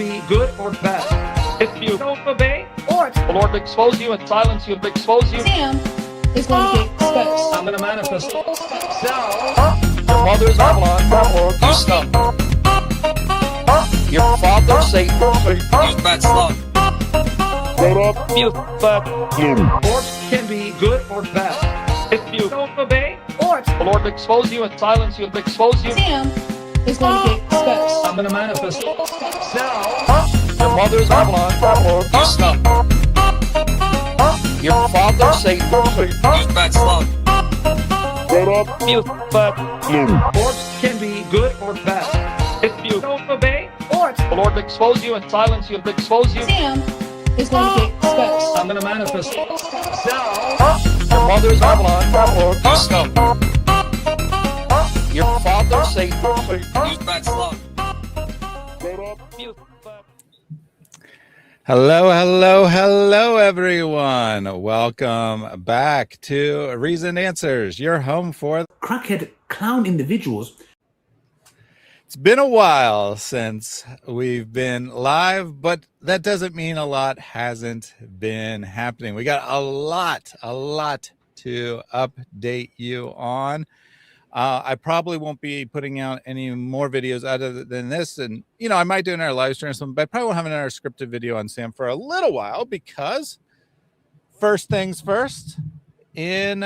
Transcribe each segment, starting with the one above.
be good or bad. If you don't obey, or the Lord will expose you and silence you and expose you. Sam is going to get exposed. I'm going to manifest it. So, your mother's Babylon, you scum. Your father, Satan, you bad slug. You bad. Divorce can be good or bad. If you don't obey, Or the Lord will expose you and silence you and expose you. Sam is going to get exposed. I'm going to manifest it. So, your mother's Babylon, you scum. Your father, Satan, you bad slug. You bad. Divorce can be good or bad. If you don't obey, Or the Lord will expose you and silence you and expose you. Sam is going to get exposed. I'm going to manifest it. So, your mother's Babylon, you scum. Your father, Satan, you bad slug. You bad. Hello, everyone. Welcome back to Reasoned Answers, your home for crackhead clown individuals. It's been a while since we've been live, but that doesn't mean a lot hasn't been happening. We got a lot to update you on. I probably won't be putting out any more videos other than this. And, I might do another live stream or something, but I probably won't have another scripted video on Sam for a little while because first things first, in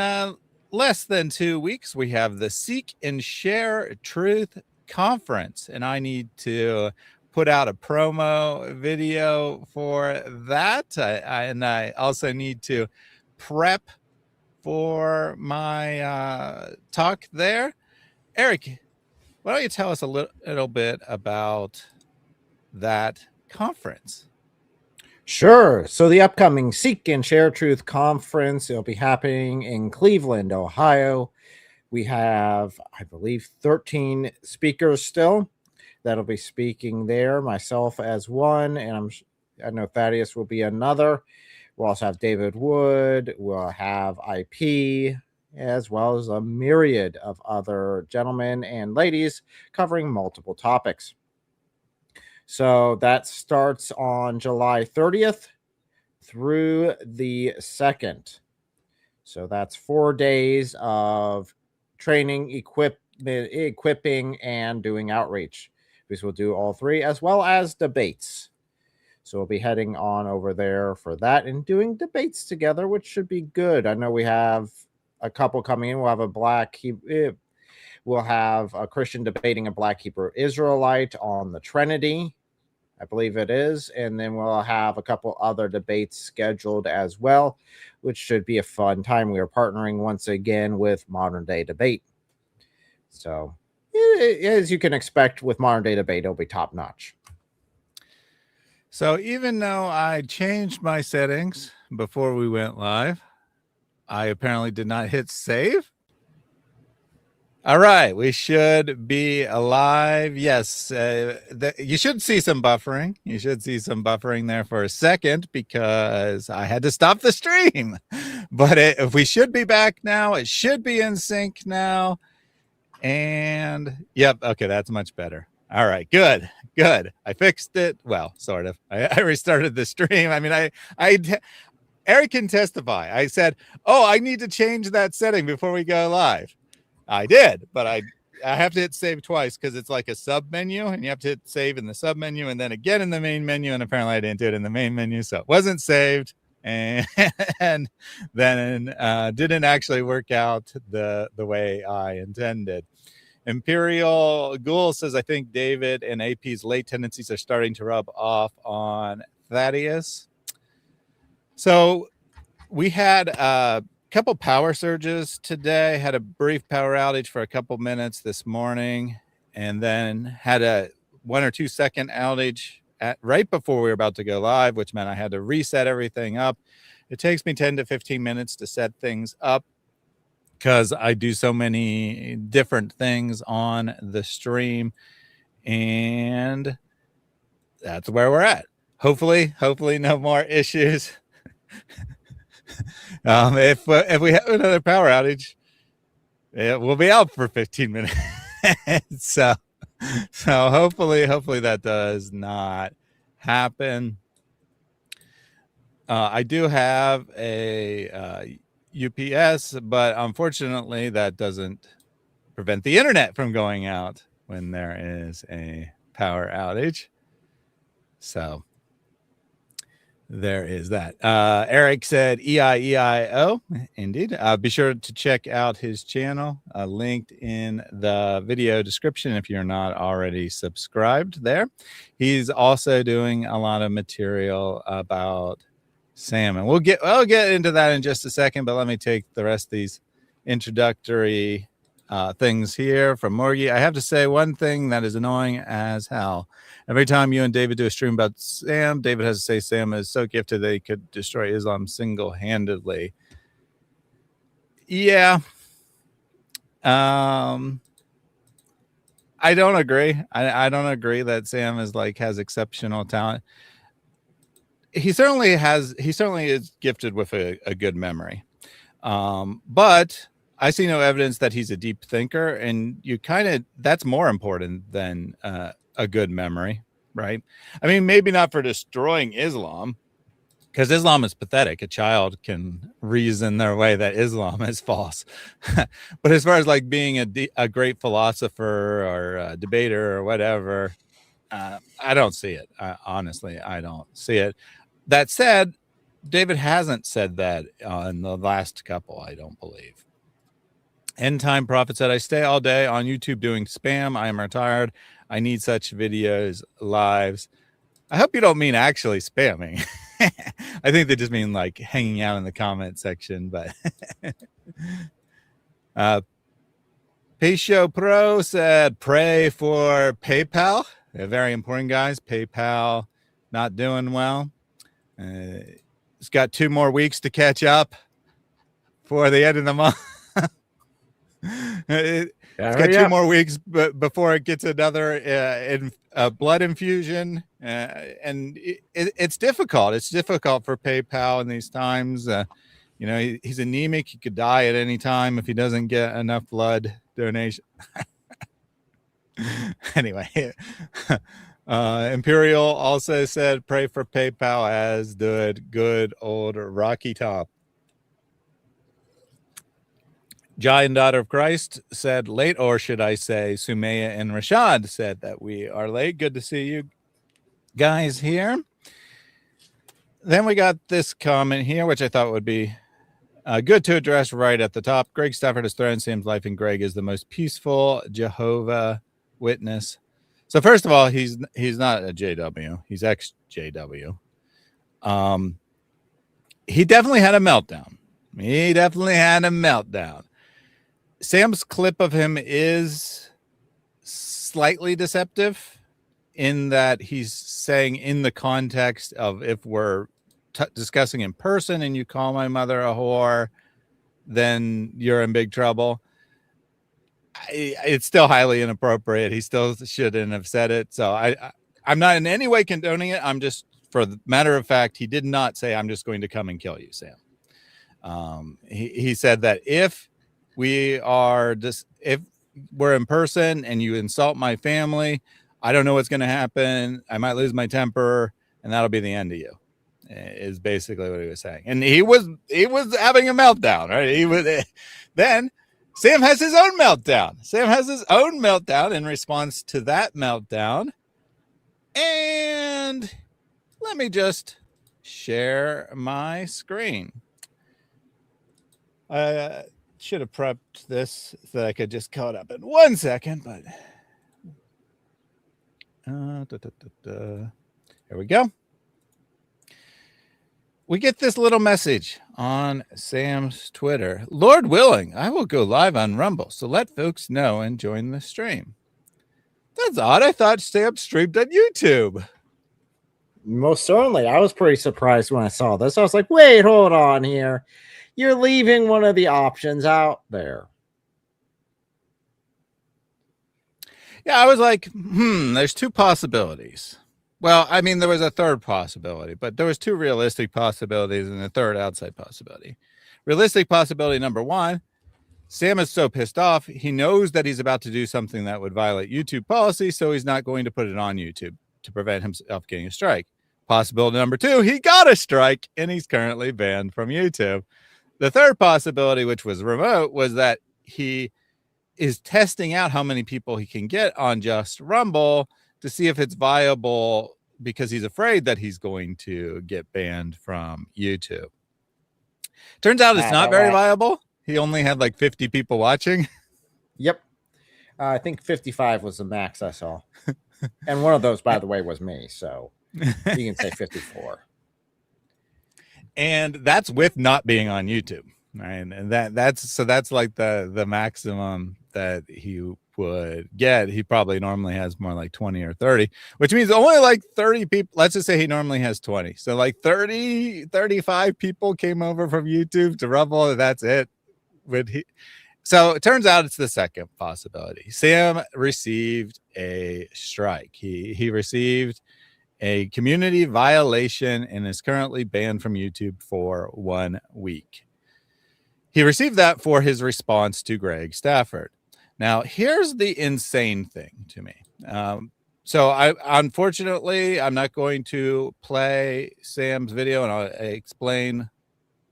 less than 2 weeks, we have the Seek and Share Truth Conference. And I need to put out a promo video for that. I also need to prep for my talk there. Eric, why don't you tell us a little bit about that conference? Sure. So the upcoming Seek and Share Truth Conference, it'll be happening in Cleveland, Ohio. We have, I believe, 13 speakers still that'll be speaking there, myself as one, and I know Thaddeus will be another. We'll also have David Wood. We'll have IP, as well as a myriad of other gentlemen and ladies covering multiple topics. So that starts on July 30th through the 2nd. So that's 4 days of training, equipping, and doing outreach. Because we'll do all three, as well as debates. So we'll be heading on over there for that and doing debates together, which should be good. I know we have a couple coming in. We'll have a Christian debating a Black Hebrew Israelite on the Trinity, I believe it is. And then we'll have a couple other debates scheduled as well, which should be a fun time. We are partnering once again with Modern Day Debate. So as you can expect with Modern Day Debate, it'll be top notch. So even though I changed my settings before we went live, I apparently did not hit save. All right, we should be alive. Yes, you should see some buffering. You should see some buffering there for a second because I had to stop the stream. But if we should be back now, it should be in sync now. And yep, okay, that's much better. All right, good. I fixed it. Well, sort of. I restarted the stream. I mean, Eric can testify. I said, I need to change that setting before we go live. I did, but I have to hit save twice because it's like a sub menu, and you have to hit save in the sub menu and then again in the main menu. And apparently I didn't do it in the main menu, so it wasn't saved. And then didn't actually work out the way I intended. Imperial Ghoul says, I think David and AP's late tendencies are starting to rub off on Thaddeus. So we had a couple power surges today, had a brief power outage for a couple minutes this morning, and then had a 1 or 2 second outage right before we were about to go live, which meant I had to reset everything up. It takes me 10 to 15 minutes to set things up, because I do so many different things on the stream, and that's where we're at. Hopefully no more issues. If we have another power outage, we'll be out for 15 minutes. so hopefully that does not happen. I do have a UPS, but unfortunately that doesn't prevent the internet from going out when there is a power outage. So there is that. Eric said EIEIO. Indeed. Be sure to check out his channel, linked in the video description if you're not already subscribed there. He's also doing a lot of material about salmon. I'll get into that in just a second, but let me take the rest of these introductory things here from Morgie. I have to say one thing that is annoying as hell. Every time you and David do a stream about Sam, David has to say Sam is so gifted that he could destroy Islam single-handedly. Yeah. I don't agree. I don't agree that Sam is has exceptional talent. He certainly is gifted with a good memory. But I see no evidence that he's a deep thinker, and that's more important than a good memory, right? I mean, maybe not for destroying Islam, because Islam is pathetic. A child can reason their way that Islam is false. But as far as being a great philosopher or a debater or whatever, I don't see it. Honestly, I don't see it. That said, David hasn't said that in the last couple, I don't believe. End Time Prophet said, I stay all day on YouTube doing spam. I am retired. I need such videos, lives. I hope you don't mean actually spamming. I think they just mean hanging out in the comment section. But Peisho Pro said, pray for PayPal. They're very important, guys. PayPal not doing well. It's got 2 more weeks to catch up for the end of the month. It's got 2 more weeks before it gets another blood infusion, and it's difficult. It's difficult for PayPal in these times. He's anemic. He could die at any time if he doesn't get enough blood donation. Anyway, Imperial also said, pray for PayPal, as did good old Rocky Top. Giant Daughter of Christ said late, or should I say Sumaya and Rashad said that we are late. Good to see you guys here. Then we got this comment here, which I thought would be good to address right at the top. Greg Stafford has threatened Sam's life, and Greg is the most peaceful Jehovah Witness. So first of all, he's not a JW. He's ex-JW. He definitely had a meltdown. Sam's clip of him is slightly deceptive in that he's saying, in the context of if we're discussing in person and you call my mother a whore, then you're in big trouble. It's still highly inappropriate. He still shouldn't have said it. So I'm not in any way condoning it. I'm just, for the matter of fact, he did not say, I'm just going to come and kill you, Sam. He said that if we're in person and you insult my family, I don't know what's going to happen. I might lose my temper, and that'll be the end of you, is basically what he was saying. And he was having a meltdown, right? Then Sam has his own meltdown. In response to that meltdown. And let me just share my screen. I should have prepped this so that I could just call it up in 1 second, but here we go. We get this little message on Sam's Twitter. Lord willing, I will go live on Rumble, so let folks know and join the stream. That's odd. I thought Sam streamed on YouTube. Most certainly. I was pretty surprised when I saw this. I was like, wait, hold on here. You're leaving one of the options out there. Yeah, I was like, there's 2 possibilities. Well, I mean, there was a third possibility, but there was 2 realistic possibilities and a third outside possibility. Realistic possibility number 1, Sam is so pissed off, he knows that he's about to do something that would violate YouTube policy, so he's not going to put it on YouTube to prevent himself getting a strike. Possibility number 2, he got a strike and he's currently banned from YouTube. The third possibility, which was remote, was that he is testing out how many people he can get on just Rumble to see if it's viable, because he's afraid that he's going to get banned from YouTube. Turns out it's not very viable. He only had like 50 people watching. Yep. I think 55 was the max I saw. And one of those, by the way, was me. So you can say 54. And that's with not being on YouTube. Right. And that's like the maximum that he would get. He probably normally has more like 20 or 30, which means only like 30 people. Let's just say he normally has 20. So like 35 people came over from YouTube to Rumble, and that's it. So it turns out it's the second possibility. Sam received a strike. He received a community violation and is currently banned from YouTube for 1 week. He received that for his response to Greg Stafford. Now, here's the insane thing to me. So unfortunately, I'm not going to play Sam's video, and I'll explain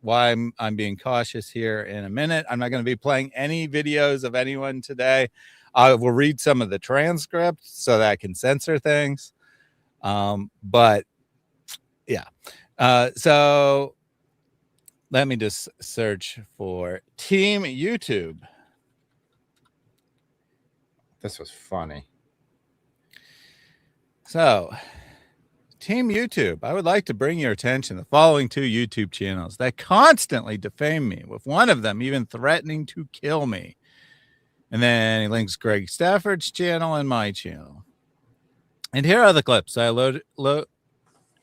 why I'm being cautious here in a minute. I'm not going to be playing any videos of anyone today. I will read some of the transcripts so that I can censor things. But yeah. So let me just search for Team YouTube. This was funny. So, Team YouTube, I would like to bring your attention to the following 2 YouTube channels that constantly defame me, with one of them even threatening to kill me. And then he links Greg Stafford's channel and my channel. And here are the clips I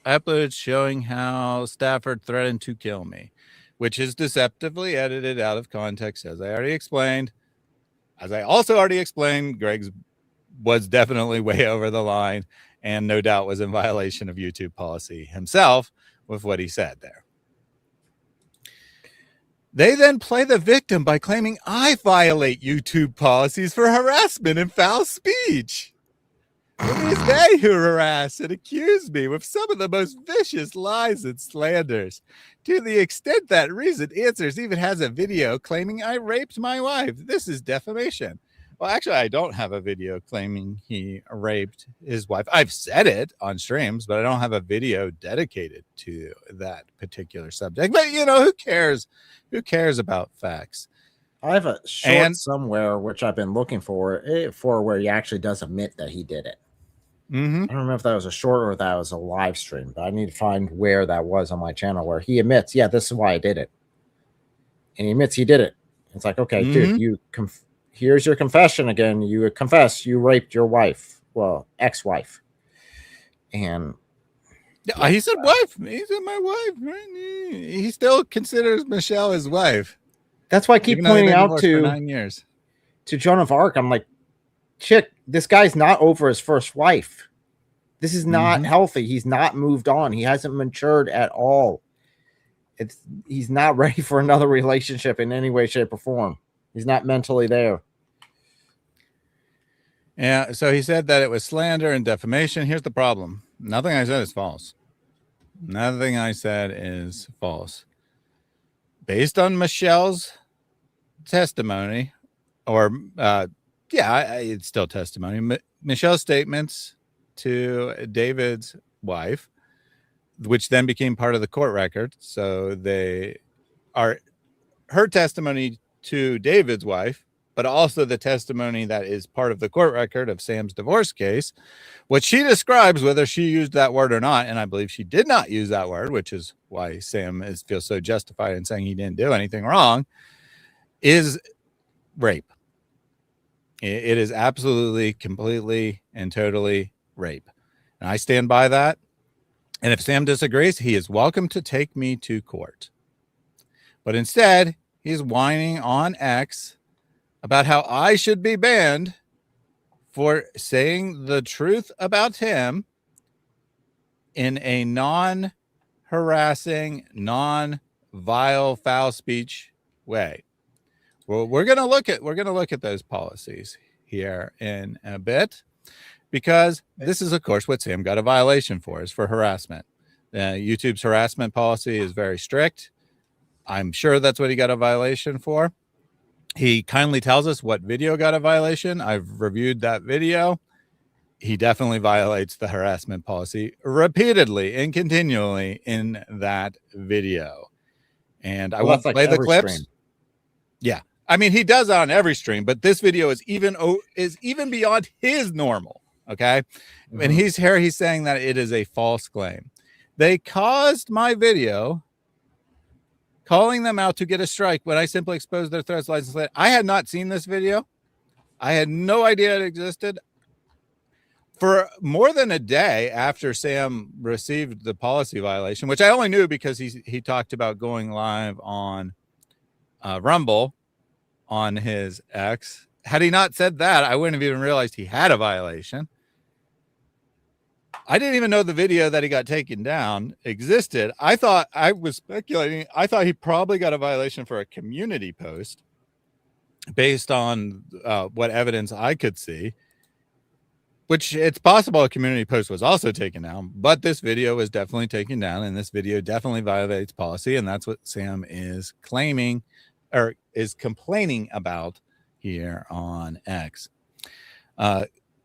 uploaded showing how Stafford threatened to kill me, which is deceptively edited out of context, as I already explained. As I also already explained, Greg's was definitely way over the line and no doubt was in violation of YouTube policy himself with what he said there. They then play the victim by claiming I violate YouTube policies for harassment and foul speech. It is they who harass and accuse me with some of the most vicious lies and slanders, to the extent that Recent Answers even has a video claiming I raped my wife. This is defamation. Well, actually, I don't have a video claiming he raped his wife. I've said it on streams, but I don't have a video dedicated to that particular subject. But, you know, who cares? Who cares about facts? I have a short somewhere, which I've been looking for where he actually does admit that he did it. Mm-hmm. I don't remember if that was a short or that was a live stream, but I need to find where that was on my channel where he admits, yeah, this is why I did it. And he admits he did it. It's like, okay, dude, here's your confession again. You confess you raped your wife, well, ex-wife. And he said wife. He said my wife. Right? He still considers Michelle his wife. That's why I keep pointing out to 9 years. To Joan of Arc, I'm like, chick, this guy's not over his first wife. This is not healthy. He's not moved on. He hasn't matured at all. He's not ready for another relationship in any way, shape, or form. He's not mentally there. Yeah, so he said that it was slander and defamation. Here's the problem. Nothing I said is false. Nothing I said is false. Based on Michelle's testimony, or it's still testimony. Michelle's statements to David's wife, which then became part of the court record. So they are her testimony to David's wife, but also the testimony that is part of the court record of Sam's divorce case, what she describes, whether she used that word or not, and I believe she did not use that word, which is why Sam feels so justified in saying he didn't do anything wrong, is rape. It is absolutely, completely, and totally rape. And I stand by that. And if Sam disagrees, he is welcome to take me to court. But instead, he's whining on X about how I should be banned for saying the truth about him in a non-harassing, non-vile, foul speech way. Well, we're going to look at those policies here in a bit, because this is, of course, what Sam got a violation for, is for harassment. YouTube's harassment policy is very strict. I'm sure that's what he got a violation for. He kindly tells us what video got a violation. I've reviewed that video. He definitely violates the harassment policy repeatedly and continually in that video. And I won't play the clips. Stream. Yeah. I mean, he does on every stream, but this video is even beyond his normal. Okay. Mm-hmm. And he's saying that it is a false claim. They caused my video calling them out to get a strike when I simply exposed their threats license. I had not seen this video. I had no idea it existed. For more than a day after Sam received the policy violation, which I only knew because he talked about going live on Rumble on his X. Had he not said that, I wouldn't have even realized he had a violation. I didn't even know the video that he got taken down existed. I was speculating. I thought he probably got a violation for a community post based on what evidence I could see, which it's possible a community post was also taken down, but this video was definitely taken down, and this video definitely violates policy. And that's what Sam is claiming or is complaining about here on X.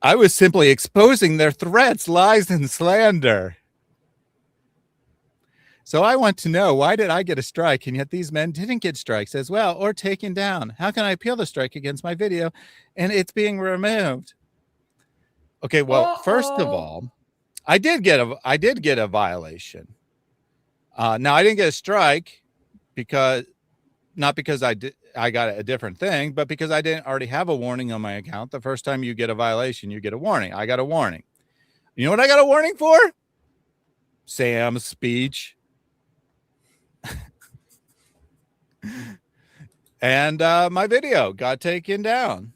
I was simply exposing their threats, lies, and slander. So I want to know, why did I get a strike and yet these men didn't get strikes as well or taken down? How can I appeal the strike against my video and it's being removed? Okay, well, first of all, I did get a violation. Now I didn't get a strike not because I got a different thing, but because I didn't already have a warning on my account. The first time you get a violation, you get a warning. I got a warning. You know what I got a warning for? Sam's speech. And my video got taken down.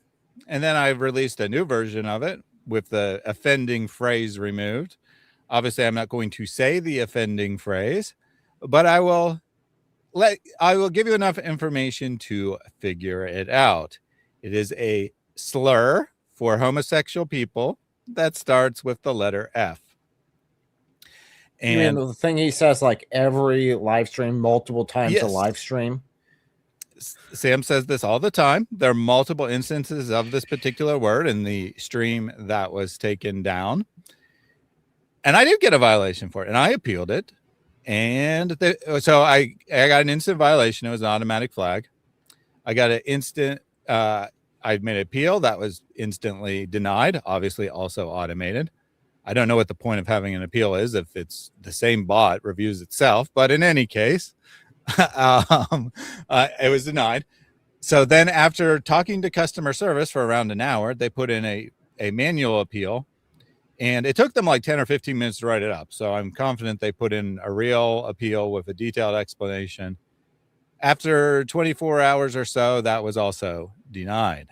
And then I released a new version of it with the offending phrase removed. Obviously, I'm not going to say the offending phrase, but I will give you enough information to figure it out. It is a slur for homosexual people that starts with the letter F. And the thing he says, like every live stream, multiple times a live stream. Sam says this all the time. There are multiple instances of this particular word in the stream that was taken down. And I did get a violation for it, and I appealed it. And so I got an instant violation. It was an automatic flag. I got an instant, I made an appeal that was instantly denied, obviously also automated. I don't know what the point of having an appeal is if it's the same bot reviews itself, but in any case, it was denied. So then after talking to customer service for around an hour, they put in a manual appeal. And it took them like 10 or 15 minutes to write it up. So I'm confident they put in a real appeal with a detailed explanation. After 24 hours or so, that was also denied.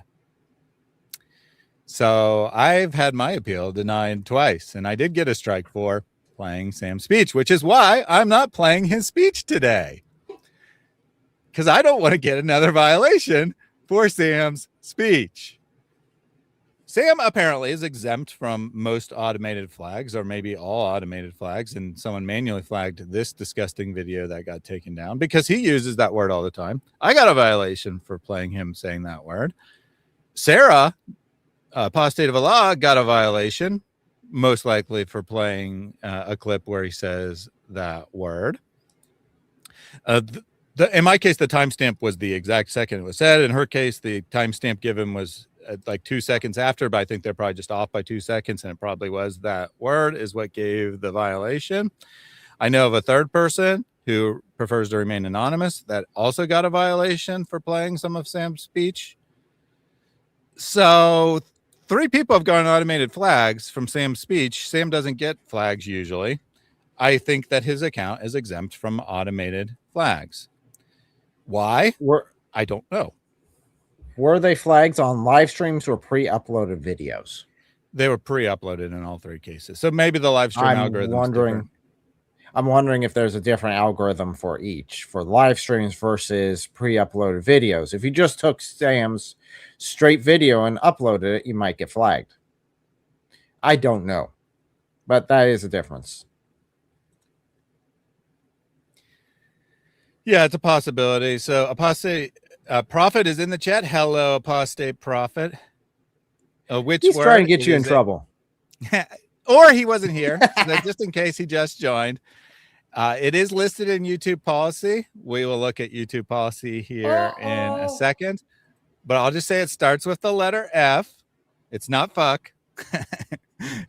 So I've had my appeal denied twice. And I did get a strike for playing Sam's speech, which is why I'm not playing his speech today. Because I don't want to get another violation for Sam's speech. Sam apparently is exempt from most automated flags, or maybe all automated flags, and someone manually flagged this disgusting video that got taken down because he uses that word all the time. I got a violation for playing him saying that word. Sarah, Apostate of Allah, got a violation, most likely for playing a clip where he says that word. In my case, the timestamp was the exact second it was said. In her case, the timestamp given was like 2 seconds after, but I think they're probably just off by 2 seconds, and it probably was that word is what gave the violation. I know of a third person who prefers to remain anonymous that also got a violation for playing some of Sam's speech. So 3 people have gotten automated flags from Sam's speech. Sam doesn't get flags usually. I think that his account is exempt from automated flags. Why? I don't know. Were they flags on live streams or pre-uploaded videos? They were pre-uploaded in all 3 cases. So maybe the live stream algorithm. I'm wondering if there's a different algorithm for each, for live streams versus pre-uploaded videos. If you just took Sam's straight video and uploaded it, you might get flagged. I don't know, but that is a difference. Yeah, it's a possibility. So apostate prophet is in the chat. Hello, apostate prophet. Which He's word? trying to get It you in is trouble. or he wasn't here. So just in case he just joined. It is listed in YouTube policy. We will look at YouTube policy here in a second. But I'll just say it starts with the letter F. It's not fuck.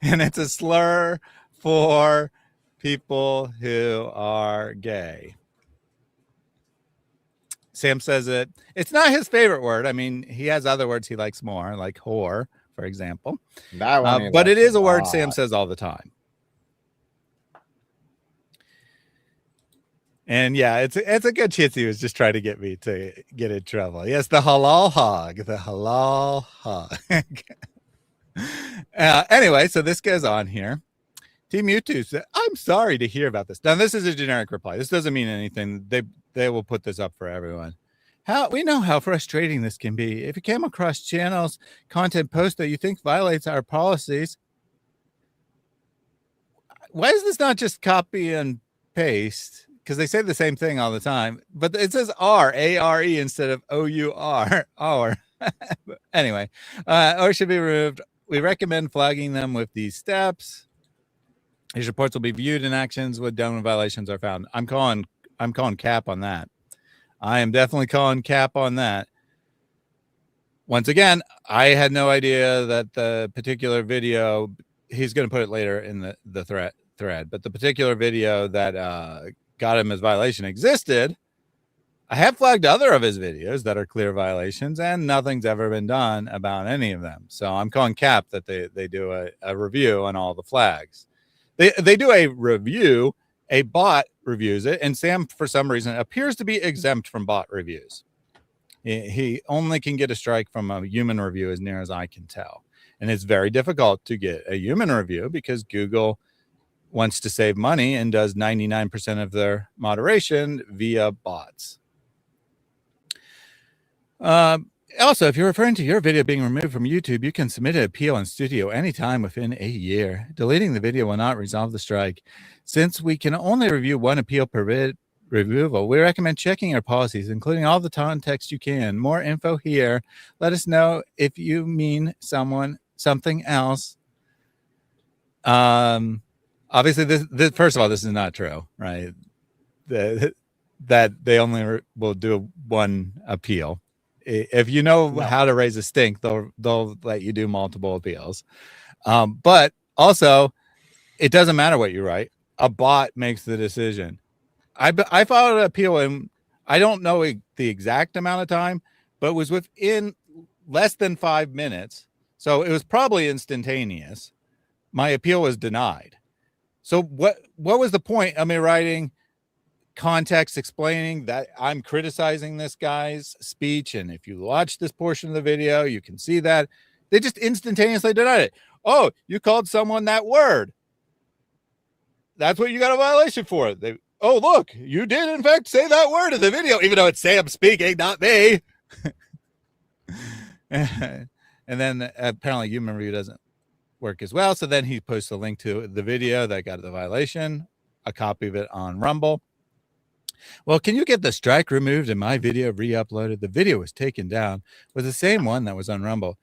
And it's a slur for people who are gay. Sam says it's not his favorite word. I mean, he has other words he likes more, like whore, for example. That one But it is a word Sam says all the time. And yeah, it's a good chance he was just trying to get me to get in trouble. Yes, the halal hog, the halal hog. Anyway, so this goes on here. Team YouTube said, I'm sorry to hear about this. Now, this is a generic reply. This doesn't mean anything. They will put this up for everyone. We know how frustrating this can be. If you came across channels, content post that you think violates our policies, why is this not just copy and paste? Because they say the same thing all the time, but it says A-R-E instead of O-U-R. Anyway, or should be removed. We recommend flagging them with these steps. These reports will be viewed in actions with done when violations are found. I'm calling cap on that. I am definitely calling cap on that. Once again, I had no idea that the particular video, he's going to put it later in the thread, but the particular video that got him as violation existed. I have flagged other of his videos that are clear violations, and nothing's ever been done about any of them. So I'm calling cap that they do a review on all the flags. They do a review, a bot reviews it, and Sam, for some reason, appears to be exempt from bot reviews. He only can get a strike from a human review as near as I can tell. And it's very difficult to get a human review because Google wants to save money and does 99% of their moderation via bots. Also, if you're referring to your video being removed from YouTube, you can submit an appeal in studio anytime within a year. Deleting the video will not resolve the strike. Since we can only review one appeal per removal, we recommend checking our policies, including all the context you can. More info here. Let us know if you mean something else. Obviously, this first of all, this is not true, right? That they only will do one appeal. If you know how to raise a stink, they'll let you do multiple appeals. But also, it doesn't matter what you write. A bot makes the decision. I filed an appeal, and I don't know the exact amount of time, but it was within less than 5 minutes. So it was probably instantaneous. My appeal was denied. So what was the point of me writing context explaining that I'm criticizing this guy's speech? And if you watch this portion of the video, you can see that they just instantaneously denied it. Oh, you called someone that word. That's what you got a violation for. Oh, look, you did in fact say that word in the video, even though it's Sam speaking, not me. And then apparently human review doesn't work as well. So then he posts a link to the video that got the violation, a copy of it on Rumble. Well, can you get the strike removed and my video re-uploaded? The video was taken down with the same one that was on Rumble.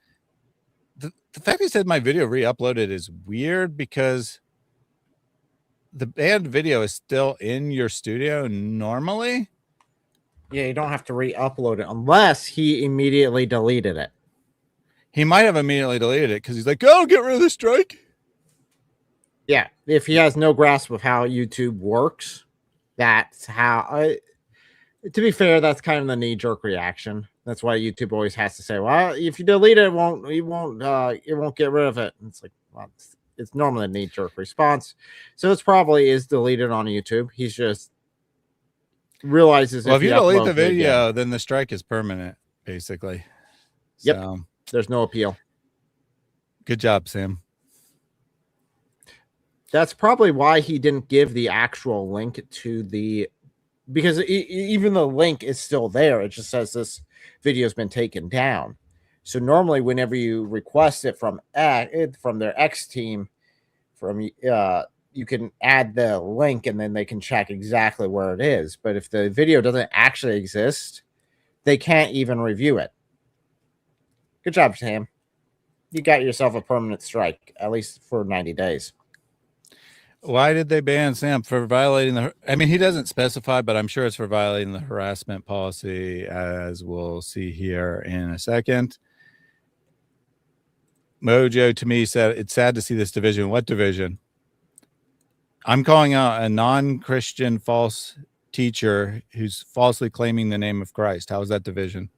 The fact he said my video re-uploaded is weird because the banned video is still in your studio normally. Yeah, you don't have to re-upload it unless he immediately deleted it. He might have immediately deleted it because he's like, oh, get rid of the strike. Yeah, if he has no grasp of how YouTube works, that's how. To be fair, that's kind of the knee-jerk reaction. That's why YouTube always has to say, "Well, if you delete it, it won't get rid of it." And it's like, well, it's normally a knee-jerk response, so it's probably is deleted on YouTube. He's just realizes. Well, if you delete the video, then the strike is permanent, basically. Yep. So, there's no appeal. Good job, Sam. That's probably why he didn't give the actual link to the, because even the link is still there. It just says this video has been taken down. So normally whenever you request it from their X team, from you can add the link and then they can check exactly where it is. But if the video doesn't actually exist, they can't even review it. Good job, Sam. You got yourself a permanent strike, at least for 90 days. Why did they ban Sam for violating the? I mean, he doesn't specify, but I'm sure it's for violating the harassment policy, as we'll see here in a second. Mojo to me said it's sad to see this division. What division? I'm calling out a non-Christian false teacher who's falsely claiming the name of Christ. How is that division?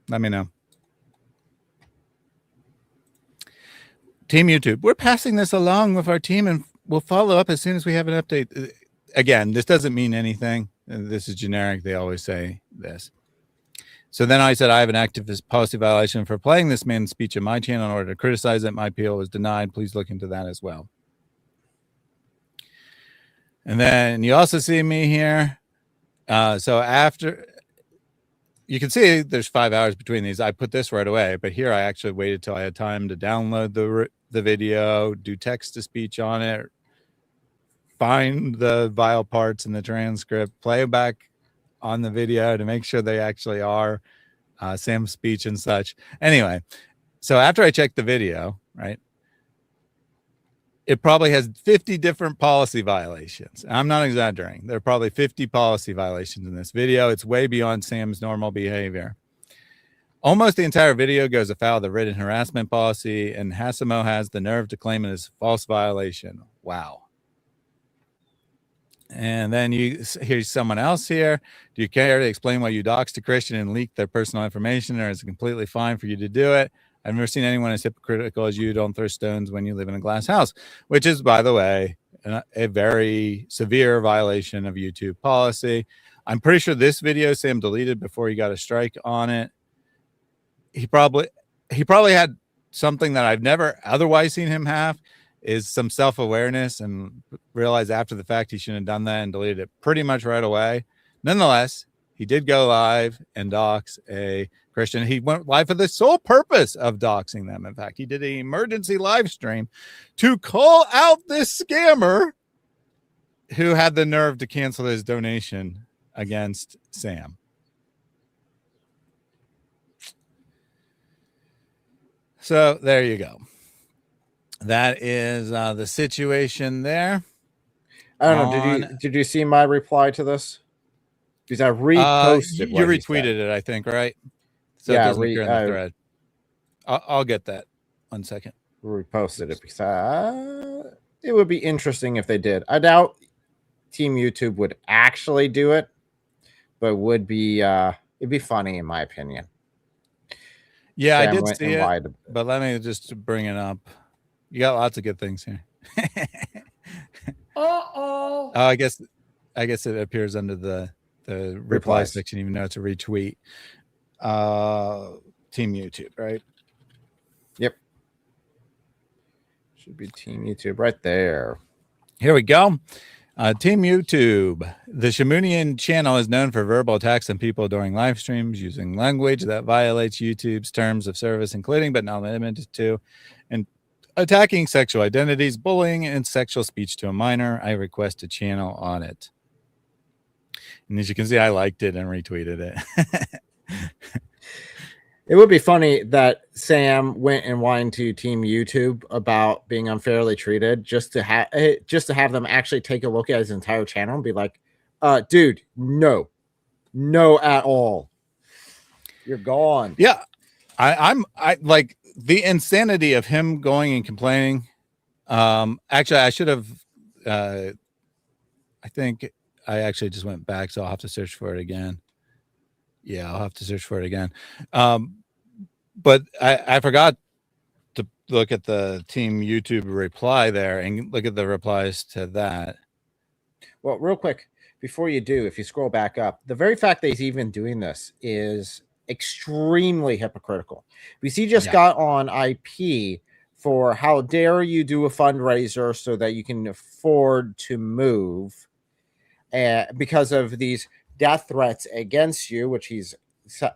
Let me know. Team YouTube, we're passing this along with our team and we'll follow up as soon as we have an update. Again, this doesn't mean anything. This is generic. They always say this. So then I said, I have an active policy violation for playing this man's speech in my channel in order to criticize it. My appeal was denied. Please look into that as well. And then you also see me here. So after, you can see there's 5 hours between these. I put this right away, but here I actually waited till I had time to download the video, do text to speech on it, find the vile parts in the transcript, play back on the video to make sure they actually are Sam's speech and such. Anyway, so after I checked the video, right, it probably has 50 different policy violations. I'm not exaggerating. There are probably 50 policy violations in this video. It's way beyond Sam's normal behavior. Almost the entire video goes afoul of the written harassment policy, and Hasimo has the nerve to claim it as a false violation. Wow. And then here's someone else here. Do you care to explain why you doxed a Christian and leaked their personal information, or is it completely fine for you to do it? I've never seen anyone as hypocritical as you. Don't throw stones when you live in a glass house, which is, by the way, a very severe violation of YouTube policy. I'm pretty sure this video Sam deleted before he got a strike on it. He probably had something that I've never otherwise seen him have, is some self-awareness, and realized after the fact he shouldn't have done that and deleted it pretty much right away. Nonetheless, he did go live and dox a Christian. He went live for the sole purpose of doxing them. In fact, he did an emergency live stream to call out this scammer who had the nerve to cancel his donation against Sam. So there you go. That is the situation there. I don't know. Did you see my reply to this? Because I reposted. You retweeted it, I think, right? So yeah, it doesn't appear in the thread. I'll get that. 1 second. Reposted it because it would be interesting if they did. I doubt Team YouTube would actually do it, but would be it'd be funny in my opinion. Yeah, Sam, I did see it, but let me just bring it up. You got lots of good things here. Oh, I guess it appears under the reply section, even though it's a retweet. Team YouTube, right? Yep. Should be Team YouTube right there. Here we go. Team YouTube. The Shamounian channel is known for verbal attacks on people during live streams using language that violates YouTube's terms of service, including but not limited to, and attacking sexual identities, bullying, and sexual speech to a minor. I request a channel audit. And as you can see, I liked it and retweeted it. It would be funny that Sam went and whined to Team YouTube about being unfairly treated, just to have them actually take a look at his entire channel and be like, dude, no at all. You're gone. Yeah. I like the insanity of him going and complaining. Actually, I should have, I think I actually just went back, so I'll have to search for it again. Yeah, I'll have to search for it again. But I forgot to look at the Team YouTube reply there and look at the replies to that. Well, real quick, before you do, if you scroll back up, the very fact that he's even doing this is extremely hypocritical. Because he just got on IP for how dare you do a fundraiser so that you can afford to move, because of these death threats against you, which he's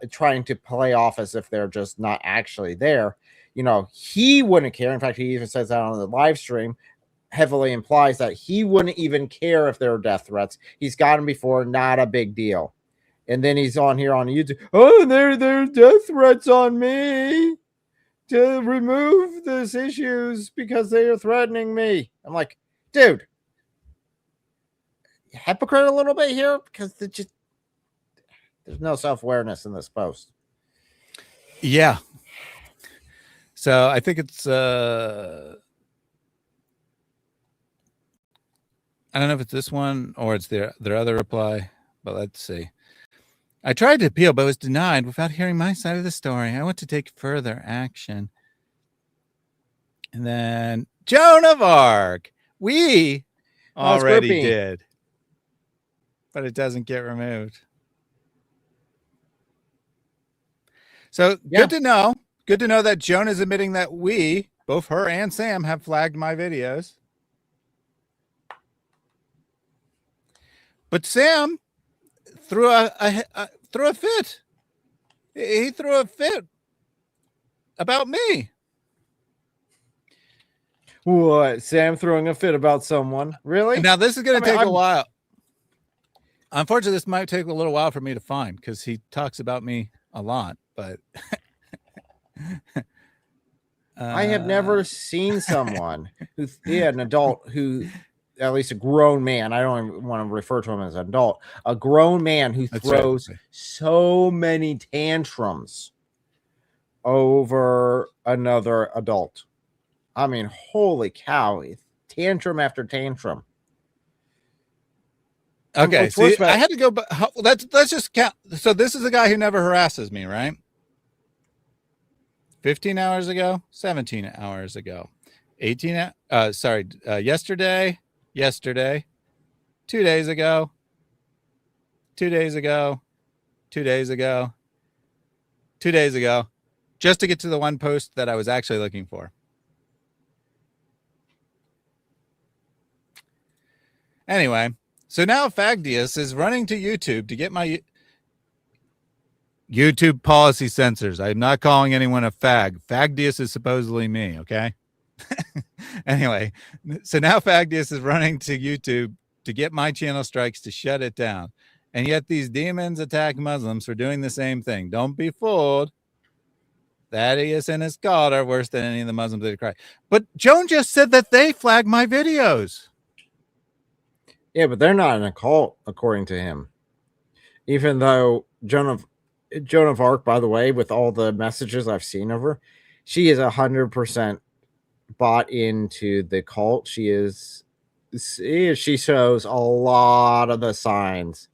trying to play off as if they're just not actually there. he wouldn't care. In fact, he even says that on the live stream, heavily implies that he wouldn't even care if there were death threats. He's gotten before, not a big deal. And then he's on here on YouTube. Oh, there's death threats on me to remove these issues because they are threatening me. I'm like, dude, hypocrite a little bit here because there's no self-awareness in this post. Yeah. So I think it's I don't know if it's this one or it's their other reply, but let's see. I tried to appeal, but was denied without hearing my side of the story. I want to take further action. And then Joan of Arc. We already did. But it doesn't get removed. So good to know. Good to know that Joan is admitting that we, both her and Sam, have flagged my videos. But Sam threw a fit. He threw a fit about me. What? Sam throwing a fit about someone? Really? Now this is going to take a while. Unfortunately, this might take a little while for me to find because he talks about me a lot. But I have never seen someone an adult who, at least a grown man, I don't even want to refer to him as an adult, a grown man who throws so many tantrums over another adult. I mean, holy cow, tantrum after tantrum. Okay, see, I had to go, but let's just count. So this is a guy who never harasses me, right? 15 hours ago, 17 hours ago, yesterday, 2 days ago, 2 days ago, 2 days ago, 2 days ago, just to get to the one post that I was actually looking for. Anyway, so now Fagdius is running to YouTube to get my YouTube policy censors. I'm not calling anyone a fag. Fagdius is supposedly me, okay? Anyway, so now Fagdius is running to YouTube to get my channel strikes to shut it down. And yet these demons attack Muslims for doing the same thing. Don't be fooled. Thaddeus and his cult are worse than any of the Muslims that cry. But Joan just said that they flag my videos. Yeah, but they're not in a cult, according to him. Even though Joan of Arc, by the way, with all the messages I've seen of her, she is 100% bought into the cult. She shows a lot of the signs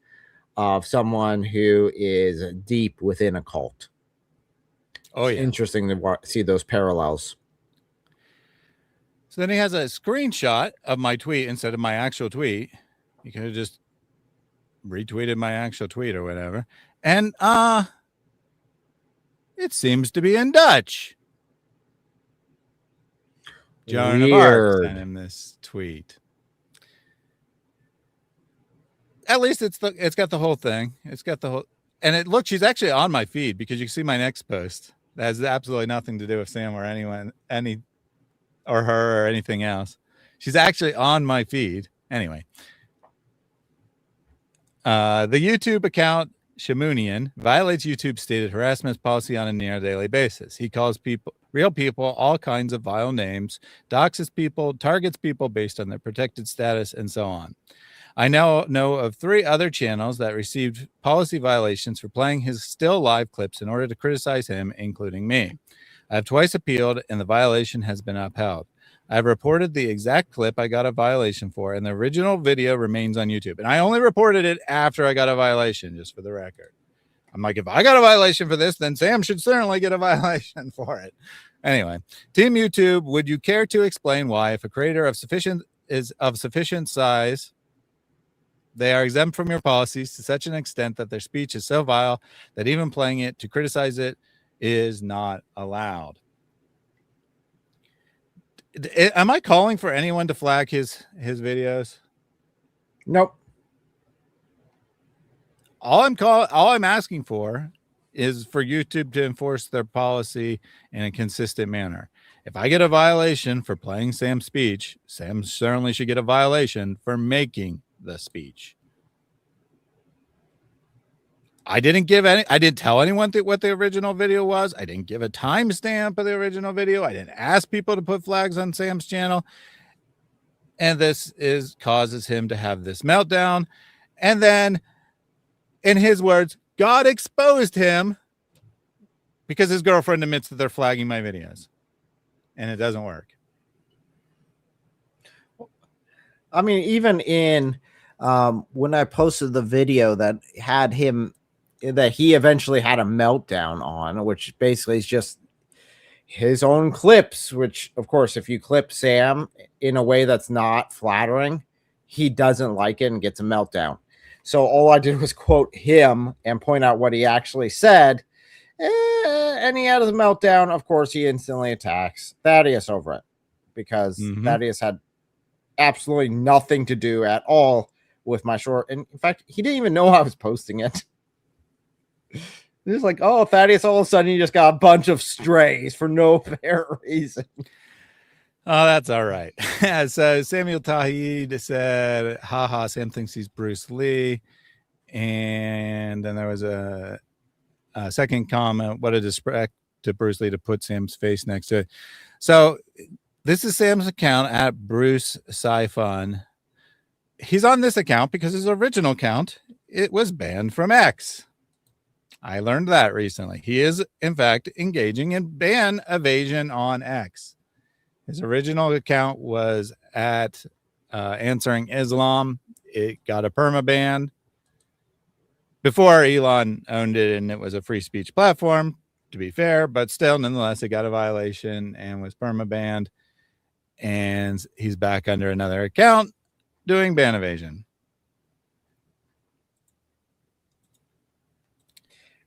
of someone who is deep within a cult. Oh, yeah. Interesting to see those parallels. So then he has a screenshot of my tweet instead of my actual tweet. You could have just retweeted my actual tweet or whatever. And it seems to be in Dutch. Joan of Arc sent him this tweet. At least it's got the whole thing. It's got the whole, and look, she's actually on my feed because you can see my next post. That has absolutely nothing to do with Sam or anyone, or her or anything else. She's actually on my feed. Anyway. The YouTube account Shamounian violates YouTube's stated harassment policy on a near daily basis. He calls real people all kinds of vile names, doxes people, targets people based on their protected status, and so on. I now know of 3 other channels that received policy violations for playing his still live clips in order to criticize him, including me. I have twice appealed, and the violation has been upheld. I've reported the exact clip I got a violation for, and the original video remains on YouTube. And I only reported it after I got a violation, just for the record. I'm like, if I got a violation for this, then Sam should certainly get a violation for it. Anyway, Team YouTube, would you care to explain why, if a creator of sufficient size, they are exempt from your policies to such an extent that their speech is so vile that even playing it to criticize it is not allowed? Am I calling for anyone to flag his videos? Nope. All I'm asking for is for YouTube to enforce their policy in a consistent manner. If I get a violation for playing Sam's speech, Sam certainly should get a violation for making the speech. I didn't tell anyone what the original video was. I didn't give a timestamp of the original video. I didn't ask people to put flags on Sam's channel. And this causes him to have this meltdown. And then, in his words, God exposed him because his girlfriend admits that they're flagging my videos. And it doesn't work. I mean, even in when I posted the video that he eventually had a meltdown on, which basically is just his own clips, which, of course, if you clip Sam in a way that's not flattering, he doesn't like it and gets a meltdown. So all I did was quote him and point out what he actually said. And he had a meltdown. Of course, he instantly attacks Thaddeus over it because Thaddeus had absolutely nothing to do at all with my short. And in fact, he didn't even know I was posting it. He was like, oh, Thaddeus, all of a sudden you just got a bunch of strays for no fair reason. Oh, that's all right. So Samuel Tahid said, haha, Sam thinks he's Bruce Lee. And then there was a second comment, what a disrespect to Bruce Lee to put Sam's face next to it. So this is Sam's account at Bruce Sci-Fun. He's on this account because his original account, it was banned from X. I learned that recently. He is, in fact, engaging in ban evasion on X. His original account was at Answering Islam. It got a permaban before Elon owned it, and it was a free speech platform, to be fair, but still, nonetheless, it got a violation and was permabanned. And he's back under another account doing ban evasion.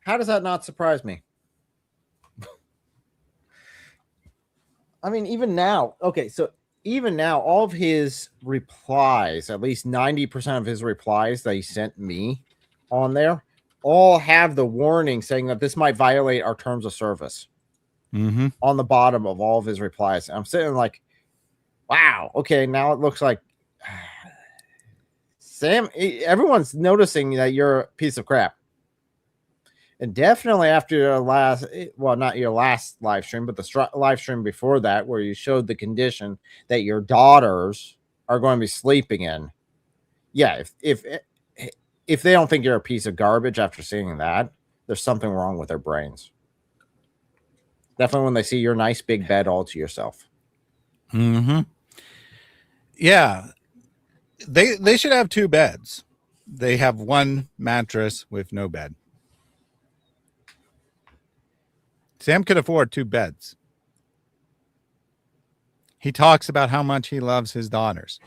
How does that not surprise me? I mean, even now, okay, so even now, all of his replies, at least 90% of his replies that he sent me on there, all have the warning saying that this might violate our terms of service on the bottom of all of his replies. I'm sitting like, wow, okay, now it looks like Sam, everyone's noticing that you're a piece of crap. And definitely after your last, well, not your last live stream, but the live stream before that, where you showed the condition that your daughters are going to be sleeping in. Yeah, if they don't think you're a piece of garbage after seeing that, there's something wrong with their brains. Definitely when they see your nice big bed all to yourself. Yeah. They should have two beds. They have one mattress with no bed. Sam could afford two beds. He talks about how much he loves his daughters.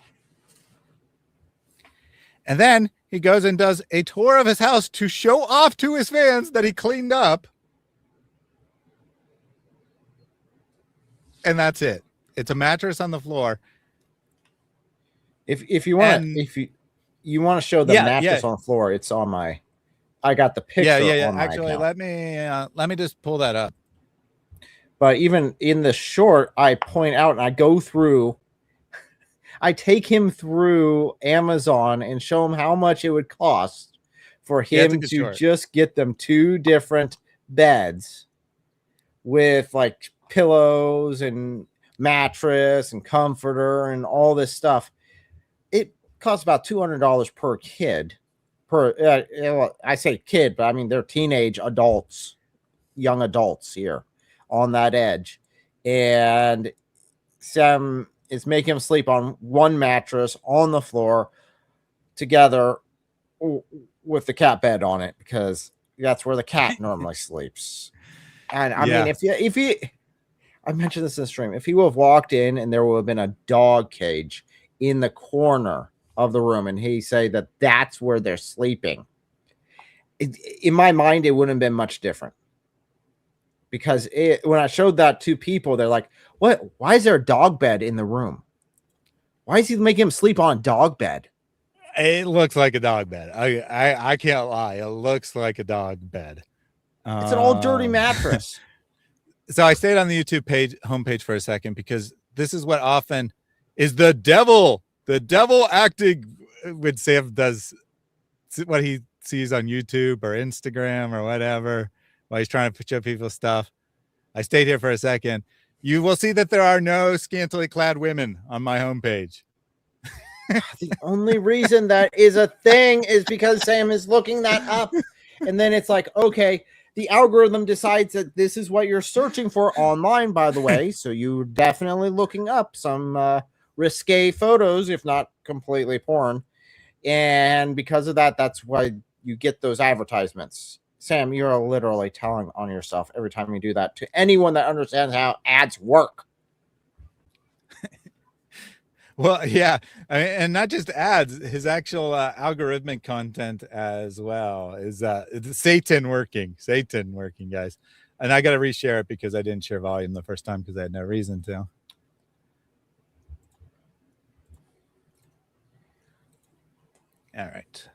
And then he goes and does a tour of his house to show off to his fans that he cleaned up. And that's it. It's a mattress on the floor. If you want you want to show the mattress on the floor, it's on my. I got the picture. On my Actually, account. let me just pull that up. But even in the short, I point out and I go through. I take him through Amazon and show him how much it would cost for him to just get them two different beds with like pillows and mattress and comforter and all this stuff. It costs about $200 per kid. I say kid, but I mean they're teenage adults, young adults here on that edge, and Sam is making him sleep on one mattress on the floor together with the cat bed on it because that's where the cat normally sleeps. And I mean, if he, I mentioned this in the stream, if he would have walked in and there would have been a dog cage in the corner of the room and he say that that's where they're sleeping, in my mind, it wouldn't have been much different. Because when I showed that to people, they're like, what? Why is there a dog bed in the room? Why is he making him sleep on a dog bed? It looks like a dog bed. I can't lie. It looks like a dog bed. It's an old dirty mattress. So I stayed on the YouTube homepage for a second because this is what often is the devil acting when Sam does what he sees on YouTube or Instagram or whatever while he's trying to show people stuff. I stayed here for a second. You will see that there are no scantily clad women on my homepage. The only reason that is a thing is because Sam is looking that up. And then it's like, okay, the algorithm decides that this is what you're searching for online, by the way. So you're definitely looking up some risque photos, if not completely porn. And because of that, that's why you get those advertisements. Sam, you're literally telling on yourself every time you do that to anyone that understands how ads work. Well, yeah, and not just ads, his actual algorithmic content as well is Satan working, guys. And I got to reshare it because I didn't share volume the first time because I had no reason to. All right.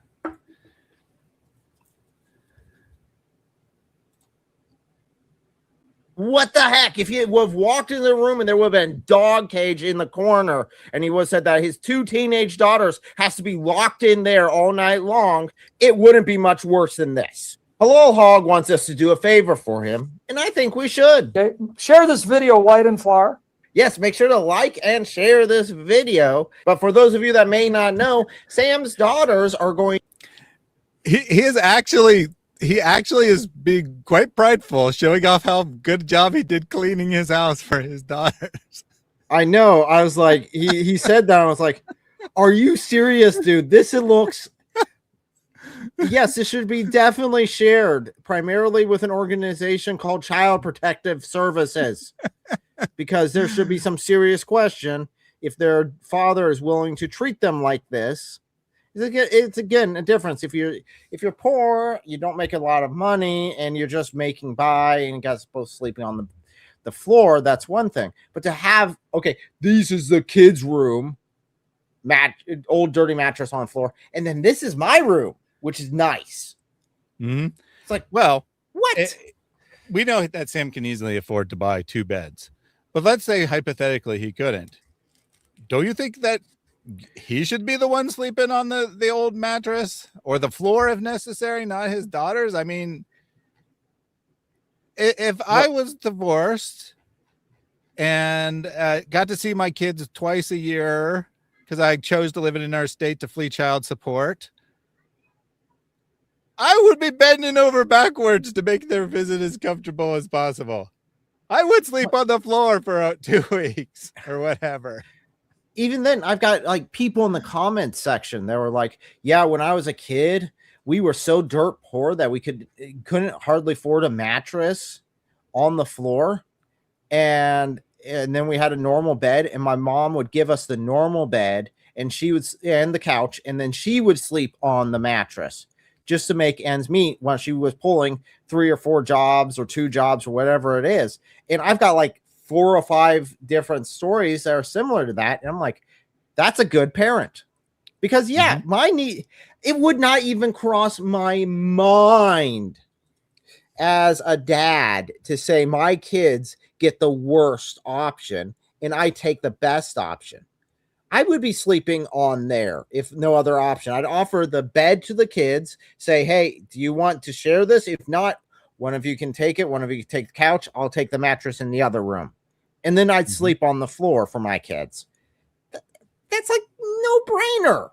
What the heck? If you would have walked in the room and there would have been dog cage in the corner and he would have said that his 2 teenage daughters has to be locked in there all night long, it wouldn't be much worse than this. Hello Hog wants us to do a favor for him, and I think we should. Okay. Share this video, White and Flower. Yes, make sure to like and share this video. But for those of you that may not know, Sam's daughters are going. He actually is being quite prideful, showing off how good a job he did cleaning his house for his daughters. I know. I was like, he said that. I was like, are you serious, dude? This looks. Yes, it should be definitely shared, primarily with an organization called Child Protective Services, because there should be some serious question if their father is willing to treat them like this. It's again a difference. If you're poor, you don't make a lot of money, and you're just making by, and you guys both sleeping on the floor, that's one thing. But to have, okay, this is the kids' room, old dirty mattress on the floor, and then this is my room, which is nice. Mm-hmm. It's like, well, what? We know that Sam can easily afford to buy 2 beds, but let's say hypothetically he couldn't. Don't you think that he should be the one sleeping on the old mattress or the floor if necessary, not his daughters? I mean, if I was divorced and got to see my kids twice a year because I chose to live in our state to flee child support, I would be bending over backwards to make their visit as comfortable as possible. I would sleep on the floor for 2 weeks or whatever. Even then, I've got like people in the comments section that were like, yeah, when I was a kid, we were so dirt poor that we couldn't hardly afford a mattress on the floor. And then we had a normal bed, and my mom would give us the normal bed and the couch, and then she would sleep on the mattress just to make ends meet while she was pulling 3 or 4 jobs or 2 jobs or whatever it is. And I've got like 4 or 5 different stories that are similar to that. And I'm like, that's a good parent. Because it would not even cross my mind as a dad to say my kids get the worst option and I take the best option. I would be sleeping on there if no other option. I'd offer the bed to the kids, say, hey, do you want to share this? If not, one of you can take it. One of you can take the couch. I'll take the mattress in the other room. And then I'd sleep on the floor for my kids. That's like no brainer.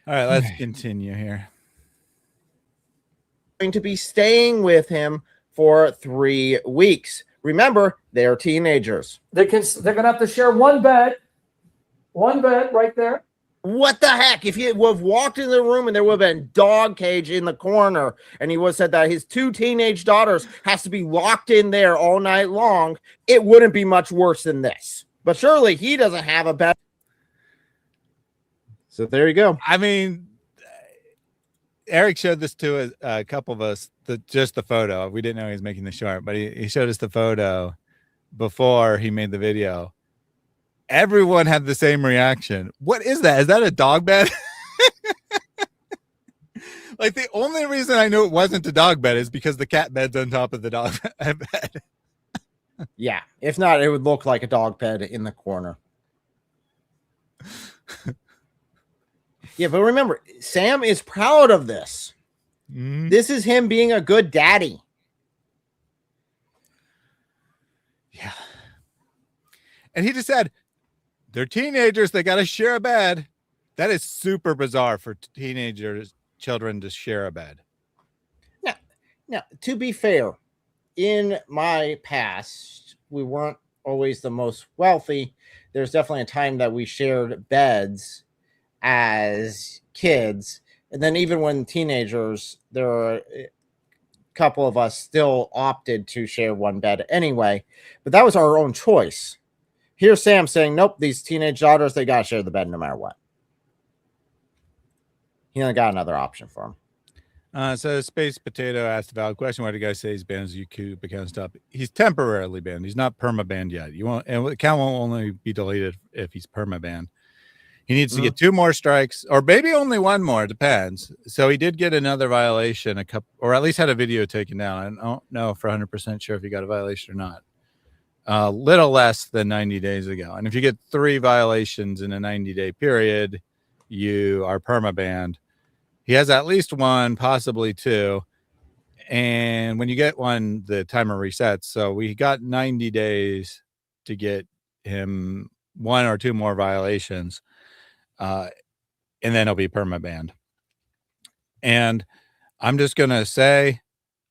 All right, let's continue here. Going to be staying with him for 3 weeks. Remember, they're teenagers. They're gonna have to share one bed right there. What the heck? If you would have walked in the room and there would have been dog cage in the corner, and he would have said that his 2 teenage daughters has to be locked in there all night long, it wouldn't be much worse than this. But surely he doesn't have a bed. So there you go. I mean, Eric showed this to a couple of us, just the photo. We didn't know he was making the short, but he showed us the photo before he made the video. Everyone had the same reaction. What is that? Is that a dog bed? Like the only reason I knew it wasn't a dog bed is because the cat bed's on top of the dog bed. Yeah. If not, it would look like a dog bed in the corner. Yeah, but remember, Sam is proud of this. This is him being a good daddy. Yeah. And he just said, they're teenagers. They got to share a bed. That is super bizarre for children to share a bed. Now, to be fair, in my past, we weren't always the most wealthy. There's definitely a time that we shared beds as kids. And then even when teenagers, there are a couple of us still opted to share one bed anyway. But that was our own choice. Here's Sam saying, nope, these teenage daughters, they got to share the bed no matter what. He only got another option for him. So Space Potato asked a valid question. Why do you guys say he's banned his YouTube account stop? He's temporarily banned. He's not perma-banned yet. You won't, and the account won't only be deleted if he's perma-banned. He needs to get 2 more strikes, or maybe only 1 more. Depends. So he did get another violation, or at least had a video taken down. I don't know for 100% sure if he got a violation or not. A little less than 90 days ago. And if you get 3 violations in a 90-day period, you are perma-banned. He has at least 1, possibly 2. And when you get 1, the timer resets. So we got 90 days to get him 1 or 2 more violations. And then he'll be perma-banned. And I'm just going to say,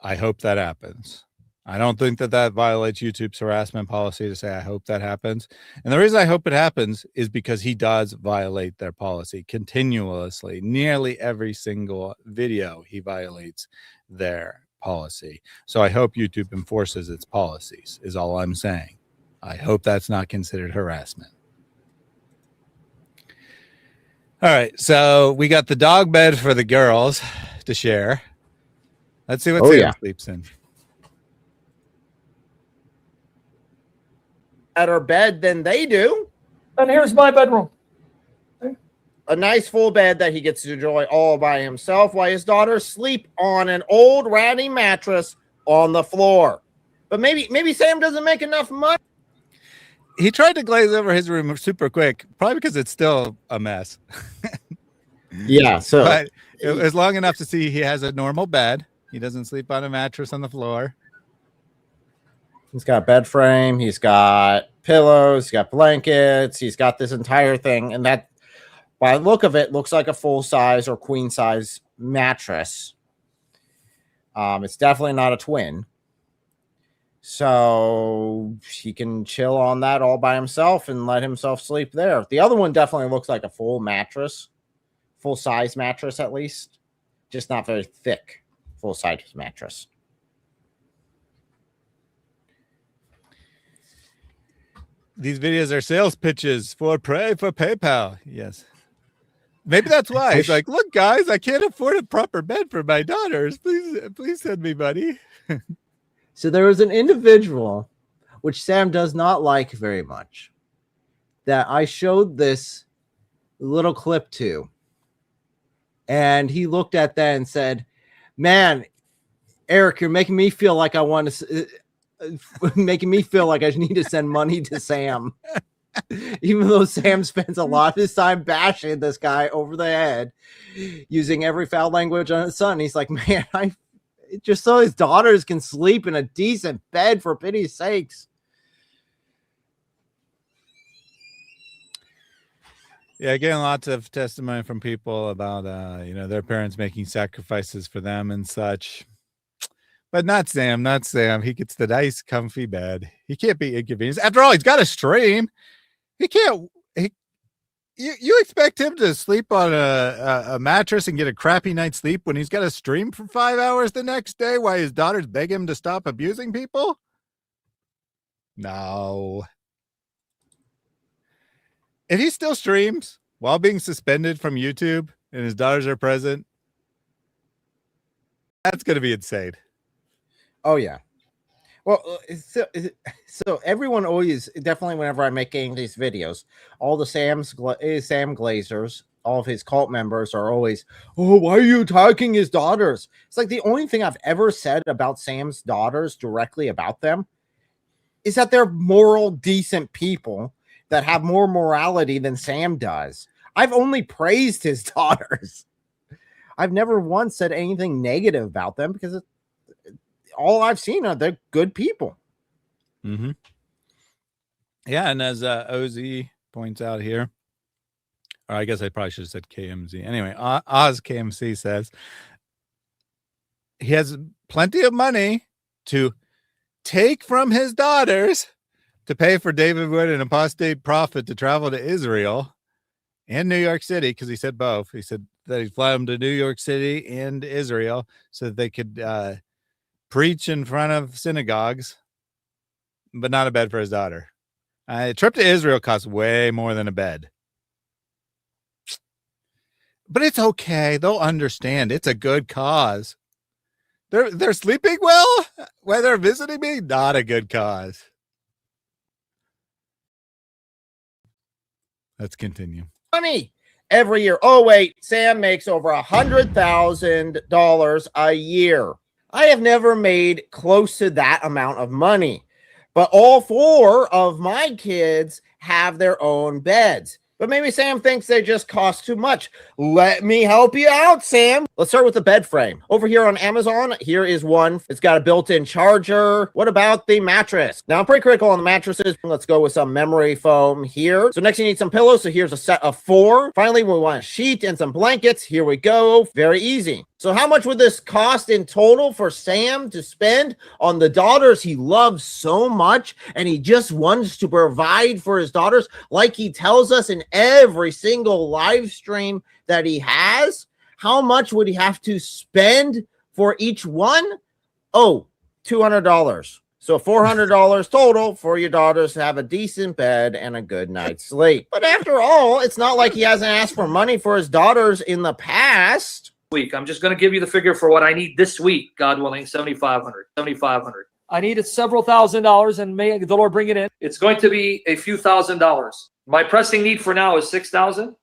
I hope that happens. I don't think that violates YouTube's harassment policy to say I hope that happens. And the reason I hope it happens is because he does violate their policy continuously. Nearly every single video he violates their policy. So I hope YouTube enforces its policies is all I'm saying. I hope that's not considered harassment. All right, so we got the dog bed for the girls to share. Let's see what Sam sleeps in. Better bed than they do. And here's my bedroom. A nice full bed that he gets to enjoy all by himself while his daughters sleep on an old ratty mattress on the floor. But maybe Sam doesn't make enough money. He tried to glaze over his room super quick, probably because it's still a mess. Yeah, so but it was long enough to see he has a normal bed. He doesn't sleep on a mattress on the floor. He's got a bed frame. He's got pillows. He's got blankets. He's got this entire thing. And that, by the look of it, looks like a full-size or queen-size mattress. It's definitely not a twin. So he can chill on that all by himself and let himself sleep there. The other one definitely looks like a full mattress. Full-size mattress, at least. Just not very thick full-size mattress. These videos are sales pitches for PayPal. Yes. Maybe that's why. He's like, look, guys, I can't afford a proper bed for my daughters. Please send me money. So there was an individual, which Sam does not like very much, that I showed this little clip to. And he looked at that and said, man, Eric, you're making me feel like I want to... making me feel like I need to send money to Sam, even though Sam spends a lot of his time bashing this guy over the head, using every foul language on his son. He's like, man, just so his daughters can sleep in a decent bed, for pity's sakes. Yeah, getting lots of testimony from people about their parents making sacrifices for them and such. But not Sam, not Sam. He gets the nice, comfy bed. He can't be inconvenienced. After all, he's got a stream. He can't. You expect him to sleep on a mattress and get a crappy night's sleep when he's got to stream for 5 hours the next day while his daughters beg him to stop abusing people? No. If he still streams while being suspended from YouTube and his daughters are present, that's going to be insane. Oh, yeah. Well, so everyone always, definitely whenever I make any of these videos, all the Sam Glazers all of his cult members are always, oh, why are you attacking his daughters? It's like the only thing I've ever said about Sam's daughters directly about them is that they're moral, decent people that have more morality than Sam does. I've only praised his daughters. I've never once said anything negative about them because all I've seen are they're good people. Mm-hmm. Yeah, and as OZ points out here, or I guess I probably should have said KMZ. Anyway, Oz KMC says he has plenty of money to take from his daughters to pay for David Wood, an apostate prophet, to travel to Israel and New York City, because he said both. He said that he'd fly them to New York City and Israel so that they could preach in front of synagogues, but not a bed for his daughter. A trip to Israel costs way more than a bed. But it's okay. They'll understand. It's a good cause. They're sleeping well while they're visiting me. Not a good cause. Let's continue. Money every year. Oh, wait. Sam makes over $100,000 a year. I have never made close to that amount of money. But all 4 of my kids have their own beds. But maybe Sam thinks they just cost too much. Let me help you out, Sam. Let's start with the bed frame. Over here on Amazon, here is one. It's got a built-in charger. What about the mattress? Now, I'm pretty critical on the mattresses. Let's go with some memory foam here. So next you need some pillows. So here's a set of 4. Finally, we want a sheet and some blankets. Here we go. Very easy. So how much would this cost in total for Sam to spend on the daughters he loves so much and he just wants to provide for his daughters like he tells us in every single live stream that he has? How much would he have to spend for each one? Oh, $200. So $400 total for your daughters to have a decent bed and a good night's sleep. But after all, it's not like he hasn't asked for money for his daughters in the past. Week. I'm just going to give you the figure for what I need this week, God willing, $7,500. I needed several $1,000s, and may the Lord bring it in. It's going to be a few $1,000s. My pressing need for now is $6,000.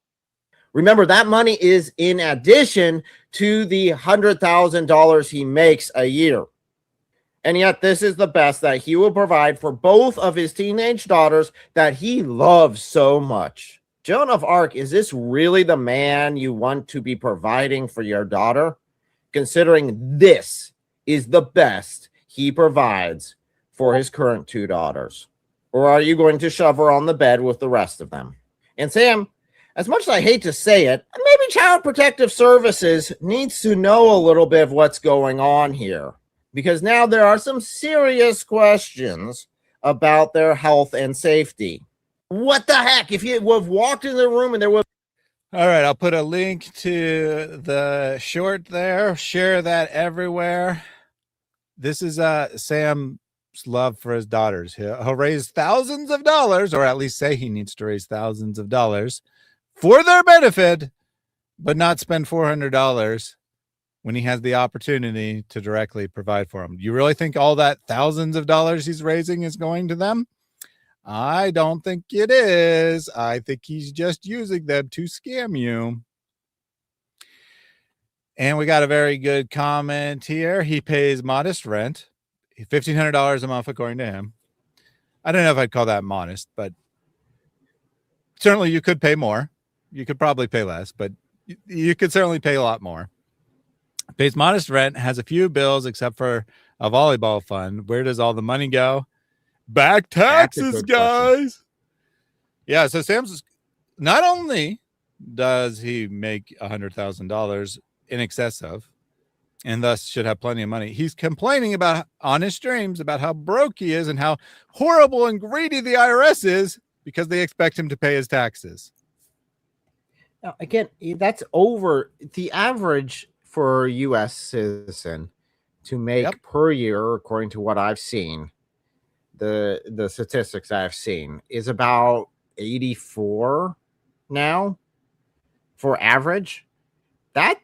Remember, that money is in addition to the $100,000 he makes a year. And yet this is the best that he will provide for both of his teenage daughters that he loves so much. Joan of Arc, is this really the man you want to be providing for your daughter? Considering this is the best he provides for his current 2 daughters. Or are you going to shove her on the bed with the rest of them? And Sam, as much as I hate to say it, maybe Child Protective Services needs to know a little bit of what's going on here. Because now there are some serious questions about their health and safety. What the heck? If you have walked in the room and there was... All right, I'll put a link to the short there. Share that everywhere. This is Sam's love for his daughters. He'll raise thousands of dollars, or at least say he needs to raise thousands of dollars for their benefit, but not spend $400 when he has the opportunity to directly provide for them. You really think all that thousands of dollars he's raising is going to them? I don't think it is. I think he's just using them to scam you. And we got a very good comment here. He pays modest rent, $1,500 a month, according to him. I don't know if I'd call that modest, but certainly you could pay more. You could probably pay less, but you could certainly pay a lot more. Pays modest rent, has a few bills except for a volleyball fund. Where does all the money go? Back taxes, guys. Yeah, so Sam's, not only does he make $100,000 in excess of, and thus should have plenty of money, he's complaining about on his streams about how broke he is and how horrible and greedy the IRS is because they expect him to pay his taxes. Now, again, that's over the average for a U.S. citizen to make per year, according to what I've seen. The statistics I've seen is about 84 now for average. That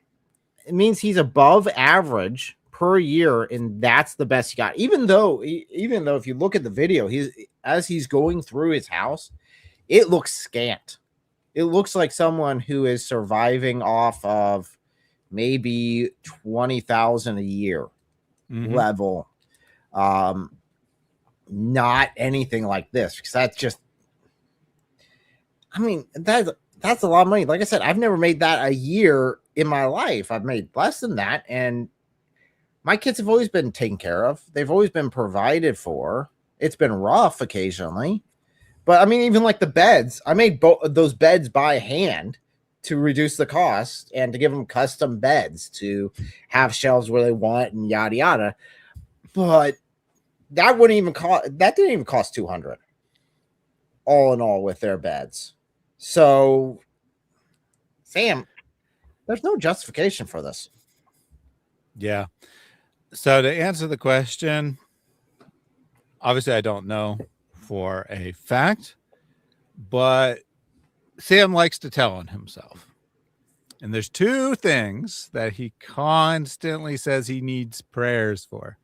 means he's above average per year, and that's the best he got. Even though if you look at the video, as he's going through his house, it looks scant. it looks like someone who is surviving off of maybe 20,000 a year level. Not anything like this, because that's just, I mean, that's a lot of money. Like I said, I've never made that a year in my life. I've made less than that, and my kids have always been taken care of. They've always been provided for. It's been rough occasionally, but I mean, even like the beds, I made both those beds by hand to reduce the cost and to give them custom beds to have shelves where they want and yada yada. But that wouldn't even cost. That didn't even cost $200. All in all, with their beds. So, Sam, there's no justification for this. Yeah. So to answer the question, obviously I don't know for a fact, but Sam likes to tell on himself. And there's two things that he constantly says he needs prayers for.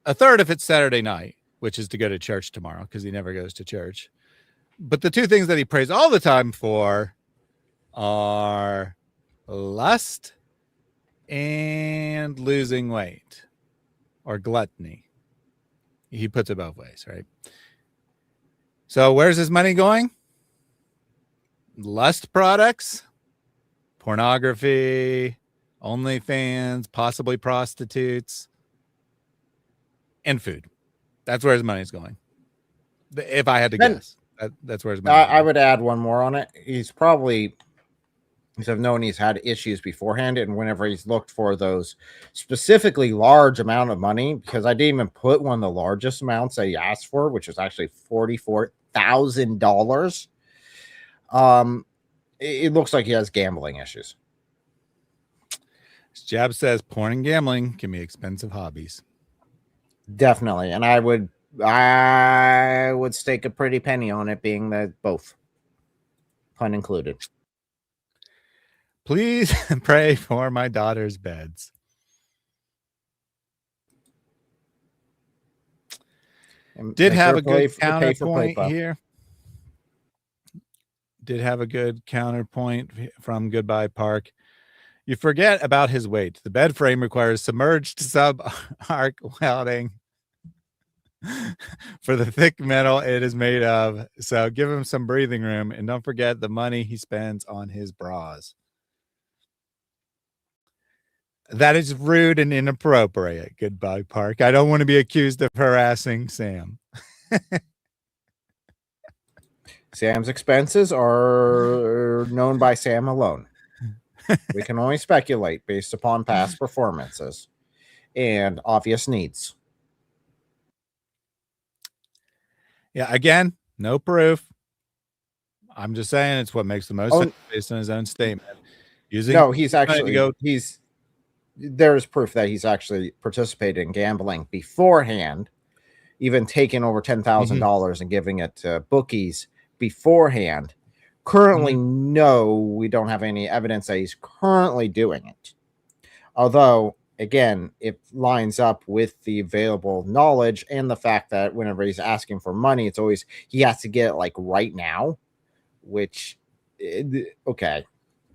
A third if it's Saturday night, which is to go to church tomorrow, because he never goes to church. But the two things that he prays all the time for are lust and losing weight, or gluttony. He puts it both ways, right? So where's his money going? Lust products, pornography, OnlyFans, possibly prostitutes, and food. That's where his money's going. If I had to guess, that's where his money. I would add one more on it. He's probably, because I've known he's had issues beforehand, and whenever he's looked for those specifically large amount of money, because I didn't even put one of the largest amounts that he asked for, which was actually $44,000. It looks like he has gambling issues. Jab says porn and gambling can be expensive hobbies. Definitely, and I would stake a pretty penny on it being that both, pun included. Please pray for my daughter's beds. Did have a good counterpoint here. Did have a good counterpoint from Goodbye Park. You forget about his weight. The bed frame requires submerged sub-arc welding for the thick metal it is made of. So give him some breathing room, and don't forget the money he spends on his bras. That is rude and inappropriate. Goodbye Park. I don't want to be accused of harassing Sam. Sam's expenses are known by Sam alone. We can only speculate based upon past performances and obvious needs. Yeah, again, no proof. I'm just saying it's what makes the most sense based on his own statement. There's proof that he's actually participated in gambling beforehand, even taking over $10,000 and giving it to bookies beforehand. Currently, no, we don't have any evidence that he's currently doing it. Although, again, it lines up with the available knowledge and the fact that whenever he's asking for money, it's always he has to get it like right now, which, okay.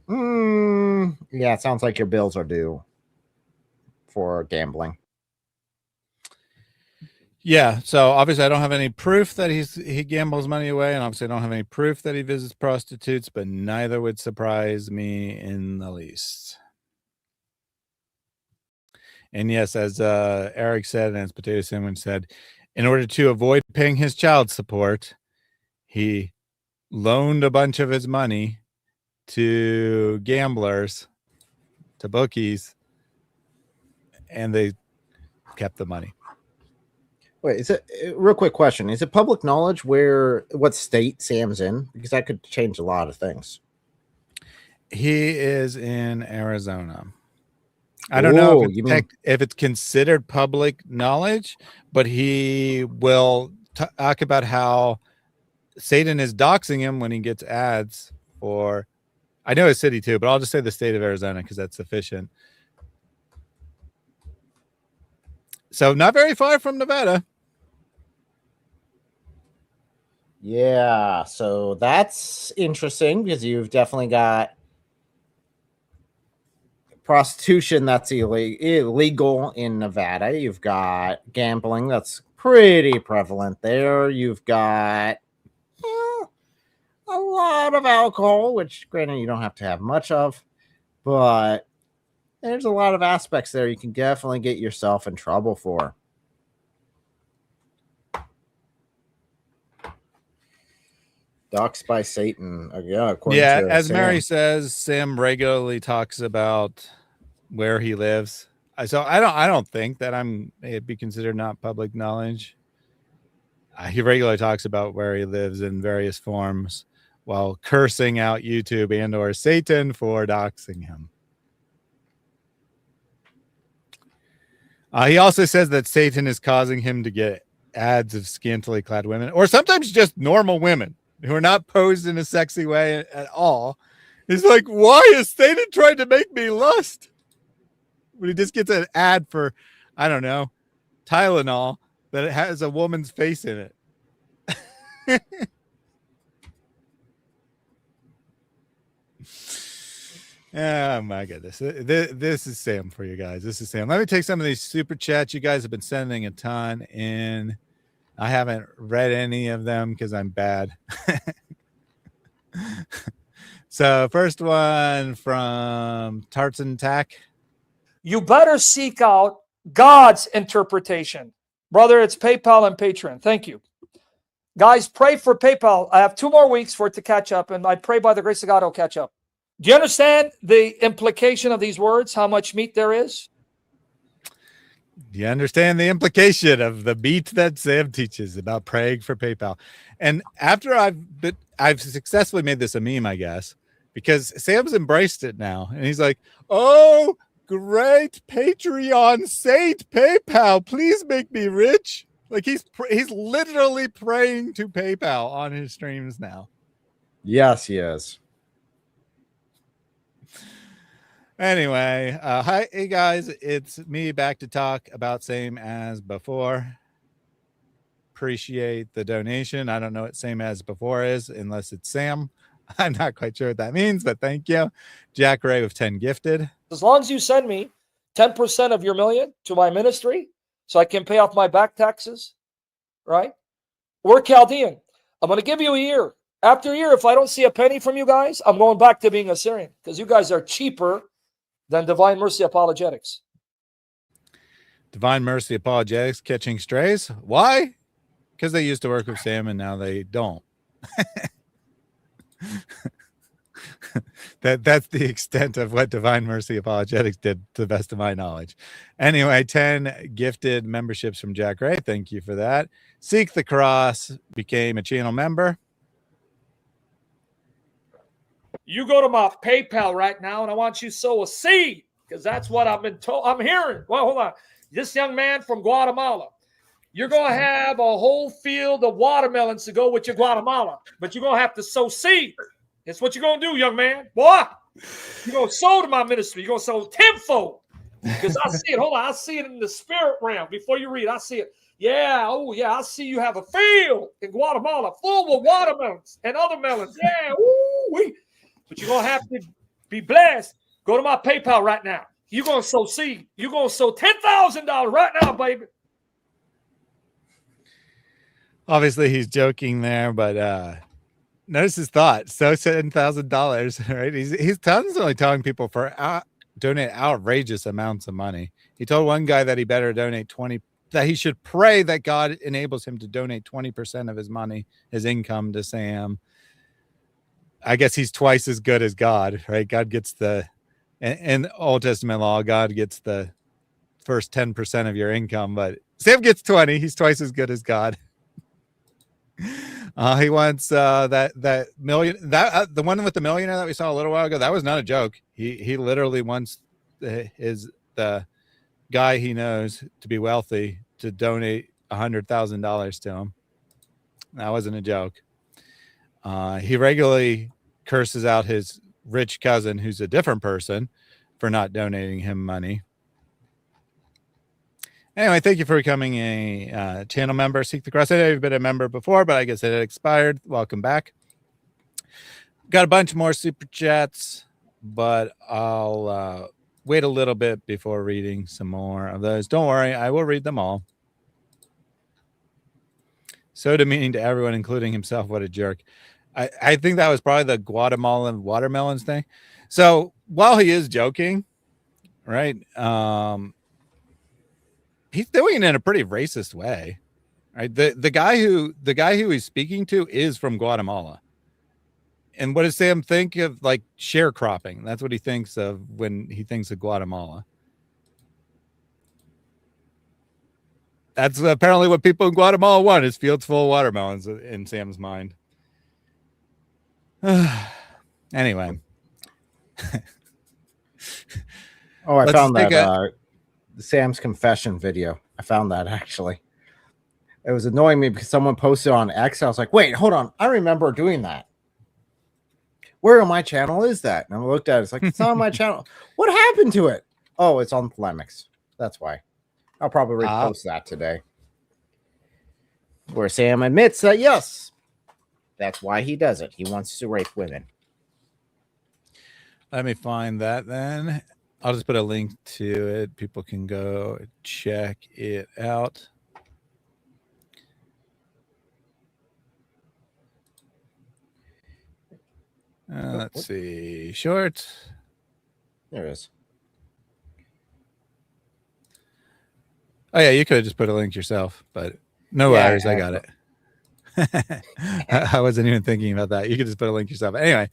Yeah, it sounds like your bills are due for gambling. Yeah, so obviously I don't have any proof that he gambles money away, and obviously I don't have any proof that he visits prostitutes, but neither would surprise me in the least. And yes, as Eric said, and as Potato Sandwich said, in order to avoid paying his child support, he loaned a bunch of his money to gamblers, to bookies, and they kept the money. Wait, is it real quick question? Is it public knowledge what state Sam's in? Because that could change a lot of things. He is in Arizona. I don't know if it's considered public knowledge, but he will talk about how Satan is doxing him when he gets ads for, I know his city too, but I'll just say the state of Arizona because that's sufficient. So not very far from Nevada. Yeah, so that's interesting because you've definitely got prostitution that's illegal in Nevada. You've got gambling that's pretty prevalent there. You've got a lot of alcohol, which granted you don't have to have much of, but there's a lot of aspects there you can definitely get yourself in trouble for. Doxed by Satan. Yeah, Yeah, as Sam. Mary says, Sam regularly talks about where he lives. So I don't think that it'd be considered not public knowledge. He regularly talks about where he lives in various forms while cursing out YouTube and or Satan for doxing him. He also says that Satan is causing him to get ads of scantily clad women, or sometimes just normal women who are not posed in a sexy way at all. He's like, why is Satan trying to make me lust? When he just gets an ad for, I don't know, Tylenol that it has a woman's face in it. Oh my goodness. This is Sam for you guys. This is Sam. Let me take some of these super chats. You guys have been sending a ton in. I haven't read any of them because I'm bad. So first one from Tarts and Tack. You better seek out God's interpretation. Brother, it's PayPal and Patreon. Thank you. Guys, pray for PayPal. I have 2 more weeks for it to catch up, and I pray by the grace of God it'll catch up. Do you understand the implication of these words, how much meat there is? Do you understand the implication of the meat that Sam teaches about praying for PayPal? And after I've successfully made this a meme, I guess, because Sam's embraced it now. And he's like, oh, great Patreon saint PayPal, please make me rich. Like he's literally praying to PayPal on his streams now. Yes, he is. Anyway, hi, hey guys, it's me back to talk about same as before. Appreciate the donation. I don't know what same as before is unless it's Sam. I'm not quite sure what that means, but thank you. Jack Ray with 10 gifted. As long as you send me 10% of your million to my ministry so I can pay off my back taxes, right? We're Chaldean. I'm going to give you a year. After a year, if I don't see a penny from you guys, I'm going back to being a Syrian because you guys are cheaper than Divine Mercy Apologetics. Divine Mercy Apologetics catching strays. Why? Because they used to work with Sam and now they don't. That's the extent of what Divine Mercy Apologetics did, to the best of my knowledge. Anyway, 10 gifted memberships from Jack Ray. Thank you for that. Seek the Cross became a channel member. You go to my PayPal right now, and I want you to sow a seed because that's what I've been told. I'm hearing. Well, hold on. This young man from Guatemala, you're going to have a whole field of watermelons to go with your Guatemala, but you're going to have to sow seed. That's what you're going to do, young man. Boy, you're going to sow to my ministry. You're going to sow tenfold because I see it. Hold on. I see it in the spirit realm. Before you read, I see it. Yeah. Oh, yeah. I see you have a field in Guatemala full of watermelons and other melons. Yeah. Ooh-wee. But you're going to have to be blessed. Go to my PayPal right now. You're going to sow seed. You're going to sow $10,000 right now, baby. Obviously, he's joking there, but notice his thought. So $10,000, right? He's constantly telling people for donate outrageous amounts of money. He told one guy that he better donate 20, that he should pray that God enables him to donate 20% of his money, his income to Sam. I guess he's twice as good as God, right? God gets in Old Testament law, God gets the first 10% of your income, but Sam gets 20. He's twice as good as God. He wants that million, the one with the millionaire that we saw a little while ago. That was not a joke. He literally wants the guy he knows to be wealthy to donate $100,000 to him. That wasn't a joke. He regularly curses out his rich cousin, who's a different person, for not donating him money. Anyway, thank you for becoming a channel member. Seek the Cross. I know you've been a member before, but I guess it had expired. Welcome back. Got a bunch more super chats, but I'll wait a little bit before reading some more of those. Don't worry, I will read them all. So demeaning to everyone, including himself. What a jerk. I think that was probably the Guatemalan watermelons thing. So while he is joking, right, he's doing it in a pretty racist way, right? The guy who he's speaking to is from Guatemala. And what does Sam think of? Like sharecropping. That's what he thinks of when he thinks of Guatemala. That's apparently what people in Guatemala want, is fields full of watermelons in Sam's mind. Anyway. Oh, I Let's found take that Sam's confession video. I found that actually. It was annoying me because someone posted on X. I was like, wait, hold on. I remember doing that. Where on my channel is that? And I looked at it. It's like, it's not on my channel. What happened to it? Oh, it's on Polemics. That's why. I'll probably repost that today. Where Sam admits that, yes, that's why he does it. He wants to rape women. Let me find that then. I'll just put a link to it. People can go check it out. Let's see. Short. There it is. Oh, yeah, you could have just put a link yourself, but no worries. I got it. I wasn't even thinking about that. You could just put a link yourself. Anyway,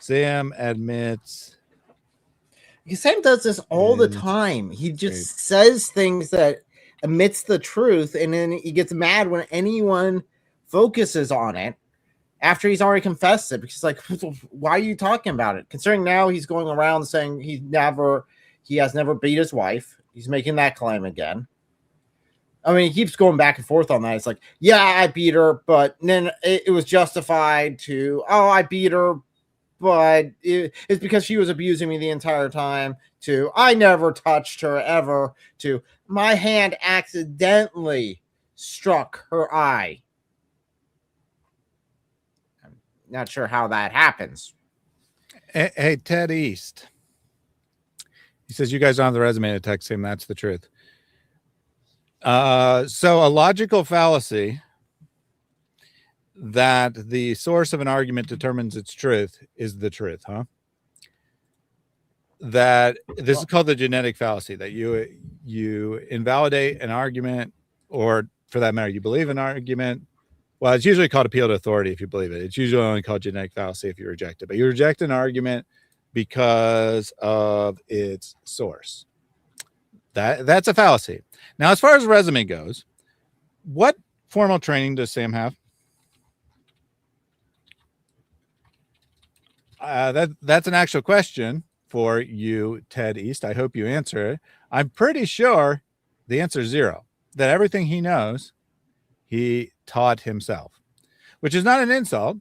Sam admits. Sam does this all the time. He just says things that admits the truth, and then he gets mad when anyone focuses on it after he's already confessed it, because like, why are you talking about it? Considering now he's going around saying he has never beat his wife. He's making that claim again. I mean, he keeps going back and forth on that. It's like, yeah, I beat her, but then it was justified to, oh, I beat her, but it's because she was abusing me the entire time, to I never touched her ever, to my hand accidentally struck her eye. I'm not sure how that happens. Hey, Ted East. He says, you guys don't have the resume to text him. That's the truth. So a logical fallacy that the source of an argument determines its truth is the truth, huh? That this is called the genetic fallacy, that you invalidate an argument, or for that matter, you believe an argument. Well, it's usually called appeal to authority if you believe it. It's usually only called genetic fallacy if you reject it. But you reject an argument because of its source. That's a fallacy. Now, as far as resume goes, what formal training does Sam have? That's an actual question for you, Ted East. I hope you answer it. I'm pretty sure the answer is 0. That everything he knows, he taught himself, which is not an insult.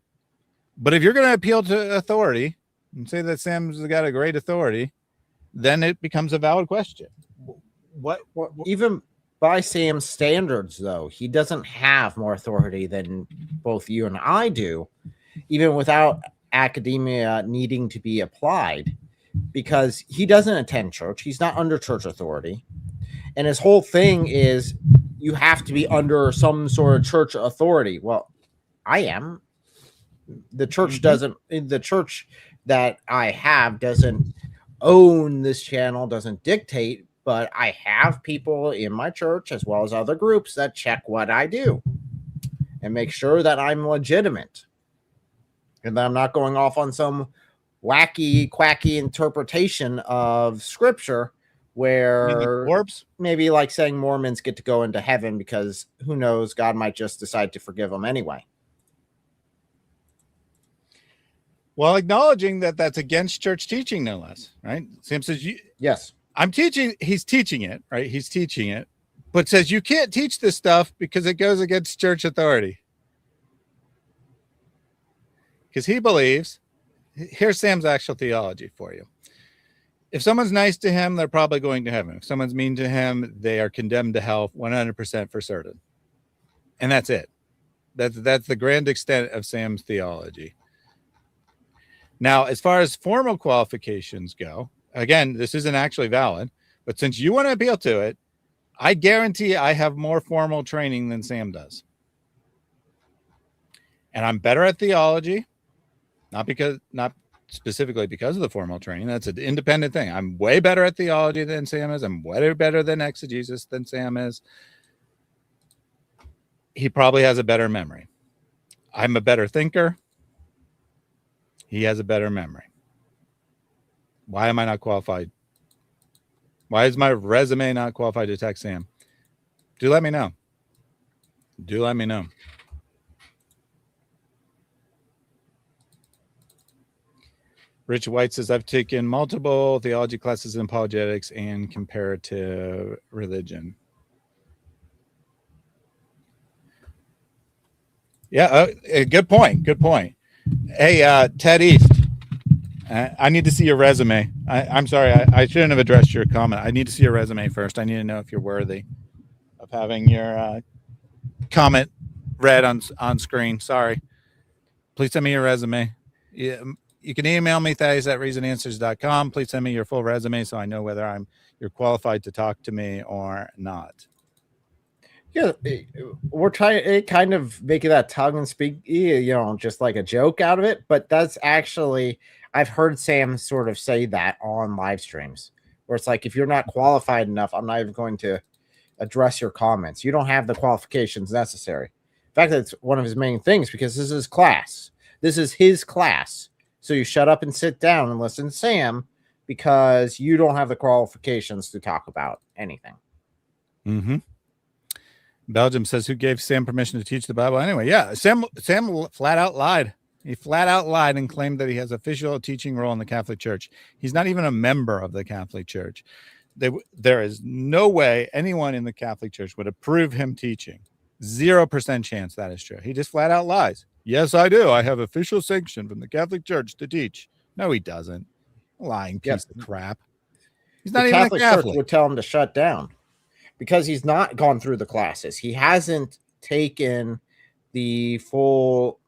But if you're going to appeal to authority and say that Sam's got a great authority, then it becomes a valid question. Well, even by Sam's standards, though, he doesn't have more authority than both you and I do, even without academia needing to be applied, because he doesn't attend church. He's not under church authority. And his whole thing is you have to be under some sort of church authority. Well, I am. The church doesn't, the church that I have doesn't own this channel, doesn't dictate, but I have people in my church as well as other groups that check what I do and make sure that I'm legitimate and that I'm not going off on some wacky, quacky interpretation of scripture where maybe like saying Mormons get to go into heaven because who knows, God might just decide to forgive them anyway. Well, acknowledging that that's against church teaching, no less, right? Sam says, yes, I'm teaching, he's teaching it, right? He's teaching it, but says you can't teach this stuff because it goes against church authority. Because he believes, here's Sam's actual theology for you. if someone's nice to him, they're probably going to heaven. If someone's mean to him, they are condemned to hell 100% for certain. And that's it. That's the grand extent of Sam's theology. Now, as far as formal qualifications go, again, this isn't actually valid, but since you want to appeal to it, I guarantee I have more formal training than Sam does. And I'm better at theology, not specifically because of the formal training. That's an independent thing. I'm way better at theology than Sam is. I'm way better than exegesis than Sam is. He probably has a better memory. I'm a better thinker. He has a better memory. Why am I not qualified? Why is my resume not qualified to text Sam? Do let me know. Do let me know. Rich White says, I've taken multiple theology classes in apologetics and comparative religion. Yeah, good point. Good point. Hey, Ted East, I need to see your resume. I'm sorry, I shouldn't have addressed your comment. I need to see your resume first. I need to know if you're worthy of having your comment read on screen. Sorry. Please send me your resume. Yeah, you can email me, thaddeus@reasonanswers.com. Please send me your full resume so I know whether you're qualified to talk to me or not. Yeah, we're trying to kind of making that tongue and speak, just like a joke out of it. But that's actually, I've heard Sam sort of say that on live streams where it's like, if you're not qualified enough, I'm not even going to address your comments. You don't have the qualifications necessary. In fact, that's one of his main things because this is class. This is his class. So you shut up and sit down and listen to Sam because you don't have the qualifications to talk about anything. Mm-hmm. Belgium says, who gave Sam permission to teach the Bible? Anyway, yeah, Sam flat out lied. He flat out lied and claimed that he has official teaching role in the Catholic Church. He's not even a member of the Catholic Church. There is no way anyone in the Catholic Church would approve him teaching. 0% chance that is true. He just flat out lies. Yes, I do. I have official sanction from the Catholic Church to teach. No, he doesn't. Lying piece of crap. He's not even a Catholic. Church would tell him to shut down because he's not gone through the classes. He hasn't taken the full,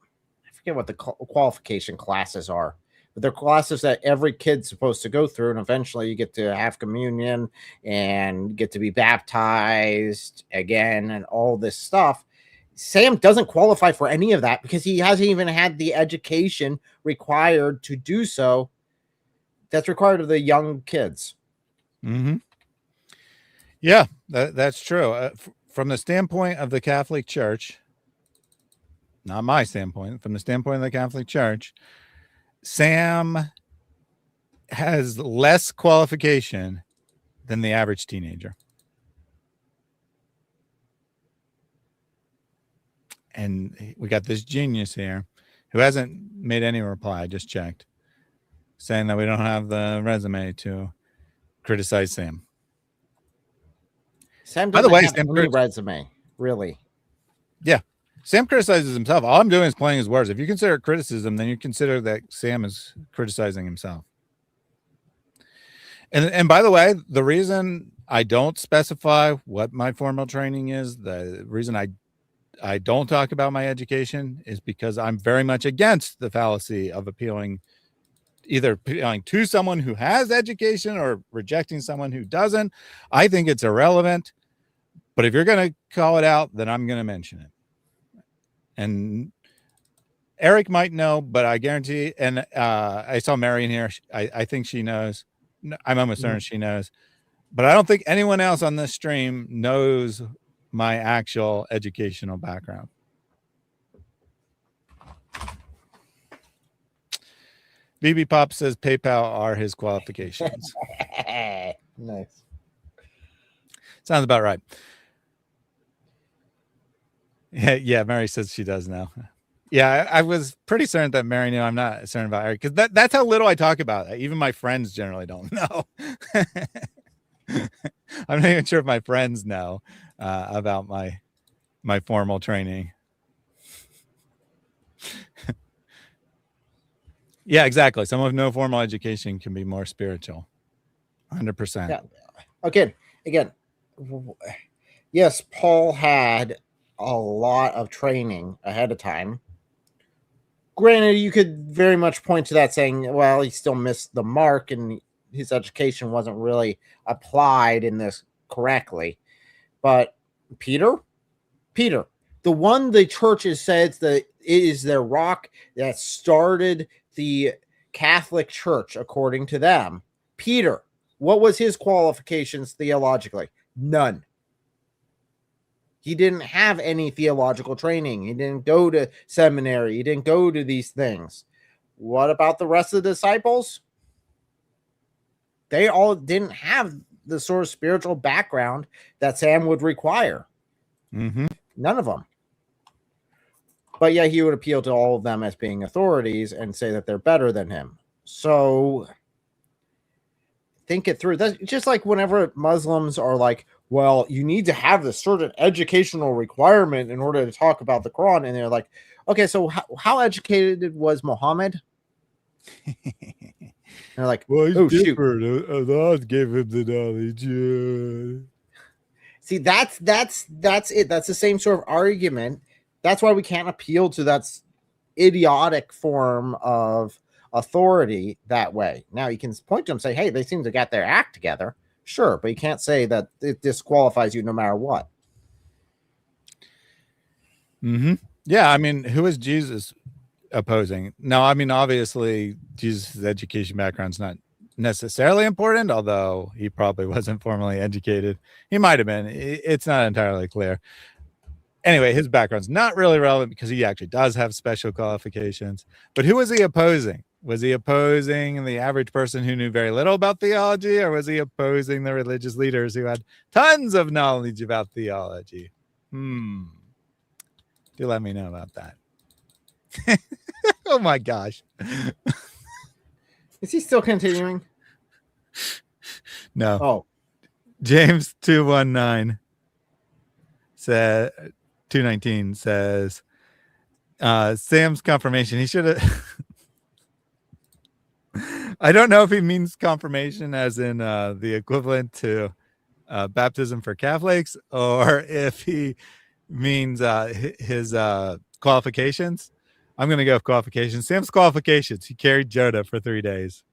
I forget what the qualification classes are, but they're classes that every kid's supposed to go through. And eventually you get to have communion and get to be baptized again and all this stuff. Sam doesn't qualify for any of that because he hasn't even had the education required to do so. That's required of the young kids. Mm-hmm. Yeah, that's true. From the standpoint of the Catholic Church, not my standpoint, from the standpoint of the Catholic Church, Sam has less qualification than the average teenager. And we got this genius here who hasn't made any reply. I just checked, saying that we don't have the resume to criticize Sam. Sam doesn't have any resume, really. Yeah. Sam criticizes himself. All I'm doing is playing his words. If you consider it criticism, then you consider that Sam is criticizing himself. And by the way, the reason I don't specify what my formal training is, the reason I don't talk about my education is because I'm very much against the fallacy of either appealing to someone who has education or rejecting someone who doesn't. I think it's irrelevant, but if you're going to call it out, then I'm going to mention it. And Eric might know, but I guarantee, and I saw Mary in here. I think she knows. I'm almost certain she knows, but I don't think anyone else on this stream knows my actual educational background. BB Pop says PayPal are his qualifications. Nice. Sounds about right. Yeah, Mary says she does now. Yeah, I was pretty certain that Mary knew. I'm not certain about Eric because that's how little I talk about it. Even my friends generally don't know. I'm not even sure if my friends know about my formal training. Yeah, exactly. Someone with no formal education can be more spiritual. 100%. Yeah. Again, yes, Paul had a lot of training ahead of time. Granted, you could very much point to that saying, well, he still missed the mark and his education wasn't really applied in this correctly. But Peter, the one the churches says that it is their rock that started the Catholic Church, according to them. Peter, what was his qualifications theologically? None. He didn't have any theological training. He didn't go to seminary. He didn't go to these things. What about the rest of the disciples? They all didn't have the sort of spiritual background that Sam would require. Mm-hmm. None of them. But yeah, he would appeal to all of them as being authorities and say that they're better than him. So think it through. That's just like whenever Muslims are like, well, you need to have this certain educational requirement in order to talk about the Quran. And they're like, okay, so how educated was Muhammad? And they're like, Well, he's oh, different. shoot. Allah gave him the knowledge. See, that's it. That's the same sort of argument. That's why we can't appeal to that idiotic form of authority that way. Now you can point to them and say, hey, they seem to get their act together. Sure, but you can't say that it disqualifies you no matter what. Mm-hmm. Yeah, I mean, who is Jesus opposing? No, I mean, obviously, Jesus' education background's not necessarily important, although he probably wasn't formally educated. He might have been. It's not entirely clear. Anyway, his background's not really relevant because he actually does have special qualifications. But who was he opposing? Was he opposing the average person who knew very little about theology, or was he opposing the religious leaders who had tons of knowledge about theology? Do let me know about that. Oh my gosh. Is he still continuing? No. Oh. James 2:19 said 2:19 says Sam's confirmation. He should have I don't know if he means confirmation as in the equivalent to baptism for Catholics, or if he means his qualifications. I'm going to go with qualifications. Sam's qualifications. He carried Jonah for 3 days.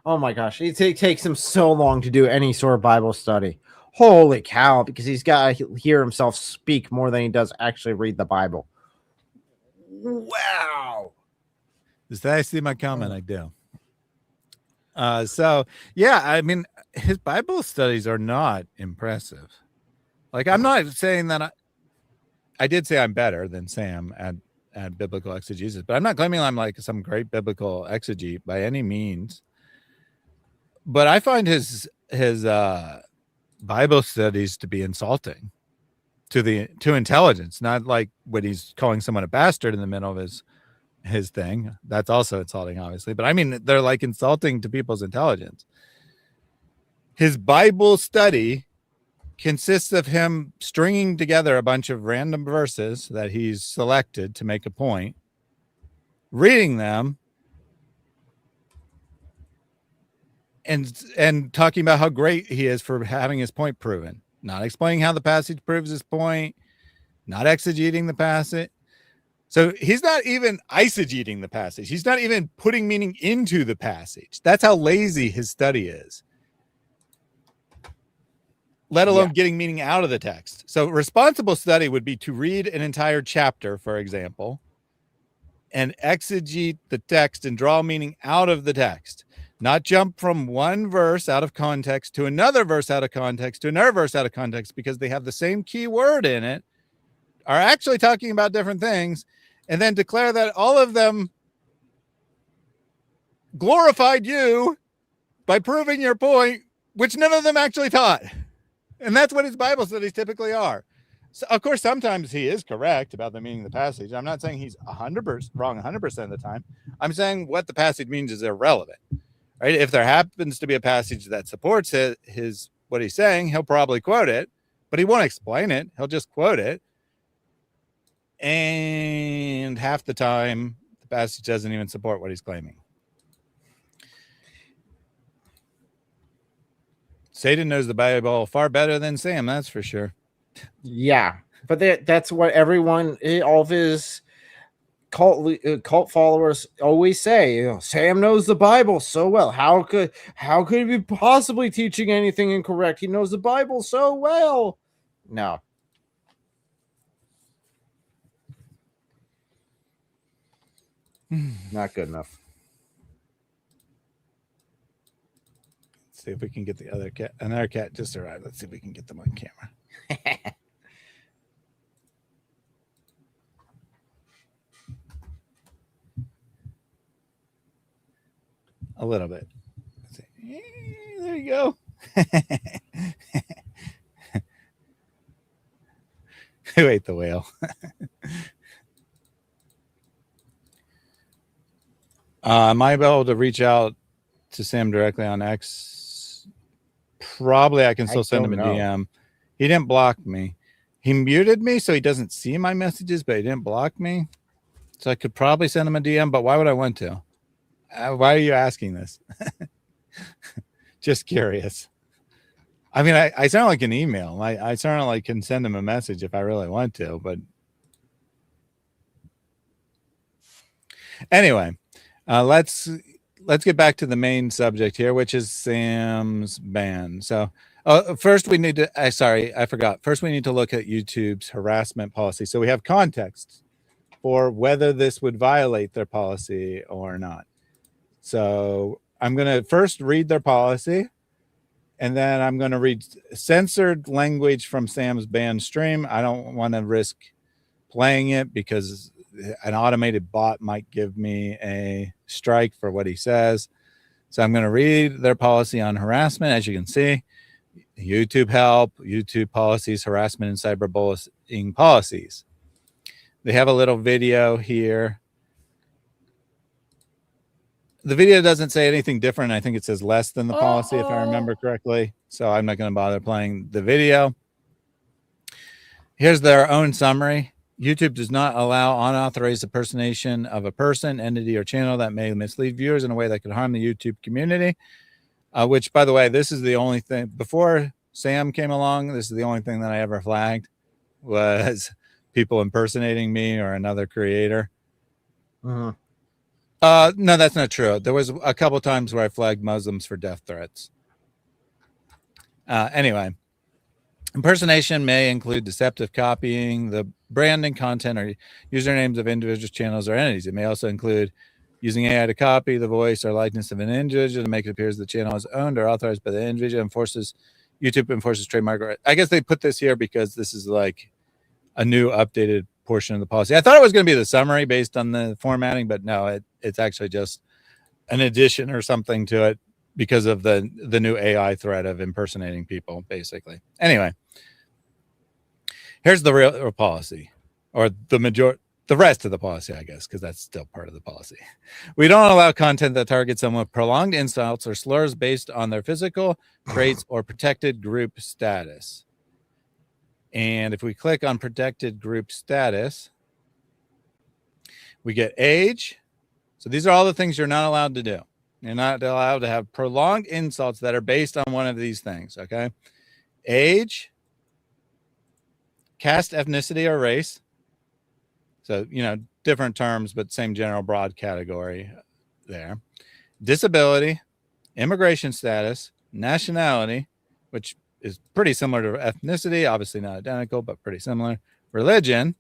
Oh my gosh. It takes him so long to do any sort of Bible study. Holy cow, because he's got to hear himself speak more than he does actually read the Bible. Wow. Does I see my comment? I do. So, yeah, I mean, his Bible studies are not impressive. Like, I'm not saying that I did say I'm better than Sam at biblical exegesis, but I'm not claiming I'm like some great biblical exegete by any means. But I find his Bible studies to be insulting to intelligence, not like when he's calling someone a bastard in the middle of his thing. That's also insulting, obviously. But I mean, they're like insulting to people's intelligence. His Bible study consists of him stringing together a bunch of random verses that he's selected to make a point, reading them, and talking about how great he is for having his point proven, not explaining how the passage proves his point, not exegeting the passage. So he's not even eisegeting the passage. He's not even putting meaning into the passage. That's how lazy his study is, let alone getting meaning out of the text. So responsible study would be to read an entire chapter, for example, and exegete the text and draw meaning out of the text, not jump from one verse out of context to another verse out of context to another verse out of context because they have the same key word in it, are actually talking about different things, and then declare that all of them glorified you by proving your point, which none of them actually taught. And that's what his Bible studies typically are. So, of course, sometimes he is correct about the meaning of the passage. I'm not saying he's 100% wrong 100% of the time. I'm saying what the passage means is irrelevant. Right? If there happens to be a passage that supports his what he's saying, he'll probably quote it, but he won't explain it. He'll just quote it. And half the time, the passage doesn't even support what he's claiming. Satan knows the Bible far better than Sam, that's for sure. Yeah, but that's what everyone, all of his cult followers always say. You know, Sam knows the Bible so well. How could he be possibly teaching anything incorrect? He knows the Bible so well. No. Not good enough. Let's see if we can get the other cat. Another cat just arrived. Let's see if we can get them on camera. A little bit. There you go. Who ate the whale? Am I able to reach out to Sam directly on X? Probably. I can still send him a DM. He didn't block me. He muted me so he doesn't see my messages, but he didn't block me. So I could probably send him a DM, but why would I want to? Why are you asking this? Just curious. I mean, I certainly can email. I certainly can send him a message if I really want to, but anyway, let's get back to the main subject here, which is Sam's ban. So first we need to, sorry, I forgot. First we need to look at YouTube's harassment policy. So we have context for whether this would violate their policy or not. So I'm going to first read their policy, and then I'm going to read censored language from Sam's banned stream. I don't want to risk playing it because an automated bot might give me a strike for what he says. So I'm going to read their policy on harassment. As you can see, YouTube help, YouTube policies, harassment and cyberbullying policies. They have a little video here. The video doesn't say anything different. I think it says less than the policy, if I remember correctly. So I'm not going to bother playing the video. Here's their own summary. YouTube does not allow unauthorized impersonation of a person, entity, or channel that may mislead viewers in a way that could harm the YouTube community. Which, by the way, this is the only thing. Before Sam came along, this is the only thing that I ever flagged was people impersonating me or another creator. No, that's not true. There was a couple times where I flagged Muslims for death threats. Anyway, impersonation may include deceptive copying, the branding, content, or usernames of individual channels or entities. It may also include using AI to copy the voice or likeness of an individual to make it appear as the channel is owned or authorized by the individual. YouTube enforces trademark. I guess they put this here because this is like a new updated portion of the policy. I thought it was going to be the summary based on the formatting, but no, it's actually just an addition or something to it because of the new AI threat of impersonating people, basically. Anyway, here's the real policy, or the rest of the policy, I guess, because that's still part of the policy. We don't allow content that targets someone with prolonged insults or slurs based on their physical traits or protected group status. And if we click on protected group status, we get age. So these are all the things you're not allowed to do. You're not allowed to have prolonged insults that are based on one of these things, okay? Age, caste, ethnicity, or race. So, different terms, but same general broad category there. Disability, immigration status, nationality, which is pretty similar to ethnicity, obviously not identical, but pretty similar. Religion,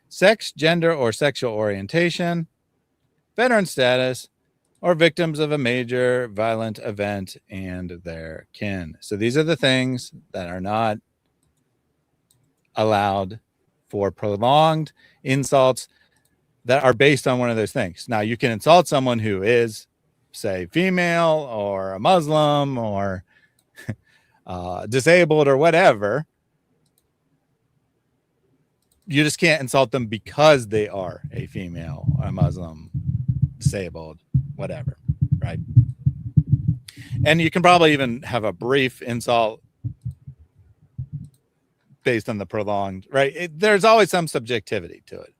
sex, gender, or sexual orientation, veteran status, or victims of a major violent event and their kin. So these are the things that are not allowed for prolonged insults that are based on one of those things. Now, you can insult someone who is, say, female or a Muslim or disabled or whatever. You just can't insult them because they are a female, a Muslim, disabled, whatever, right? And you can probably even have a brief insult based on the prolonged, right? There's always some subjectivity to it,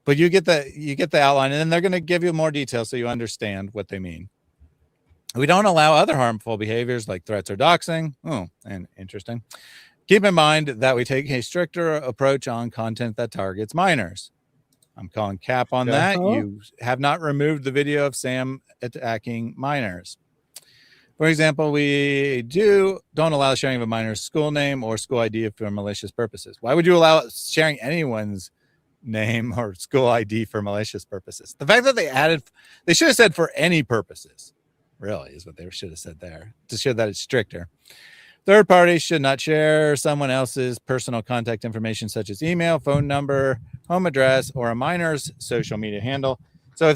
but you get the outline, and then they're going to give you more detail so you understand what they mean. We don't allow other harmful behaviors like threats or doxing. Oh, and interesting. Keep in mind that we take a stricter approach on content that targets minors. I'm calling cap on that. You have not removed the video of Sam attacking minors. For example, we don't allow sharing of a minor's school name or school ID for malicious purposes. Why would you allow sharing anyone's name or school ID for malicious purposes? The fact that they should have said for any purposes, really, is what they should have said there to show that it's stricter. Third parties should not share someone else's personal contact information, such as email, phone number, home address, or a minor's social media handle. So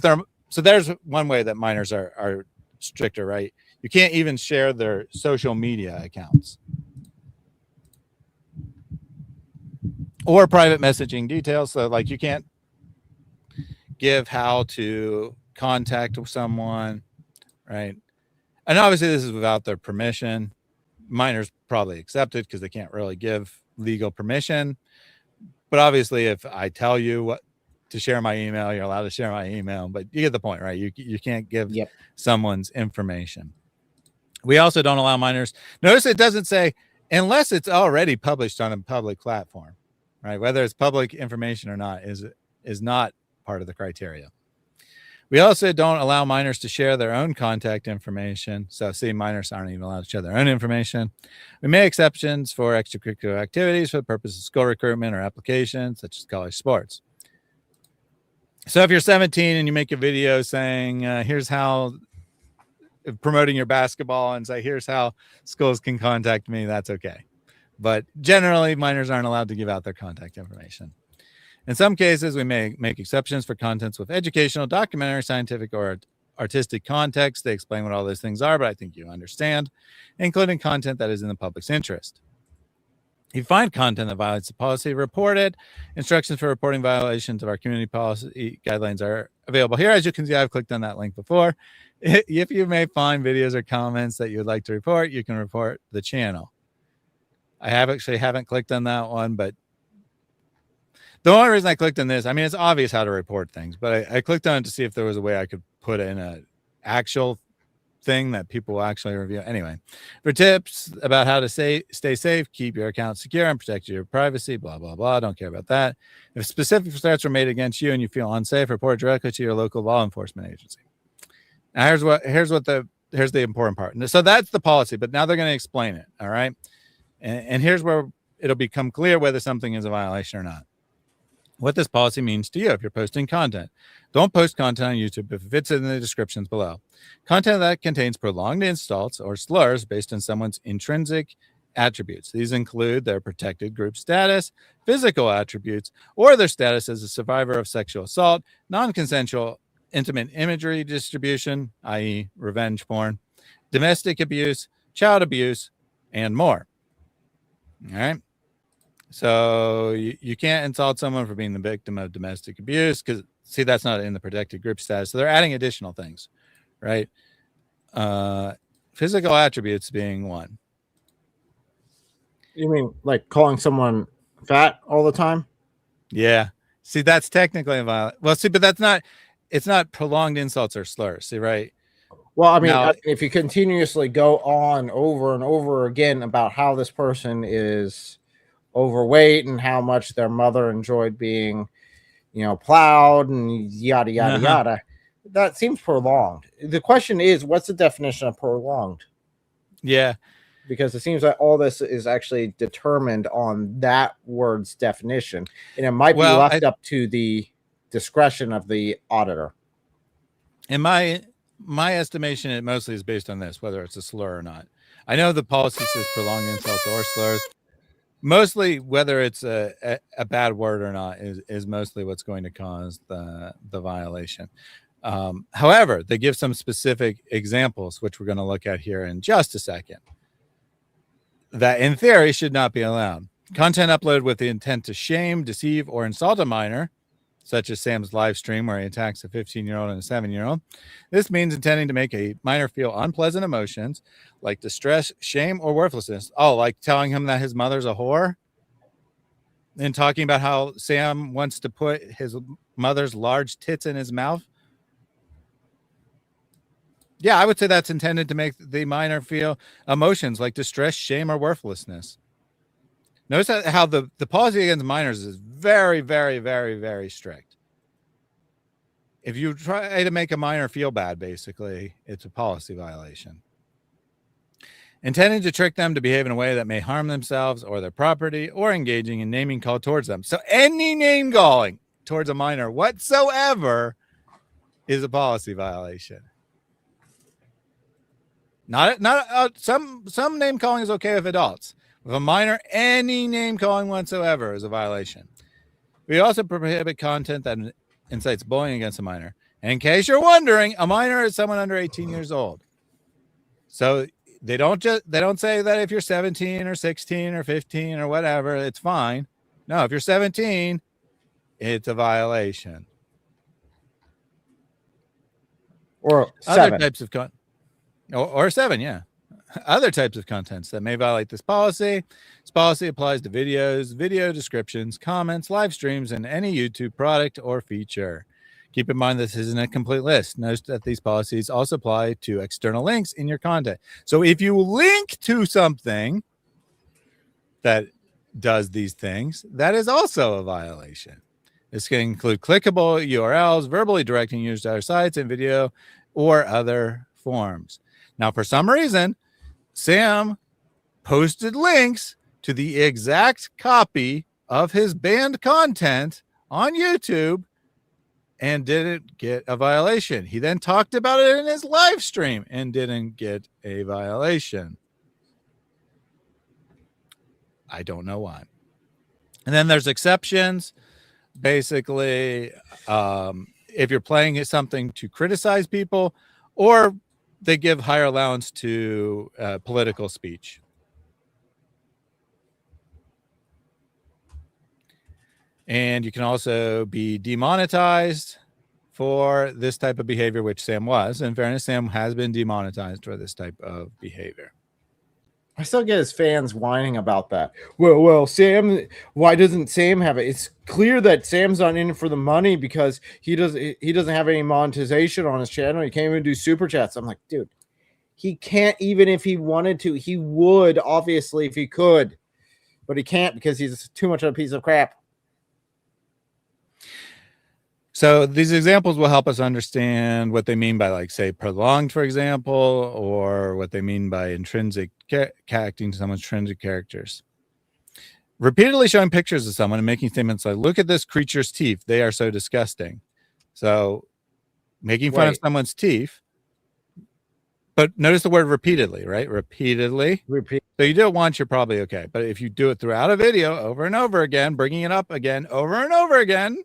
there's one way that minors are stricter, right? You can't even share their social media accounts or private messaging details. So like you can't give how to contact someone, right? And obviously this is without their permission. Minors probably accept it because they can't really give legal permission. But obviously, if I tell you what to share my email, you're allowed to share my email. But you get the point, right? You can't give someone's information. We also don't allow minors. Notice it doesn't say unless it's already published on a public platform, right? Whether it's public information or not is not part of the criteria. We also don't allow minors to share their own contact information. So see, minors aren't even allowed to share their own information. We make exceptions for extracurricular activities for the purpose of school recruitment or applications, such as college sports. So if you're 17 and you make a video saying, here's how, promoting your basketball and say, here's how schools can contact me, that's okay. But generally, minors aren't allowed to give out their contact information. In some cases, we may make exceptions for contents with educational, documentary, scientific, or artistic context. They explain what all those things are, but I think you understand, including content that is in the public's interest. If you find content that violates the policy, report it. Instructions for reporting violations of our community policy guidelines are available here. As you can see, I've clicked on that link before. If you may find videos or comments that you would like to report, you can report the channel. I haven't clicked on that one, but the only reason I clicked on this, I mean, it's obvious how to report things, but I clicked on it to see if there was a way I could put in an actual thing that people will actually review. Anyway, for tips about how to stay safe, keep your account secure, and protect your privacy, blah, blah, blah. Don't care about that. If specific threats were made against you and you feel unsafe, report directly to your local law enforcement agency. Now, here's the important part. So that's the policy, but now they're going to explain it. All right. And here's where it'll become clear whether something is a violation or not. What this policy means to you if you're posting content. Don't post content on YouTube if it's in the descriptions below. Content that contains prolonged insults or slurs based on someone's intrinsic attributes. These include their protected group status, physical attributes, or their status as a survivor of sexual assault, non-consensual intimate imagery distribution, i.e. revenge porn, domestic abuse, child abuse, and more. All right. So you can't insult someone for being the victim of domestic abuse because, see, that's not in the protected group status. So they're adding additional things, right? Physical attributes being one. You mean like calling someone fat all the time? Yeah. See, that's technically a violent. Well, see, but it's not prolonged insults or slurs. See, right? Well, I mean, now, if you continuously go on over and over again about how this person is overweight and how much their mother enjoyed being, plowed and yada, yada, yada, that seems prolonged. The question is, what's the definition of prolonged? Yeah. Because it seems like all this is actually determined on that word's definition, and it might be left up to the discretion of the auditor. In my estimation, it mostly is based on this, whether it's a slur or not. I know the policy says prolonged insults or slurs. Mostly, whether it's a bad word or not is mostly what's going to cause the violation. However, they give some specific examples, which we're going to look at here in just a second, that in theory should not be allowed. Content uploaded with the intent to shame, deceive, or insult a minor, such as Sam's live stream where he attacks a 15-year-old and a 7-year-old. This means intending to make a minor feel unpleasant emotions like distress, shame, or worthlessness. Oh, like telling him that his mother's a whore and talking about how Sam wants to put his mother's large tits in his mouth. Yeah, I would say that's intended to make the minor feel emotions like distress, shame, or worthlessness. Notice how the policy against minors is very, very, very, very strict. If you try to make a minor feel bad, basically, it's a policy violation. Intending to trick them to behave in a way that may harm themselves or their property, or engaging in naming call towards them. So any name calling towards a minor whatsoever is a policy violation. Some name calling is okay with adults. With a minor, any name calling whatsoever is a violation. We also prohibit content that incites bullying against a minor. And in case you're wondering, a minor is someone under 18 years old. So they don't say that if you're 17 or 16 or 15 or whatever, it's fine. No, if you're 17, it's a violation. Or other 7. types of or 7, yeah. Other types of contents that may violate this policy. This policy applies to videos, video descriptions, comments, live streams, and any YouTube product or feature. Keep in mind this isn't a complete list. Note that these policies also apply to external links in your content. So if you link to something that does these things, that is also a violation. This can include clickable URLs, verbally directing users to other sites and video or other forms. Now, for some reason, Sam posted links to the exact copy of his banned content on YouTube and didn't get a violation. He then talked about it in his live stream and didn't get a violation. I don't know why. And then there's exceptions. Basically, if you're playing something to criticize people, or they give higher allowance to political speech. And you can also be demonetized for this type of behavior, which Sam was. In fairness, Sam has been demonetized for this type of behavior. I still get his fans whining about that. Well, Sam, why doesn't Sam have it? It's clear that Sam's not in it for the money because he doesn't have any monetization on his channel. He can't even do super chats. I'm like, dude, he can't. Even if he wanted to, he would, obviously, if he could, but he can't because he's too much of a piece of crap. So these examples will help us understand what they mean by, like, say, prolonged, for example, or what they mean by intrinsic acting someone's intrinsic characters. Repeatedly showing pictures of someone and making statements like, look at this creature's teeth. They are so disgusting. So making fun of someone's teeth. But notice the word repeatedly, right? Repeatedly. So you do it once, you're probably okay. But if you do it throughout a video over and over again, bringing it up again over and over again,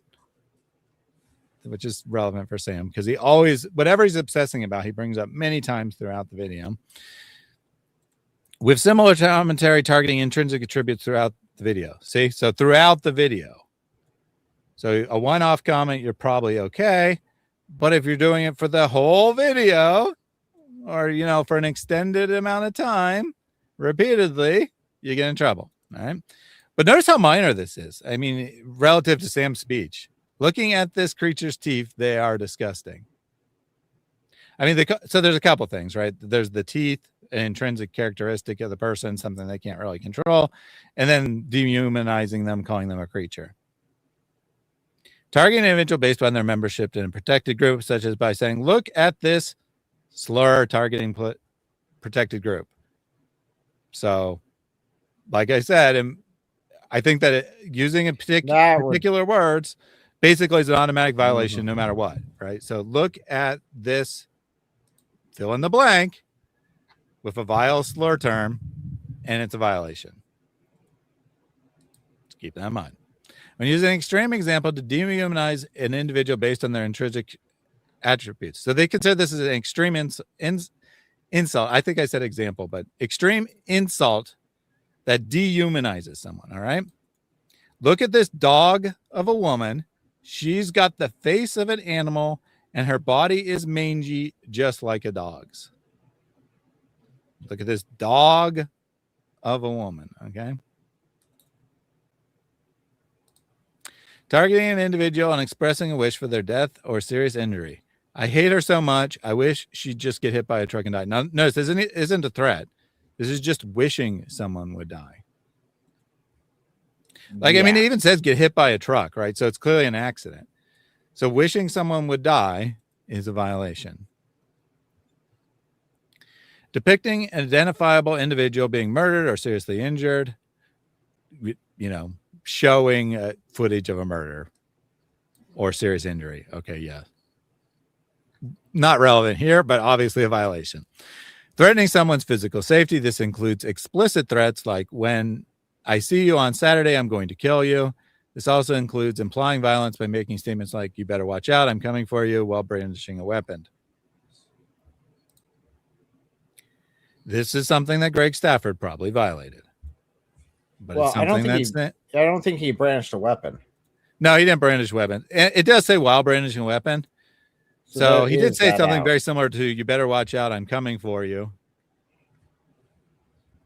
which is relevant for Sam because he always, whatever he's obsessing about, he brings up many times throughout the video. With similar commentary targeting intrinsic attributes throughout the video. See, so throughout the video. So a one-off comment, you're probably okay. But if you're doing it for the whole video or, you know, for an extended amount of time, repeatedly, you get in trouble. All right. But notice how minor this is. I mean, relative to Sam's speech. Looking at this creature's teeth, they are disgusting. I mean, so there's a couple things, right? There's the teeth, an intrinsic characteristic of the person, something they can't really control, and then dehumanizing them, calling them a creature. Targeting an individual based on their membership in a protected group, such as by saying, look at this slur targeting protected group. So, like I said, I think that using a particular words basically is an automatic violation no matter what, right? So look at this fill in the blank with a vile slur term, and it's a violation. Let's keep that in mind. When using an extreme example to dehumanize an individual based on their intrinsic attributes. So they consider this as an extreme insult. I think I said example, but extreme insult that dehumanizes someone, all right? Look at this dog of a woman. She's got the face of an animal, and her body is mangy, just like a dog's. Look at this dog of a woman, okay? Targeting an individual and expressing a wish for their death or serious injury. I hate her so much. I wish she'd just get hit by a truck and die. Now, notice this isn't a threat. This is just wishing someone would die. Like, I mean, it even says get hit by a truck, right? So it's clearly an accident. So wishing someone would die is a violation. Depicting an identifiable individual being murdered or seriously injured, showing footage of a murder or serious injury. Okay, yeah. Not relevant here, but obviously a violation. Threatening someone's physical safety. This includes explicit threats like, when I see you on Saturday, I'm going to kill you. This also includes implying violence by making statements like, you better watch out, I'm coming for you, while brandishing a weapon. This is something that Greg Stafford probably violated. But Well, it's something I don't think he brandished a weapon. No, he didn't brandish a weapon. It does say while brandishing a weapon. So he did say something very similar to, you better watch out, I'm coming for you.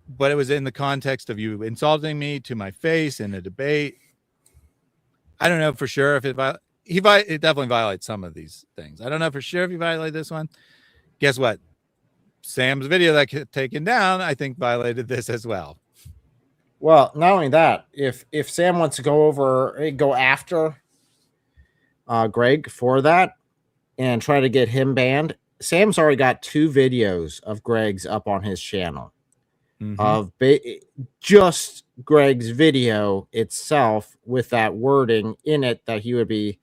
But it was in the context of you insulting me to my face in a debate. I don't know for sure if it definitely violates some of these things. I don't know for sure if he violated this one. Guess what? Sam's video that got taken down, I think, violated this as well. Well, not only that, if Sam wants to go after Greg for that and try to get him banned, Sam's already got 2 videos of Greg's up on his channel. Of just Greg's video itself with that wording in it that he would be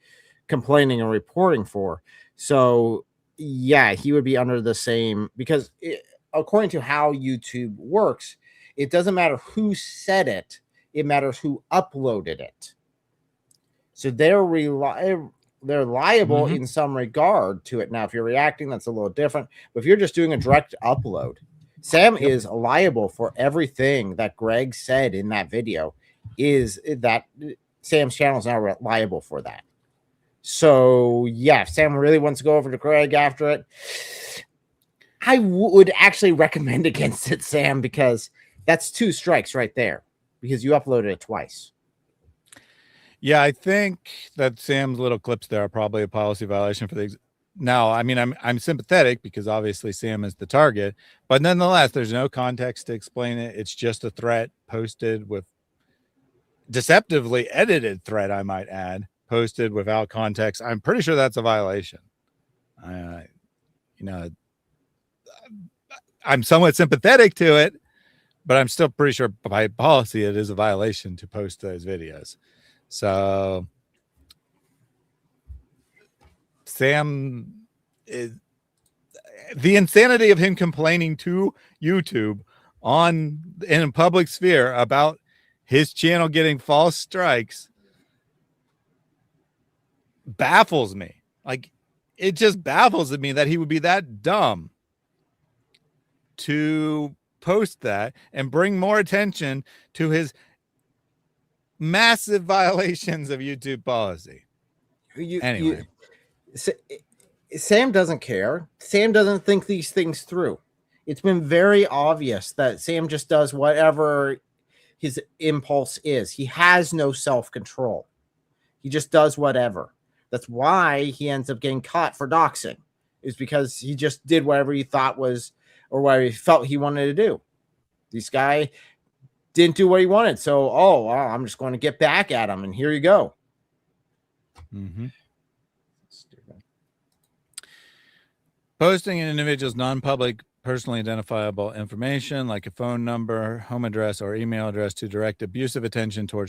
complaining and reporting for. So yeah, he would be under the same, because according to how YouTube works, it doesn't matter who said it, it matters who uploaded it. So they're liable in some regard to it. Now, if you're reacting, that's a little different. But if you're just doing a direct upload, Sam is liable for everything that Greg said in that video. Is that Sam's channel is now liable for that. So yeah, if Sam really wants to go over to Greg after it, I would actually recommend against it, Sam, because that's 2 strikes right there, because you uploaded it twice. Yeah, I think that Sam's little clips there are probably a policy violation for the. Now, I mean, I'm sympathetic because obviously Sam is the target, but nonetheless, there's no context to explain it. It's just a threat posted with deceptively edited threat, I might add, posted without context. I'm pretty sure that's a violation. I'm somewhat sympathetic to it, but I'm still pretty sure by policy it is a violation to post those videos. So Sam is the insanity of him complaining to YouTube in a public sphere about his channel getting false strikes baffles me. Like, it just baffles me that he would be that dumb to post that and bring more attention to his massive violations of YouTube policy. Anyway. Sam doesn't care. Sam doesn't think these things through. It's been very obvious that Sam just does whatever his impulse is. He has no self-control. He just does whatever. That's why he ends up getting caught for doxing, is because he just did whatever he thought was, or what he felt he wanted to do. This guy didn't do what he wanted. So, I'm just going to get back at him. And here you go. Posting an individual's non-public, personally identifiable information like a phone number, home address, or email address to direct abusive attention or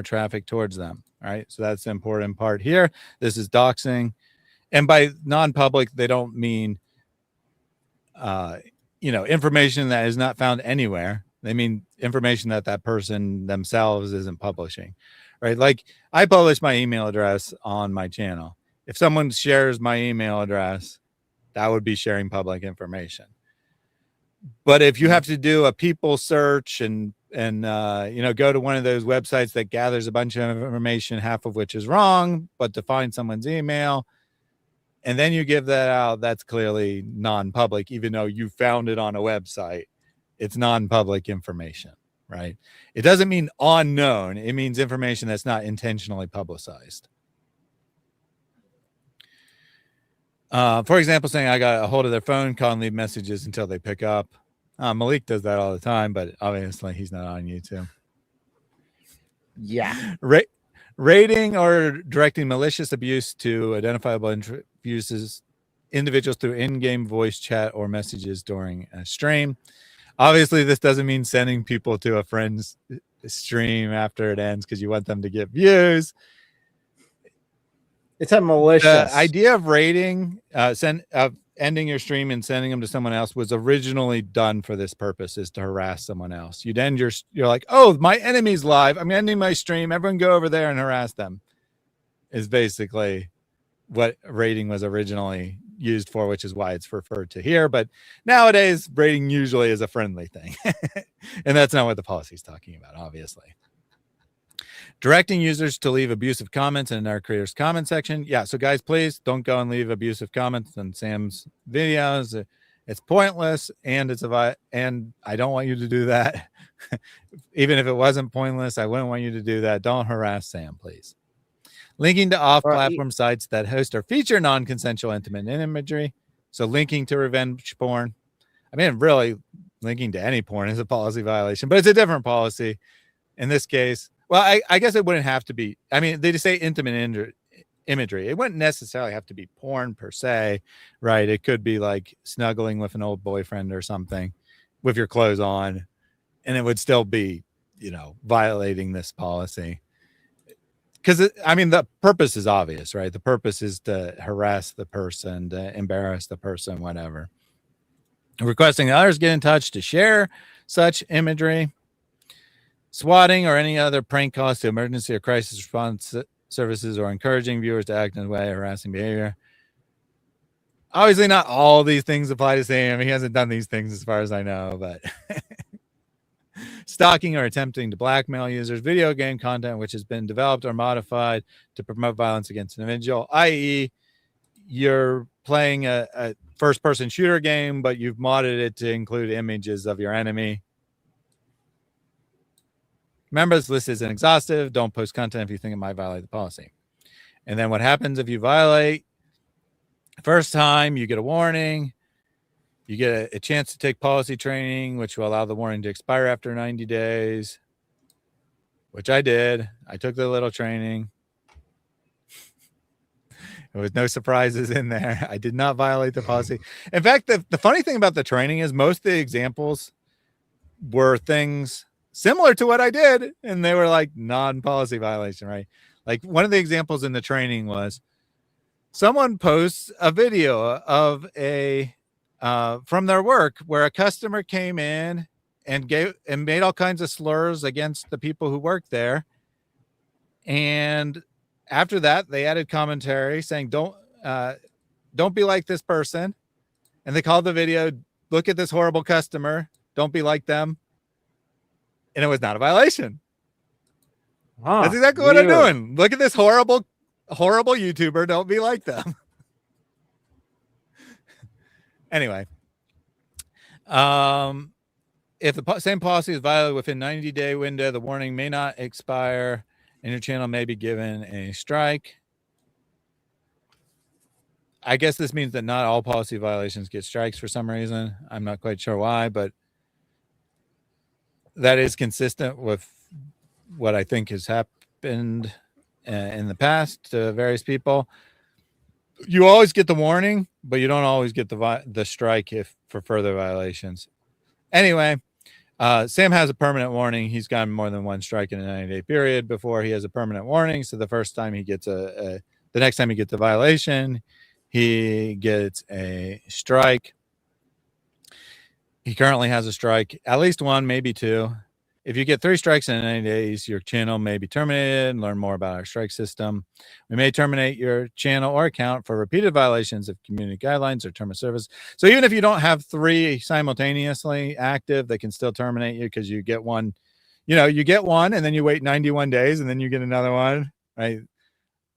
traffic towards them. All right. So that's the important part here. This is doxing. And by non-public, they don't mean, information that is not found anywhere. They mean information that person themselves isn't publishing, right? Like, I publish my email address on my channel. If someone shares my email address, that would be sharing public information. But if you have to do a people search and go to one of those websites that gathers a bunch of information, half of which is wrong, but to find someone's email, and then you give that out, that's clearly non-public, even though you found it on a website. It's non-public information, right? It doesn't mean unknown. It means information that's not intentionally publicized. For example, saying I got a hold of their phone, call and leave messages until they pick up. Malik does that all the time, but obviously he's not on YouTube. Yeah. Rating or directing malicious abuse to identifiable individuals through in-game voice chat or messages during a stream. Obviously, this doesn't mean sending people to a friend's stream after it ends because you want them to get views. It's a malicious. The idea of rating, ending your stream and sending them to someone else was originally done for this purpose, is to harass someone else. You'd end you're like, oh, my enemy's live. I'm ending my stream. Everyone go over there and harass them. Is basically what rating was originally used for, which is why it's referred to here. But nowadays, rating usually is a friendly thing. And that's not what the policy is talking about, obviously. Directing users to leave abusive comments in our creators comment section. Yeah, so guys, please don't go and leave abusive comments on Sam's videos. It's pointless, and and I don't want you to do that. Even if it wasn't pointless, I wouldn't want you to do that. Don't harass Sam, please. Linking to off-platform sites that host or feature non-consensual intimate imagery. So linking to revenge porn. I mean, really, linking to any porn is a policy violation, but it's a different policy. In this case, well, I guess it wouldn't have to be. I mean, they just say intimate imagery. It wouldn't necessarily have to be porn per se, right? It could be like snuggling with an old boyfriend or something with your clothes on, and it would still be, violating this policy. Because, I mean, the purpose is obvious, right? The purpose is to harass the person, to embarrass the person, whatever. Requesting others get in touch to share such imagery. Swatting or any other prank calls to emergency or crisis response services, or encouraging viewers to act in a way harassing behavior. Obviously, not all these things apply to Sam. He hasn't done these things as far as I know, but stalking or attempting to blackmail users, video game content which has been developed or modified to promote violence against an individual, i.e., you're playing a first-person shooter game, but you've modded it to include images of your enemy. Remember, this list isn't exhaustive. Don't post content if you think it might violate the policy. And then what happens if you violate? First time, you get a warning. You get a chance to take policy training, which will allow the warning to expire after 90 days, which I did. I took the little training. There was no surprises in there. I did not violate the policy. In fact, the funny thing about the training is most of the examples were things similar to what I did, and they were like non-policy violation, right? Like one of the examples in the training was someone posts a video of from their work where a customer came in and made all kinds of slurs against the people who work there. And after that, they added commentary saying, don't be like this person. And they called the video, "Look at this horrible customer. Don't be like them." And it was not a violation. That's exactly what I'm doing. Look at this horrible YouTuber. Don't be like them. Anyway, if the same policy is violated within 90-day window, the warning may not expire, and your channel may be given a strike. I guess this means that not all policy violations get strikes for some reason. I'm not quite sure why, but that is consistent with what I think has happened in the past to various people. You always get the warning, but you don't always get the strike for further violations. Anyway, Sam has a permanent warning. He's gotten more than one strike in a 90-day period before he has a permanent warning. So the first time he gets the next time he gets a violation, he gets a strike. He currently has a strike, at least one, maybe two. If you get 3 strikes in 90 days, your channel may be terminated. Learn more about our strike system. We may terminate your channel or account for repeated violations of community guidelines or term of service. So even if you don't have 3 simultaneously active, they can still terminate you because you get one. You get one and then you wait 91 days and then you get another one, right?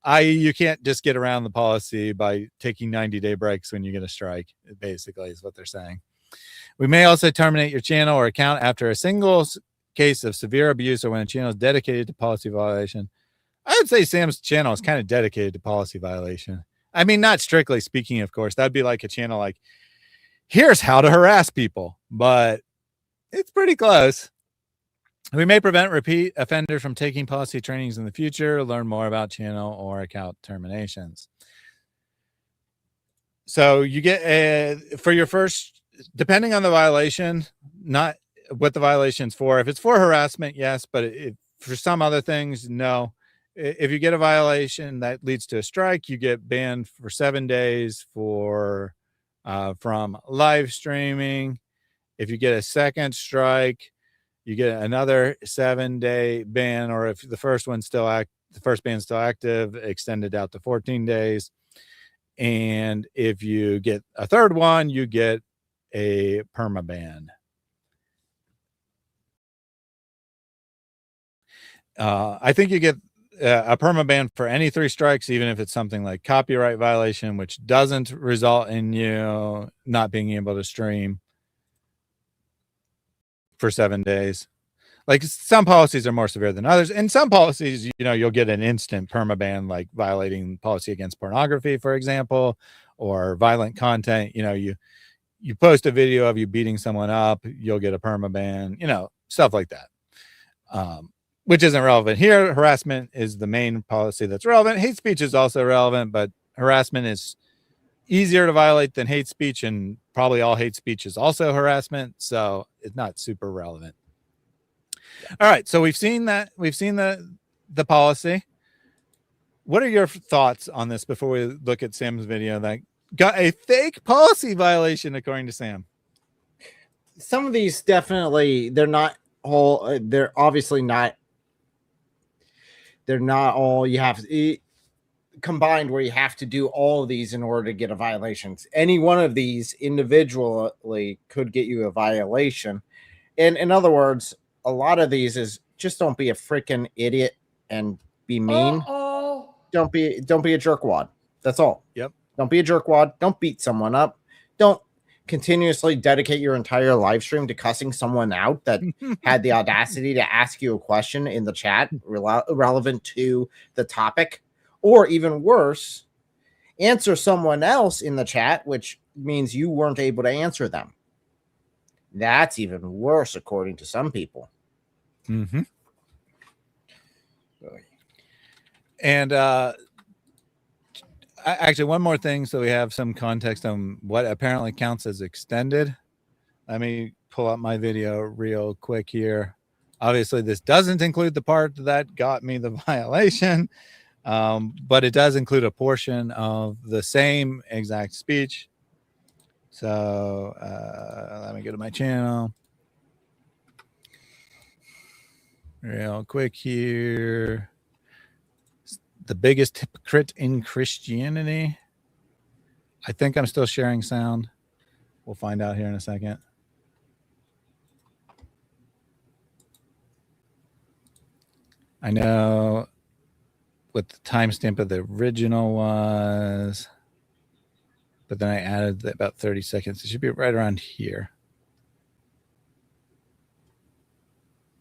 I.e., you can't just get around the policy by taking 90-day breaks when you get a strike, basically is what they're saying. We may also terminate your channel or account after a single case of severe abuse or when a channel is dedicated to policy violation. I would say Sam's channel is kind of dedicated to policy violation. I mean, not strictly speaking, of course. That'd be like a channel like, here's how to harass people, but it's pretty close. We may prevent repeat offenders from taking policy trainings in the future. Learn more about channel or account terminations. So you get for your first, depending on the violation, not what the violation's for. If it's for harassment, yes, but for some other things, no. If you get a violation that leads to a strike, you get banned for 7 days for from live streaming. If you get a second strike, you get another 7-day ban, or if the first one's still the first ban's still active, extended out to 14 days. And if you get a third one, you get a permaban. I think you get a permaban for any 3 strikes, even if it's something like copyright violation, which doesn't result in you not being able to stream for 7 days. Like some policies are more severe than others. And some policies, you know, you'll get an instant permaban, like violating policy against pornography, for example, or violent content. You know, you post a video of you beating someone up, you'll get a permaban, you know, stuff like that. Which isn't relevant here. Harassment is the main policy that's relevant. Hate speech is also relevant, but harassment is easier to violate than hate speech, and probably all hate speech is also harassment, so it's not super relevant. All right, so we've seen that. We've seen the policy. What are your thoughts on this before we look at Sam's video that got a fake policy violation, according to Sam? Some of these definitely, they're not all, they're obviously not, they're not all you have to combined where you have to do all of these in order to get a violation. Any one of these individually could get you a violation. And in other words, a lot of these is just don't be a freaking idiot and be mean. Don't be a jerkwad. That's all. Yep. Don't be a jerkwad. Don't beat someone up. Don't continuously dedicate your entire live stream to cussing someone out that had the audacity to ask you a question in the chat relevant to the topic, or even worse, answer someone else in the chat, which means you weren't able to answer them. That's even worse, according to some people. Mm-hmm. And actually, one more thing, so we have some context on what apparently counts as extended. Let me pull up my video real quick here. Obviously, this doesn't include the part that got me the violation, but it does include a portion of the same exact speech. So let me go to my channel real quick here. The biggest hypocrite in Christianity. I think I'm still sharing sound. We'll find out here in a second. I know what the timestamp of the original was, but then I added about 30 seconds. It should be right around here.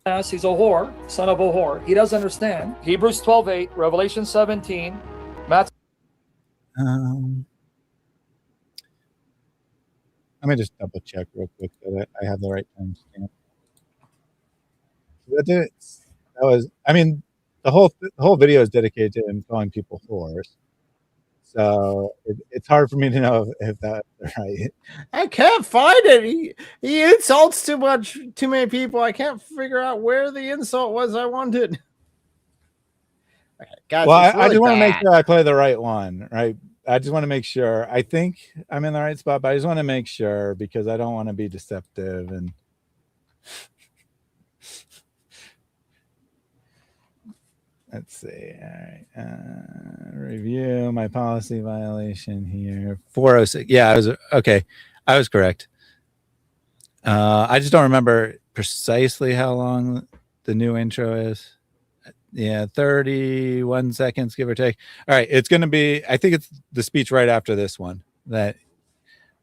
He's a whore, son of a whore. He doesn't understand. Hebrews 12:8, Revelation 17, Matthew. Let me just double check real quick that I have the right timestamp. That was, I mean, the whole video is dedicated to him calling people whores. So it's hard for me to know if that's right. I can't find it. He insults too many people. I can't figure out where the insult was I wanted. Okay, guys. Well, I just want to make sure I play the right one, right? I just want to make sure. I think I'm in the right spot, but I just want to make sure because I don't want to be deceptive and. Let's see. All right. Review my policy violation here. 406. Yeah, I was okay. I was correct. I just don't remember precisely how long the new intro is. Yeah, 31 seconds, give or take. All right. It's going to be, I think it's the speech right after this one. That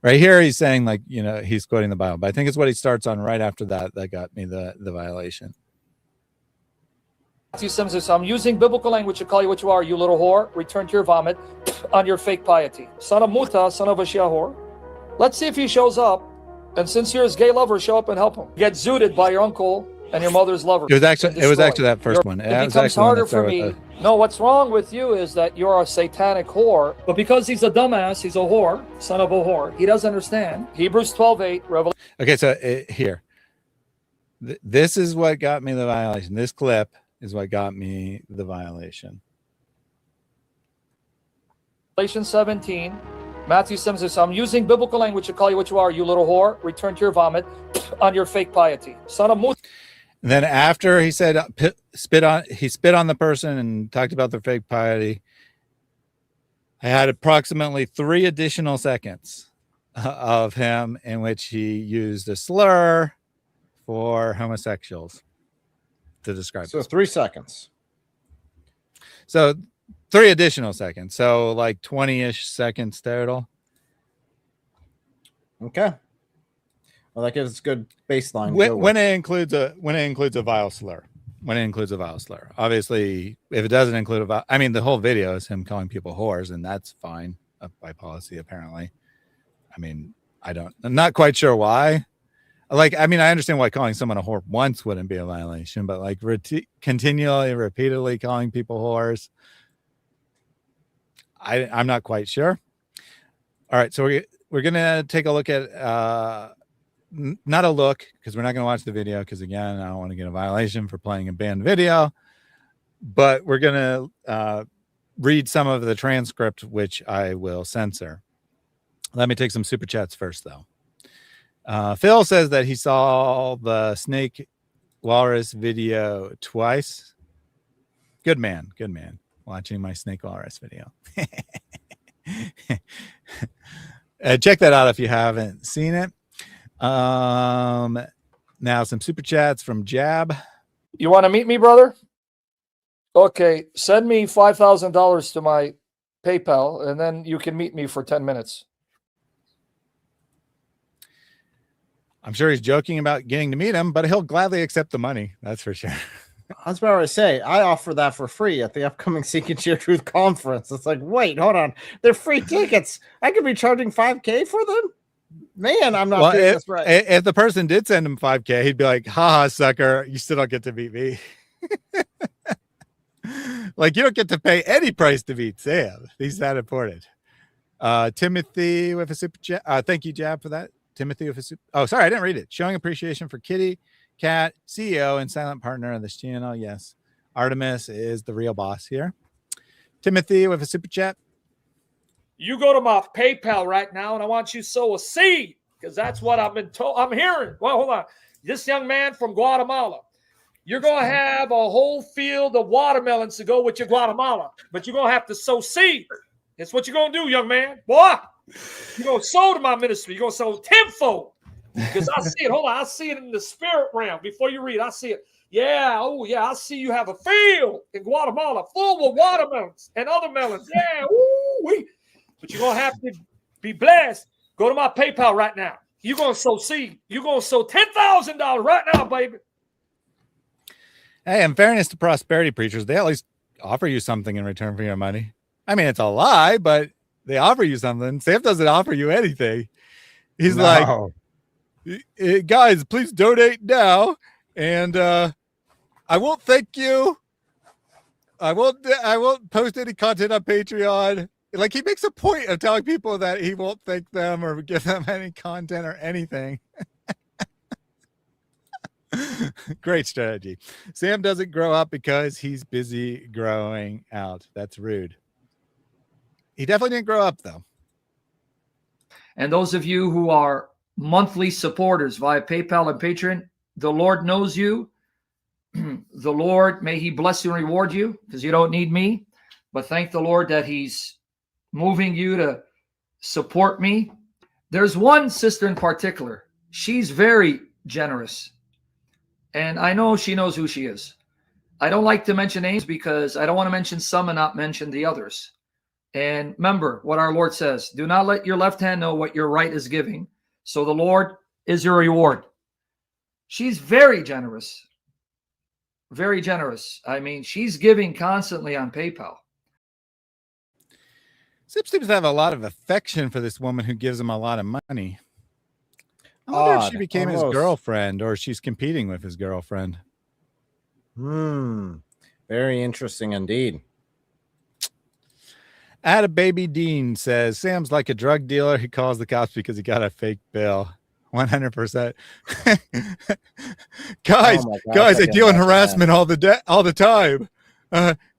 right here, he's saying, like, you know, he's quoting the Bible, but I think it's what he starts on right after that got me the violation. Matthew 7 says, I'm using biblical language to call you what you are, you little whore. Return to your vomit on your fake piety. Son of Muta, son of a Shia whore. Let's see if he shows up. And since you're his gay lover, show up and help him. Get zooted by your uncle and your mother's lover. It was actually that first one. It becomes harder for me. No, what's wrong with you is that you're a satanic whore. But because he's a dumbass, he's a whore, son of a whore. He doesn't understand. Hebrews 12:8, Revelation. Okay, so here. This is what got me the violation. This clip is what got me the violation. Revelation 17, Matthew 7 says, I'm using biblical language to call you what you are, you little whore. Return to your vomit on your fake piety. Son of Muta. Then after he said spit on the person and talked about their fake piety, I had approximately 3 additional seconds of him in which he used a slur for homosexuals to describe. So 3 seconds. So 3 additional seconds. So like 20-ish seconds total. Okay. Well, that gives us good baseline. When it includes a vile slur. When it includes a vile slur. Obviously, if it doesn't include the whole video is him calling people whores, and that's fine by policy, apparently. I mean, I'm not quite sure why. I understand why calling someone a whore once wouldn't be a violation, but like continually, repeatedly calling people whores, I'm not quite sure. All right, so we're gonna take a look at not a look, because we're not gonna watch the video, because again, I don't want to get a violation for playing a banned video, but we're gonna read some of the transcript, which I will censor. Let me take some super chats first, though. Phil says that he saw the snake walrus video twice. Good man. Watching my snake walrus video. Check that out if you haven't seen it. Now some super chats from Jab. You want to meet me, brother? Okay, send me $5,000 to my PayPal, and then you can meet me for 10 minutes. I'm sure he's joking about getting to meet him, but he'll gladly accept the money. That's for sure. I was about to say, I offer that for free at the upcoming Seek and Share Truth conference. It's like, wait, hold on. They're free tickets. I could be charging $5,000 for them? Man, I'm not doing this right. If the person did send him $5,000, he'd be like, haha, sucker, you still don't get to meet me. Like, you don't get to pay any price to meet Sam. He's that important. Timothy with a super chat. Thank you, Jab, for that. Timothy with a super. Oh, sorry, I didn't read it. Showing appreciation for Kitty Cat, CEO and silent partner of this channel. Yes, Artemis is the real boss here. Timothy with a super chat. You go to my PayPal right now, and I want you to sow a seed, because that's what I've been told. I'm hearing. Well, hold on. This young man from Guatemala, you're going to have a whole field of watermelons to go with your Guatemala, but you're going to have to sow seed. That's what you're going to do, young man. Boy, you're going to sow to my ministry. You're going to sow tenfold, because I see it. Hold on. I see it in the spirit realm. Before you read, I see it. Yeah. Oh, yeah. I see you have a field in Guatemala full of watermelons and other melons. Yeah. Ooh-wee. But you're going to have to be blessed. Go to my PayPal right now. You're going to sow seed. You're going to sow $10,000 right now, baby. Hey, in fairness to prosperity preachers, they at least offer you something in return for your money. I mean, it's a lie, but they offer you something. Sam doesn't offer you anything. He's like, guys, please donate now. And I won't thank you. I won't post any content on Patreon. Like, he makes a point of telling people that he won't thank them or give them any content or anything. Great strategy. Sam doesn't grow up because he's busy growing out. That's rude. He definitely didn't grow up, though. And those of you who are monthly supporters via PayPal and Patreon, the Lord knows you. The Lord, may he bless you and reward you, because you don't need me. But thank the Lord that he's moving you to support me. There's one sister in particular. She's very generous. And I know she knows who she is. I don't like to mention names because I don't want to mention some and not mention the others. And remember what our Lord says. Do not let your left hand know what your right is giving. So the Lord is your reward. She's very generous. Very generous. I mean, she's giving constantly on PayPal. Zip seems to have a lot of affection for this woman who gives him a lot of money. I wonder if she Odd, became his almost. girlfriend or she's competing with his girlfriend. Very interesting indeed. Ada Baby Dean says Sam's like a drug dealer. He calls the cops because he got a fake bill. 100%. Guys, Oh my gosh, guys, I I can deal in imagine harassment all the time.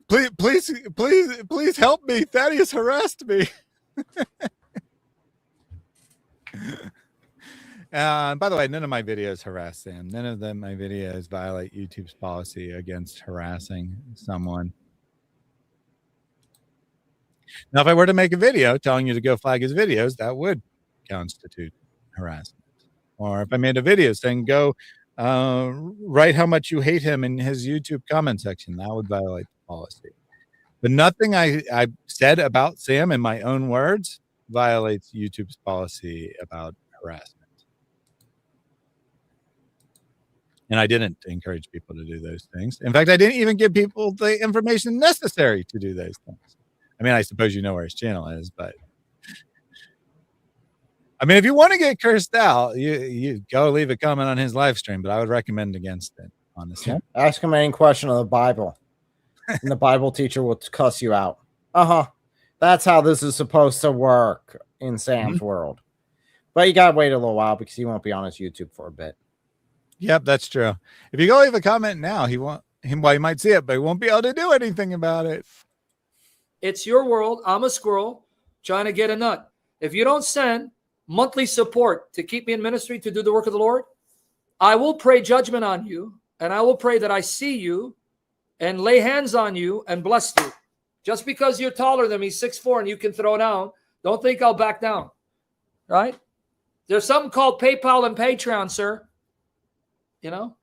Please help me. Thaddeus harassed me. By the way, none of my videos harass Sam. None of my videos violate YouTube's policy against harassing someone. Now, if I were to make a video telling you to go flag his videos, that would constitute harassment. Or if I made a video saying go write how much you hate him in his YouTube comment section, that would violate the policy. But nothing I said about Sam in my own words violates YouTube's policy about harassment. And I didn't encourage people to do those things. In fact, I didn't even give people the information necessary to do those things. I mean, I suppose you know where his channel is, but I mean, if you want to get cursed out, you go leave a comment on his live stream, but I would recommend against it, honestly. Ask him any question of the Bible, and the Bible teacher will cuss you out. That's how this is supposed to work in Sam's world. But you gotta wait a little while because he won't be on his YouTube for a bit. Yep, that's true. If you go leave a comment now, he might see it, but he won't be able to do anything about it. It's your world. I'm a squirrel trying to get a nut. If you don't send monthly support to keep me in ministry to do the work of the Lord, I will pray judgment on you, and I will pray that I see you and lay hands on you and bless you. Just because you're taller than me, 6'4", and you can throw down, don't think I'll back down, right? There's something called PayPal and Patreon, sir. You know,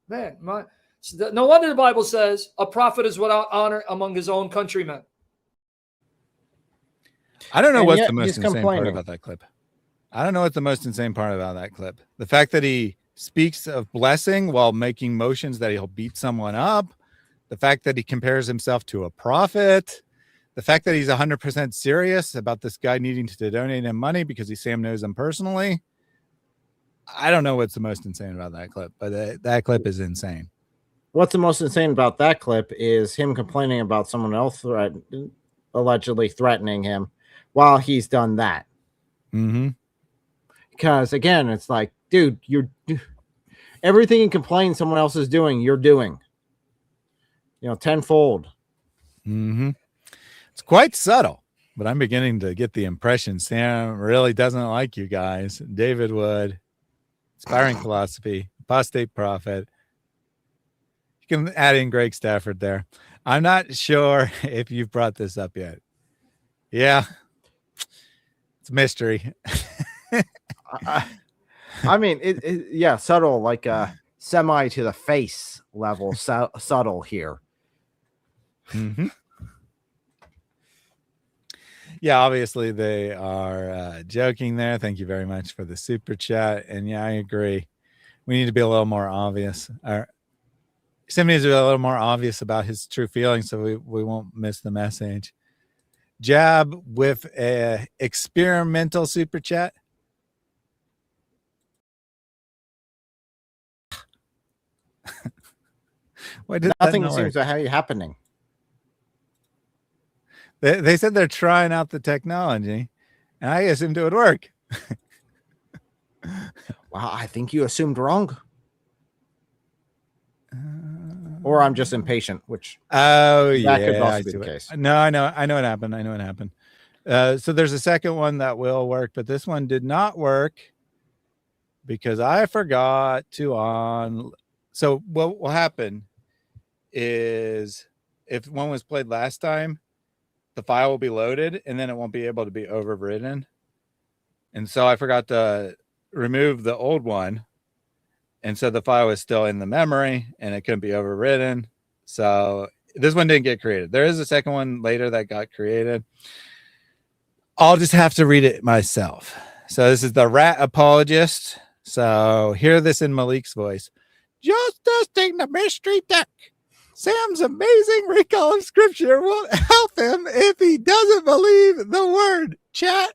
man, no wonder the Bible says a prophet is without honor among his own countrymen. I don't know And what's yet the most he's insane part complaining. about that clip. I don't know what the most insane part about that clip. The fact that he speaks of blessing while making motions that he'll beat someone up. The fact that he compares himself to a prophet. The fact that he's 100% serious about this guy needing to donate him money because Sam knows him personally. I don't know what's the most insane about that clip, but that clip is insane. What's the most insane about that clip is him complaining about someone else allegedly threatening him while he's done that. Because again, it's like, dude, you're everything you complain someone else is doing, you're doing. You know, tenfold. It's quite subtle, but I'm beginning to get the impression Sam really doesn't like you guys. David Wood, Inspiring Philosophy, Apostate Prophet. You can add in Greg Stafford there. I'm not sure if you've brought this up yet. Yeah, it's a mystery. I mean, yeah, subtle, like a semi to the face level, subtle here. Yeah, obviously they are joking there. Thank you very much for the super chat. And yeah, I agree. We need to be a little more obvious. Sam needs to be a little more obvious about his true feelings so we won't miss the message. Jab with a experimental super chat. Why did Nothing seems to be happening. They said they're trying out the technology, and I assumed it would work. Well, I think you assumed wrong. Or I'm just impatient, which that could also be the case. No, I know what happened. I know what happened. So there's a second one that will work, but this one did not work because I forgot to on. So what will happen is if one was played last time, the file will be loaded and then it won't be able to be overridden. And so I forgot to remove the old one. And so the file is still in the memory and it couldn't be overridden. So this one didn't get created. There is a second one later that got created. I'll just have to read it myself. So this is the Rat Apologist. So hear this in Malik's voice. Just testing the mystery deck. Sam's amazing recall of scripture will help him if he doesn't believe the word. Chat,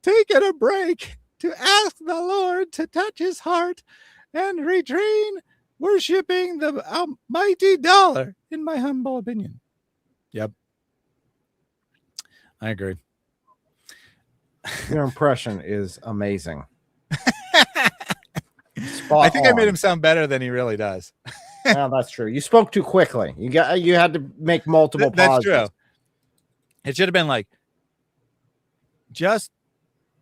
taking a break to ask the Lord to touch his heart and retrain worshiping the almighty dollar, in my humble opinion. Yep. I agree. Your impression is amazing. I think I made him sound better than he really does. No, that's true. You spoke too quickly. You had to make multiple pauses. That's true. It should have been like, just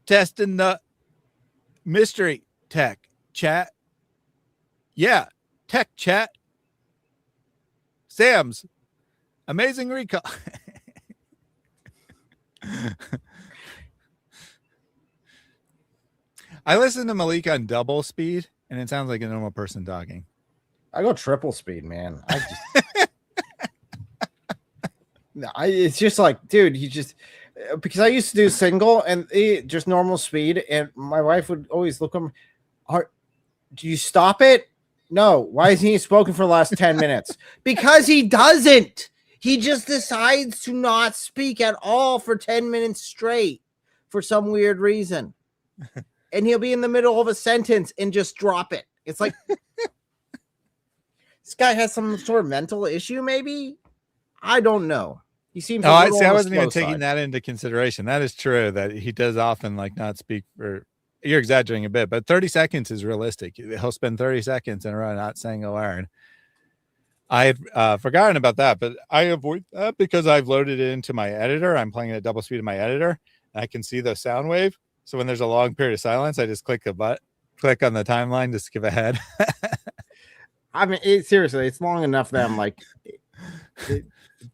testing the mystery tech chat. Yeah, tech chat. Sam's amazing recall. I listen to Malik on double speed, and it sounds like a normal person talking. I go triple speed, man. It's just like, dude, because I used to do single and just normal speed, and my wife would always look at me. Do you stop it? No. Why isn't he spoken for the last 10 minutes? Because he doesn't. He just decides to not speak at all for 10 minutes straight for some weird reason. And he'll be in the middle of a sentence and just drop it. It's like, this guy has some sort of mental issue, maybe? I don't know. He seems. Oh, I see. I wasn't even taking that into consideration. That is true that he does often like not speak for. You're exaggerating a bit, but 30 seconds is realistic. He'll spend 30 seconds in a row not saying a word. I had forgotten about that, but I avoid that because I've loaded it into my editor. I'm playing at double speed in my editor, and I can see the sound wave. So when there's a long period of silence, I just click on the timeline to skip ahead. I mean, seriously, it's long enough that I'm like,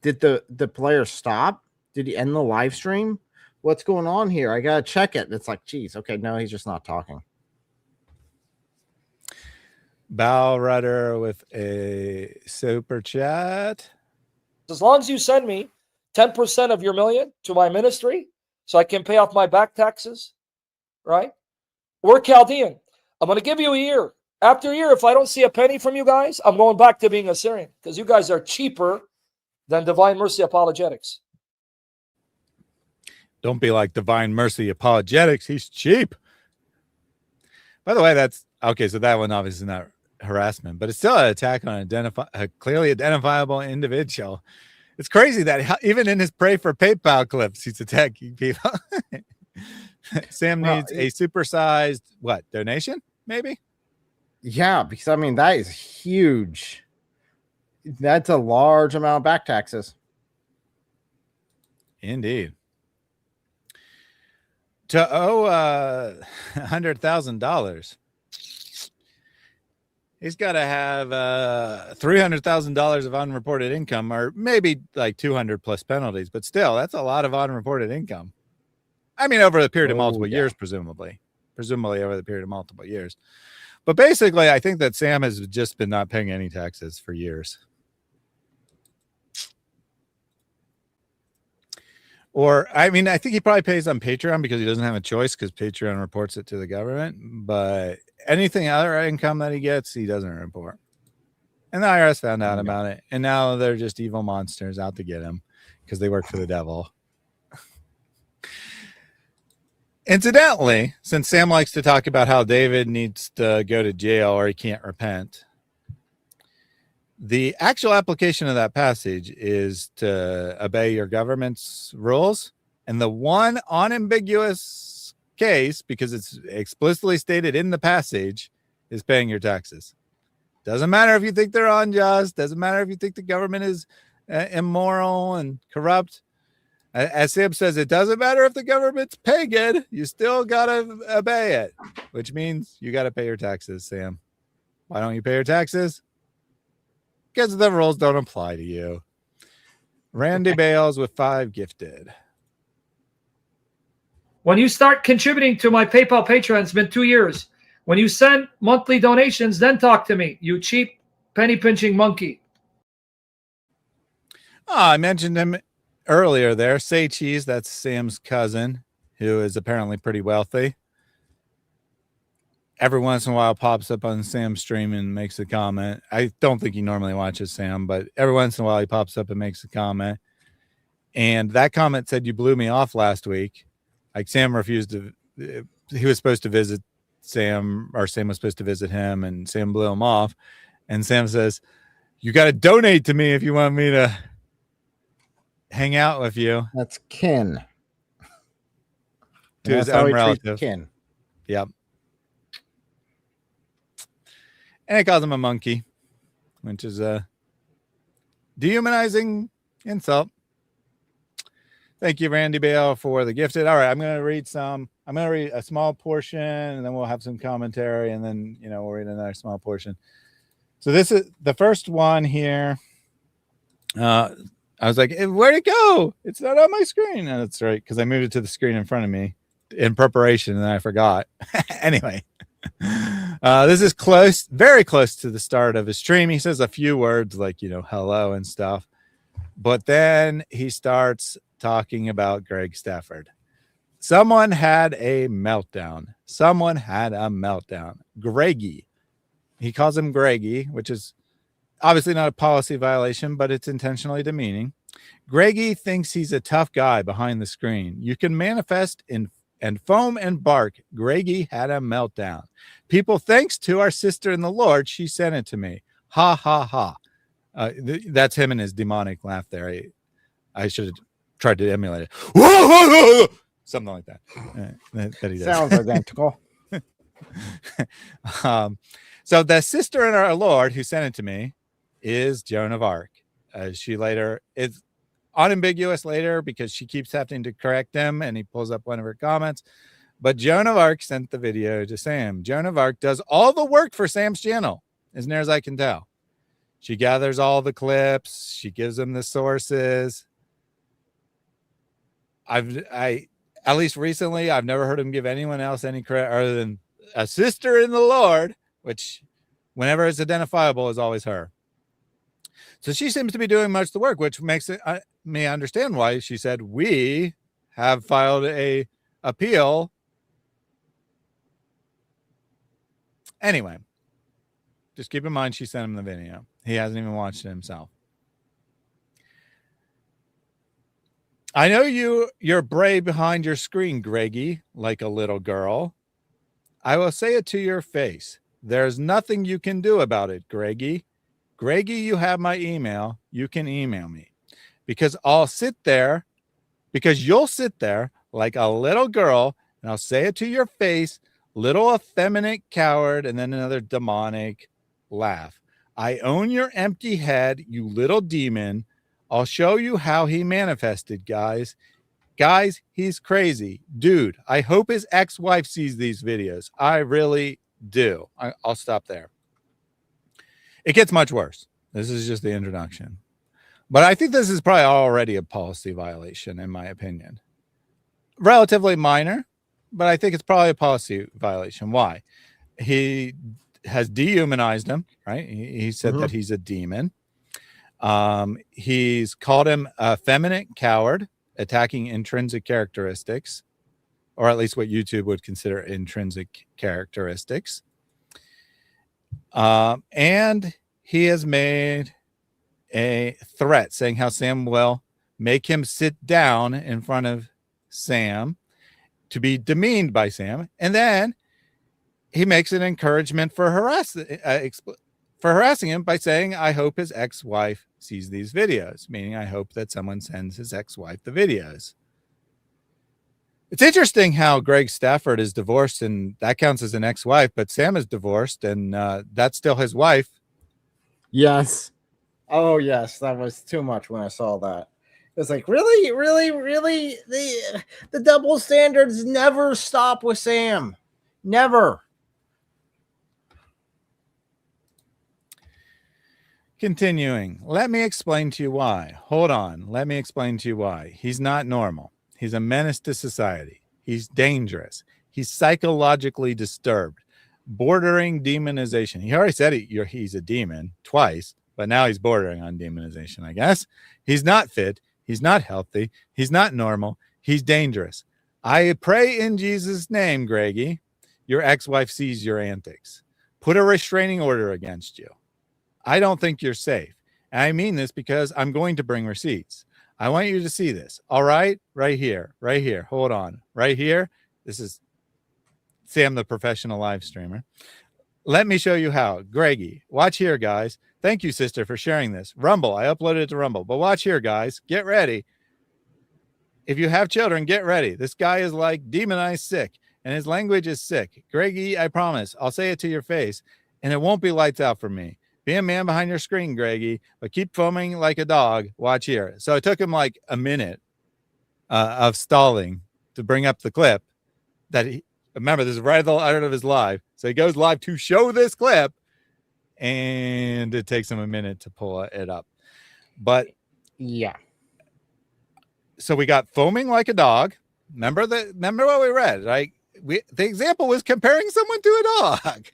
did the player stop? Did he end the live stream? What's going on here? I gotta check it. It's like, geez, okay, no, he's just not talking. Bow Rudder with a super chat. As long as you send me 10% of your million to my ministry so I can pay off my back taxes, right? We're Chaldean. I'm going to give you a year. After a year, if I don't see a penny from you guys, I'm going back to being a Syrian because you guys are cheaper than Divine Mercy Apologetics. Don't be like Divine Mercy Apologetics. He's cheap. By the way, that's okay. So that one obviously is not harassment, but it's still an attack on a clearly identifiable individual. It's crazy that even in his pray for PayPal clips, he's attacking people. Sam needs a supersized donation? Maybe. Yeah, because I mean that is huge. That's a large amount of back taxes. Indeed. To owe $100,000, he's got to have $300,000 of unreported income, or maybe like 200 plus penalties. But still, that's a lot of unreported income. I mean, over the period of multiple years, presumably over the period of multiple years. But basically, I think that Sam has just been not paying any taxes for years. Or, I mean, I think he probably pays on Patreon because he doesn't have a choice because Patreon reports it to the government. But anything other income that he gets, he doesn't report. And the IRS found out about it. And now they're just evil monsters out to get him because they work for the devil. Incidentally, since Sam likes to talk about how David needs to go to jail or he can't repent, the actual application of that passage is to obey your government's rules. And the one unambiguous case, because it's explicitly stated in the passage, is paying your taxes. Doesn't matter if you think they're unjust. Doesn't matter if you think the government is immoral and corrupt. As Sam says, it doesn't matter if the government's pagan. You still got to obey it, which means you got to pay your taxes, Sam. Why don't you pay your taxes? Because the rules don't apply to you. Randy Bales with 5 gifted. When you start contributing to my PayPal Patreon, it's been 2 years. When you send monthly donations, then talk to me, you cheap penny pinching monkey. Oh, I mentioned him earlier there. Say Cheese, that's Sam's cousin, who is apparently pretty wealthy. every once in a while pops up on Sam's stream and makes a comment. I don't think he normally watches Sam, but every once in a while he pops up and makes a comment. And that comment said, "You blew me off last week." Like Sam refused to, he was supposed to visit Sam, or Sam was supposed to visit him, and Sam blew him off. And Sam says, "You got to donate to me if you want me to hang out with you." That's kin. To his That's how own he treats relative. kin. Yep. And it calls him a monkey, which is a dehumanizing insult. Thank you, Randy Bale, for the gifted. All right, I'm going to read a small portion, and then we'll have some commentary, and then, we'll read another small portion. So this is the first one here. I was like, where'd it go? It's not on my screen. And that's right, because I moved it to the screen in front of me in preparation, and I forgot. Anyway, this is close, very close to the start of his stream. He says a few words like, hello and stuff. But then he starts talking about Greg Stafford. Someone had a meltdown. Someone had a meltdown. Greggy. He calls him Greggy, which is obviously not a policy violation, but it's intentionally demeaning. Greggy thinks he's a tough guy behind the screen. You can manifest and foam and bark. Greggy had a meltdown. People, thanks to our sister in the Lord, she sent it to me. Ha, ha, ha. That's him and his demonic laugh there. I should have tried to emulate it. Something like that. That he does. Sounds identical. So the sister in our Lord who sent it to me is Joan of Arc. She later is unambiguous later because she keeps having to correct him, and he pulls up one of her comments. But Joan of Arc sent the video to Sam. Joan of Arc does all the work for Sam's channel, as near as I can tell. She gathers all the clips. She gives him the sources. I at least recently, I've never heard him give anyone else any credit other than a sister in the Lord, which whenever it's identifiable is always her. So she seems to be doing much of the work, which makes it me understand why she said we have filed a appeal. Anyway, just keep in mind she sent him the video. He hasn't even watched it himself. I know you're brave behind your screen, Greggy, like a little girl. I will say it to your face. There's nothing you can do about it, Greggy. Greggy, you have my email. You can email me. Because you'll sit there like a little girl, and I'll say it to your face, little effeminate coward, and then another demonic laugh. I own your empty head, you little demon. I'll show you how he manifested, guys. Guys, he's crazy. Dude, I hope his ex-wife sees these videos. I really do. I'll stop there. It gets much worse. This is just the introduction. But I think this is probably already a policy violation, in my opinion. Relatively minor, but I think it's probably a policy violation. Why? He has dehumanized him, right? He said that he's a demon. He's called him a effeminate coward, attacking intrinsic characteristics, or at least what YouTube would consider intrinsic characteristics. And he has made a threat saying how Sam will make him sit down in front of Sam to be demeaned by Sam. And then he makes an encouragement for harassing him by saying, I hope his ex-wife sees these videos, meaning I hope that someone sends his ex-wife the videos. It's interesting how Greg Stafford is divorced and that counts as an ex-wife, but Sam is divorced and that's still his wife. Yes. Oh, yes. That was too much when I saw that. It's like, really? The double standards never stop with Sam. Never. Continuing, let me explain to you why. Hold on. Let me explain to you why. He's not normal. He's a menace to society. He's dangerous. He's psychologically disturbed, bordering demonization. He already said he's a demon twice, but now he's bordering on demonization, I guess. He's not fit. He's not healthy. He's not normal. He's dangerous. I pray in Jesus' name, Greggy, your ex-wife sees your antics. Put a restraining order against you. I don't think you're safe. And I mean this because I'm going to bring receipts. I want you to see this. All right? Right here. Right here. Hold on. Right here. This is Sam, the professional live streamer. Let me show you how. Greggy, watch here, guys. Thank you, sister, for sharing this. Rumble. I uploaded it to Rumble. But watch here, guys. Get ready. If you have children, get ready. This guy is like demonized sick, and his language is sick. Greggy, I promise. I'll say it to your face, and it won't be lights out for me. Be a man behind your screen, Greggy, but keep foaming like a dog. Watch here. So it took him like a minute of stalling to bring up the clip that he, remember, this is right at the end of his live. So he goes live to show this clip, and it takes him a minute to pull it up. But Yeah. so we got foaming like a dog. Remember what we read, right? The example was comparing someone to a dog.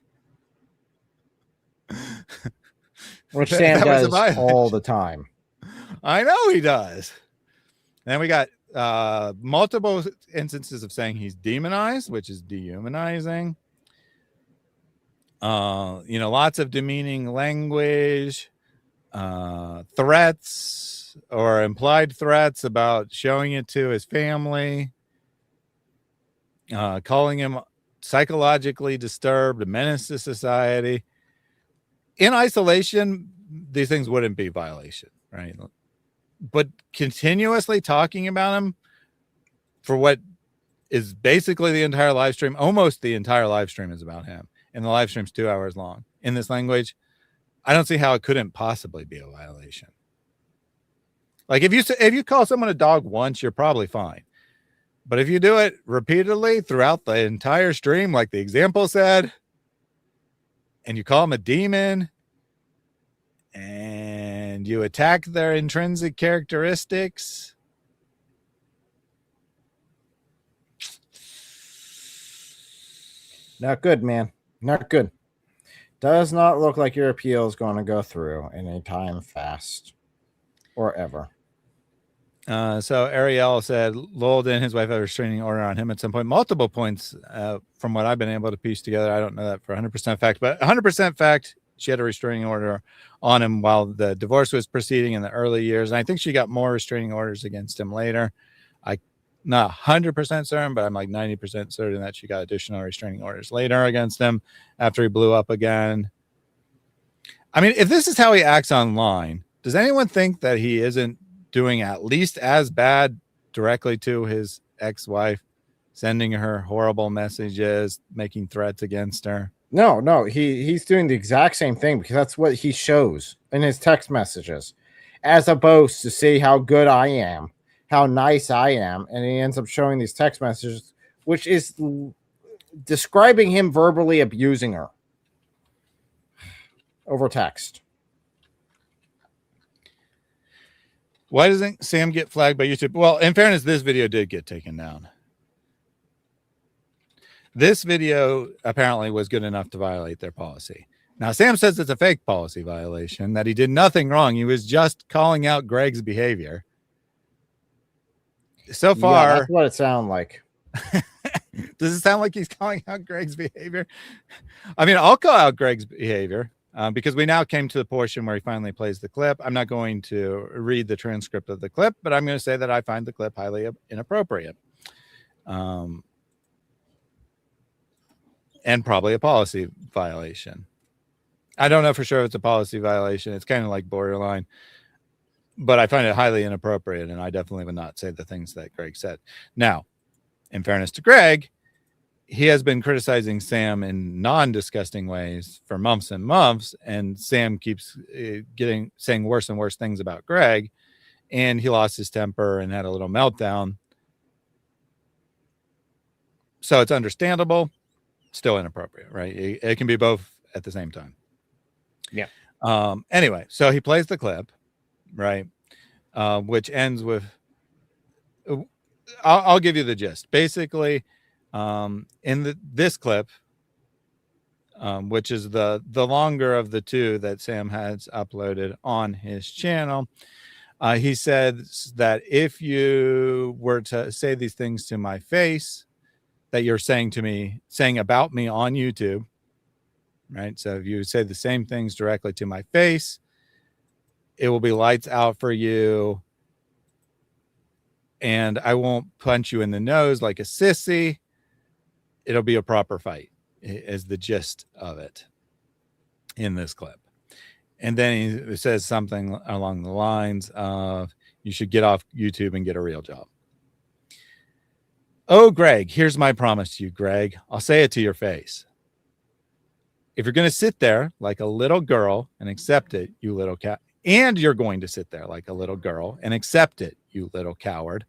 Which Sam That was a does violation. all the time. I know he does. Then we got multiple instances of saying he's demonized, which is dehumanizing. Lots of demeaning language, threats or implied threats about showing it to his family, calling him psychologically disturbed, a menace to society. In isolation, these things wouldn't be violation, right? But continuously talking about him for what is basically the entire live stream, almost the entire live stream is about him, and the live stream's 2 hours long in this language, I don't see how it couldn't possibly be a violation. Like if you call someone a dog once, you're probably fine. But if you do it repeatedly throughout the entire stream, like the example said, and you call them a demon and you attack their intrinsic characteristics, Not good, man. Not good. Does not look like your appeal is going to go through anytime fast or ever. So Ariel said Lowell and his wife had a restraining order on him at some point. Multiple points from what I've been able to piece together. I don't know that for 100% fact, but 100% fact, she had a restraining order on him while the divorce was proceeding in the early years. And I think she got more restraining orders against him later. I'm not 100% certain, but I'm like 90% certain that she got additional restraining orders later against him after he blew up again. I mean, if this is how he acts online, does anyone think that he isn't doing at least as bad directly to his ex-wife, sending her horrible messages, making threats against her? No, he's doing the exact same thing because that's what he shows in his text messages, as opposed to see how good I am, how nice I am, and he ends up showing these text messages, which is describing him verbally abusing her over text. Why doesn't Sam get flagged by YouTube? Well, in fairness, this video did get taken down. This video apparently was good enough to violate their policy. Now, Sam says it's a fake policy violation, that he did nothing wrong. He was just calling out Greg's behavior. So far, yeah, that's what it sounds like. Does it sound like he's calling out Greg's behavior? I mean, I'll call out Greg's behavior because we now came to the portion where he finally plays the clip. I'm not going to read the transcript of the clip, but I'm going to say that I find the clip highly inappropriate. And probably a policy violation. I don't know for sure if it's a policy violation. It's kind of like borderline, but I find it highly inappropriate, and I definitely would not say the things that Greg said. Now, in fairness to Greg, he has been criticizing Sam in non-disgusting ways for months and months, and Sam keeps saying worse and worse things about Greg, and he lost his temper and had a little meltdown. So it's understandable. Still inappropriate, right? It can be both at the same time. Yeah. Anyway, so he plays the clip, right? Which ends with, I'll give you the gist. Basically, in this clip, which is the longer of the two that Sam has uploaded on his channel, he said that if you were to say these things to my face, that you're saying to me, saying about me on YouTube, right? So if you say the same things directly to my face, it will be lights out for you. And I won't punch you in the nose like a sissy. It'll be a proper fight, is the gist of it in this clip. And then he says something along the lines of, you should get off YouTube and get a real job. Oh, Greg, here's my promise to you, Greg. I'll say it to your face. If you're going to sit there like a little girl and accept it, you little cat, and you're going to sit there like a little girl and accept it, you little coward.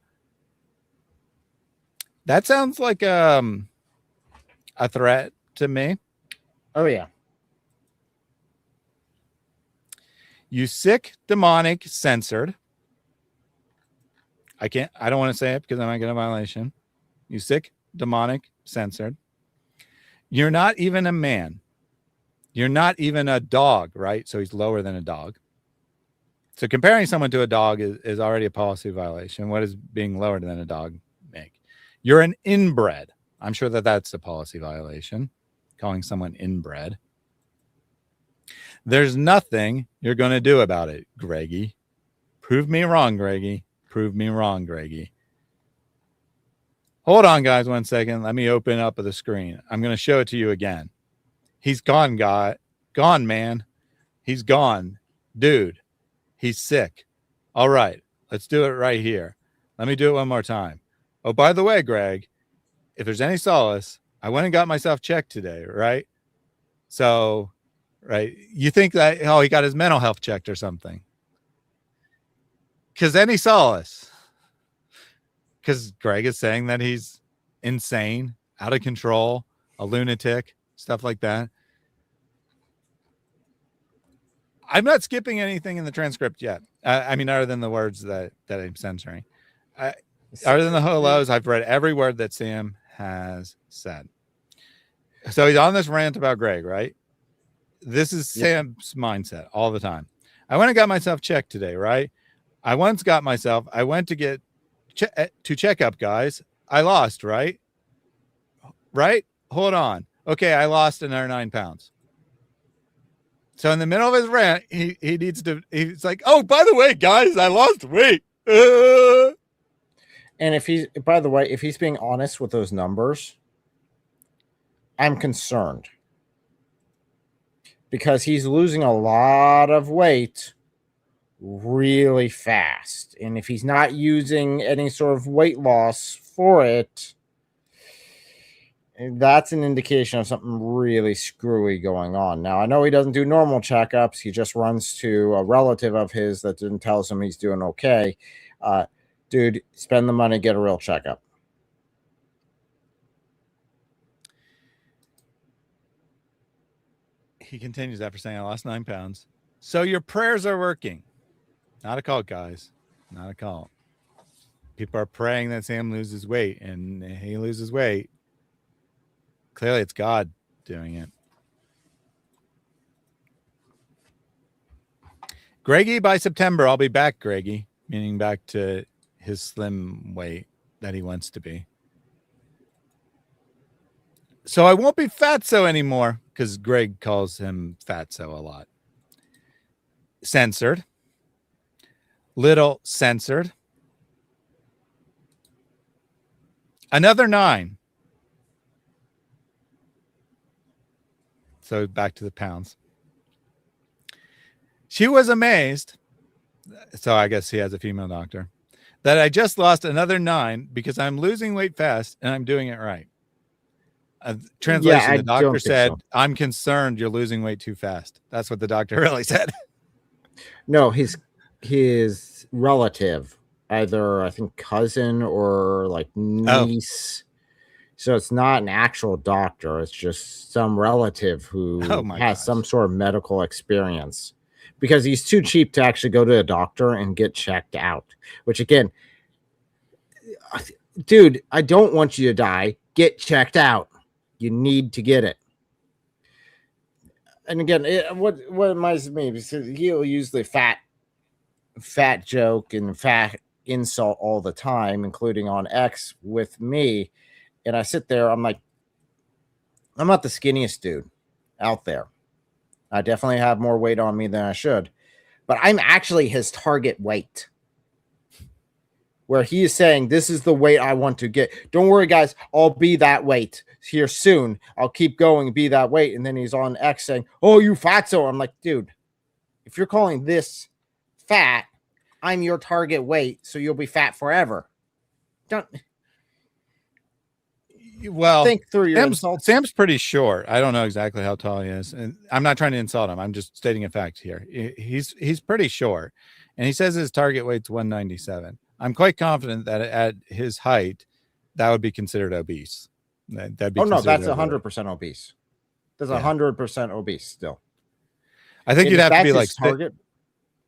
That sounds like a threat to me. Oh, yeah. You sick, demonic, censored. I don't want to say it because I might get a violation. You sick, demonic, censored. You're not even a man. You're not even a dog, right? So he's lower than a dog. So comparing someone to a dog is already a policy violation. What does being lower than a dog make? You're an inbred. I'm sure that that's a policy violation, calling someone inbred. There's nothing you're going to do about it, Greggy. Prove me wrong, Greggy. Prove me wrong, Greggy. Hold on, guys, 1 second. Let me open up the screen. I'm going to show it to you again. He's gone, guy. Gone, man. He's gone. Dude, he's sick. All right, let's do it right here. Let me do it one more time. Oh, by the way, Greg, if there's any solace, I went and got myself checked today, right? So, right, you think that, oh, he got his mental health checked or something. Because any solace. Because Greg is saying that he's insane, out of control, a lunatic, stuff like that. I'm not skipping anything in the transcript yet. I mean, other than the words that I'm censoring. Other than the hellos, I've read every word that Sam has said. So he's on this rant about Greg, right? This is Sam's mindset all the time. I went and got myself checked today, right? I went to get to check up, guys. I lost, right? Right? Hold on. Okay, I lost another 9 pounds. So in the middle of his rant, he needs to, he's like, oh, by the way, guys, I lost weight. And if he's, by the way, if he's being honest with those numbers, I'm concerned. Because he's losing a lot of weight really fast. And if he's not using any sort of weight loss for it, that's an indication of something really screwy going on. Now, I know he doesn't do normal checkups. He just runs to a relative of his that then tells him he's doing okay. Dude, spend the money, get a real checkup. He continues after saying, I lost 9 pounds. So your prayers are working. Not a cult, guys. Not a cult. People are praying that Sam loses weight, and he loses weight. Clearly, it's God doing it. Greggy, by September, I'll be back, Greggy, meaning back to his slim weight that he wants to be. So I won't be fatso anymore, because Greg calls him fatso a lot. Censored. Little censored. Another 9. So back to the pounds. She was amazed. So I guess he has a female doctor. That I just lost another 9 because I'm losing weight fast and I'm doing it right. Translation, the doctor said, so. I'm concerned you're losing weight too fast. That's what the doctor really said. No, his relative, either I think cousin or like niece. Oh. So it's not an actual doctor. It's just some relative who has some sort of medical experience, because he's too cheap to actually go to a doctor and get checked out, which again, dude, I don't want you to die. Get checked out. You need to get it. And again, what reminds me, because he'll use the fat joke and fat insult all the time, including on X with me. And I sit there, I'm like, I'm not the skinniest dude out there. I definitely have more weight on me than I should, but I'm actually his target weight. Where he is saying, this is the weight I want to get. Don't worry, guys, I'll be that weight here soon. I'll keep going, be that weight. And then he's on X saying, oh, you fatso. I'm like, dude, if you're calling this fat, I'm your target weight, so you'll be fat forever. Don't think through your insults. Sam's pretty short. I don't know exactly how tall he is, and I'm not trying to insult him. I'm just stating a fact here. He's pretty short, and he says his target weight's 197. I'm quite confident that at his height, that would be considered obese. That'd be oh no, that's overweight. 100% obese. That's 100% obese still. I think you'd have to be like target.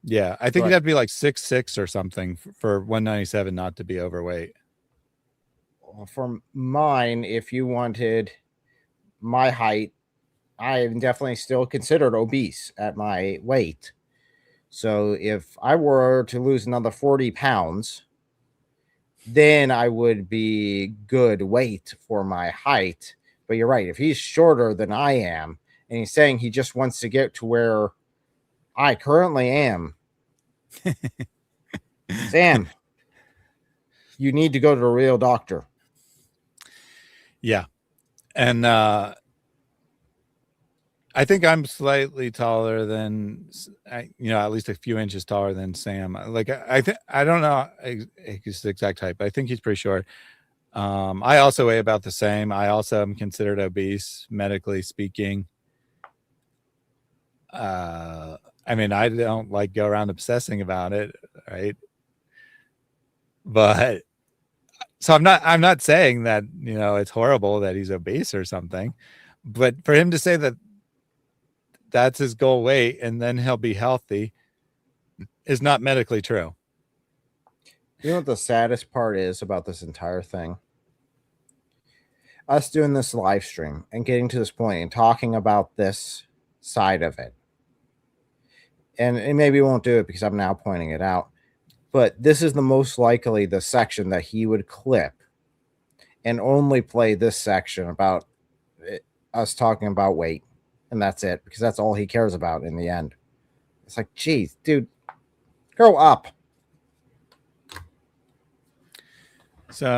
Yeah, I think you'd have to be like 6'6" or something for 197 not to be overweight. For mine, if you wanted my height, I am definitely still considered obese at my weight. So if I were to lose another 40 pounds, then I would be good weight for my height. But you're right. If he's shorter than I am, and he's saying he just wants to get to where I currently am, Sam, you need to go to a real doctor. Yeah. And I think I'm slightly taller than, at least a few inches taller than Sam. Like, I don't know his exact height, but I think he's pretty short. I also weigh about the same. I also am considered obese, medically speaking. I mean, I don't like go around obsessing about it, right? But so I'm not saying that, it's horrible that he's obese or something, but for him to say that that's his goal weight and then he'll be healthy is not medically true. You know what the saddest part is about this entire thing? Us doing this live stream and getting to this point and talking about this side of it. And maybe we won't do it because I'm now pointing it out. But this is the most likely the section that he would clip and only play this section about us talking about weight. And that's it, because that's all he cares about in the end. It's like, geez, dude, grow up. So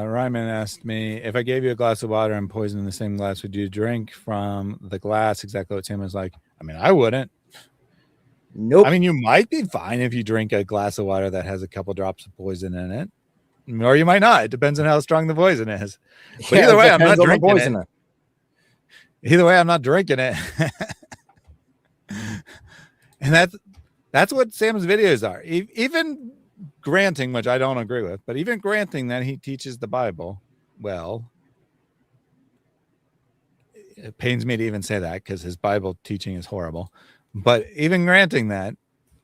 Ryman asked me, if I gave you a glass of water and poison in the same glass, would you drink from the glass? Exactly what Sam was like. I mean, I wouldn't. Nope. I mean, you might be fine if you drink a glass of water that has a couple drops of poison in it, or you might not. It depends on how strong the poison is. But either way, I'm not drinking it. Either way, I'm not drinking it. And that's what Sam's videos are. Even granting, which I don't agree with, but even granting that he teaches the Bible well, it pains me to even say that because his Bible teaching is horrible. But even granting that,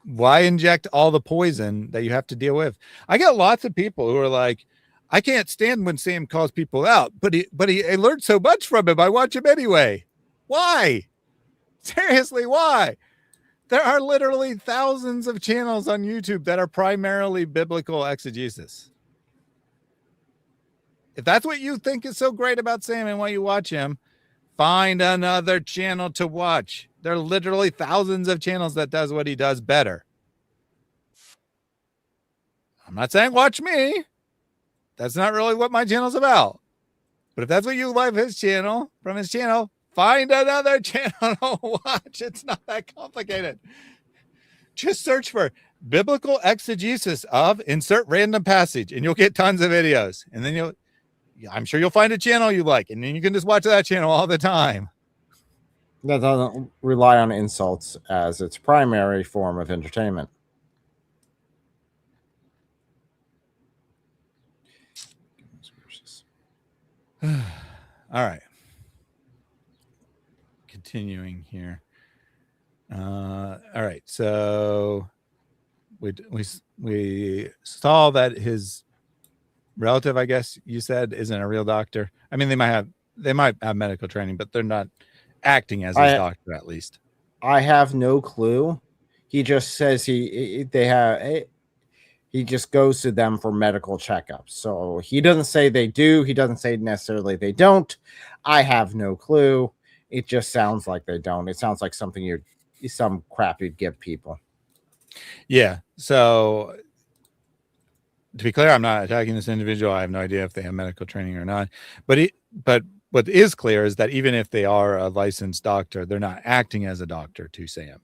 why inject all the poison that you have to deal with? I get lots of people who are like, I can't stand when Sam calls people out, but I learned so much from him. I watch him anyway. Why? Seriously, why? There are literally thousands of channels on YouTube that are primarily biblical exegesis. If that's what you think is so great about Sam and why you watch him, find another channel to watch. There are literally thousands of channels that does what he does better. I'm not saying watch me. That's not really what my channel's about. But if that's what you love his channel, from his channel, find another channel to watch. It's not that complicated. Just search for biblical exegesis of insert random passage and you'll get tons of videos. And then I'm sure you'll find a channel you like, and then you can just watch that channel all the time. That doesn't rely on insults as its primary form of entertainment. All right. Continuing here. All right. So we saw that his relative, I guess you said, isn't a real doctor. I mean, they might have medical training, but they're not acting as his doctor, at least. I have no clue. He just says they have He just goes to them for medical checkups. So he doesn't say they do. He doesn't say necessarily they don't. I have no clue. It just sounds like they don't. It sounds like some crap you'd give people. Yeah. So to be clear, I'm not attacking this individual. I have no idea if they have medical training or not. But what is clear is that even if they are a licensed doctor, they're not acting as a doctor to Sam.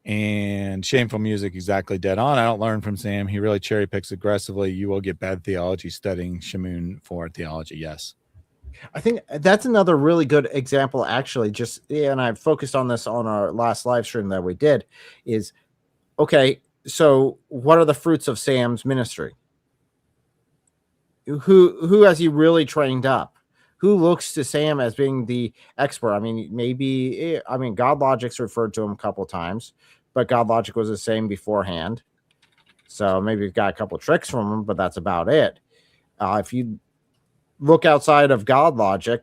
And shameful music, exactly dead on. I don't learn from Sam. He really cherry picks aggressively. You will get bad theology studying Shamoun for theology. Yes. I think that's another really good example, actually. And I've focused on this on our last live stream that we did. Is okay. So, what are the fruits of Sam's ministry? Who has he really trained up? Who looks to Sam as being the expert? I mean, God Logic's referred to him a couple times, but God Logic was the same beforehand. So maybe we've got a couple tricks from him, but that's about it. If you look outside of God Logic,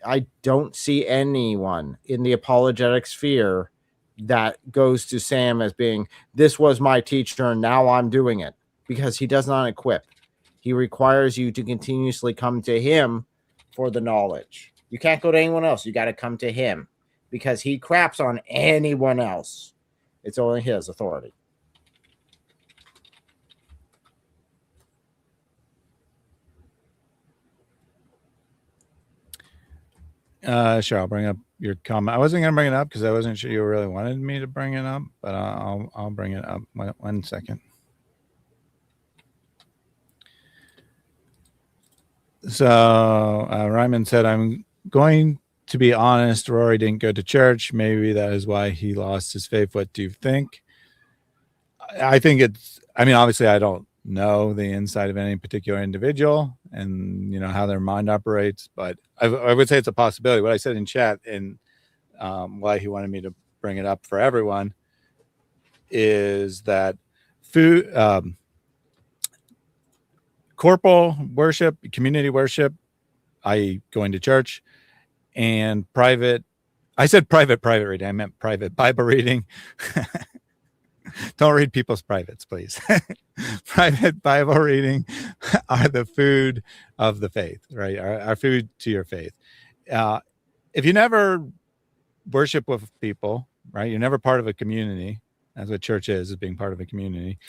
I don't see anyone in the apologetic sphere that goes to Sam as being, this was my teacher and now I'm doing it, because he does not equip. He requires you to continuously come to him for the knowledge. You can't go to anyone else. You got to come to him, because he craps on anyone else. It's only his authority. Sure, I'll bring up your comment. I wasn't going to bring it up because I wasn't sure you really wanted me to bring it up, but I'll bring it up. One second. So Ryman said, I'm going to be honest, Rory didn't go to church. Maybe that is why he lost his faith. What do you think? I think obviously I don't know the inside of any particular individual and how their mind operates, but I would say it's a possibility. What I said in chat and why he wanted me to bring it up for everyone is that corporal worship, community worship, i.e. going to church, and private, I said private reading, I meant private Bible reading. Don't read people's privates, please. Private Bible reading are the food of the faith, right? Our food to your faith. If you never worship with people, right? You're never part of a community. That's what church is being part of a community.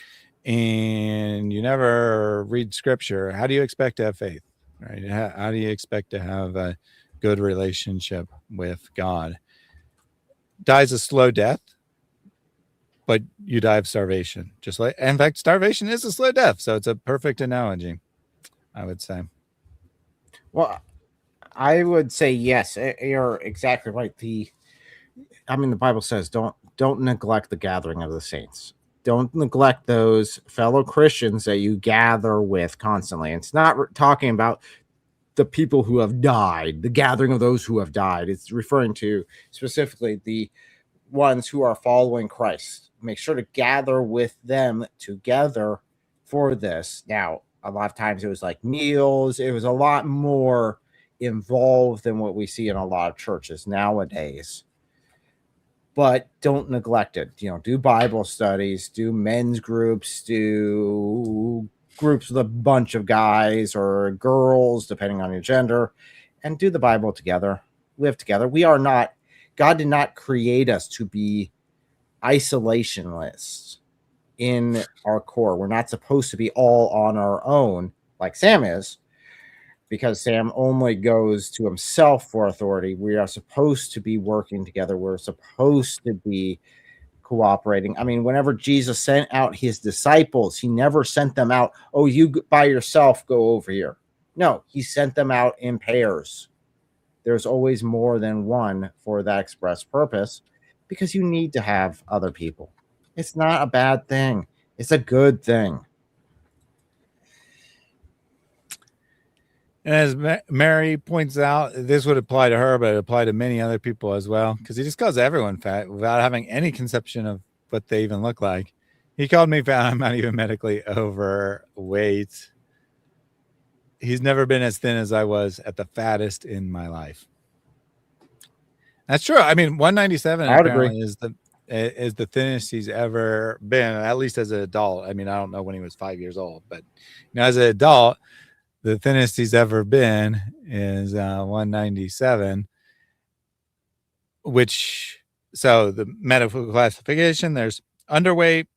And you never read scripture. How do you expect to have faith, right? How do you expect to have a good relationship with God? Dies a slow death, but you die of starvation. In fact, starvation is a slow death. So it's a perfect analogy, I would say. Well, I would say yes. You're exactly right. The Bible says don't neglect the gathering of the saints. Don't neglect those fellow Christians that you gather with constantly. It's not talking about the people who have died, the gathering of those who have died. It's referring to specifically the ones who are following Christ. Make sure to gather with them together for this. Now, a lot of times it was like meals. It was a lot more involved than what we see in a lot of churches nowadays. But don't neglect it. Do Bible studies, do men's groups, do groups with a bunch of guys or girls, depending on your gender, and do the Bible together. Live together. God did not create us to be isolationists in our core. We're not supposed to be all on our own like Sam is, because Sam only goes to himself for authority. We are supposed to be working together. We're supposed to be cooperating. Whenever Jesus sent out his disciples, he never sent them out, oh, you by yourself go over here. No, he sent them out in pairs. There's always more than one for that express purpose, because you need to have other people. It's not a bad thing. It's a good thing. And as Mary points out, this would apply to her, but it applied to many other people as well, because he just calls everyone fat without having any conception of what they even look like. He called me fat. I'm not even medically overweight. He's never been as thin as I was at the fattest in my life. That's true. 197 apparently is the thinnest he's ever been, at least as an adult. I mean, I don't know when he was 5 years old, but as an adult, the thinnest he's ever been is 197, so the medical classification, there's underweight,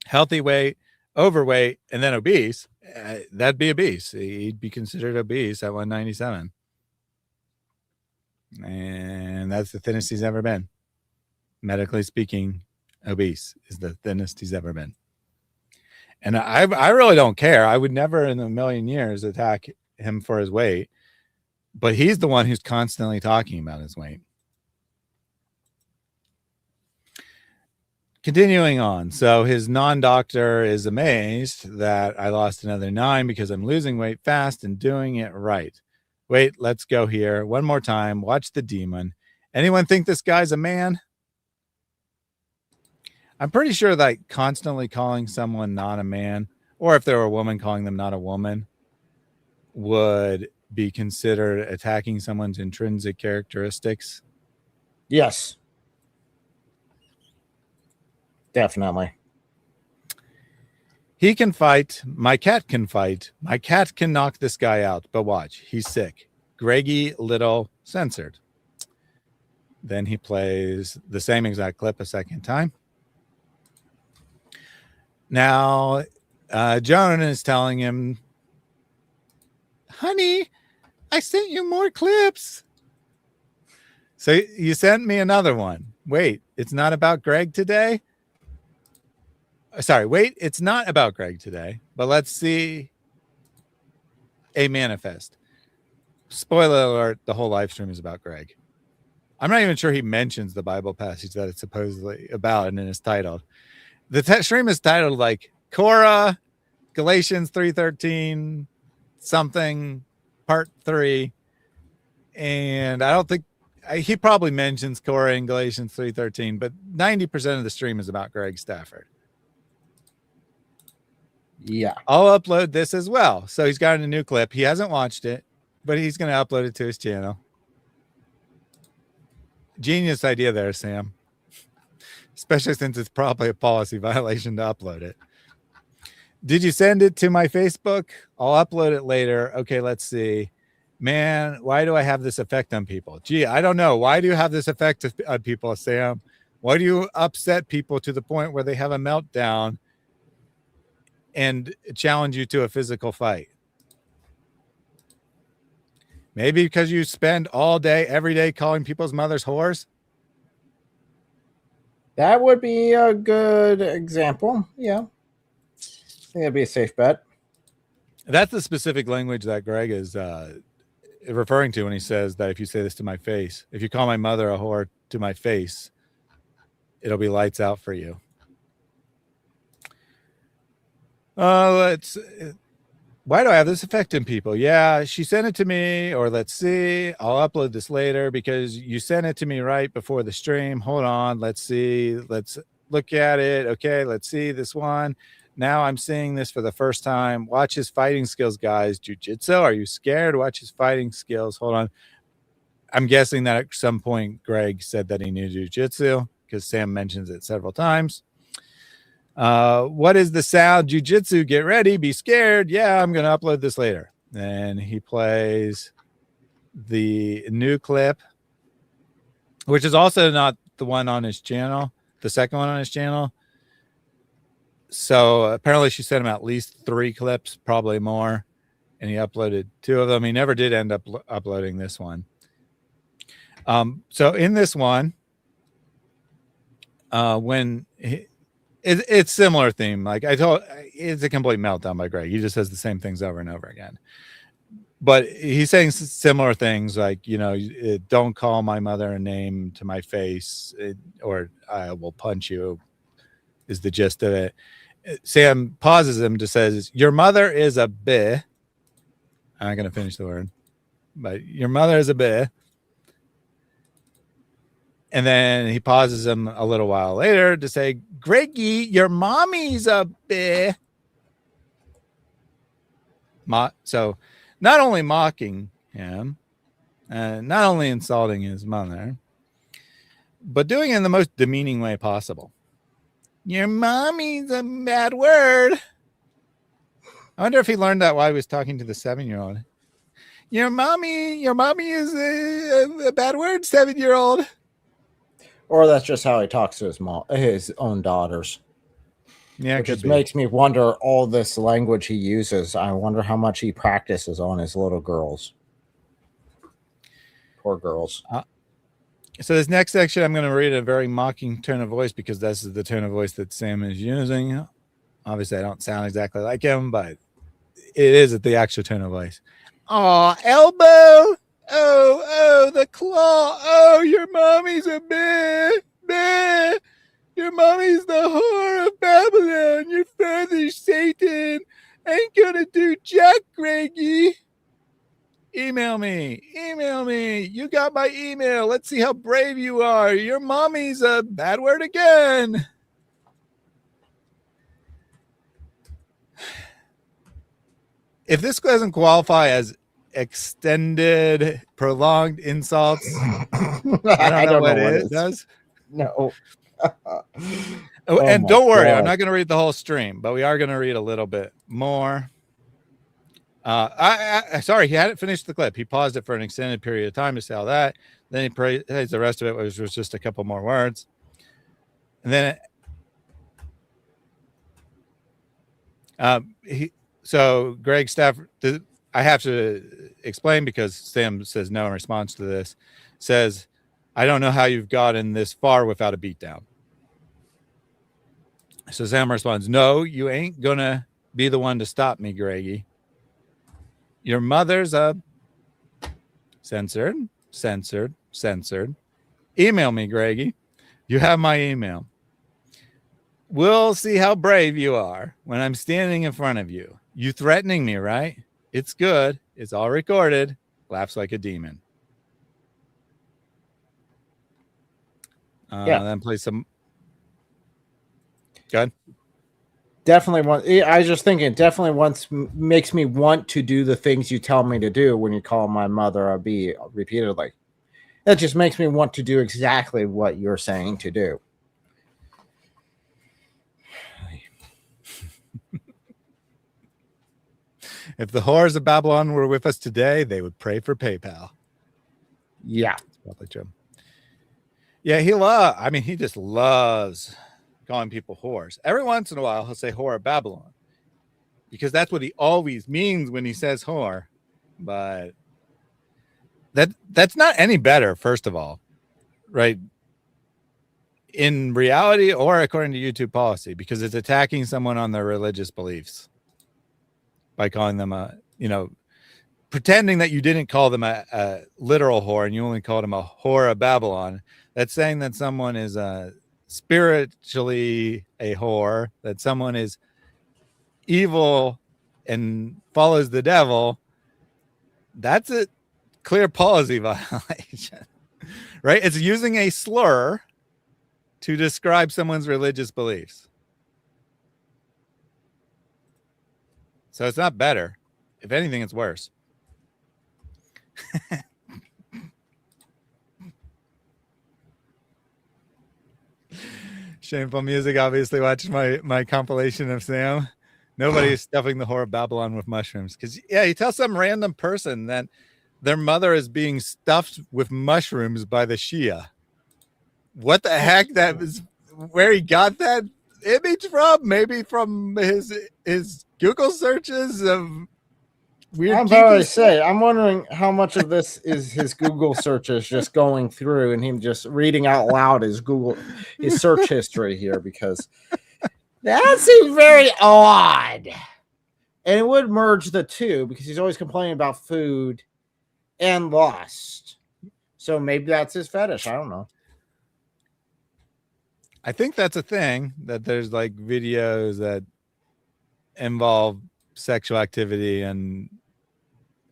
healthy weight, overweight, and then obese. That'd be obese. He'd be considered obese at 197. And that's the thinnest he's ever been. Medically speaking, obese is the thinnest he's ever been. And I really don't care. I would never in a million years attack him for his weight, but he's the one who's constantly talking about his weight. Continuing on. So his non-doctor is amazed that I lost another 9 because I'm losing weight fast and doing it right. Wait, let's go here. One more time. Watch the demon. Anyone think this guy's a man? I'm pretty sure that constantly calling someone not a man, or if they were a woman, calling them not a woman, would be considered attacking someone's intrinsic characteristics. Yes. Definitely. He can fight. My cat can fight. My cat can knock this guy out. But watch, he's sick. Greggy Little censored. Then he plays the same exact clip a second time. Now, Joan is telling him, honey, I sent you more clips. So you sent me another one. Wait, it's not about Greg today? Sorry, wait, it's not about Greg today, but let's see a manifest. Spoiler alert, the whole live stream is about Greg. I'm not even sure he mentions the Bible passage that it's supposedly about, and then it's titled. The stream is titled like Korah, Galatians 3:13, something, part 3. And I don't think he probably mentions Korah in Galatians 3:13, but 90% of the stream is about Greg Stafford. Yeah. I'll upload this as well. So he's got a new clip. He hasn't watched it, but he's going to upload it to his channel. Genius idea there, Sam. Especially since it's probably a policy violation to upload it. Did you send it to my Facebook? I'll upload it later. Okay, let's see. Man, why do I have this effect on people? Gee, I don't know. Why do you have this effect on people, Sam? Why do you upset people to the point where they have a meltdown and challenge you to a physical fight? Maybe because you spend all day, every day calling people's mothers whores? That would be a good example. Yeah. I think that'd be a safe bet. That's the specific language that Greg is referring to when he says that if you say this to my face, if you call my mother a whore to my face, it'll be lights out for you. Why do I have this effect in people? Yeah, she sent it to me, or let's see. I'll upload this later because you sent it to me right before the stream. Hold on. Let's see. Let's look at it. Okay, let's see this one. Now I'm seeing this for the first time. Watch his fighting skills, guys. Jiu-jitsu. Are you scared? Watch his fighting skills. Hold on. I'm guessing that at some point Greg said that he knew jiu-jitsu because Sam mentions it several times. What is the sound? Jiu-jitsu, get ready, be scared. Yeah, I'm going to upload this later. And he plays the new clip, which is also not the one on his channel, the second one on his channel. So apparently she sent him at least 3 clips, probably more. And he uploaded 2 of them. He never did end up uploading this one. So in this one, when it's similar theme. Like I told, it's a complete meltdown by Greg. He just says the same things over and over again. But he's saying similar things like, you know, don't call my mother a name to my face, or I will punch you, is the gist of it. Sam pauses him to says, your mother is a bitch. I'm not going to finish the word, but your mother is a bitch. And then he pauses him a little while later to say, Greggy, your mommy's a bitch. So not only mocking him, not only insulting his mother, but doing it in the most demeaning way possible. Your mommy's a bad word. I wonder if he learned that while he was talking to the 7-year-old. Your mommy is a bad word, 7-year-old. Or that's just how he talks to his own daughters. Yeah, which just makes me wonder all this language he uses. I wonder how much he practices on his little girls. Poor girls. So this next section, I'm going to read a very mocking tone of voice because this is the tone of voice that Sam is using. Obviously, I don't sound exactly like him, but it is the actual tone of voice. Oh, elbow. Oh, the claw. Oh, your mommy's a meh. Your mommy's the whore of Babylon. Your father's Satan. Ain't gonna do jack, Greggy. Email me. You got my email. Let's see how brave you are. Your mommy's a bad word again. If this doesn't qualify as extended, prolonged insults, I don't know what it does. No. And don't worry, I'm not going to read the whole stream, but we are going to read a little bit more. Sorry, he hadn't finished the clip. He paused it for an extended period of time to say all that. Then he praised the rest of it, which was just a couple more words. And then so Greg Stafford, I have to explain because Sam says no in response to this, says, I don't know how you've gotten this far without a beatdown. So Sam responds, no, you ain't gonna be the one to stop me, Greggy. Your mother's a censored. Email me, Greggy. You have my email. We'll see how brave you are when I'm standing in front of you. You threatening me, right? It's good. It's all recorded. Laughs like a demon. Then play some. Go ahead. Definitely I was just thinking, makes me want to do the things you tell me to do when you call my mother a B repeatedly. That just makes me want to do exactly what you're saying to do. If the whores of Babylon were with us today, they would pray for PayPal. Yeah. That's probably true. Yeah, he just loves calling people whores. Every once in a while, he'll say whore of Babylon because that's what he always means when he says whore. But that's not any better, first of all, right? In reality or according to YouTube policy, because it's attacking someone on their religious beliefs by calling them pretending that you didn't call them a literal whore and you only called them a whore of Babylon. That's saying that someone is spiritually a whore, that someone is evil and follows the devil. That's a clear policy violation, right? It's using a slur to describe someone's religious beliefs. So it's not better. If anything, it's worse. Shameful music. Obviously, watch my compilation of Sam. Nobody is stuffing the whore of Babylon with mushrooms. Because, yeah, you tell some random person that their mother is being stuffed with mushrooms by the Shia. What the heck? That was where he got that image from? Maybe from his Google searches of weird. I'm about to say, I'm wondering how much of this is his Google searches just going through and him just reading out loud his search history here, because that seems very odd. And it would merge the two because he's always complaining about food and lust. So maybe that's his fetish. I don't know. I think that's a thing, that there's like videos that involve sexual activity and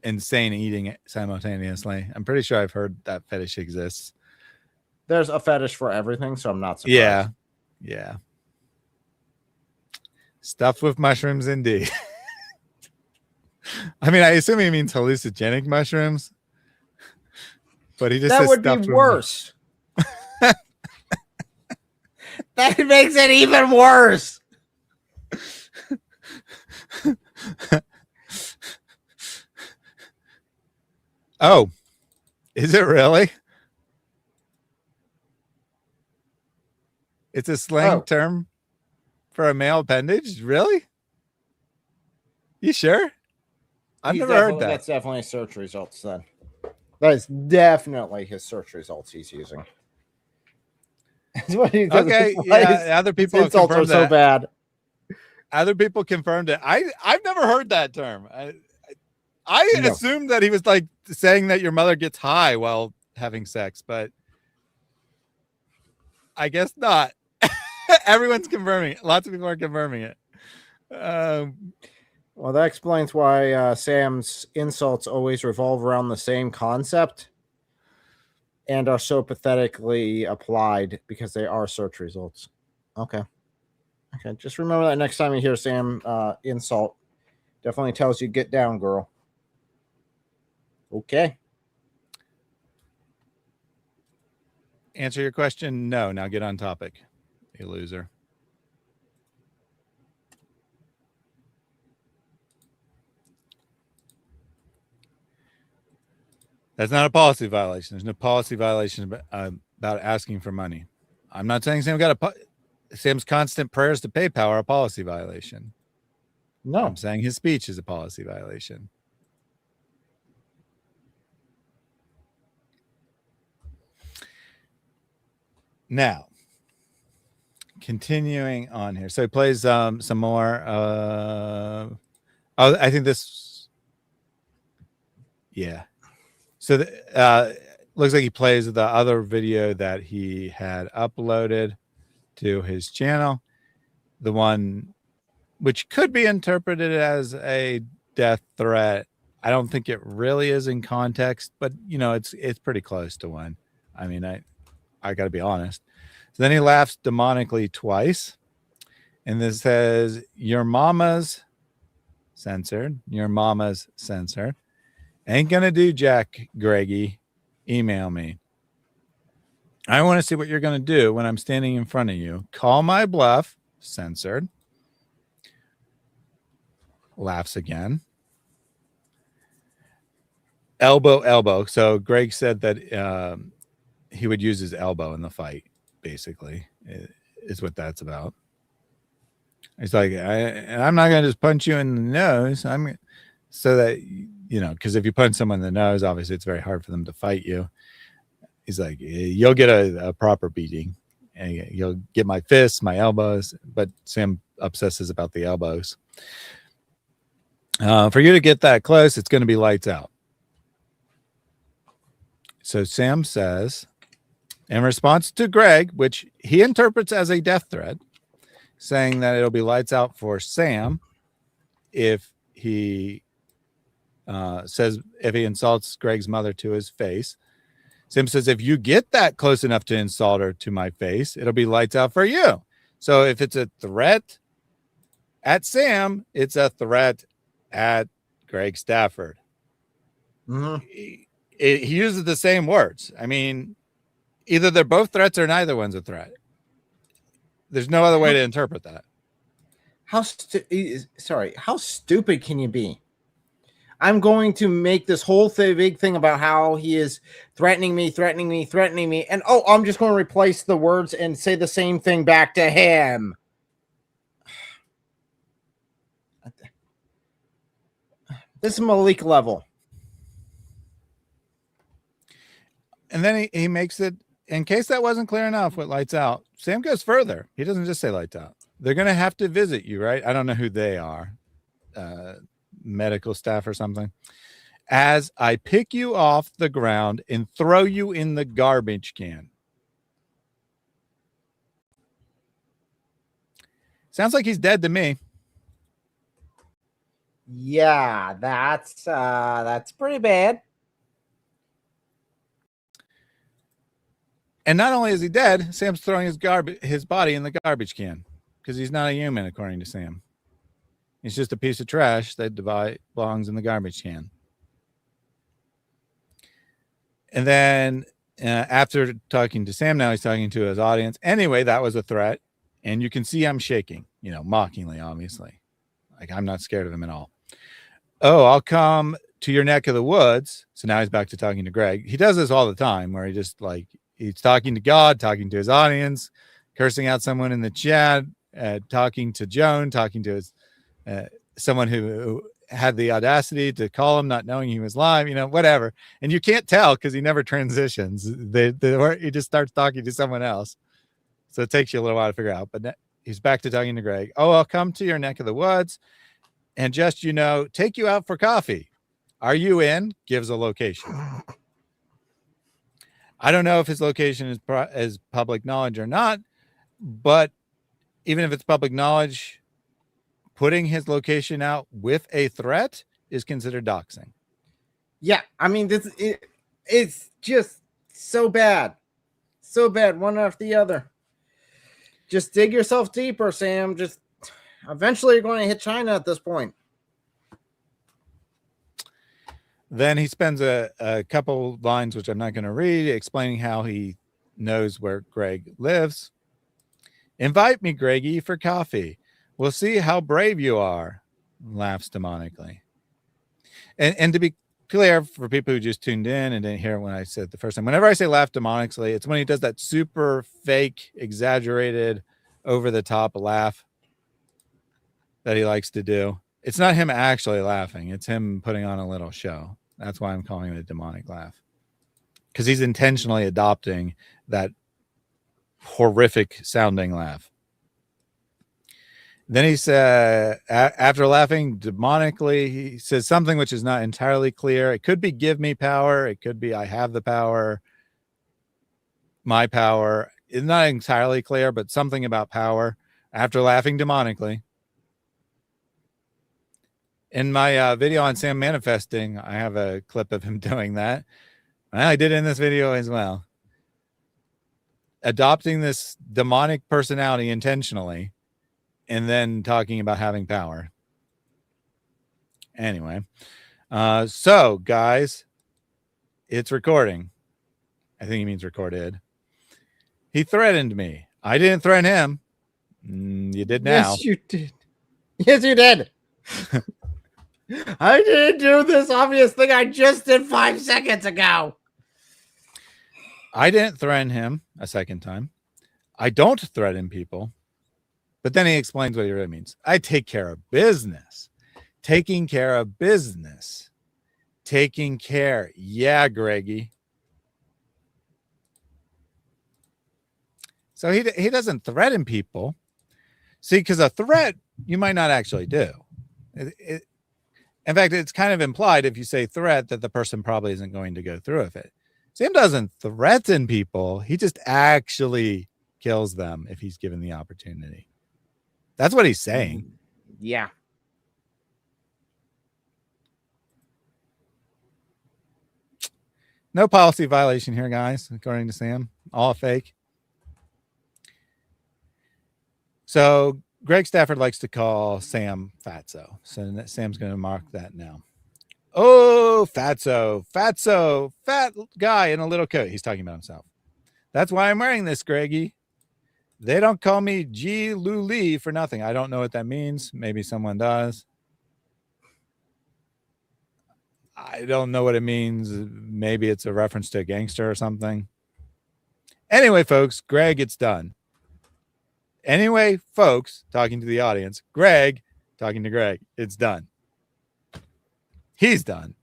insane eating simultaneously. I'm pretty sure I've heard that fetish exists. There's a fetish for everything, so I'm not surprised. Yeah. Stuffed with mushrooms, indeed. I mean, I assume he means hallucinogenic mushrooms, but he just that says would be worse. That makes it even worse. Oh, is it really? It's a slang term for a male appendage? Really? You sure? I've never heard that. That's definitely search results then. That is definitely his search results he's using. Okay, yeah, other people have insults are confirmed so that. bad. Other people confirmed it. I've never heard that term. I No. assumed that he was like saying that your mother gets high while having sex, but I guess not. Everyone's confirming it. Lots of people are confirming it. Well, that explains why Sam's insults always revolve around the same concept and are so pathetically applied because they are search results. Okay. Okay. Just remember that next time you hear Sam insult. Definitely tells you, get down, girl. Okay. Answer your question? No. Now get on topic, you loser. That's not a policy violation. There's no policy violation about asking for money. I'm not saying Sam's constant prayers to PayPal are a policy violation. No. I'm saying his speech is a policy violation. Now, continuing on here. So he plays some more. I think this. Yeah. So looks like he plays the other video that he had uploaded to his channel. The one which could be interpreted as a death threat. I don't think it really is in context, but you know, it's pretty close to one. I mean, I got to be honest. So then he laughs demonically twice. And this says, your mama's censored. Your mama's censored. Ain't going to do Jack Greggy. Email me. I want to see what you're going to do when I'm standing in front of you. Call my bluff. Censored. Laughs again. Elbow. So Greg said that he would use his elbow in the fight, basically, is what that's about. He's like, I'm not going to just punch you in the nose. So that, you know, because if you punch someone in the nose, obviously it's very hard for them to fight you. He's like, you'll get a proper beating. And you'll get my fists, my elbows. But Sam obsesses about the elbows. For you to get that close, it's going to be lights out. So Sam says, in response to Greg, which he interprets as a death threat, saying that it'll be lights out for Sam if he insults Greg's mother to his face. Sam says, if you get that close enough to insult her to my face, it'll be lights out for you. So if it's a threat at Sam, it's a threat at Greg Stafford. Mm-hmm. He uses the same words. I mean, either they're both threats or neither one's a threat. There's no other way to interpret that. How stupid can you be? I'm going to make this whole big thing about how he is threatening me. And, I'm just going to replace the words and say the same thing back to him. This is Malik level. And then he makes it, in case that wasn't clear enough with lights out, Sam goes further. He doesn't just say lights out. They're going to have to visit you, right? I don't know who they are. Medical staff or something. As I pick you off the ground and throw you in the garbage can. Sounds like he's dead to me. Yeah, that's pretty bad. And not only is he dead, Sam's throwing his body in the garbage can because he's not a human, according to Sam. He's just a piece of trash that belongs in the garbage can. And then after talking to Sam, now he's talking to his audience. Anyway, that was a threat. And you can see I'm shaking, you know, mockingly, obviously. Like I'm not scared of him at all. Oh, I'll come to your neck of the woods. So now he's back to talking to Greg. He does this all the time where he just like, he's talking to God, talking to his audience, cursing out someone in the chat, talking to Joan, talking to his, someone who had the audacity to call him, not knowing he was live, you know, whatever. And you can't tell because he never transitions. He just starts talking to someone else. So it takes you a little while to figure out. But he's back to talking to Greg. Oh, I'll come to your neck of the woods and just, you know, take you out for coffee. Are you in? Gives a location. I don't know if his location is public knowledge or not, but even if it's public knowledge, putting his location out with a threat is considered doxing. Yeah, I mean, it's just so bad. So bad, one after the other. Just dig yourself deeper, Sam. Just eventually you're going to hit China at this point. Then he spends a couple lines, which I'm not going to read, explaining how he knows where Greg lives. Invite me, Greggy, for coffee. We'll see how brave you are, laughs demonically. And to be clear, for people who just tuned in and didn't hear it when I said the first time, whenever I say laugh demonically, it's when he does that super fake, exaggerated, over-the-top laugh that he likes to do. It's not him actually laughing. It's him putting on a little show. That's why I'm calling it a demonic laugh. Because he's intentionally adopting that horrific sounding laugh. Then he said, after laughing demonically, he says something which is not entirely clear. It could be give me power. It could be I have the power. My power. It's not entirely clear, but something about power. After laughing demonically. In my video on Sam manifesting, I have a clip of him doing that. I did it in this video as well. Adopting this demonic personality intentionally and then talking about having power. Anyway, so guys, it's recording. I think he means recorded. He threatened me. I didn't threaten him. You did now. Yes, you did. Yes, you did. I didn't do this obvious thing I just did 5 seconds ago. I didn't threaten him a second time. I don't threaten people. But then he explains what he really means. I take care of business. Taking care of business. Taking care. Yeah, Greggy. So he doesn't threaten people. See, because a threat you might not actually do. In fact, it's kind of implied if you say threat that the person probably isn't going to go through with it. Sam doesn't threaten people. He just actually kills them if he's given the opportunity. That's what he's saying. Yeah. No policy violation here, guys, according to Sam. All fake. So Greg Stafford likes to call Sam Fatso. So Sam's going to mark that now. Oh, Fatso, fat guy in a little coat. He's talking about himself. That's why I'm wearing this, Greggy. They don't call me G. Lu Lee for nothing. I don't know what that means. Maybe someone does. I don't know what it means. Maybe it's a reference to a gangster or something. Anyway, folks, Greg, it's done. Anyway, folks, talking to the audience, Greg, talking to Greg, it's done. He's done.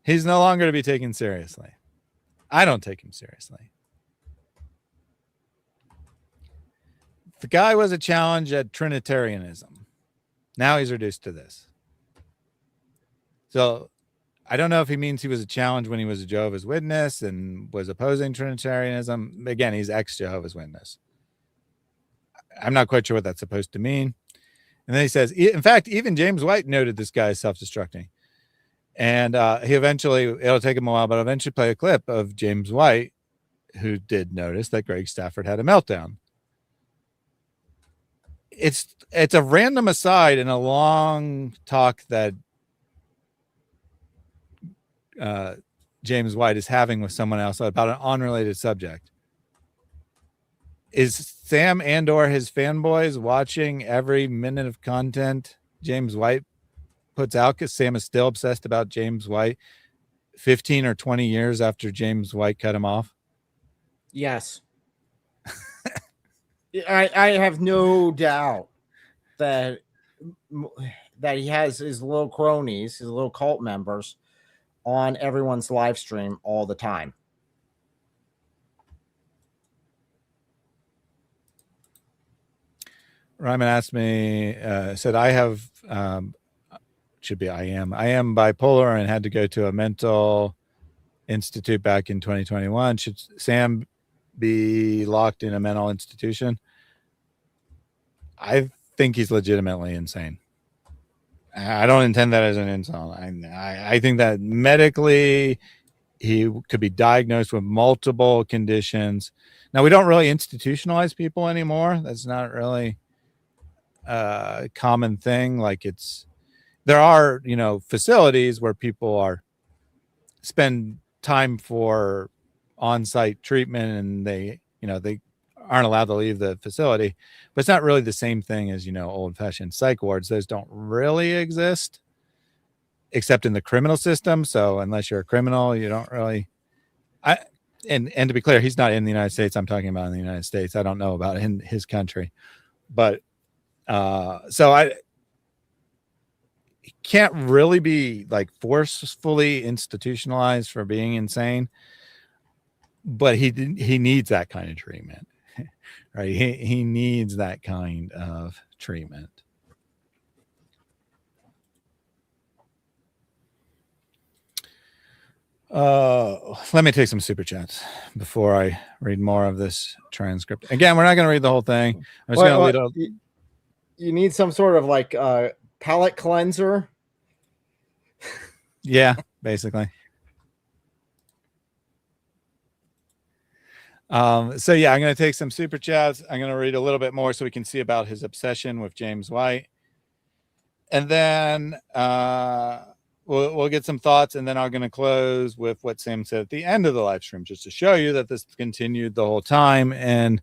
He's no longer to be taken seriously. I don't take him seriously. The guy was a challenge at Trinitarianism. Now he's reduced to this. So I don't know if he means he was a challenge when he was a Jehovah's Witness and was opposing Trinitarianism. Again, he's ex-Jehovah's Witness. I'm not quite sure what that's supposed to mean. And then he says, in fact, even James White noted this guy is self-destructing. And he eventually, it'll take him a while, but eventually play a clip of James White, who did notice that Greg Stafford had a meltdown. It's a random aside in a long talk that James White is having with someone else about an unrelated subject. Is Sam and or his fanboys watching every minute of content James White puts out? Because Sam is still obsessed about James White 15 or 20 years after James White cut him off. Yes. I have no doubt that he has his little cronies, his little cult members on everyone's live stream all the time. Ryman asked me, said, I have, should be I am bipolar and had to go to a mental institute back in 2021. Should Sam be locked in a mental institution? I think he's legitimately insane. I don't intend that as an insult. I think that medically he could be diagnosed with multiple conditions. Now, we don't really institutionalize people anymore. That's not really a common thing. Like there are, facilities where people spend time for on-site treatment and they aren't allowed to leave the facility, but it's not really the same thing as, old-fashioned psych wards. Those don't really exist except in the criminal system. So unless you're a criminal, you don't really, and to be clear, he's not in the United States. I'm talking about in the United States. I don't know about in his country, but so he can't really be like forcefully institutionalized for being insane, but he needs that kind of treatment, right? He needs that kind of treatment. Let me take some super chats before I read more of this transcript. Again, we're not going to read the whole thing. I'm just going to read. You need some sort of like palate cleanser. Yeah, basically. So yeah, I'm going to take some super chats. I'm going to read a little bit more so we can see about his obsession with James White, and then we'll get some thoughts, and then I'm going to close with what Sam said at the end of the live stream, just to show you that this continued the whole time. And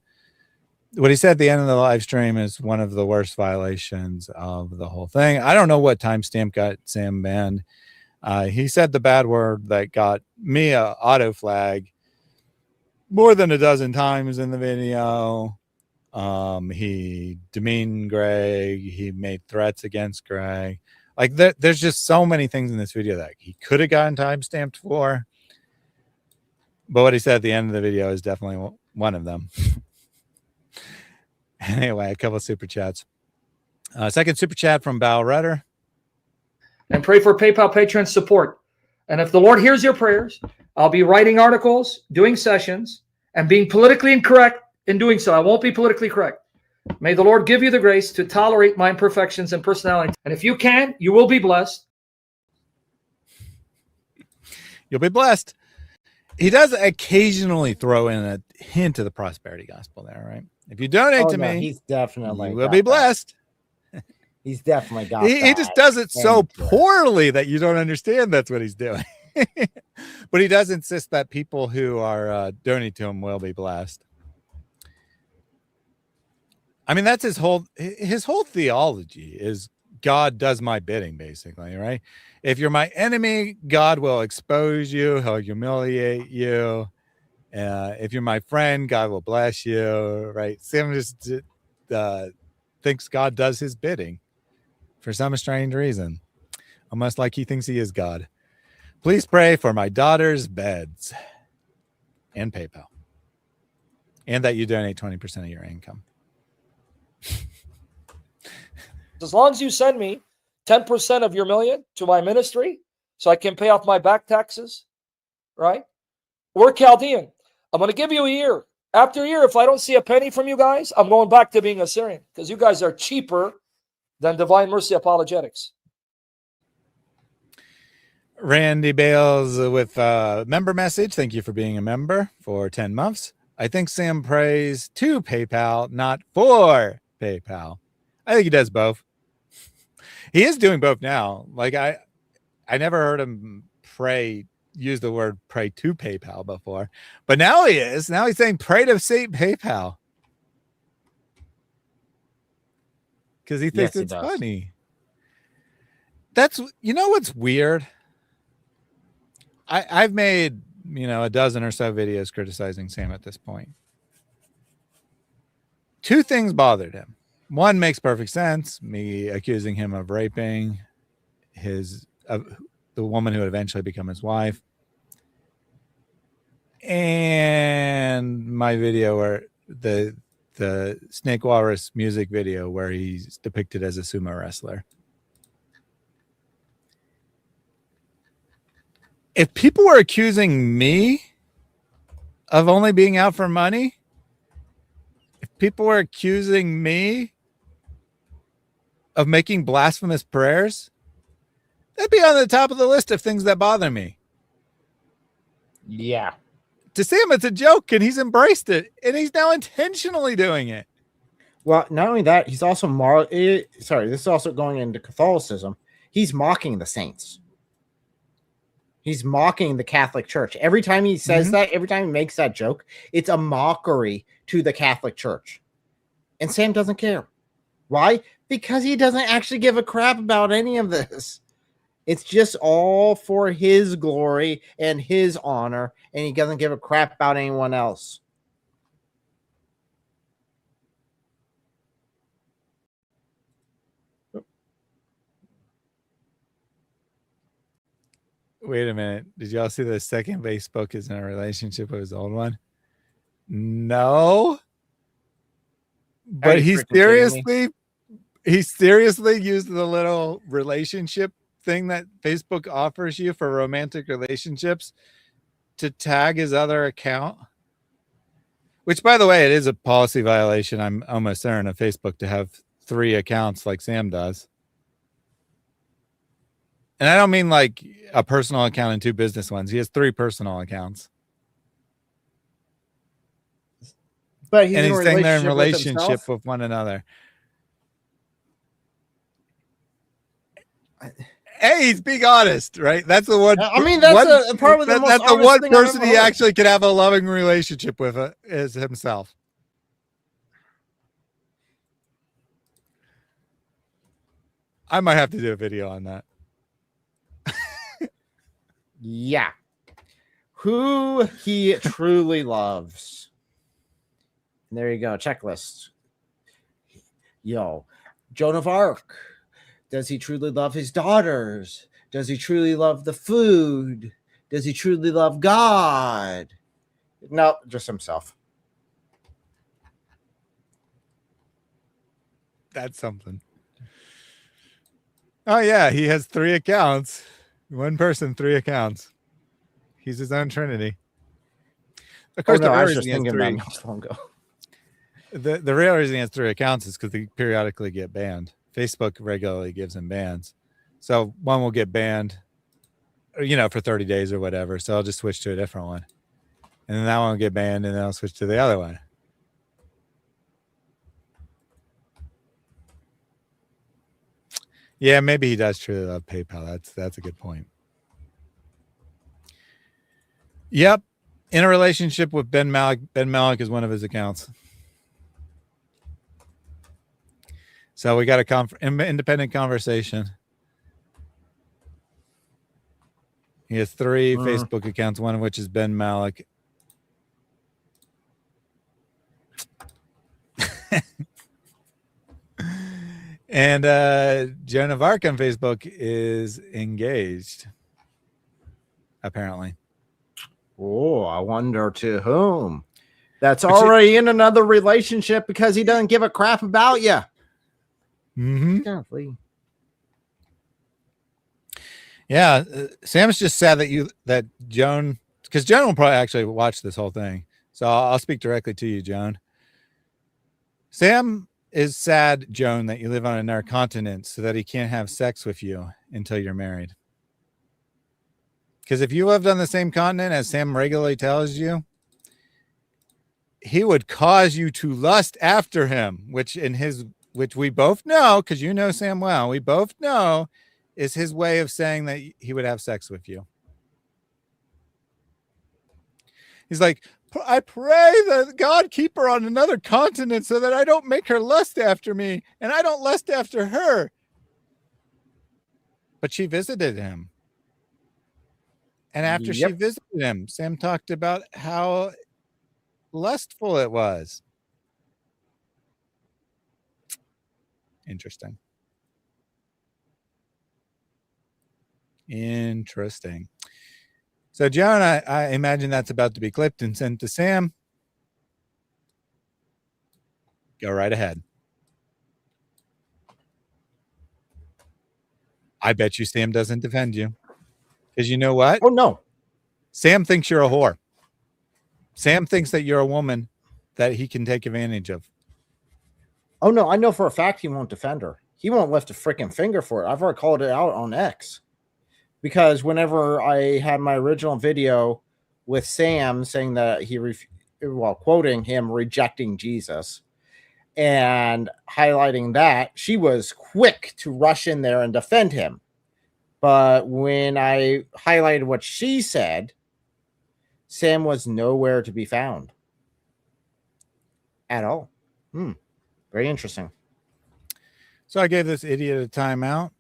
what he said at the end of the live stream is one of the worst violations of the whole thing. I don't know what timestamp got Sam banned. He said the bad word that got me a auto flag more than a dozen times in the video. He demeaned Greg. He made threats against Greg. Like there's just so many things in this video that he could have gotten timestamped for. But what he said at the end of the video is definitely one of them. Anyway, a couple of super chats. Second super chat from Bao Rudder. And pray for PayPal patron support. And if the Lord hears your prayers, I'll be writing articles, doing sessions, and being politically incorrect in doing so. I won't be politically correct. May the Lord give you the grace to tolerate my imperfections and personality. And if you can, you will be blessed. You'll be blessed. He does occasionally throw in a hint of the prosperity gospel there, right? If you donate to me, he's definitely you will be blessed. He's definitely got he just does it so poorly that you don't understand that's what he's doing. But he does insist that people who are donating to him will be blessed. I mean, that's his whole theology is God does my bidding, basically, right? If you're my enemy, God will expose you. He'll humiliate you. If you're my friend, God will bless you, right? Sam just thinks God does his bidding for some strange reason, almost like he thinks he is God. Please pray for my daughter's beds and PayPal, and that you donate 20% of your income. As long as you send me 10% of your million to my ministry so I can pay off my back taxes, right? We're Chaldean. I'm going to give you a year. After a year, if I don't see a penny from you guys, I'm going back to being a Syrian because you guys are cheaper than Divine Mercy Apologetics. Randy Bales with a member message. Thank you for being a member for 10 months. I think Sam prays to PayPal, not for PayPal. I think he does both. He is doing both now. Like I never heard him use the word pray to PayPal before, but now he is. Now he's saying pray to Saint PayPal. because he thinks Yes, he it's does. funny. That's, you know what's weird? I've made, a dozen or so videos criticizing Sam at this point. Two things bothered him. One makes perfect sense, me accusing him of raping the woman who would eventually become his wife. And my video where the Snake Walrus music video where he's depicted as a sumo wrestler. If people were accusing me of only being out for money, if people were accusing me of making blasphemous prayers, that'd be on the top of the list of things that bother me. Yeah. To Sam, it's a joke, and he's embraced it, and he's now intentionally doing it. Well, not only that, he's also this is also going into Catholicism. He's mocking the saints. He's mocking the Catholic Church. Every time he says that, every time he makes that joke, it's a mockery to the Catholic Church. And Sam doesn't care. Why? Because he doesn't actually give a crap about any of this. It's just all for his glory and his honor, and he doesn't give a crap about anyone else. Wait a minute. Did y'all see the second Facebook is in a relationship with his old one? No. But he seriously used the little relationship thing that Facebook offers you for romantic relationships to tag his other account. Which, by the way, it is a policy violation. I'm almost certain of Facebook to have 3 accounts like Sam does. And I don't mean like a personal account and 2 business ones. He has 3 personal accounts. But he's saying they're in relationship with one another. Hey, he's being honest, right? That's the one. I mean, that's probably the most that's the honest one thing I've person ever he heard. actually could have a loving relationship with is himself. I might have to do a video on that. Yeah. Who he truly loves. And there you go. Checklist. Yo, Joan of Arc. Does he truly love his daughters? Does he truly love the food? Does he truly love God? No, just himself. That's something. Oh, yeah. He has 3 accounts. One person, 3 accounts. He's his own trinity. Of course, I was the just reason thinking he about has it not long ago. the real reason he has 3 accounts is because they periodically get banned. Facebook regularly gives him bans. So one will get banned, for 30 days or whatever. So I'll just switch to a different one. And then that one will get banned, and then I'll switch to the other one. Yeah, maybe he does truly love PayPal. That's a good point. Yep. In a relationship with Ben Malik. Ben Malik is one of his accounts. So we got a independent conversation. He has 3 Facebook accounts, one of which is Ben Malik. And Joan of Arc on Facebook is engaged, apparently. Oh, I wonder to whom. That's already in another relationship because he doesn't give a crap about you. Mm-hmm. Yeah, Sam's just sad that Joan, because Joan will probably actually watch this whole thing. So I'll speak directly to you, Joan. Sam is sad, Joan, that you live on another continent so that he can't have sex with you until you're married. Because if you lived on the same continent, as Sam regularly tells you, he would cause you to lust after him, which we both know, because you know Sam well, we both know is his way of saying that he would have sex with you. He's like, I pray that God keep her on another continent so that I don't make her lust after me and I don't lust after her. But she visited him. And after she Yep. visited him, Sam talked about how lustful it was. Interesting. Interesting. So, John, I imagine that's about to be clipped and sent to Sam. Go right ahead. I bet you Sam doesn't defend you. Because you know what? Oh, no. Sam thinks you're a whore. Sam thinks that you're a woman that he can take advantage of. Oh, no. I know for a fact he won't defend her. He won't lift a freaking finger for it. I've already called it out on X. Because whenever I had my original video with Sam saying that quoting him rejecting Jesus and highlighting that, she was quick to rush in there and defend him. But when I highlighted what she said, Sam was nowhere to be found at all. Very interesting. So I gave this idiot a timeout.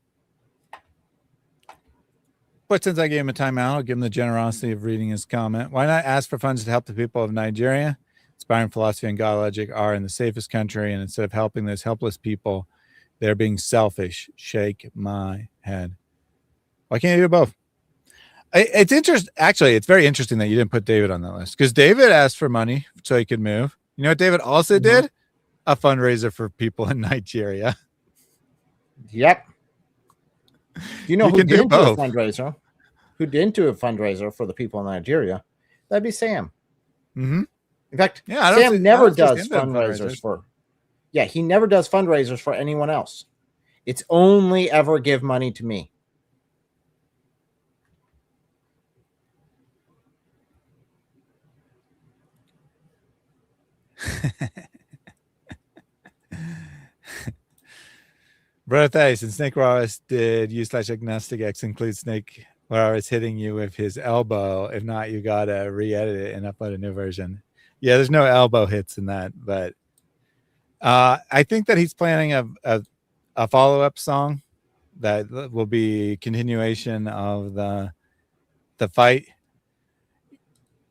But since I gave him a timeout, I'll give him the generosity of reading his comment. Why not ask for funds to help the people of Nigeria? Inspiring philosophy and God logic are in the safest country, and instead of helping those helpless people, they're being selfish. Shake my head. Why can't you do both? It's interesting. Actually, it's very interesting that you didn't put David on that list, because David asked for money so he could move. You know what David also did? A fundraiser for people in Nigeria. Yep. You know You who can do didn't do a both. fundraiser? Who didn't do a fundraiser for the people in Nigeria? That'd be Sam. Mm-hmm. In fact, Yeah, I don't Sam see- never I don't see does Sam doing fundraisers for. Yeah, he never does fundraisers for anyone else. It's only ever give money to me. Brother Thais and Snake Warris did u/agnostic X include Snake Warris hitting you with his elbow. If not, you gotta re-edit it and upload a new version. Yeah, there's no elbow hits in that, but I think that he's planning a follow-up song that will be continuation of the fight.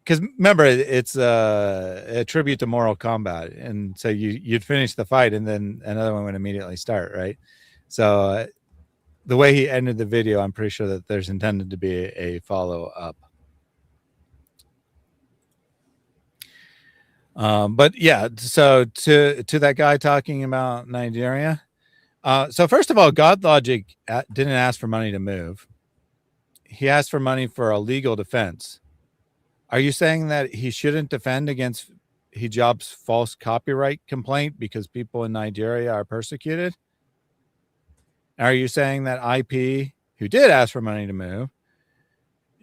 Because remember, it's a tribute to Mortal Kombat, and so you'd finish the fight, and then another one would immediately start, right? So the way he ended the video, I'm pretty sure that there's intended to be a follow-up. But yeah, so to that guy talking about Nigeria. So first of all, God Logic didn't ask for money to move. He asked for money for a legal defense. Are you saying that he shouldn't defend against hijab's false copyright complaint because people in Nigeria are persecuted? Are you saying that IP, who did ask for money to move,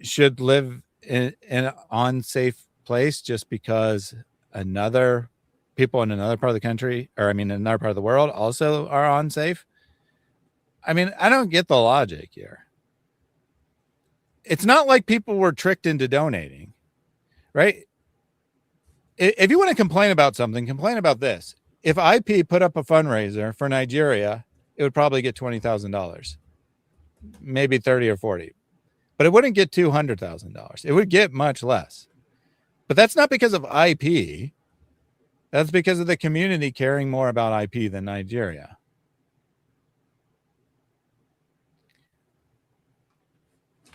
should live in an unsafe place just because people in another part of the country, or I mean, another part of the world also are unsafe? I mean, I don't get the logic here. It's not like people were tricked into donating, right? If you want to complain about something, complain about this. If IP put up a fundraiser for Nigeria, it would probably get $20,000, maybe 30 or 40, but it wouldn't get $200,000. It would get much less. But that's not because of IP. That's because of the community caring more about IP than Nigeria.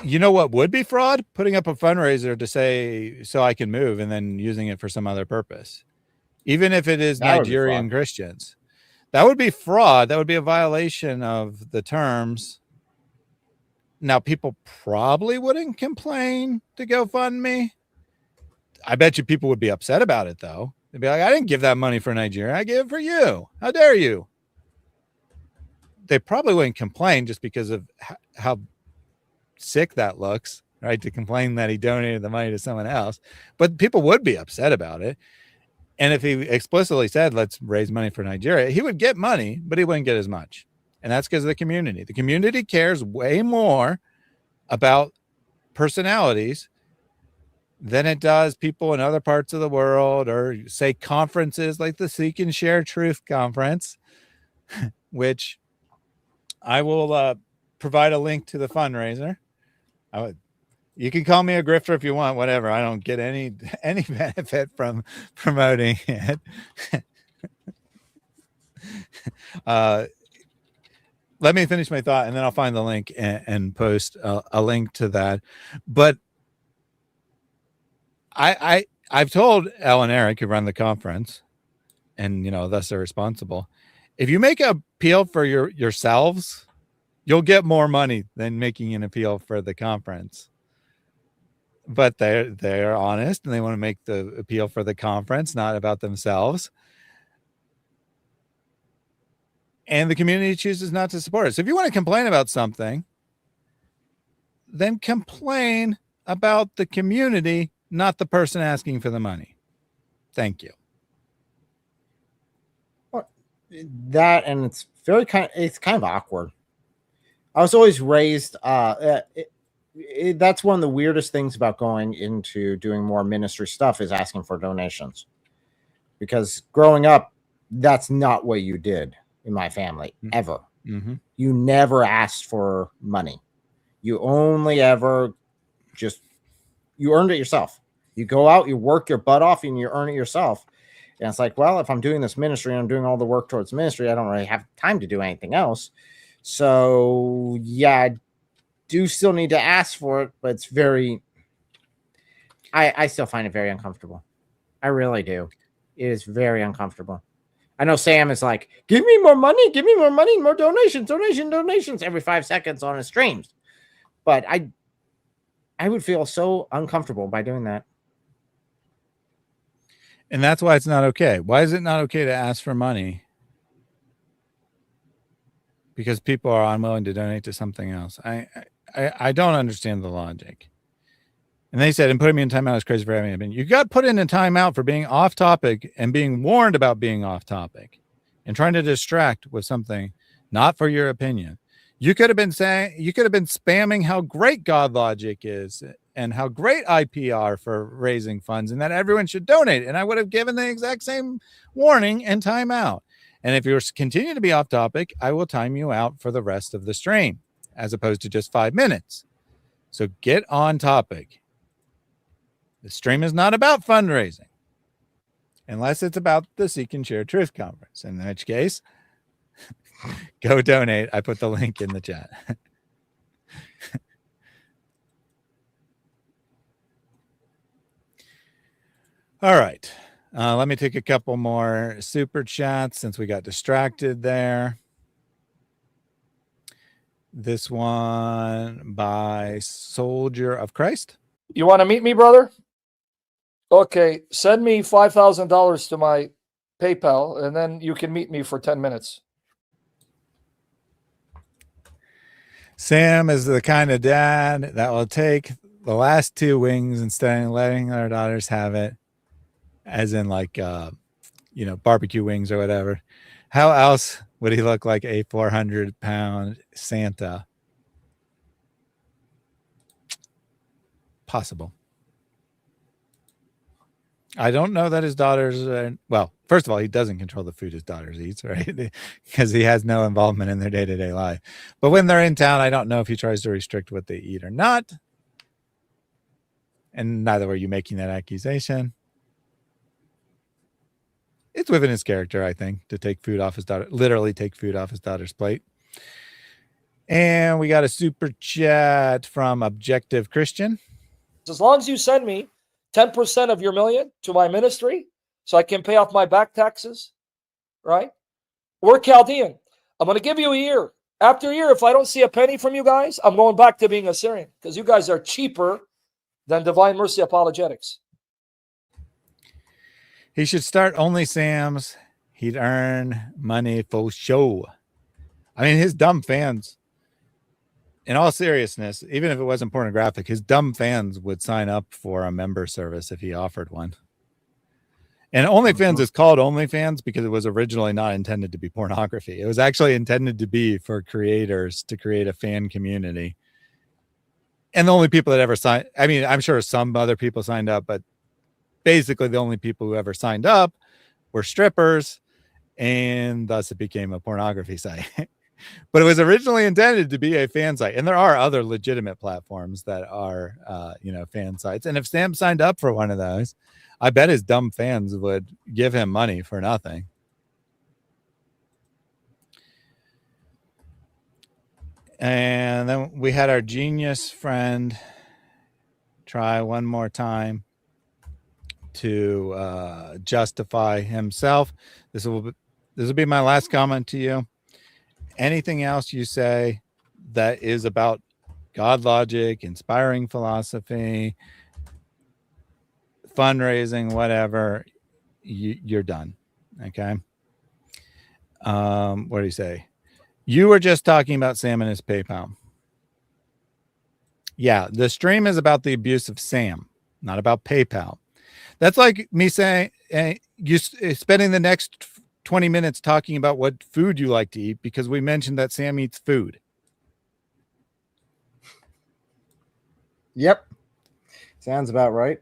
You know what would be fraud? Putting up a fundraiser to say, so I can move, and then using it for some other purpose. Even if it is Nigerian Christians. That would be fraud. That would be a violation of the terms. Now, people probably wouldn't complain to GoFundMe. I bet you people would be upset about it, though. They'd be like, I didn't give that money for Nigeria. I gave it for you. How dare you? They probably wouldn't complain just because of how sick that looks, right? To complain that he donated the money to someone else. But people would be upset about it. And if he explicitly said, let's raise money for Nigeria, he would get money, but he wouldn't get as much. And that's because of the community. The community cares way more about personalities than it does people in other parts of the world, or say conferences like the Seek and Share Truth conference, which I will provide a link to the fundraiser. You can call me a grifter if you want, whatever. I don't get any benefit from promoting it. Let me finish my thought, and then I'll find the link and post a link to that. But I've told Elle and Eric, who run the conference, and thus they're responsible. If you make an appeal for yourselves, you'll get more money than making an appeal for the conference. But they're honest, and they want to make the appeal for the conference, not about themselves. And the community chooses not to support it. So if you want to complain about something, then complain about the community, not the person asking for the money. Thank you. That, and it's kind of awkward. I was always raised, that's one of the weirdest things about going into doing more ministry stuff is asking for donations. Because growing up, that's not what you did in my family, ever. Mm-hmm. You never asked for money. You only ever you earned it yourself. You go out, you work your butt off, and you earn it yourself. And it's like, well, if I'm doing this ministry and I'm doing all the work towards ministry, I don't really have time to do anything else. So yeah, I do still need to ask for it, but it's I still find it very uncomfortable. I really do. It is very uncomfortable. I know Sam is like, give me more money, more donations every 5 seconds on his streams. But I would feel so uncomfortable by doing that. And that's why it's not okay. Why is it not okay to ask for money? Because people are unwilling to donate to something else. I don't understand the logic. And they said, and putting me in timeout is crazy for having an opinion. You got put in a timeout for being off topic and being warned about being off topic and trying to distract with something not for your opinion. You could have been spamming how great God Logic is and how great IPR for raising funds and that everyone should donate. And I would have given the exact same warning and timeout. And if you continue to be off topic, I will time you out for the rest of the stream as opposed to just 5 minutes. So get on topic. The stream is not about fundraising unless it's about the Seek and Share Truth conference, in which case, go donate. I put the link in the chat. All right. Let me take a couple more super chats since we got distracted there. This one by Soldier of Christ. You want to meet me, brother? Okay, send me $5,000 to my PayPal, and then you can meet me for 10 minutes. Sam is the kind of dad that will take the last 2 wings instead of letting their daughters have it, as in like, barbecue wings or whatever. How else would he look like a 400-pound Santa? Possible. I don't know that his daughters well, first of all, he doesn't control the food his daughters eats, right? Because he has no involvement in their day-to-day life. But when they're in town, I don't know if he tries to restrict what they eat or not. And neither were you making that accusation. It's within his character, I think, to take food off his daughter, literally take food off his daughter's plate. And we got a super chat from Objective Christian. As long as you send me 10% of your million to my ministry so I can pay off my back taxes, right? We're Chaldean. I'm going to give you a year. After a year, if I don't see a penny from you guys, I'm going back to being a Syrian because you guys are cheaper than Divine Mercy Apologetics. He should start Only Sam's. He'd earn money for show. I mean, his dumb fans, in all seriousness, even if it wasn't pornographic, his dumb fans would sign up for a member service if he offered one. And OnlyFans is called OnlyFans because it was originally not intended to be pornography. It was actually intended to be for creators to create a fan community. And the only people that ever signed, I mean, I'm sure some other people signed up, but basically the only people who ever signed up were strippers, and thus it became a pornography site. But it was originally intended to be a fan site. And there are other legitimate platforms that are, fan sites. And if Sam signed up for one of those, I bet his dumb fans would give him money for nothing. And then we had our genius friend try one more time to justify himself. This will be my last comment to you. Anything else you say that is about God logic, inspiring philosophy, fundraising, whatever, you're done. Okay. What do you say? You were just talking about Sam and his PayPal. Yeah, the stream is about the abuse of Sam, not about PayPal. That's like me saying you spending the next 20 minutes talking about what food you like to eat because we mentioned that Sam eats food. Yep. Sounds about right.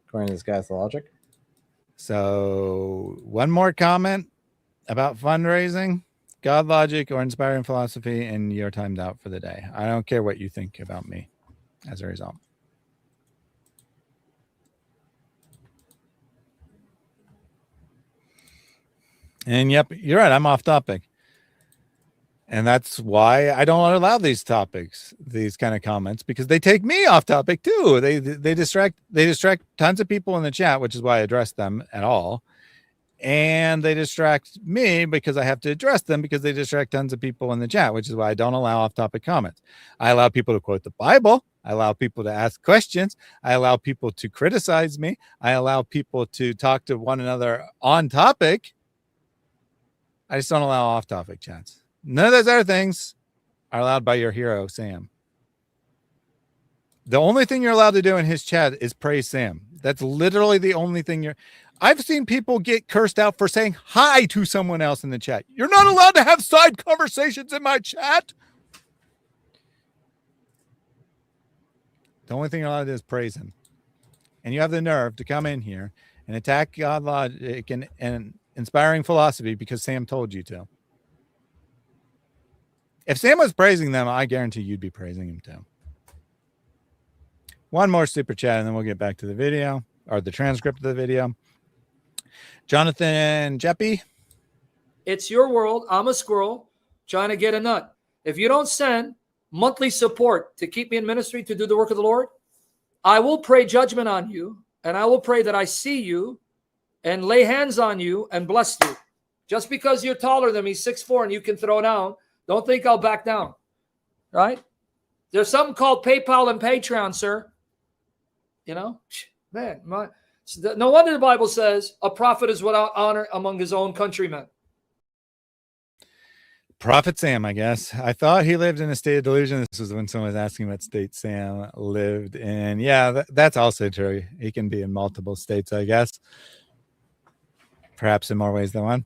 According to this guy's logic. So one more comment about fundraising, God logic, or inspiring philosophy, and you're timed out for the day. I don't care what you think about me as a result. And yep, you're right. I'm off topic. And that's why I don't allow these topics, these kind of comments, because they take me off topic too. They distract tons of people in the chat, which is why I address them at all. And they distract me because I have to address them because they distract tons of people in the chat, which is why I don't allow off-topic comments. I allow people to quote the Bible. I allow people to ask questions. I allow people to criticize me. I allow people to talk to one another on topic. I just don't allow off-topic chats. None of those other things are allowed by your hero, Sam. The only thing you're allowed to do in his chat is praise Sam. That's literally the only thing I've seen people get cursed out for saying hi to someone else in the chat. You're not allowed to have side conversations in my chat. The only thing you're allowed to do is praise him. And you have the nerve to come in here and attack God logic and inspiring philosophy because Sam told you to. If Sam was praising them, I guarantee you'd be praising him too. One more super chat and then we'll get back to the video or the transcript of the video. Jonathan Jeppy. It's your world. I'm a squirrel trying to get a nut. If you don't send monthly support to keep me in ministry to do the work of the Lord, I will pray judgment on you, and I will pray that I see you and lay hands on you and bless you. Just because you're taller than me, 6'4", and you can throw down, don't think I'll back down, right? There's something called PayPal and Patreon, sir. You know, man, no wonder the Bible says a prophet is without honor among his own countrymen. Prophet Sam, I guess. I thought he lived in a state of delusion. This was when someone was asking what state Sam lived in. Yeah, that's also true. He can be in multiple states, I guess. Perhaps in more ways than one.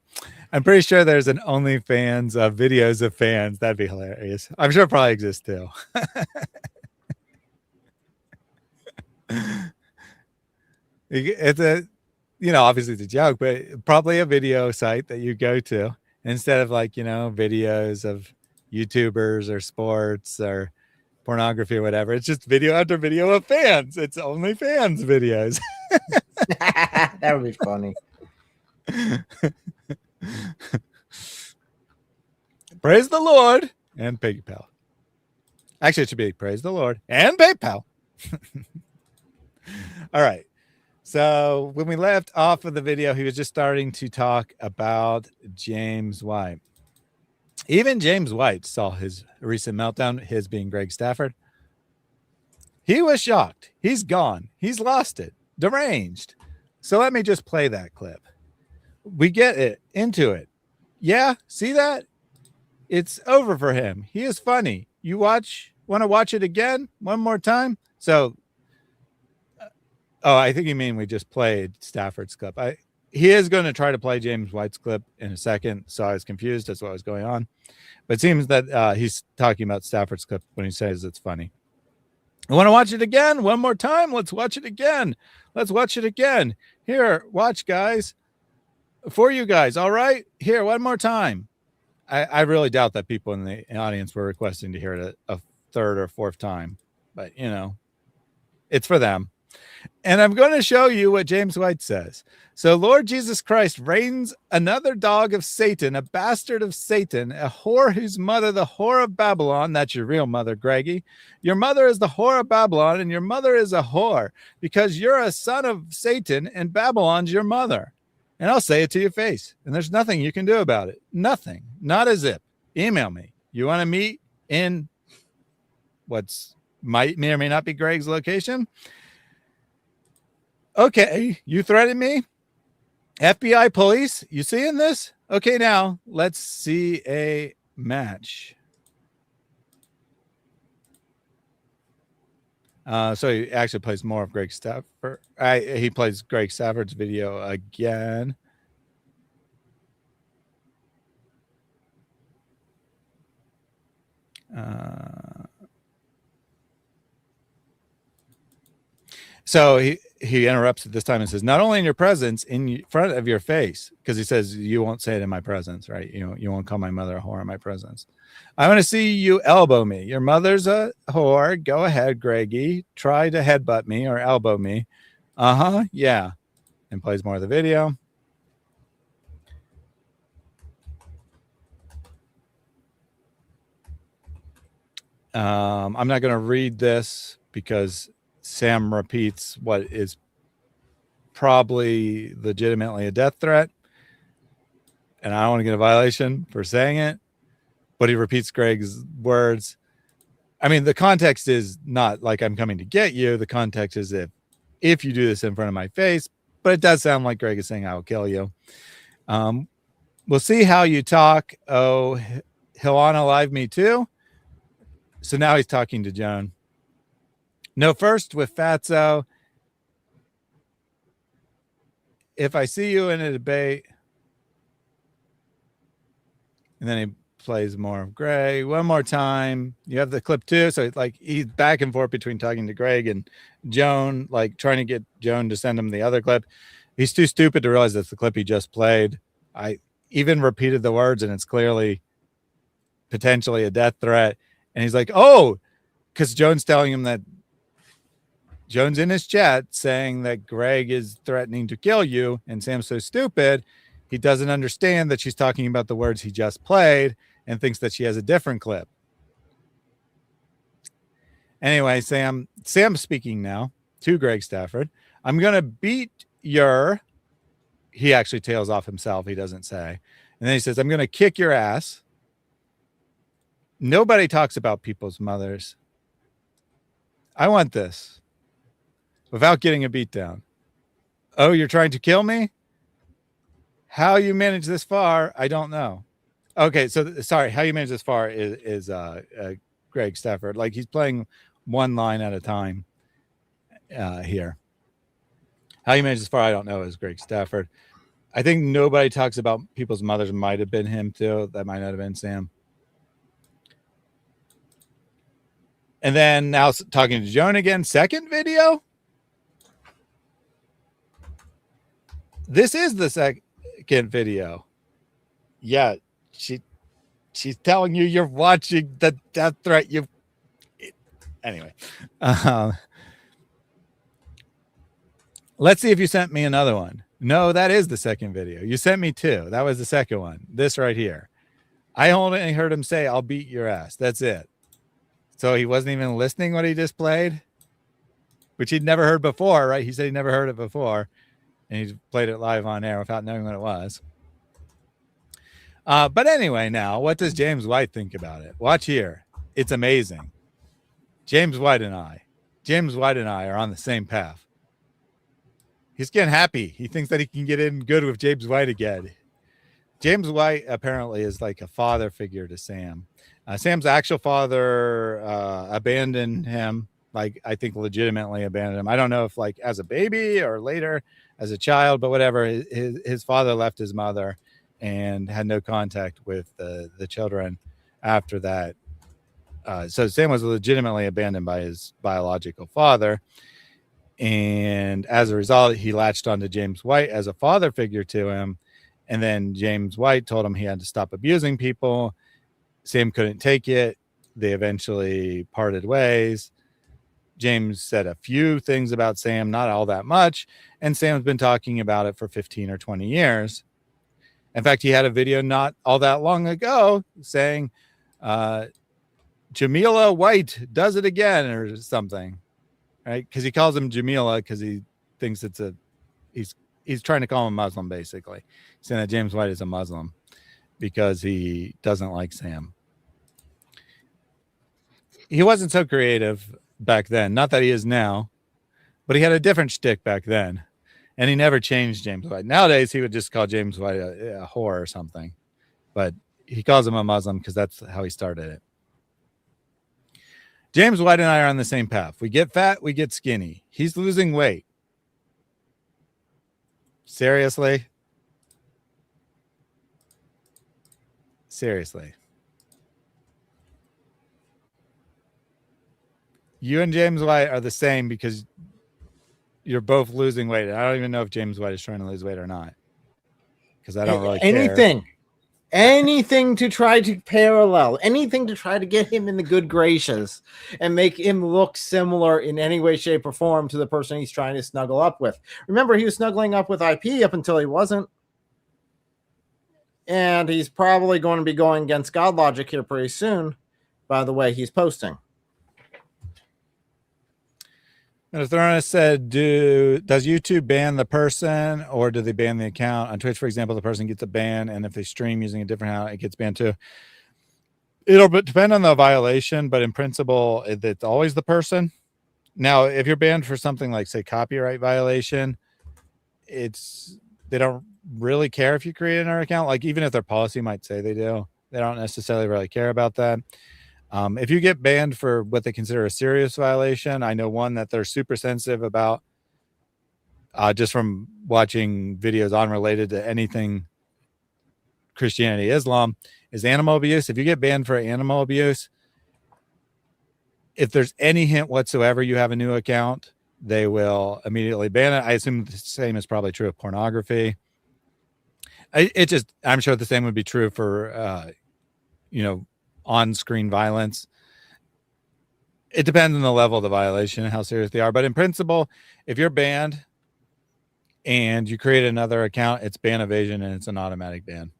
I'm pretty sure there's an OnlyFans of videos of fans. That'd be hilarious. I'm sure it probably exists too. It's a, obviously it's a joke, but probably a video site that you go to instead of videos of YouTubers or sports or pornography or whatever. It's just video after video of fans. It's OnlyFans videos. That would be funny. Praise the Lord and PayPal. Actually, it should be praise the Lord and PayPal. All right. So when we left off of the video, he was just starting to talk about James White. Even James White saw his recent meltdown, his being Greg Stafford. He was shocked. He's gone. He's lost it. Deranged. So let me just play that clip. We get it into it. Yeah, see that? It's over for him. He is funny. You want to watch it again one more time? So, I think you mean we just played Stafford's clip. He is going to try to play James White's clip in a second, so I was confused as to what was going on. But it seems that he's talking about Stafford's clip when he says it's funny. You want to watch it again? One more time? Let's watch it again. Let's watch it again. Here, watch, guys. For you guys, all right? Here, one more time. I really doubt that people in the audience were requesting to hear it a third or fourth time. But, you know, it's for them. And I'm going to show you what James White says. So Lord Jesus Christ reigns another dog of Satan, a bastard of Satan, a whore whose mother, the whore of Babylon. That's your real mother, Greggy. Your mother is the whore of Babylon, and your mother is a whore because you're a son of Satan and Babylon's your mother. And I'll say it to your face. And there's nothing you can do about it. Nothing. Not a zip. Email me. You want to meet in what's may or may not be Greg's location? Okay, you threatened me. FBI police, you seeing this? Okay, now let's see a match. So he actually plays more of Greg Stafford. He plays Greg Stafford's video again. So he interrupts at this time and says, not only in your presence, in front of your face, because he says, you won't say it in my presence, right? You won't call my mother a whore in my presence. I want to see you elbow me. Your mother's a whore. Go ahead, Greggy. Try to headbutt me or elbow me. Yeah. And plays more of the video. I'm not going to read this because Sam repeats what is probably legitimately a death threat. And I don't want to get a violation for saying it, but he repeats Greg's words. I mean, the context is not like I'm coming to get you. The context is if you do this in front of my face, but it does sound like Greg is saying I will kill you. We'll see how you talk. Oh, he'll unalive me too. So now he's talking to Joan. No, first with Fatso. If I see you in a debate, and then he plays more of Greg. One more time. You have the clip too. So like he's back and forth between talking to Greg and Joan, like trying to get Joan to send him the other clip. He's too stupid to realize that's the clip he just played. I even repeated the words and it's clearly potentially a death threat. And he's like, oh, because Joan's telling him that Joan's in his chat saying that Greg is threatening to kill you. And Sam's so stupid. He doesn't understand that she's talking about the words he just played and thinks that she has a different clip. Anyway, Sam's speaking now to Greg Stafford. I'm going to beat your, he actually tails off himself. He doesn't say. And then he says, I'm going to kick your ass. Nobody talks about people's mothers. I want this without getting a beat down. Oh, you're trying to kill me? How you manage this far, I don't know. Okay, so sorry, how you manage this far is Greg Stafford. Like he's playing one line at a time here. How you manage this far, I don't know, is Greg Stafford. I think nobody talks about people's mothers. Might have been him too. That might not have been Sam. And then now talking to Joan again, second video. This is the second video. Yeah, she's telling you you're watching the death threat. Anyway. Let's see if you sent me another one. No, that is the second video. You sent me two. That was the second one. This right here. I only heard him say, I'll beat your ass. That's it. So he wasn't even listening what he just played, which he'd never heard before, right? He said he never heard it before, and he played it live on air without knowing what it was. But anyway, now, what does James White think about it? Watch here. It's amazing. James White and I are on the same path. He's getting happy. He thinks that he can get in good with James White again. James White apparently is like a father figure to Sam. Sam's actual father abandoned him, like I think legitimately abandoned him. I don't know if like as a baby or later as a child, but whatever. His father left his mother and had no contact with the children after that. So Sam was legitimately abandoned by his biological father. And as a result, he latched onto James White as a father figure to him. And then James White told him he had to stop abusing people. Sam couldn't take it. They eventually parted ways. James said a few things about Sam, not all that much. And Sam's been talking about it for 15 or 20 years. In fact, he had a video not all that long ago saying, Jamila White does it again or something, right? Because he calls him Jamila because he thinks he's trying to call him Muslim, basically. Saying that James White is a Muslim because he doesn't like Sam. He wasn't so creative back then. Not that he is now, but he had a different shtick back then. And he never changed James White. Nowadays, he would just call James White a whore or something. But he calls him a Muslim because that's how he started it. James White and I are on the same path. We get fat, we get skinny. He's losing weight. Seriously? Seriously. You and James White are the same because you're both losing weight. I don't even know if James White is trying to lose weight or not. Because I don't really care. Anything to try to parallel, anything to try to get him in the good graces and make him look similar in any way, shape, or form to the person he's trying to snuggle up with. Remember, he was snuggling up with IP up until he wasn't. And he's probably going to be going against God logic here pretty soon, by the way he's posting. And Thrones said, does YouTube ban the person or do they ban the account? On Twitch, for example, the person gets a ban, and if they stream using a different account, it gets banned too. It'll depend on the violation, but in principle, it's always the person. Now, if you're banned for something like, say, copyright violation, they don't really care if you create another account. Like, even if their policy might say they do, they don't necessarily really care about that. If you get banned for what they consider a serious violation, I know one that they're super sensitive about, just from watching videos unrelated to anything Christianity, Islam, is animal abuse. If you get banned for animal abuse, if there's any hint whatsoever you have a new account, they will immediately ban it. I assume the same is probably true of pornography. I'm sure the same would be true for, on-screen violence. It depends on the level of the violation and how serious they are. But in principle, if you're banned and you create another account, it's ban evasion and it's an automatic ban.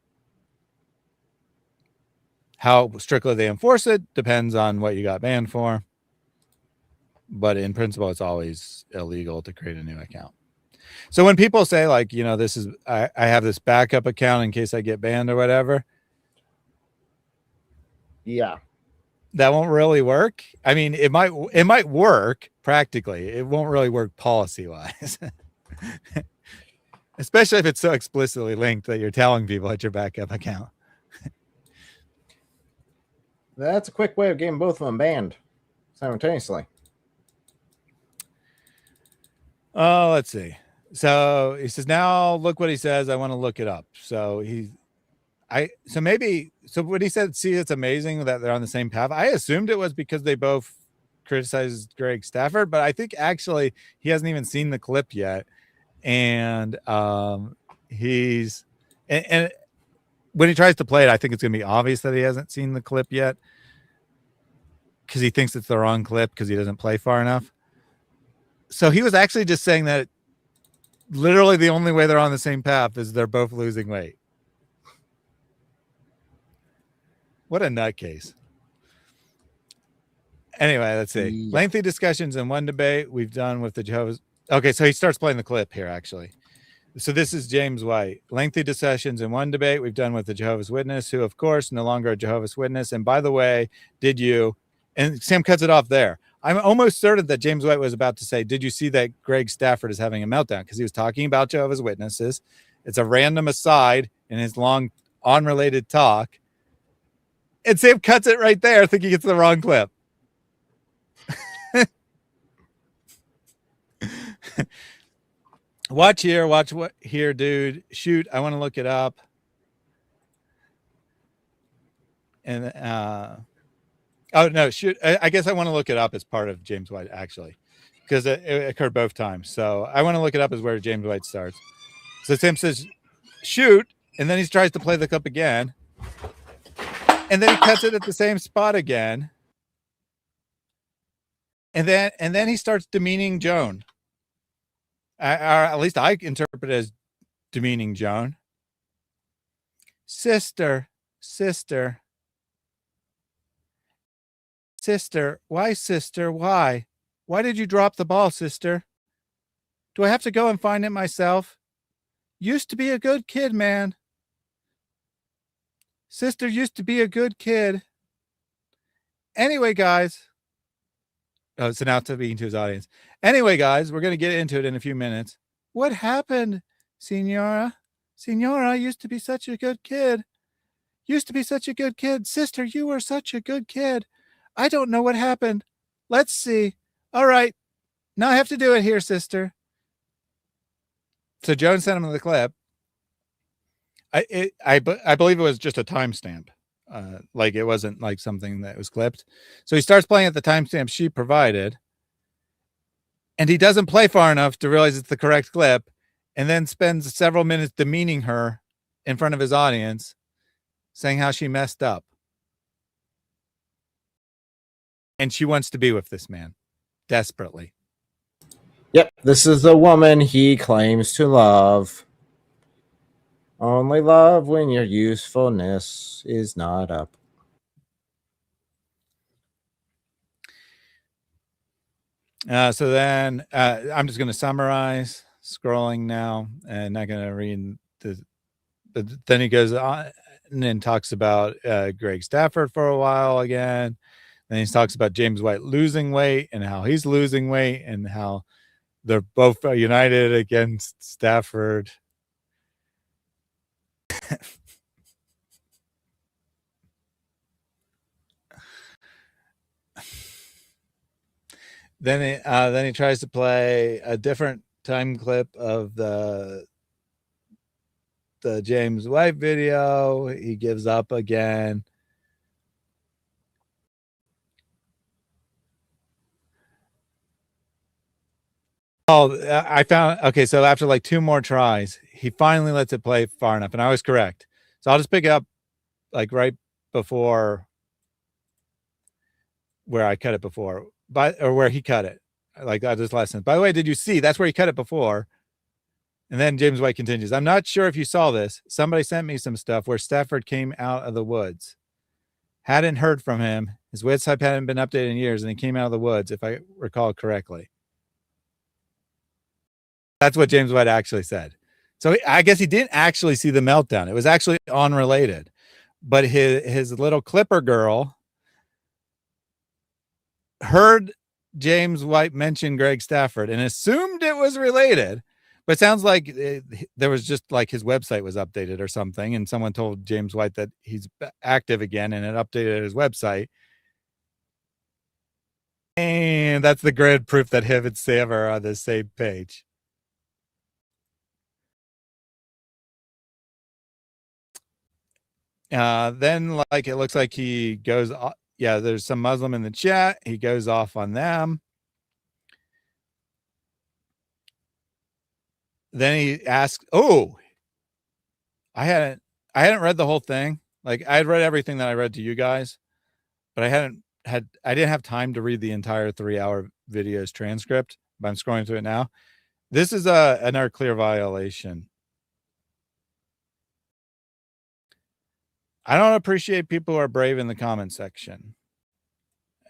How strictly they enforce it depends on what you got banned for. But in principle, it's always illegal to create a new account. So when people say, like, I have this backup account in case I get banned or whatever. Yeah. That won't really work. I mean, it might work practically. It won't really work policy-wise. Especially if it's so explicitly linked that you're telling people it's your backup account. That's a quick way of getting both of them banned simultaneously. Oh, let's see. So he says, now look what he says. I want to look it up. So what he said, see, it's amazing that they're on the same path. I assumed it was because they both criticized Greg Stafford, but I think actually he hasn't even seen the clip yet. And and when he tries to play it, I think it's going to be obvious that he hasn't seen the clip yet because he thinks it's the wrong clip because he doesn't play far enough. So he was actually just saying that literally the only way they're on the same path is they're both losing weight. What a nutcase. Anyway, let's see. Yeah. Lengthy discussions in one debate we've done with the Jehovah's. Okay, so he starts playing the clip here, actually. So this is James White. Lengthy discussions in one debate we've done with the Jehovah's Witness, who, of course, no longer a Jehovah's Witness. And by the way, did you... And Sam cuts it off there. I'm almost certain that James White was about to say, did you see that Greg Stafford is having a meltdown? Because he was talking about Jehovah's Witnesses. It's a random aside in his long, unrelated talk. And Sam cuts it right there, thinking it's the wrong clip. Watch what here, dude. Shoot, I want to look it up. And Oh no, shoot. I guess I want to look it up as part of James White actually, because it occurred both times. So I want to look it up as where James White starts. So Tim says, "Shoot," and then he tries to play the clip again, and then he cuts it at the same spot again, and then he starts demeaning Joan. Or at least I interpret it as demeaning Joan. Sister, sister. Sister, why, sister? Why? Why did you drop the ball, sister? Do I have to go and find it myself? Used to be a good kid, man. Sister used to be a good kid. Anyway, guys. Oh, so now speaking to his audience. Anyway, guys, we're going to get into it in a few minutes. What happened, Senora? Senora used to be such a good kid. Used to be such a good kid. Sister, you were such a good kid. I don't know what happened. Let's see. All right. Now I have to do it here, sister. So Joan sent him the clip. I believe it was just a timestamp. Like it wasn't like something that was clipped. So he starts playing at the timestamp she provided. And he doesn't play far enough to realize it's the correct clip, and then spends several minutes demeaning her in front of his audience, saying how she messed up. And she wants to be with this man desperately. Yep, this is the woman he claims to love. Only love when your usefulness is not up. So then I'm just going to summarize, scrolling now, and not going to read the. But then he goes on and talks about Greg Stafford for a while again. Then he talks about James White losing weight and how he's losing weight and how they're both united against Stafford. Then he tries to play a different time clip of the James White video. He gives up again. Oh, I found, okay, so after like 2 more tries, he finally lets it play far enough, and I was correct. So I'll just pick it up like right before where I cut it before, or where he cut it. Like that just last sentence. By the way, did you see that's where he cut it before? And then James White continues, I'm not sure if you saw this. Somebody sent me some stuff where Stafford came out of the woods. Hadn't heard from him. His website hadn't been updated in years, and he came out of the woods, if I recall correctly. That's what James White actually said. So I guess he didn't actually see the meltdown. It was actually unrelated. But his little clipper girl heard James White mention Greg Stafford and assumed it was related. But it sounds like there was just like his website was updated or something, and someone told James White that he's active again, and it updated his website. And that's the grand proof that him and Sam are on the same page. Then like it looks like he goes, yeah, there's some Muslim in the chat. He goes off on them. Then he asks, oh, I hadn't read the whole thing. Like I had read everything that I read to you guys, but I didn't have time to read the entire 3-hour video's transcript, but I'm scrolling through it now. This is another clear violation. I don't appreciate people who are brave in the comment section.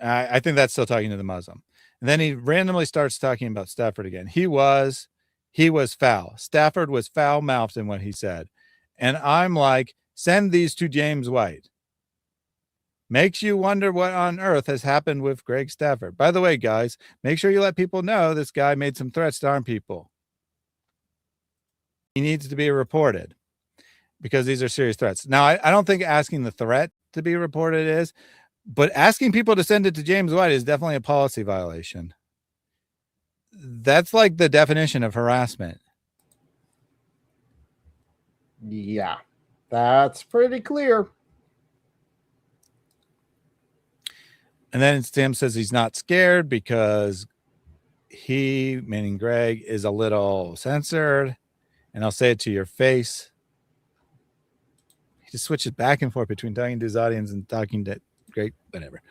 I think that's still talking to the Muslim. And then he randomly starts talking about Stafford again. He was foul. Stafford was foul-mouthed in what he said. And I'm like, send these to James White. Makes you wonder what on earth has happened with Greg Stafford. By the way, guys, make sure you let people know this guy made some threats to arm people. He needs to be reported because these are serious threats. Now, I don't think asking the threat to be reported is, but asking people to send it to James White is definitely a policy violation. That's like the definition of harassment. Yeah, that's pretty clear. And then Sam says he's not scared because he, meaning Greg, is a little censored. And I'll say it to your face. He just switches back and forth between talking to his audience and talking to Greg, whatever.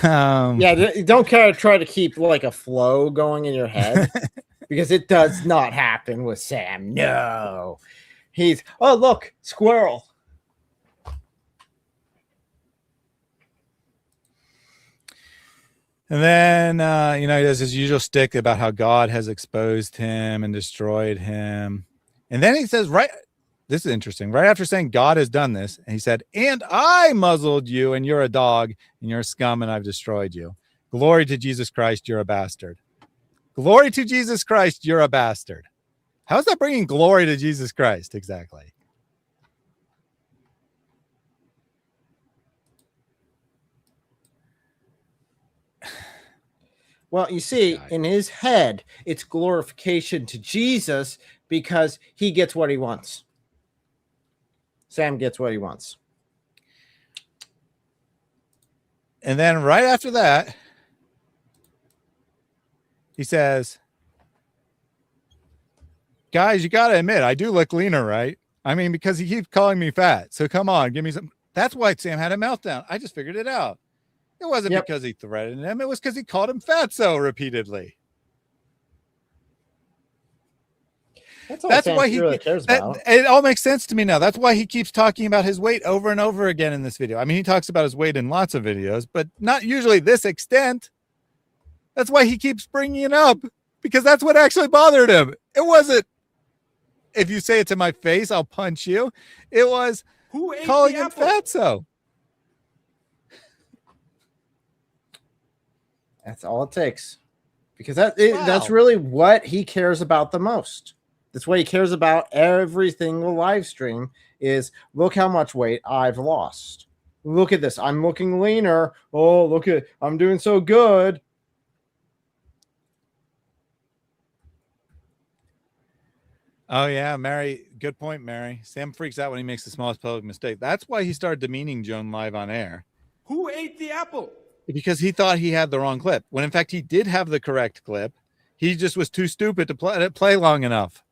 Yeah, don't try to keep like a flow going in your head because it does not happen with Sam. No. He's, oh, look, squirrel. And then, he does his usual stick about how God has exposed him and destroyed him. And then he says, this is interesting. Right after saying God has done this, and he said, and I muzzled you, and you're a dog, and you're a scum, and I've destroyed you. Glory to Jesus Christ, you're a bastard. Glory to Jesus Christ, you're a bastard. How is that bringing glory to Jesus Christ exactly? Well, you see, in his head, it's glorification to Jesus because he gets what he wants. Sam gets what he wants. And then right after that, he says, guys, you got to admit, I do look leaner, right? I mean, because he keeps calling me fat. So come on, give me some. That's why Sam had a meltdown. I just figured it out. It wasn't because he threatened him. It was because he called him fatso repeatedly. That's why he really cares about. It all makes sense to me now. That's why he keeps talking about his weight over and over again in this video. I mean, he talks about his weight in lots of videos, but not usually this extent. That's why he keeps bringing it up, because that's what actually bothered him. It wasn't, if you say it to my face, I'll punch you. It was calling him fatso. That's all it takes, because that's really what he cares about the most. That's what he cares about every single live stream is, look how much weight I've lost. Look at this. I'm looking leaner. Oh, look at, I'm doing so good. Oh, yeah, Mary. Good point, Mary. Sam freaks out when he makes the smallest public mistake. That's why he started demeaning Joan live on air. Who ate the apple? Because he thought he had the wrong clip, when in fact he did have the correct clip. He just was too stupid to play long enough.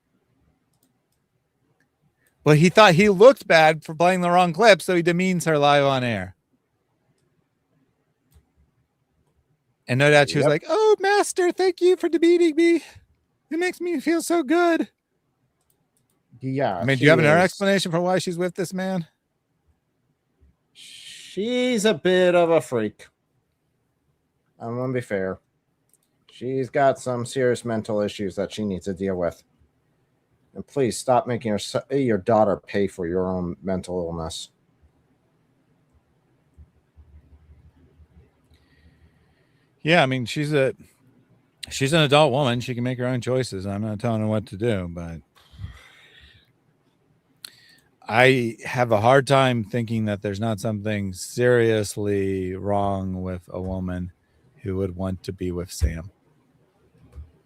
But he thought he looked bad for playing the wrong clip, so he demeans her live on air. And no doubt she was like, oh, master, thank you for demeaning me. It makes me feel so good. Yeah. I mean, do you have an explanation for why she's with this man? She's a bit of a freak. I'm going to be fair. She's got some serious mental issues that she needs to deal with. And please stop making your daughter pay for your own mental illness. Yeah, I mean, she's an adult woman. She can make her own choices. I'm not telling her what to do, but I have a hard time thinking that there's not something seriously wrong with a woman who would want to be with Sam.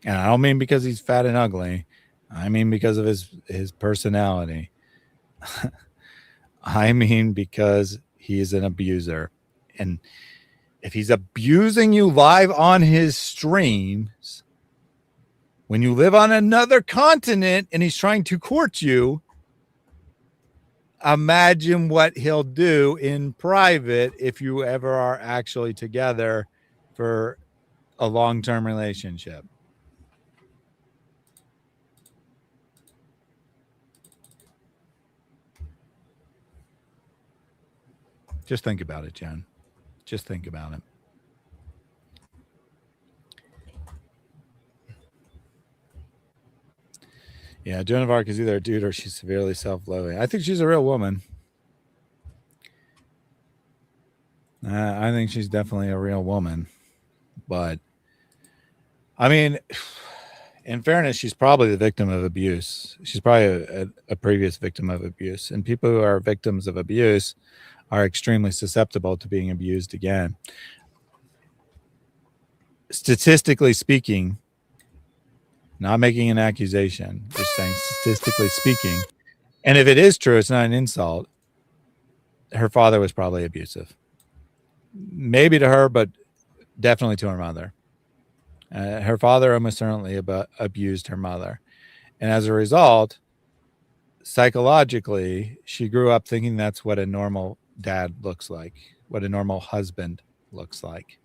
And I don't mean because he's fat and ugly. I mean because of his personality. I mean because he's an abuser. And if he's abusing you live on his streams, when you live on another continent and he's trying to court you, imagine what he'll do in private if you ever are actually together for a long-term relationship. Just think about it, Jen. Just think about it. Yeah, Joan of Arc is either a dude or she's severely self-loathing. I think she's a real woman. I think she's definitely a real woman. But, I mean, in fairness, she's probably the victim of abuse. She's probably a previous victim of abuse. And people who are victims of abuse are extremely susceptible to being abused again. Statistically speaking, not making an accusation, just saying statistically speaking, and if it is true, it's not an insult, her father was probably abusive. Maybe to her, but definitely to her mother. Her father almost certainly abused her mother. And as a result, psychologically, she grew up thinking that's what a normal dad looks like, what a normal husband looks like.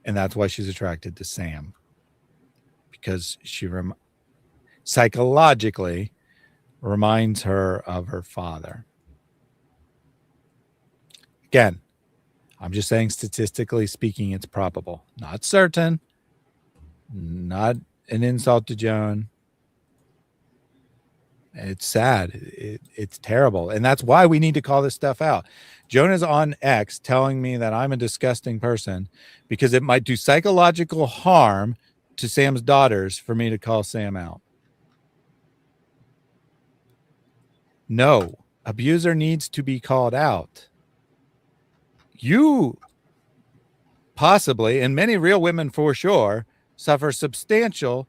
And that's why she's attracted to Sam, because she psychologically reminds her of her father. Again, I'm just saying, statistically speaking, it's probable, not certain, not an insult to Joan. It's sad. It's terrible. And that's why we need to call this stuff out. Joan is on X telling me that I'm a disgusting person because it might do psychological harm to Sam's daughters for me to call Sam out. No, abuser needs to be called out. You possibly, and many real women for sure, suffer substantial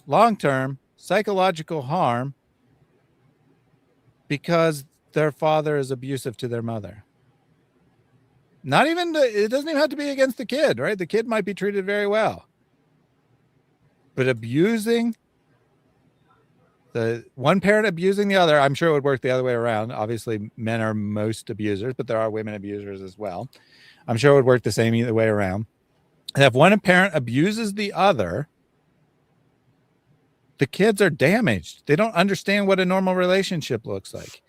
long-term psychological harm because their father is abusive to their mother. Not even, it doesn't even have to be against the kid, right? The kid might be treated very well. But abusing, the one parent abusing the other, I'm sure it would work the other way around. Obviously, men are most abusers, but there are women abusers as well. I'm sure it would work the same either way around. And if one parent abuses the other, the kids are damaged. They don't understand what a normal relationship looks like.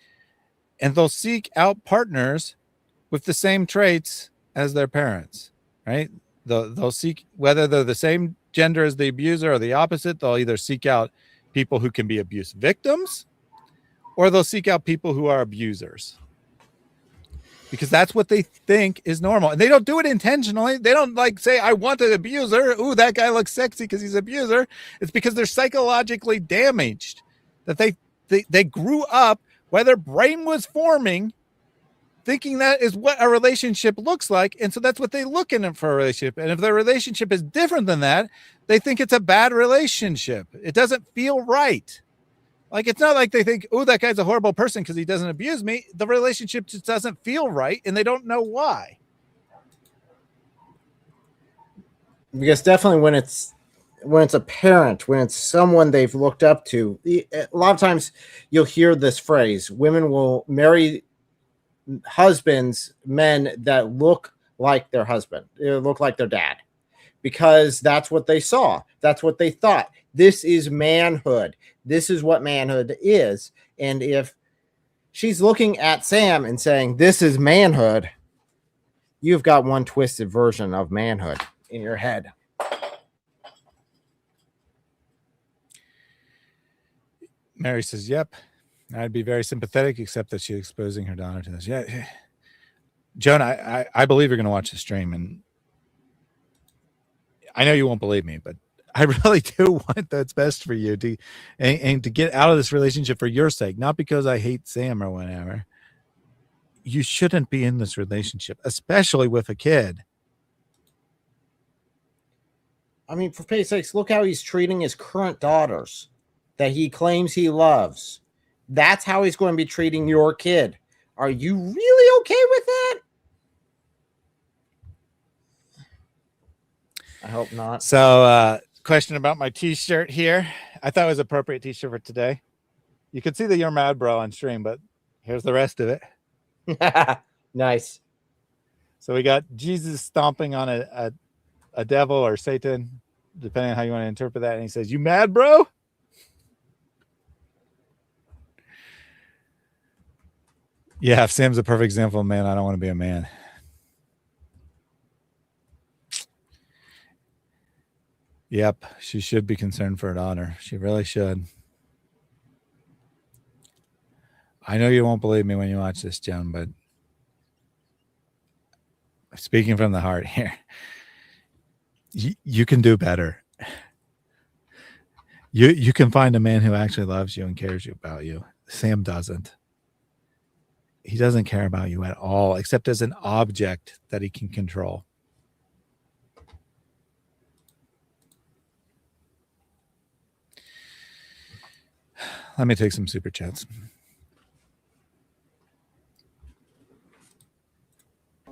And they'll seek out partners with the same traits as their parents, right? They'll seek, whether they're the same gender as the abuser or the opposite, they'll either seek out people who can be abuse victims, or they'll seek out people who are abusers, because that's what they think is normal. And they don't do it intentionally. They don't like say, I want an abuser. Ooh, that guy looks sexy because he's an abuser. It's because they're psychologically damaged, that they grew up while their brain was forming, thinking that is what a relationship looks like. And so that's what they look in for a relationship. And if their relationship is different than that, they think it's a bad relationship. It doesn't feel right. Like, it's not like they think, oh, that guy's a horrible person because he doesn't abuse me. The relationship just doesn't feel right, and they don't know why. Because definitely when it's a parent, when it's someone they've looked up to, a lot of times you'll hear this phrase: women will marry men that look like their husband, look like their dad, because that's what they saw. That's what they thought. This is manhood. This is what manhood is. And if she's looking at Sam and saying, this is manhood, you've got one twisted version of manhood in your head. Mary says, yep, I'd be very sympathetic, except that she's exposing her daughter to this. Yeah. Joan, I believe you're going to watch the stream, and I know you won't believe me, but I really do want that's best for you and to get out of this relationship for your sake, not because I hate Sam or whatever. You shouldn't be in this relationship, especially with a kid. I mean, for pity's sakes, look how he's treating his current daughters that he claims he loves. That's how he's going to be treating your kid. Are you really okay with that? I hope not. So, question about my t-shirt here. I thought it was appropriate t-shirt for today. You can see the You're Mad Bro on stream, but here's the rest of it. Nice. So we got Jesus stomping on a devil or Satan, depending on how you want to interpret that. And he says, you mad, bro? Yeah, if Sam's a perfect example of man, I don't want to be a man. Yep, she should be concerned for her daughter. She really should. I know you won't believe me when you watch this, Joan, but speaking from the heart here, you can do better. You can find a man who actually loves you and cares about you. Sam doesn't. He doesn't care about you at all, except as an object that he can control. Let me take some super chats.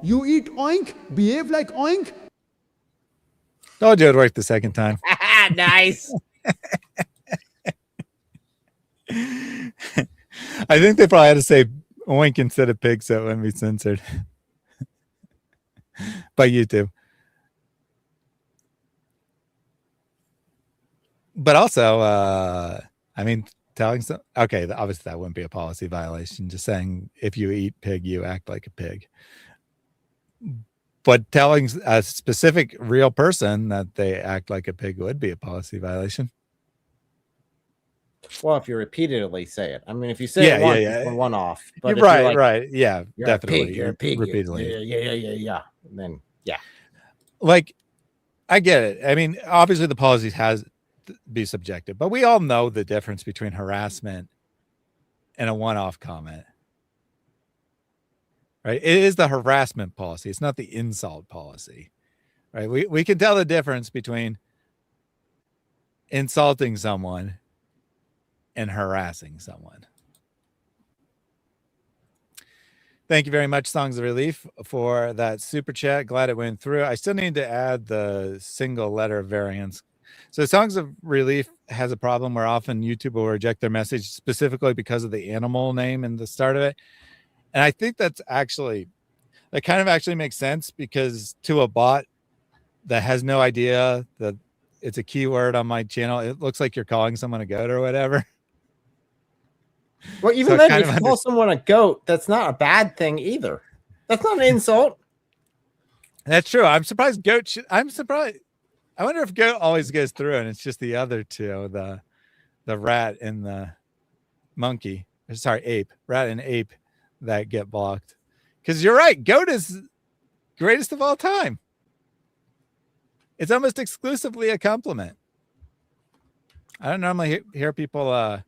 You eat oink, behave like oink. Told you it'd work the second time. Nice. I think they probably had to say oink instead of pig so it wouldn't be censored by YouTube. But also, I mean, telling some, okay, obviously that wouldn't be a policy violation. Just saying if you eat pig, you act like a pig. But telling a specific real person that they act like a pig would be a policy violation. Well, if you repeatedly say it. I mean, if you say it once, it's one off. But You're if right, you're like, right. Yeah, you're definitely. A pig, you're a pig. Repeatedly. Yeah. And then, yeah. Like, I get it. I mean, obviously the policy has to be subjective, but we all know the difference between harassment and a one-off comment. Right? It is the harassment policy. It's not the insult policy. Right? We can tell the difference between insulting someone and harassing someone. Thank you very much, Songs of Relief, for that super chat. Glad it went through. I still need to add the single letter variance. So Songs of Relief has a problem where often YouTube will reject their message specifically because of the animal name in the start of it. And I think that's actually, that kind of actually makes sense, because to a bot that has no idea that it's a keyword on my channel, it looks like you're calling someone a goat or whatever. Well, even So then, if you call someone a goat, that's not a bad thing either. That's not an insult. That's true. I'm surprised goat. I'm surprised. I wonder if goat always goes through, and it's just the other two, the rat and the monkey. Sorry, ape. Rat and ape that get blocked. Because you're right, goat is greatest of all time. It's almost exclusively a compliment. I don't normally hear people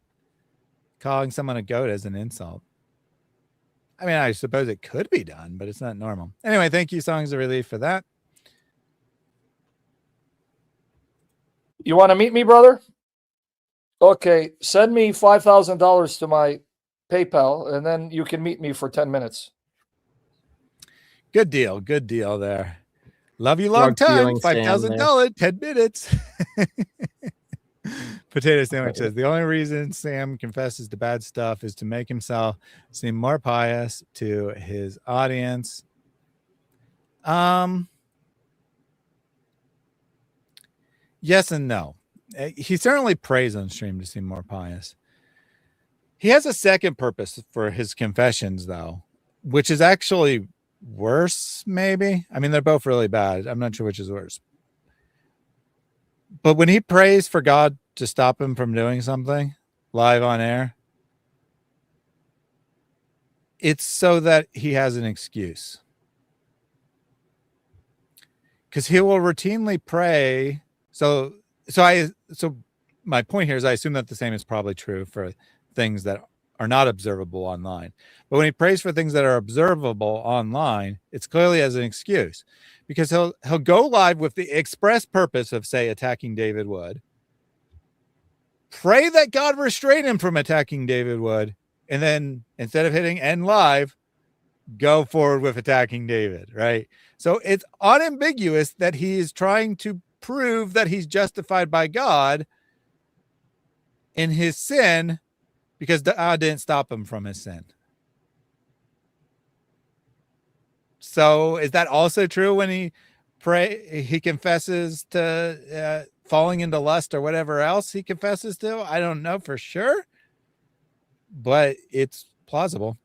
calling someone a goat as an insult. I mean, I suppose it could be done, but it's not normal. Anyway, thank you, Songs of Relief, for that. You want to meet me, brother? Okay, send me $5,000 to my PayPal, and then you can meet me for 10 minutes. Good deal. Good deal there. Love you long time. $5,000, 10 minutes. Potato Sandwich says the only reason Sam confesses to bad stuff is to make himself seem more pious to his audience. Yes and no. He certainly prays on stream to seem more pious. He has a second purpose for his confessions, though, which is actually worse, maybe. I mean, they're both really bad. I'm not sure which is worse. But when he prays for God to stop him from doing something live on air, it's so that he has an excuse. Because he will routinely pray. So my point here is I assume that the same is probably true for things that are not observable online. But when he prays for things that are observable online, it's clearly as an excuse, because he'll go live with the express purpose of, say, attacking David Wood, pray that God restrain him from attacking David Wood, and then instead of hitting end live, go forward with attacking David, right? So it's unambiguous that he is trying to prove that he's justified by God in his sin, because God didn't stop him from his sin. So is that also true when he confesses to falling into lust or whatever else he confesses to? I don't know for sure, but it's plausible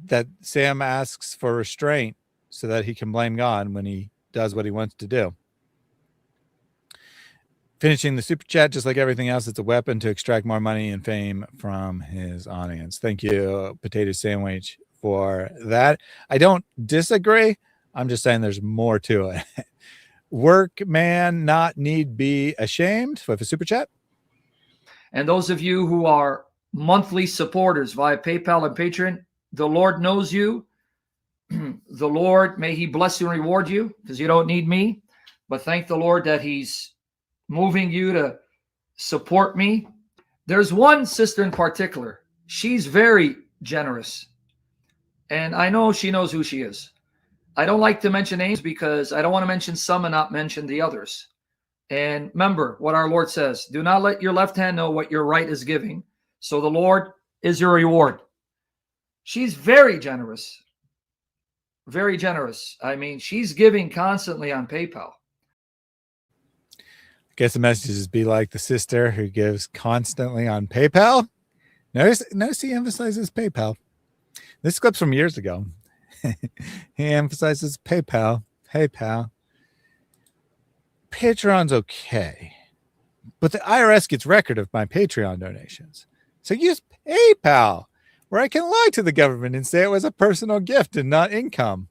that Sam asks for restraint so that he can blame God when he does what he wants to do. Finishing the super chat, just like everything else, it's a weapon to extract more money and fame from his audience. Thank you, Potato Sandwich, for that. I don't disagree. I'm just saying there's more to it. Workman not need be ashamed with a super chat. And those of you who are monthly supporters via PayPal and Patreon, the Lord knows you. The Lord, may he bless you and reward you, because you don't need me. But thank the Lord that he's moving you to support me. There's one sister in particular. She's very generous. And I know she knows who she is. I don't like to mention names because I don't want to mention some and not mention the others. And remember what our Lord says, do not let your left hand know what your right is giving. So the Lord is your reward. She's very generous. Very generous. I mean, she's giving constantly on PayPal. I guess the message is be like the sister who gives constantly on PayPal. Notice he emphasizes PayPal. This clip's from years ago. He emphasizes PayPal. Patreon's okay, but the IRS gets record of my Patreon donations. So use PayPal, where I can lie to the government and say it was a personal gift and not income.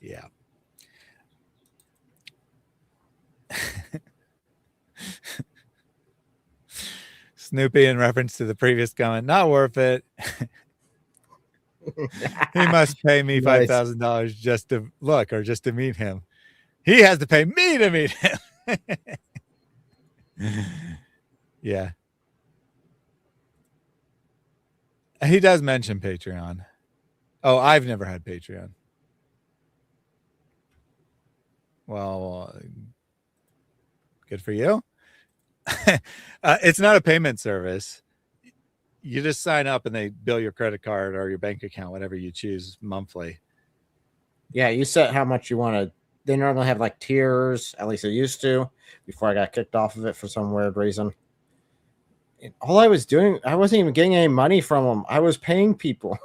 Yeah. Snoopy, in reference to the previous comment, not worth it. He must pay me $5,000 just to look or just to meet him. He has to pay me to meet him. Yeah. He does mention Patreon. Oh, I've never had Patreon. Well, good for you. It's not a payment service. You just sign up and they bill your credit card or your bank account, whatever you choose, monthly. Yeah, you set how much you want to. They normally have like tiers, at least they used to, before I got kicked off of it for some weird reason. And all I was doing, I wasn't even getting any money from them. I was paying people.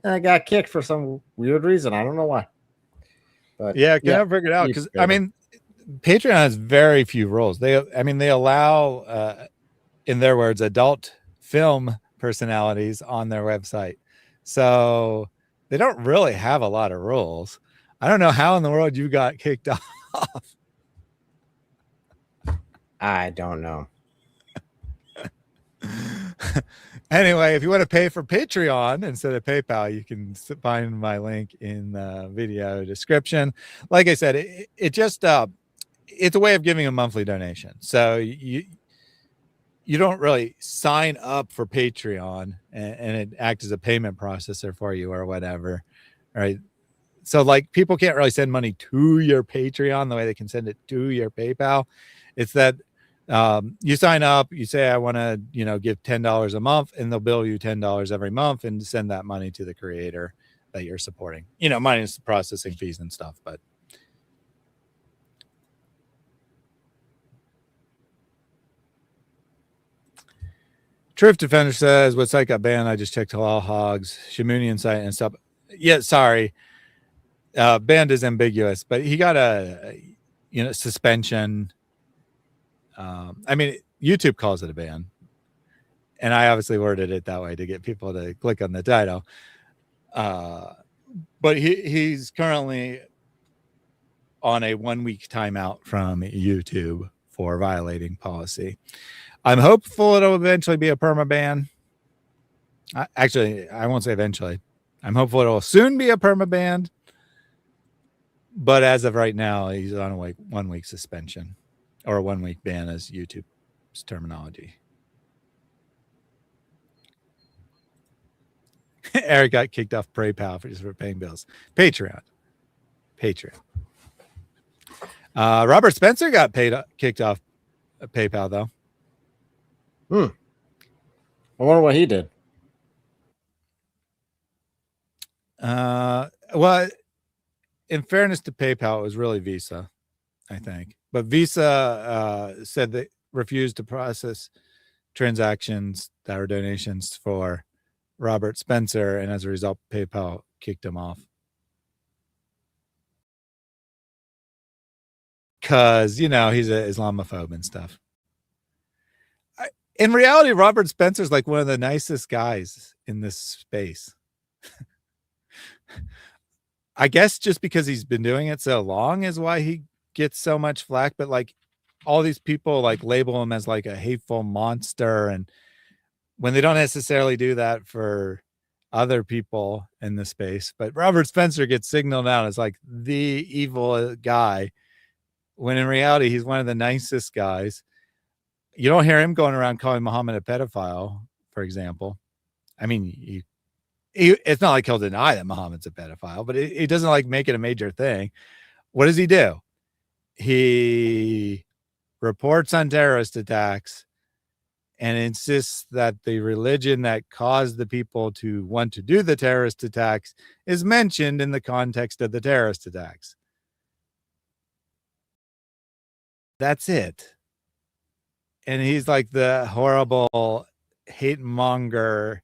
And I got kicked for some weird reason. I don't know why. But yeah, I can't figure it out because I mean, Patreon has very few rules. They allow, in their words, adult film personalities on their website, so they don't really have a lot of rules. I don't know how in the world you got kicked off. I don't know. Anyway, if you want to pay for Patreon instead of PayPal, you can find my link in the video description. Like I said, it just it's a way of giving a monthly donation. So you don't really sign up for Patreon and it acts as a payment processor for you or whatever. Right. So like people can't really send money to your Patreon the way they can send it to your PayPal. It's that you sign up, you say, I want to, give $10 a month, and they'll bill you $10 every month and send that money to the creator that you're supporting, minus the processing fees and stuff. But Truth Defender says, what site got banned? I just checked Halal Hogs, Shamounian site and stuff. Yeah, sorry. Banned is ambiguous, but he got a, suspension. I mean, YouTube calls it a ban, and I obviously worded it that way to get people to click on the title. But he's currently on a 1-week timeout from YouTube for violating policy. I'm hopeful it'll eventually be a perma ban. Actually, I won't say eventually. I'm hopeful it'll soon be a perma ban. But as of right now, he's on a 1-week suspension. Or a 1-week ban as YouTube's terminology. Eric got kicked off PayPal for paying bills. Patreon. Robert Spencer got kicked off PayPal, though. I wonder what he did. Well, in fairness to PayPal, it was really Visa, I think. But Visa said they refused to process transactions that were donations for Robert Spencer, and as a result, PayPal kicked him off. Because, he's an Islamophobe and stuff. In reality, Robert Spencer's like one of the nicest guys in this space. I guess just because he's been doing it so long is why he gets so much flack, but like all these people like label him as like a hateful monster, and when they don't necessarily do that for other people in the space, but Robert Spencer gets signaled out as like the evil guy, when in reality he's one of the nicest guys. You don't hear him going around calling Muhammad a pedophile, for example. I mean, it's not like he'll deny that Muhammad's a pedophile, but he doesn't like make it a major thing. What does he do? He reports on terrorist attacks and insists that the religion that caused the people to want to do the terrorist attacks is mentioned in the context of the terrorist attacks. That's it. And he's like the horrible hate monger.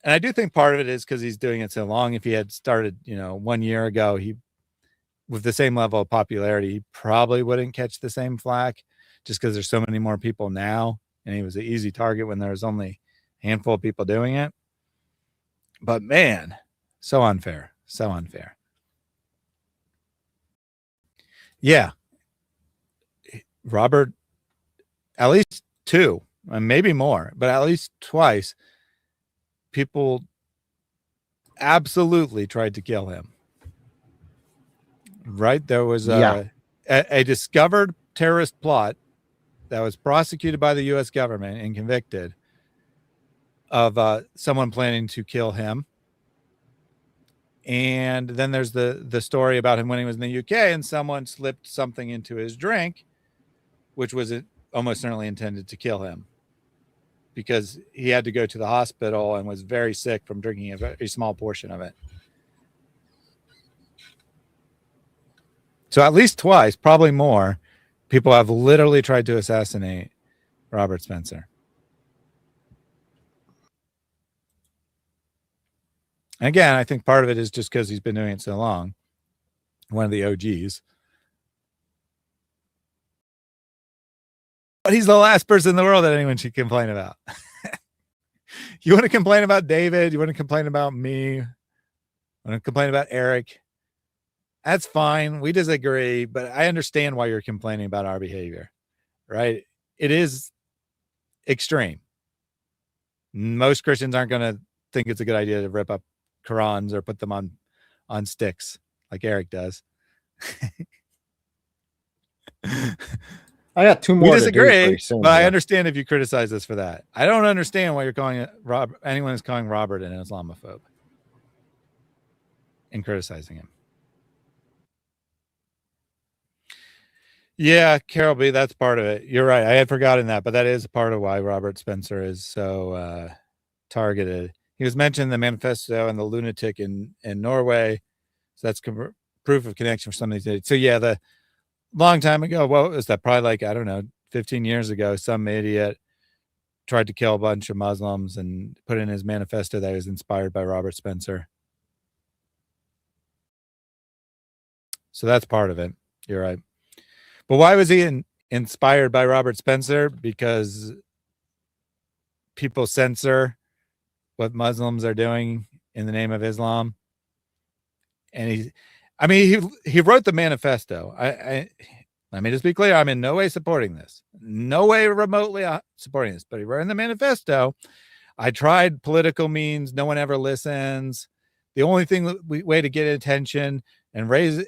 And I do think part of it is because he's doing it so long. If he had started, 1 year ago, he, with the same level of popularity, he probably wouldn't catch the same flack just because there's so many more people now. And he was an easy target when there was only a handful of people doing it. But man, so unfair. So unfair. Yeah. Robert, at least two, and maybe more, but at least twice, people absolutely tried to kill him. Right? There was a discovered terrorist plot that was prosecuted by the U.S. government and convicted of someone planning to kill him. And then there's the story about him when he was in the UK and someone slipped something into his drink, which was almost certainly intended to kill him because he had to go to the hospital and was very sick from drinking a very small portion of it. So at least twice, probably more, people have literally tried to assassinate Robert Spencer. And again, I think part of it is just because he's been doing it so long. One of the OGs. But he's the last person in the world that anyone should complain about. You want to complain about David? You want to complain about me? You want to complain about Eric? That's fine. We disagree, but I understand why you're complaining about our behavior, right? It is extreme. Most Christians aren't going to think it's a good idea to rip up Qurans or put them on sticks like Eric does. I got two more. We disagree, soon, but I understand if you criticize us for that. I don't understand why you're calling it anyone is calling Robert an Islamophobe and criticizing him. Yeah, Carol B, that's part of it. You're right. I had forgotten that, but that is part of why Robert Spencer is so targeted. He was mentioned in the manifesto and the lunatic in Norway. So that's proof of connection for some of these. So yeah, the long time ago, what was that? Probably like, I don't know, 15 years ago, some idiot tried to kill a bunch of Muslims and put in his manifesto that he was inspired by Robert Spencer. So that's part of it. You're right. But why was he inspired by Robert Spencer? Because people censor what Muslims are doing in the name of Islam. And he wrote the manifesto. Let me just be clear. I'm in no way supporting this. No way remotely supporting this. But he wrote in the manifesto, I tried political means. No one ever listens. The only way to get attention and raise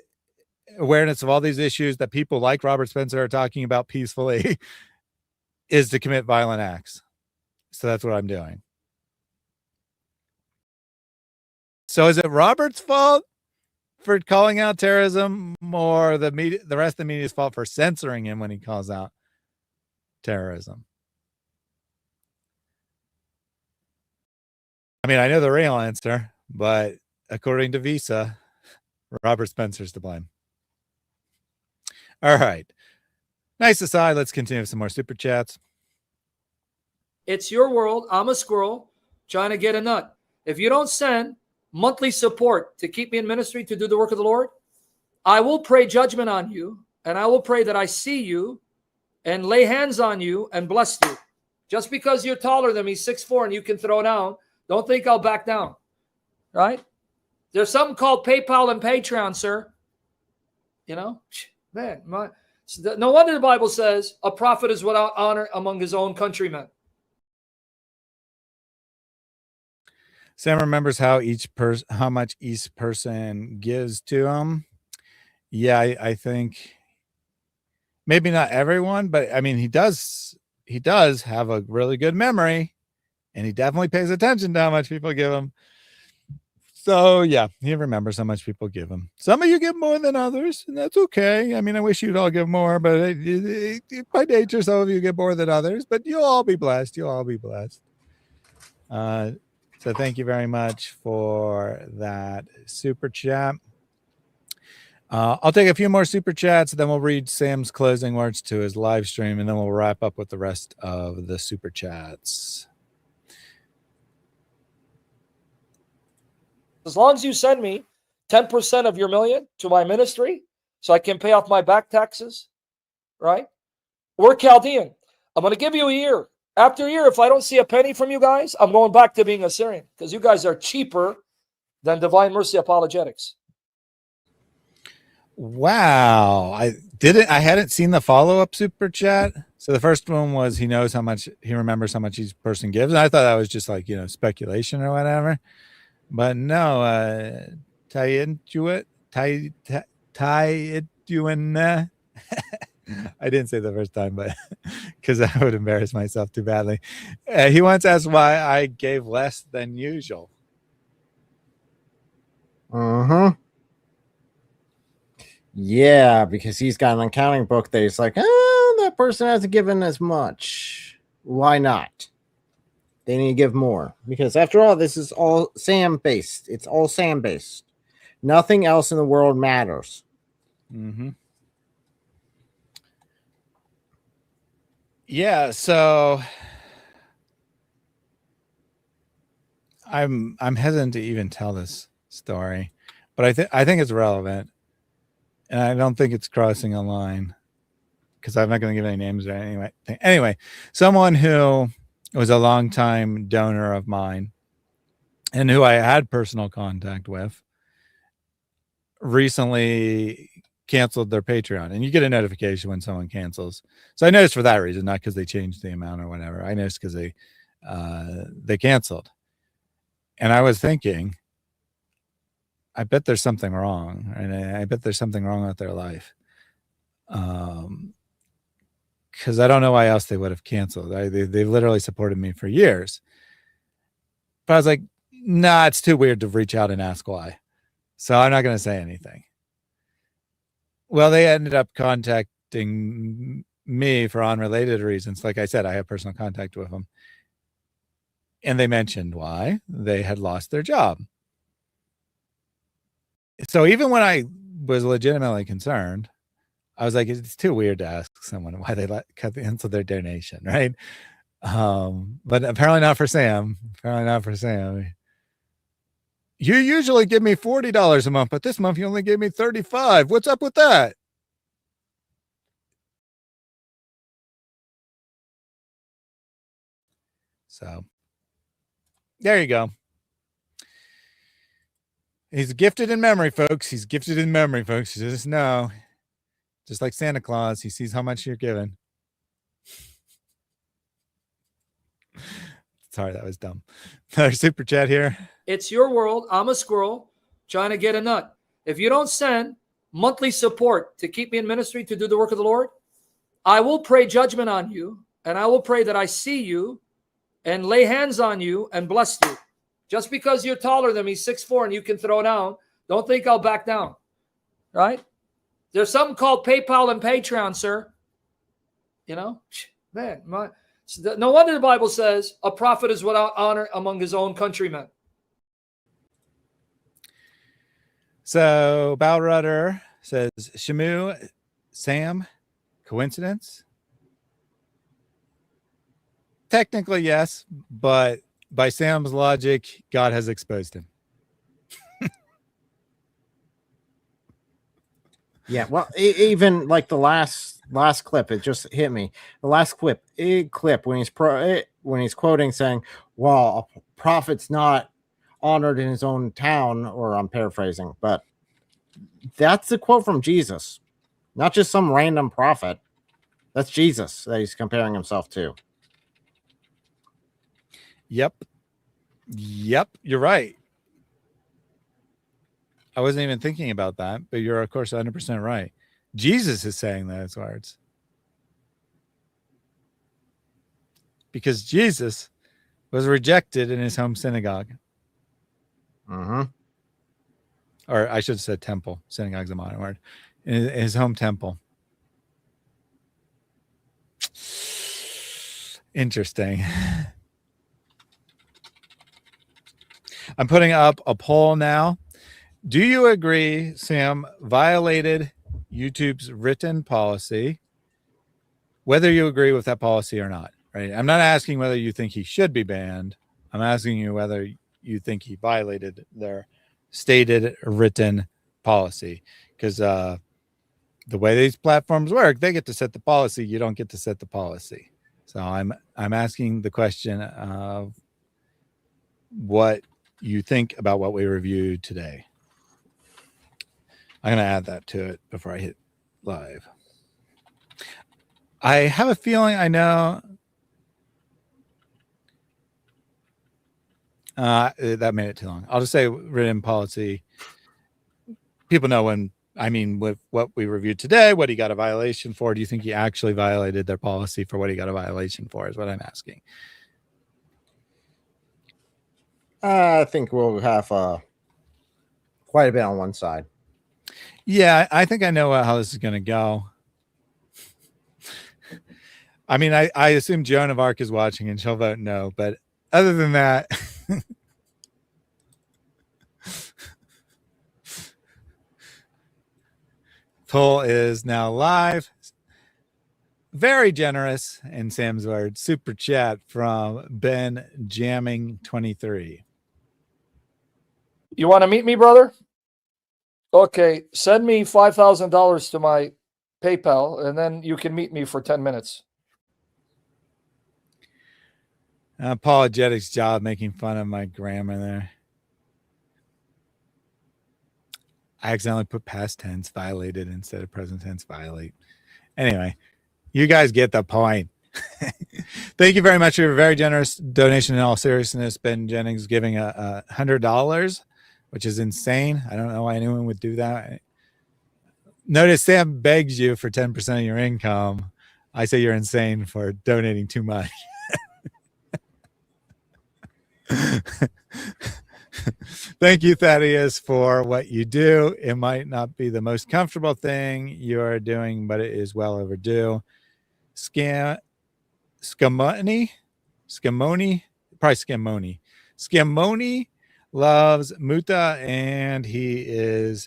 awareness of all these issues that people like Robert Spencer are talking about peacefully is to commit violent acts. So that's what I'm doing. So is it Robert's fault for calling out terrorism, or the rest of the media's fault for censoring him when he calls out terrorism? I mean, I know the real answer, but according to Visa, Robert Spencer's to blame. All right. Nice aside. Let's continue with some more super chats. It's your world. I'm a squirrel trying to get a nut. If you don't send monthly support to keep me in ministry to do the work of the Lord, I will pray judgment on you, and I will pray that I see you and lay hands on you and bless you. Just because you're taller than me, 6'4", and you can throw down, don't think I'll back down, right? There's something called PayPal and Patreon, sir. You know, man, no wonder the Bible says a prophet is without honor among his own countrymen. Sam remembers how much each person gives to him. Yeah, I think maybe not everyone, but I mean, he does have a really good memory. And he definitely pays attention to how much people give him. So yeah, he remembers how much people give him. Some of you give more than others, and that's okay. I mean, I wish you'd all give more, but by nature, some of you give more than others, but you'll all be blessed. You'll all be blessed. So thank you very much for that super chat. I'll take a few more super chats, then we'll read Sam's closing words to his live stream, and then we'll wrap up with the rest of the super chats. As long as you send me 10% of your million to my ministry so I can pay off my back taxes, right? We're Chaldean. I'm going to give you a year. After a year, if I don't see a penny from you guys, I'm going back to being Assyrian because you guys are cheaper than Divine Mercy Apologetics. Wow. I hadn't seen the follow-up super chat. So the first one was he knows how much, he remembers how much each person gives. And I thought that was just like, speculation or whatever. But no, I didn't say the first time, but because I would embarrass myself too badly. He once asked why I gave less than usual. Yeah, because he's got an accounting book that he's like, that person hasn't given as much. Why not? They need to give more. Because after all, this is all Sam based. It's all Sam based. Nothing else in the world matters. Mm-hmm. Yeah, so I'm hesitant to even tell this story, but I think it's relevant, and I don't think it's crossing a line because I'm not going to give any names or anyway. Anyway, someone who was a longtime donor of mine and who I had personal contact with recently canceled their Patreon, and you get a notification when someone cancels. So I noticed for that reason, not because they changed the amount or whatever. I noticed because they canceled, and I was thinking, I bet there's something wrong, and I bet there's something wrong with their life. Because I don't know why else they would have canceled. They literally supported me for years. But I was like, nah, it's too weird to reach out and ask why. So I'm not going to say anything. Well, they ended up contacting me for unrelated reasons. Like I said, I have personal contact with them. And they mentioned why they had lost their job. So even when I was legitimately concerned, I was like, it's too weird to ask someone why they cancel their donation, right? But apparently not for Sam. Apparently not for Sam. You usually give me $40 a month, but this month you only gave me $35. What's up with that? So there you go. He's gifted in memory, folks. He's gifted in memory, folks. You just know. Just like Santa Claus, he sees how much you're giving. Sorry, that was dumb. Another super chat here. It's your world. I'm a squirrel trying to get a nut. If you don't send monthly support to keep me in ministry to do the work of the Lord, I will pray judgment on you, and I will pray that I see you and lay hands on you and bless you. Just because you're taller than me, 6'4", and you can throw down, don't think I'll back down, right? There's something called PayPal and Patreon, sir. Man, no wonder the Bible says a prophet is without honor among his own countrymen. So Balrudder says, Shamu, Sam, coincidence? Technically, yes, but by Sam's logic, God has exposed him. Yeah, well, even like the last clip, it just hit me. The last clip when he's quoting saying, "Well, a prophet's not honored in his own town," or I'm paraphrasing, but that's a quote from Jesus, not just some random prophet. That's Jesus that he's comparing himself to. Yep, you're right. I wasn't even thinking about that, but you're, of course, 100% right. Jesus is saying those words. Because Jesus was rejected in his home synagogue. Mm-hmm. Or I should have said temple. Synagogue's a modern word. In his home temple. Interesting. I'm putting up a poll now. Do you agree Sam violated YouTube's written policy? Whether you agree with that policy or not, right? I'm not asking whether you think he should be banned. I'm asking you whether you think he violated their stated written policy. Because the way these platforms work, they get to set the policy. You don't get to set the policy. So I'm asking the question of what you think about what we reviewed today. I'm going to add that to it before I hit live. I have a feeling I know. That made it too long. I'll just say written policy. People know when, I mean, with what we reviewed today, what he got a violation for. Do you think he actually violated their policy for what he got a violation for is what I'm asking. I think we'll have quite a bit on one side. Yeah, I think I know how this is going to go. I mean, I assume Joan of Arc is watching and she'll vote no. But other than that, poll is now live. Very generous, in Sam's words, super chat from Ben Jamming 23. You want to meet me, brother? Okay, send me $5,000 to my PayPal, and then you can meet me for 10 minutes. Apologetics job making fun of my grammar there. I accidentally put past tense violated instead of present tense violate. Anyway, you guys get the point. Thank you very much for your very generous donation. In all seriousness, Ben Jennings giving $100, which is insane. I don't know why anyone would do that. Notice Sam begs you for 10% of your income. I say you're insane for donating too much. Thank you, Thaddeus, for what you do. It might not be the most comfortable thing you are doing, but it is well overdue. Scamoni, loves Muta, and he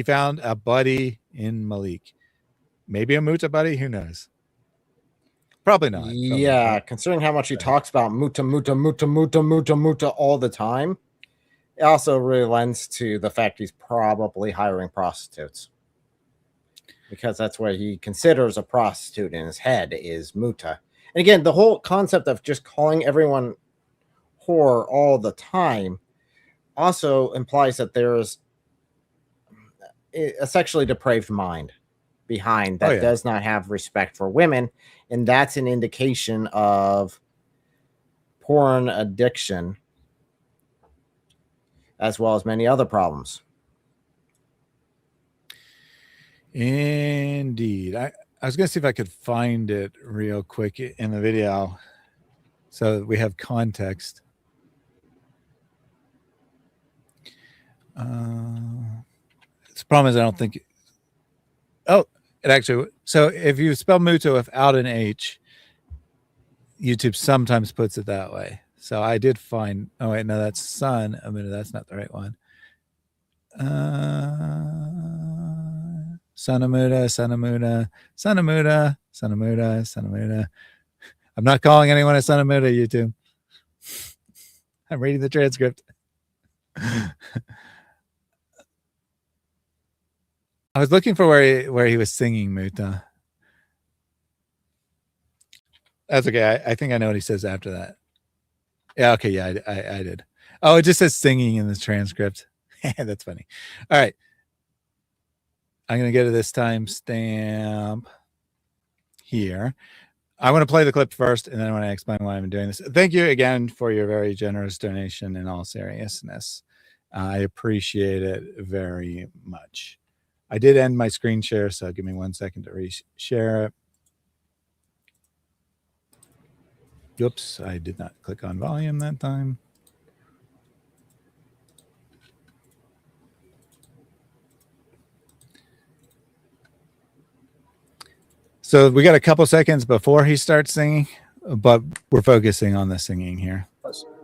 found a buddy in Malik. Maybe a Muta buddy, who knows? Probably not. Yeah, considering how much he talks about muta all the time, it also really lends to the fact he's probably hiring prostitutes. Because that's what he considers a prostitute in his head is muta. And again, the whole concept of just calling everyone whore all the time also implies that there's a sexually depraved mind behind that does not have respect for women. And that's an indication of porn addiction, as well as many other problems. Indeed. I was going to see if I could find it real quick in the video so that we have context. The problem is I don't think... Oh, it actually... So if you spell Muta without an H, YouTube sometimes puts it that way. So I did find... Oh, wait, no, that's son. I mean, that's not the right one. Sanamuda. I'm not calling anyone a Sanamuda, YouTube. I'm reading the transcript. I was looking for where he was singing Muta. That's okay. I think I know what he says after that. Yeah, okay, yeah, I did. Oh, it just says singing in the transcript. That's funny. All right. I'm going to go to this timestamp here. I want to play the clip first, and then I want to explain why I'm doing this. Thank you again for your very generous donation in all seriousness. I appreciate it very much. I did end my screen share, so give me 1 second to re-share it. Oops, I did not click on volume that time. So we got a couple seconds before he starts singing, but we're focusing on the singing here.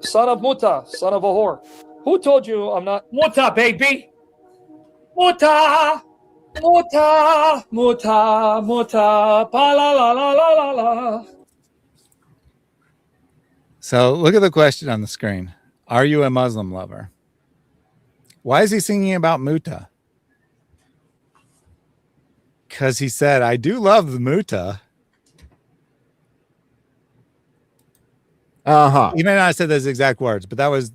Son of Muta, son of a whore. Who told you I'm not Muta, baby? Muta, Muta, Muta, Muta, pa la la la la la la. So look at the question on the screen. Are you a Muslim lover? Why is he singing about Muta? Because he said, I do love the Muta. He may not have said those exact words, but that was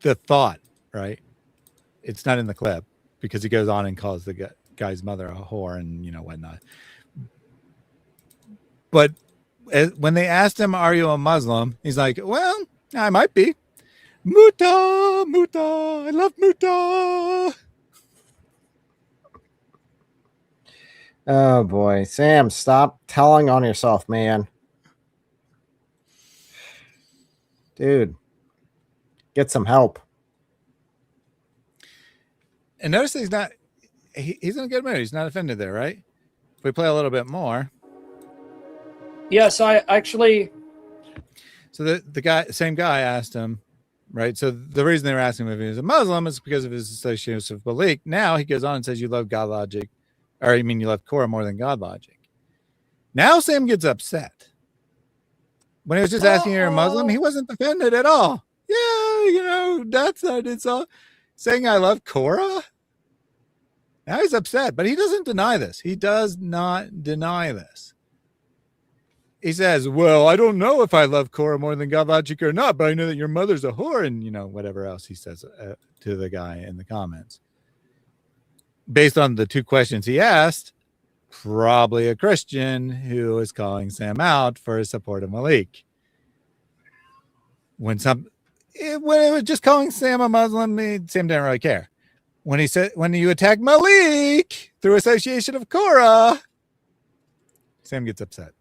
the thought, right? It's not in the clip because he goes on and calls the guy's mother a whore and, you know, whatnot. But when they asked him, are you a Muslim? He's like, well, I might be. Muta, Muta, I love Muta. Oh boy, Sam, stop telling on yourself, man. Dude, get some help. And notice he's not, he's in a good mood. He's not offended there, right? If we play a little bit more. Yes, I actually. So the same guy asked him, right? So the reason they were asking him if he was a Muslim is because of his association with Malik. Now he goes on and says, you love God logic, or you mean you love Korah more than God logic. Now Sam gets upset. When he was just asking you're a Muslim, he wasn't offended at all. Yeah, you know, that's not it's all saying I love Korah. Now he's upset, but he doesn't deny this. He does not deny this. He says, well, I don't know if I love Korah more than God logic or not, but I know that your mother's a whore, and, you know, whatever else he says to the guy in the comments. Based on the two questions he asked, probably a Christian who is calling Sam out for his support of Malik. When it was just calling Sam a Muslim, Sam didn't really care. When he said, when you attack Malik through association of Korah, Sam gets upset.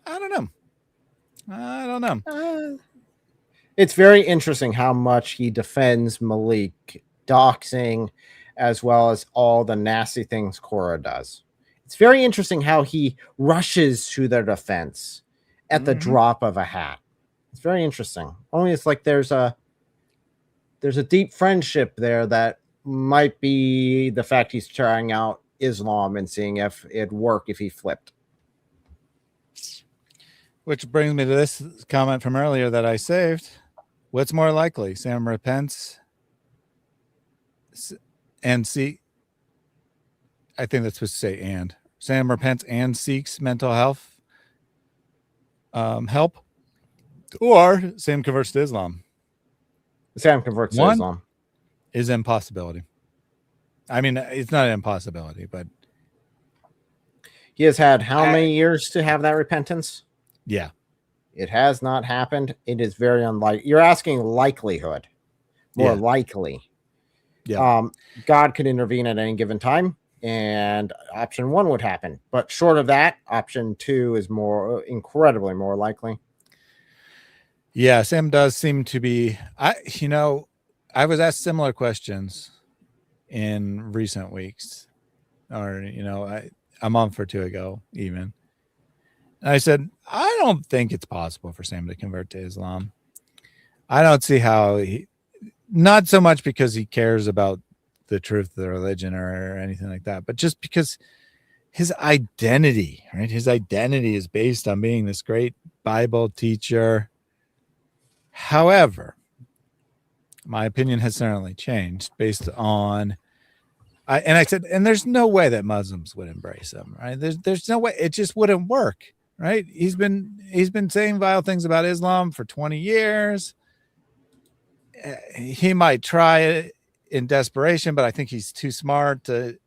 I don't know. It's very interesting how much he defends Malik doxing, as well as all the nasty things Korah does. It's very interesting how he rushes to their defense at the drop of a hat. It's very interesting. Only it's like there's a deep friendship there that might be the fact he's trying out Islam and seeing if it'd work if he flipped. Which brings me to this comment from earlier that I saved. What's more likely? Sam repents and I think that's supposed to say and. Sam repents and seeks mental health help, or Sam converts to Islam. Sam converts to Islam. Is an impossibility. I mean, it's not an impossibility, but he has had how many years to have that repentance? Yeah. It has not happened. It is very unlikely. You're asking likelihood. More likely. Yeah. God could intervene at any given time, and option 1 would happen. But short of that, option 2 is incredibly more likely. Yeah, Sam does seem to be. I was asked similar questions in recent weeks, or a month or two ago, even. And I said, I don't think it's possible for Sam to convert to Islam. I don't see how not so much because he cares about the truth of the religion or anything like that, but just because his identity, right? His identity is based on being this great Bible teacher. However, my opinion has certainly changed based on, I said, and there's no way that Muslims would embrace him, right? There's no way. It just wouldn't work. Right. He's been saying vile things about Islam for 20 years. He might try it in desperation, but I think he's too smart to,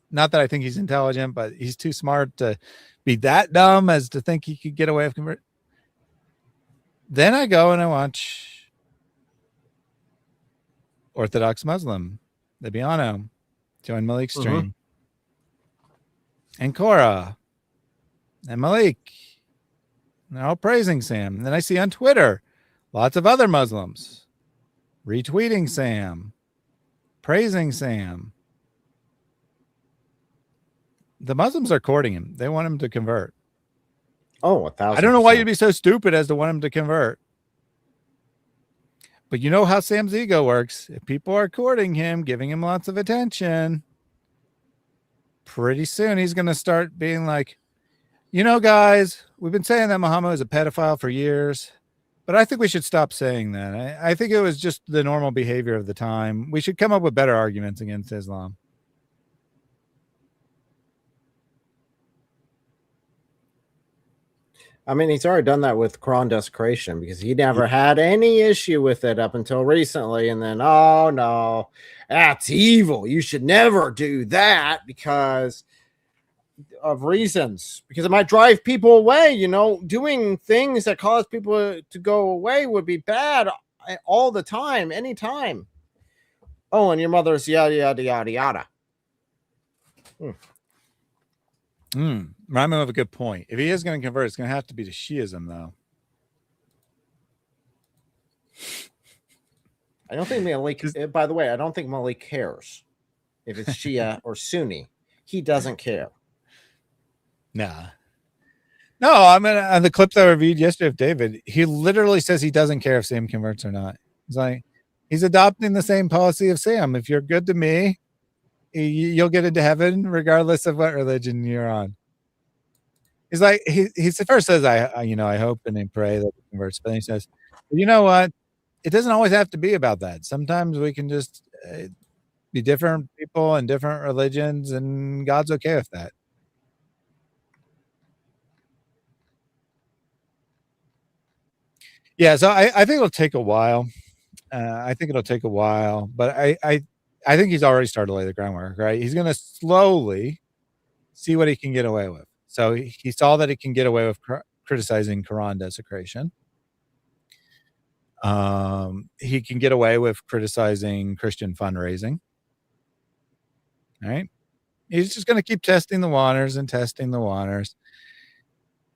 not that I think he's intelligent, but he's too smart to be that dumb as to think he could get away with convert. Then I go and I watch Orthodox Muslim, Libiano, join Malik's stream. And Korah. and Malik. They're all praising Sam. And then I see on Twitter lots of other Muslims retweeting Sam, praising Sam. The Muslims are courting him. They want him to convert. Oh, 1,000%. I don't know why you'd be so stupid as to want him to convert. But you know how Sam's ego works. If people are courting him, giving him lots of attention, pretty soon he's going to start being like, you know, guys, we've been saying that Muhammad is a pedophile for years, but I think we should stop saying that. I think it was just the normal behavior of the time. We should come up with better arguments against Islam. I mean, he's already done that with Quran desecration because he never had any issue with it up until recently. And then, oh no, that's evil. You should never do that because of reasons, because it might drive people away. You know, doing things that cause people to go away would be bad all the time, anytime. Oh, and your mother's yada, yada, yada, yada. Rhyme have a good point. If he is going to convert, it's going to have to be to Shiism, though. I don't think Malik, by the way, I don't think Malik cares if it's Shia or Sunni. He doesn't care. Nah. No, I mean, on the clip that I reviewed yesterday of David, he literally says he doesn't care if Sam converts or not. He's like, he's adopting the same policy of Sam. If you're good to me, you'll get into heaven regardless of what religion you're on. He's like, he first says, I hope and I pray that he converts. But then he says, you know what? It doesn't always have to be about that. Sometimes we can just be different people and different religions, and God's okay with that. Yeah, so I think it'll take a while. But I think he's already started to lay the groundwork, right? He's going to slowly see what he can get away with. So he saw that he can get away with criticizing Quran desecration. He can get away with criticizing Christian fundraising. Right? He's just going to keep testing the waters and testing the waters.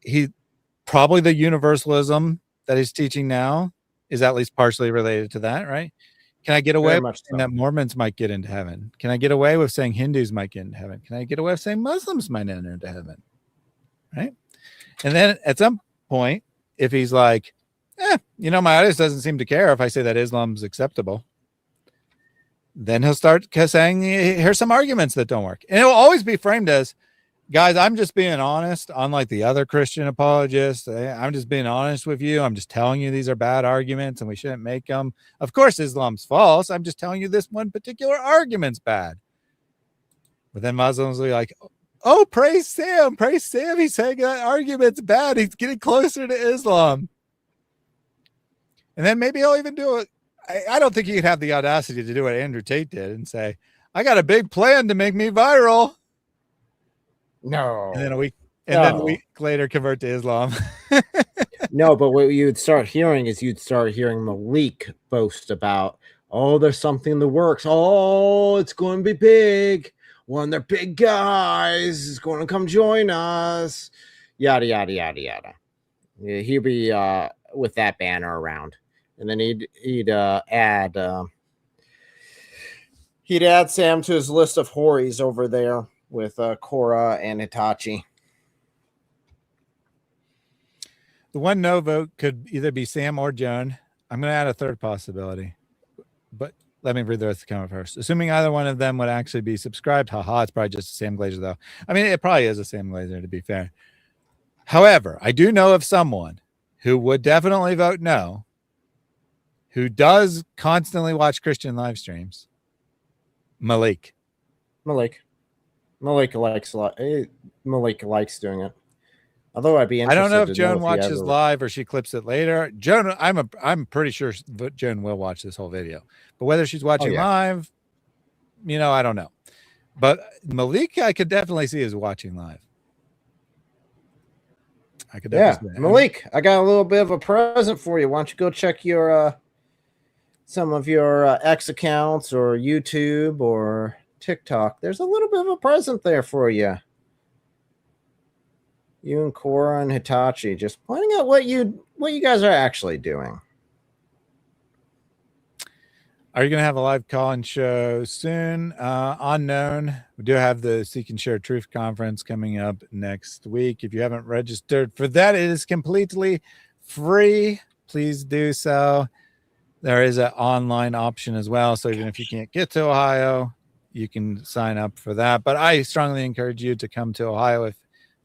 He probably the universalism that he's teaching now is at least partially related to that, right? Can I get away with saying that Mormons might get into heaven? Can I get away with saying Hindus might get into heaven? Can I get away with saying Muslims might enter into heaven? Right? And then at some point, if he's like, my audience doesn't seem to care if I say that Islam's acceptable, then he'll start saying, here's some arguments that don't work. And it will always be framed as, guys, I'm just being honest, unlike the other Christian apologists. I'm just being honest with you. I'm just telling you these are bad arguments and we shouldn't make them. Of course, Islam's false. I'm just telling you this one particular argument's bad. But then Muslims will be like, oh, praise Sam. Praise Sam. He's saying that argument's bad. He's getting closer to Islam. And then maybe he'll even do it. I don't think he'd have the audacity to do what Andrew Tate did and say, I got a big plan to make me viral. No. And then a week later convert to Islam. No, but what you'd start hearing is Malik boast about, oh, there's something in the works. Oh, it's going to be big. One of their big guys is going to come join us. Yada, yada, yada, yada. Yeah, he'd be with that banner around. And then he'd add Sam to his list of hories over there with Cora and Hitachi. The one no vote could either be Sam or Joan. I'm going to add a third possibility, but let me read the rest of the comment first. Assuming either one of them would actually be subscribed, it's probably just a Sam Glazer, though. I mean, it probably is a Sam Glazer, to be fair. However, I do know of someone who would definitely vote no, who does constantly watch Christian live streams. Malik likes doing it. Although I'd be interested. I don't know if Joan watches live or she clips it later. Joan, I'm pretty sure Joan will watch this whole video, but whether she's watching live, I don't know. But Malik, I could definitely see is watching live. I could definitely see that. Malik, I got a little bit of a present for you. Why don't you go check your some of your X accounts or YouTube or TikTok? There's a little bit of a present there for you. You and Cora and Hitachi just pointing out what you guys are actually doing. Are you going to have a live call-in show soon? Unknown. We do have the Seek and Share Truth conference coming up next week. If you haven't registered for that, it is completely free. Please do so. There is an online option as well. So even if you can't get to Ohio, you can sign up for that. But I strongly encourage you to come to Ohio if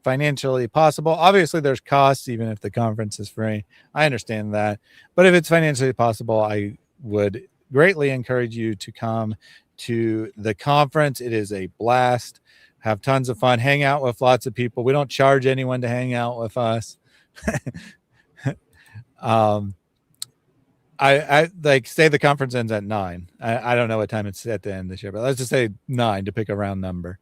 financially possible. Obviously, there's costs, even if the conference is free. I understand that. But if it's financially possible, I would greatly encourage you to come to the conference. It is a blast. Have tons of fun. Hang out with lots of people. We don't charge anyone to hang out with us. I like say the conference ends at 9. I don't know what time it's at the end this year, but let's just say 9 to pick a round number.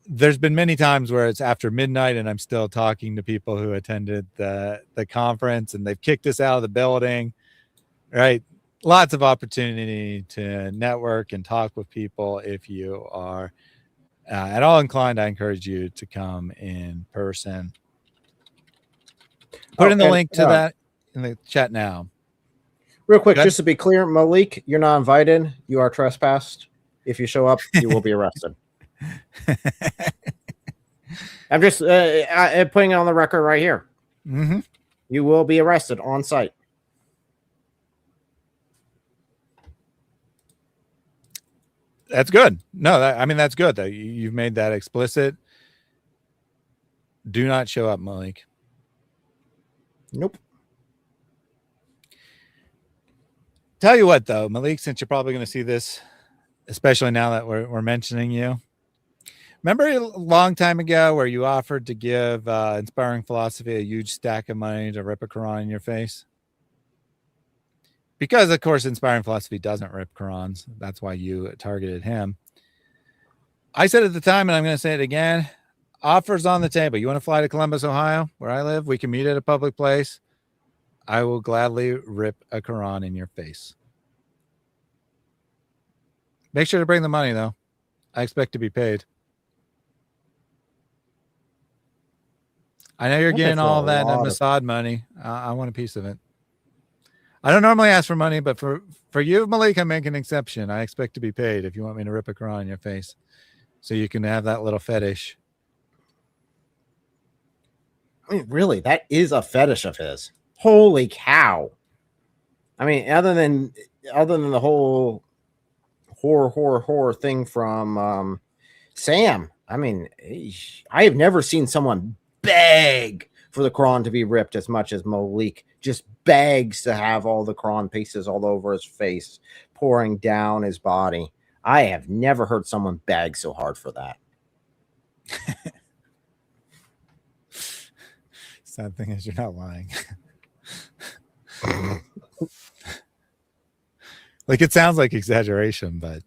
There's been many times where it's after midnight and I'm still talking to people who attended the conference and they've kicked us out of the building, right? Lots of opportunity to network and talk with people. If you are at all inclined, I encourage you to come in person. Put in the link to that in the chat now. Real quick, just to be clear, Malik, you're not invited. You are trespassed. If you show up, you will be arrested. I'm just putting it on the record right here. Mm-hmm. You will be arrested on site. That's good. No, that's good. Though you've made that explicit. Do not show up, Malik. Nope. Tell you what, though, Malik, since you're probably going to see this, especially now that we're mentioning you. Remember a long time ago where you offered to give Inspiring Philosophy a huge stack of money to rip a Quran in your face? Because, of course, Inspiring Philosophy doesn't rip Qurans. That's why you targeted him. I said at the time, and I'm going to say it again, offers on the table. You want to fly to Columbus, Ohio, where I live? We can meet at a public place. I will gladly rip a Quran in your face. Make sure to bring the money, though. I expect to be paid. I know you're getting all that Mossad money. I want a piece of it. I don't normally ask for money, but for you, Malik, I make an exception. I expect to be paid if you want me to rip a Quran in your face so you can have that little fetish. I mean, really, that is a fetish of his. Holy cow. I mean, other than the whole horror thing from Sam, I mean, I have never seen someone beg for the Quran to be ripped as much as Malik just begs to have all the Quran pieces all over his face, pouring down his body. I have never heard someone beg so hard for that. Sad thing is you're not lying. Like, it sounds like exaggeration, but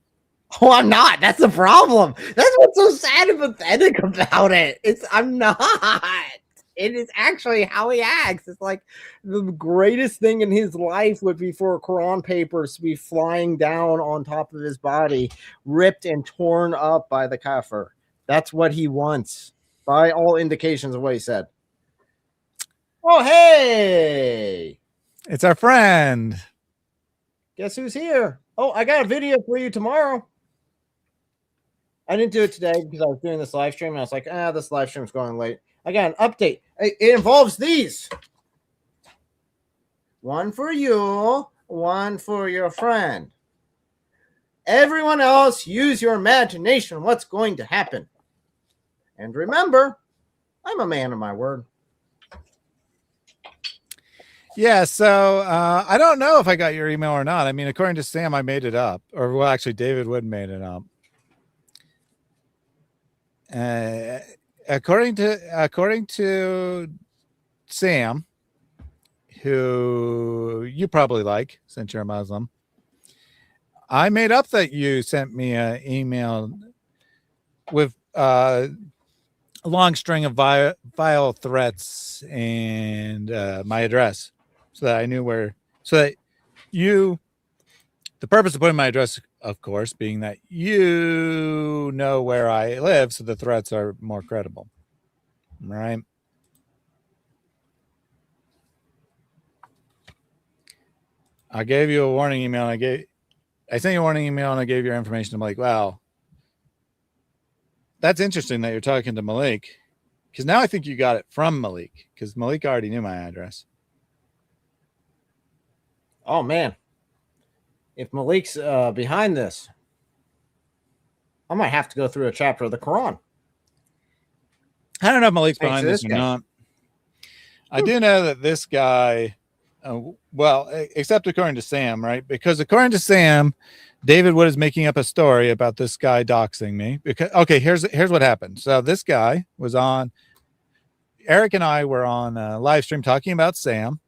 oh, I'm not. That's the problem. That's what's so sad and pathetic about it. I'm not. It is actually how he acts. It's like the greatest thing in his life would be for Quran papers to be flying down on top of his body, ripped and torn up by the kafir. That's what he wants, by all indications of what he said. Oh, hey! It's our friend. Guess who's here? Oh, I got a video for you tomorrow. I didn't do it today because I was doing this live stream, and I was like, this live stream's going late. I got an update. It involves these. One for you, one for your friend. Everyone else, use your imagination. What's going to happen? And remember, I'm a man of my word. Yeah, so I don't know if I got your email or not. I mean, according to Sam, I made it up. Or, well, actually, David Wood made it up. According to Sam, who you probably like since you're a Muslim, I made up that you sent me an email with a long string of vile threats and my address, so that I knew where. So that the purpose of putting my address, of course, being that you know where I live, so the threats are more credible, right? I gave you a warning email. I sent you a warning email and I gave your information. I'm like, wow, that's interesting that you're talking to Malik, because now I think you got it from Malik, because Malik already knew my address. Oh man, if Malik's behind this, I might have to go through a chapter of the Quran. I don't know if Malik's Thanks behind to this this or guy. not. I do know that this guy, well, except according to Sam, right? Because according to Sam, David Wood is making up a story about this guy doxing me. Because okay, here's what happened. So this guy was on. Eric and I were on a live stream talking about Sam.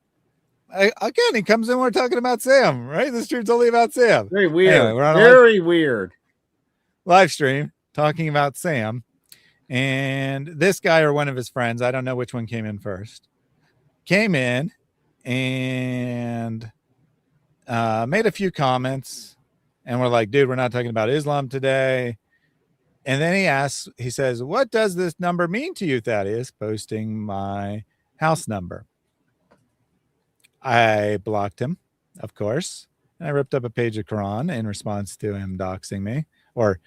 Again, he comes in. We're talking about Sam, right? The stream's only about Sam. Very weird. Anyway, we're on a Very weird. live stream talking about Sam, and this guy or one of his friends, I don't know which one came in first, came in and made a few comments, and we're like, dude, we're not talking about Islam today. And then he says, what does this number mean to you, Thaddeus? Posting my house number. I blocked him, of course, and I ripped up a page of Quran in response to him doxing me, or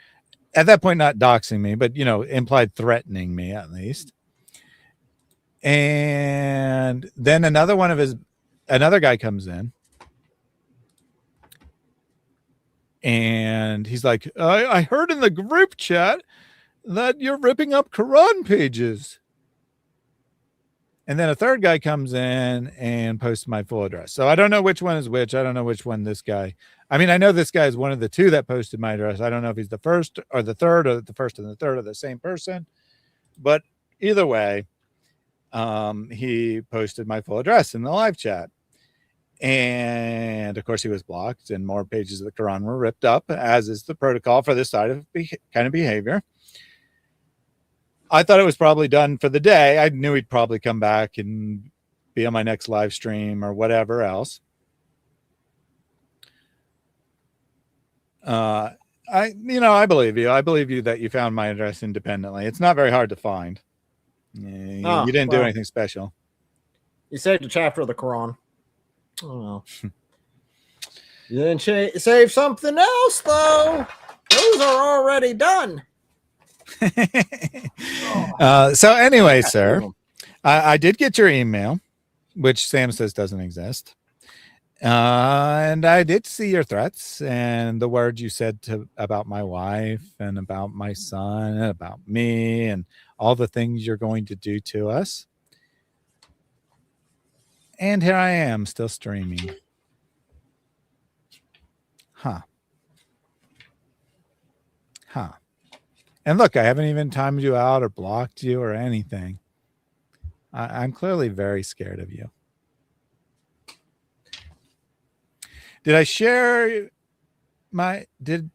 at that point, not doxing me, but, implied threatening me at least. And then another guy comes in and he's like, I heard in the group chat that you're ripping up Quran pages. And then a third guy comes in and posts my full address. So I don't know which one is which. I don't know which one this guy. I mean, I know this guy is one of the two that posted my address. I don't know if he's the first or the third, or the first and the third are the same person. But either way, he posted my full address in the live chat. And of course, he was blocked, and more pages of the Quran were ripped up, as is the protocol for this side of kind of behavior. I thought it was probably done for the day. I knew he'd probably come back and be on my next live stream or whatever else. I believe you. I believe you that you found my address independently. It's not very hard to find. You didn't do anything special. You saved a chapter of the Quran. Oh, you didn't save something else, though. Those are already done. So anyway, sir, I did get your email, which Sam says doesn't exist. And I did see your threats and the words you said about my wife and about my son and about me and all the things you're going to do to us. And here I am still streaming. Huh. And look, I haven't even timed you out or blocked you or anything. I'm clearly very scared of you. Did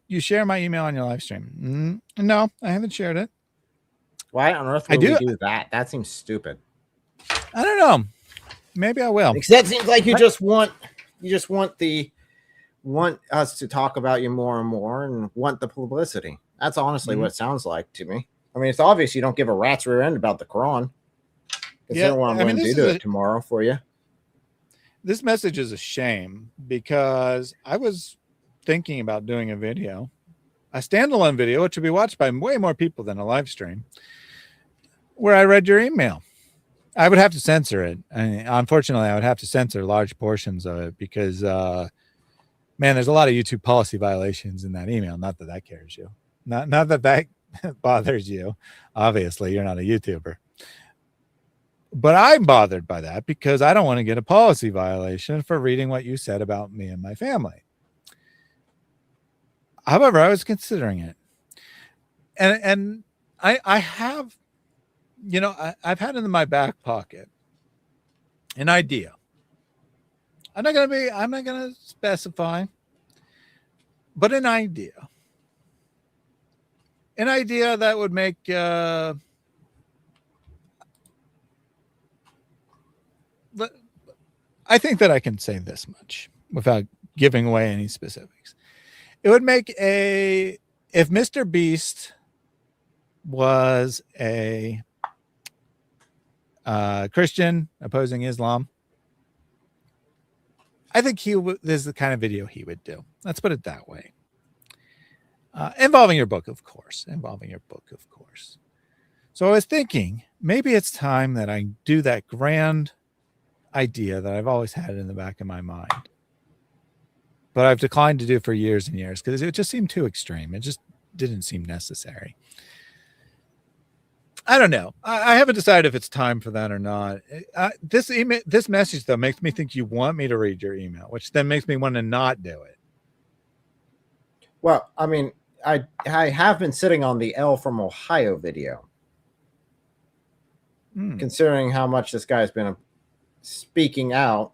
you share my email on your live stream? No, I haven't shared it. Why on earth would we do that? That seems stupid. I don't know. Maybe I will. Because that seems like you just want us to talk about you more and more and want the publicity. That's honestly what it sounds like to me. I mean, it's obvious you don't give a rat's rear end about the Quran. Consider what I'm going to do to it tomorrow for you. This message is a shame because I was thinking about doing a standalone video, which would be watched by way more people than a live stream, where I read your email. I would have to censor it. Unfortunately, I would have to censor large portions of it because, man, there's a lot of YouTube policy violations in that email. Not that that cares you. Not that bothers you. Obviously, you're not a YouTuber. But I'm bothered by that because I don't want to get a policy violation for reading what you said about me and my family. However, I was considering it. And I have, I've had in my back pocket an idea. I'm not going to specify, but an idea. An idea that would make I think that I can say this much without giving away any specifics. It would make if Mr. Beast was a Christian opposing Islam, I think this is the kind of video he would do. Let's put it that way. Involving your book, of course. So I was thinking, maybe it's time that I do that grand idea that I've always had in the back of my mind, but I've declined to do for years and years because it just seemed too extreme. It just didn't seem necessary. I don't know. I haven't decided if it's time for that or not. This message though makes me think you want me to read your email, which then makes me want to not do it. Well, I mean, I have been sitting on the L from Ohio video, considering how much this guy's been speaking out.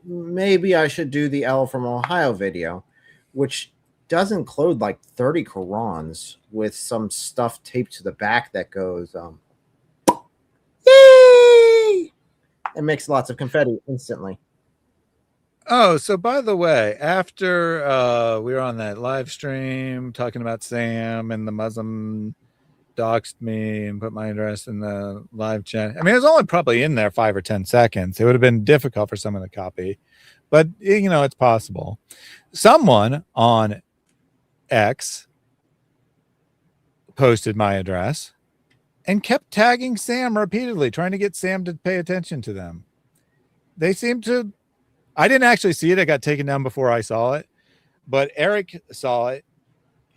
Maybe I should do the L from Ohio video, which does include like 30 Qurans with some stuff taped to the back that goes, yay! It makes lots of confetti instantly. Oh, so by the way, after we were on that live stream talking about Sam and the Muslim doxed me and put my address in the live chat. I mean, it was only probably in there 5 or 10 seconds. It would have been difficult for someone to copy, but you know, it's possible. Someone on X posted my address and kept tagging Sam repeatedly, trying to get Sam to pay attention to them. They seem to, I didn't actually see it. It got taken down before I saw it, but Eric saw it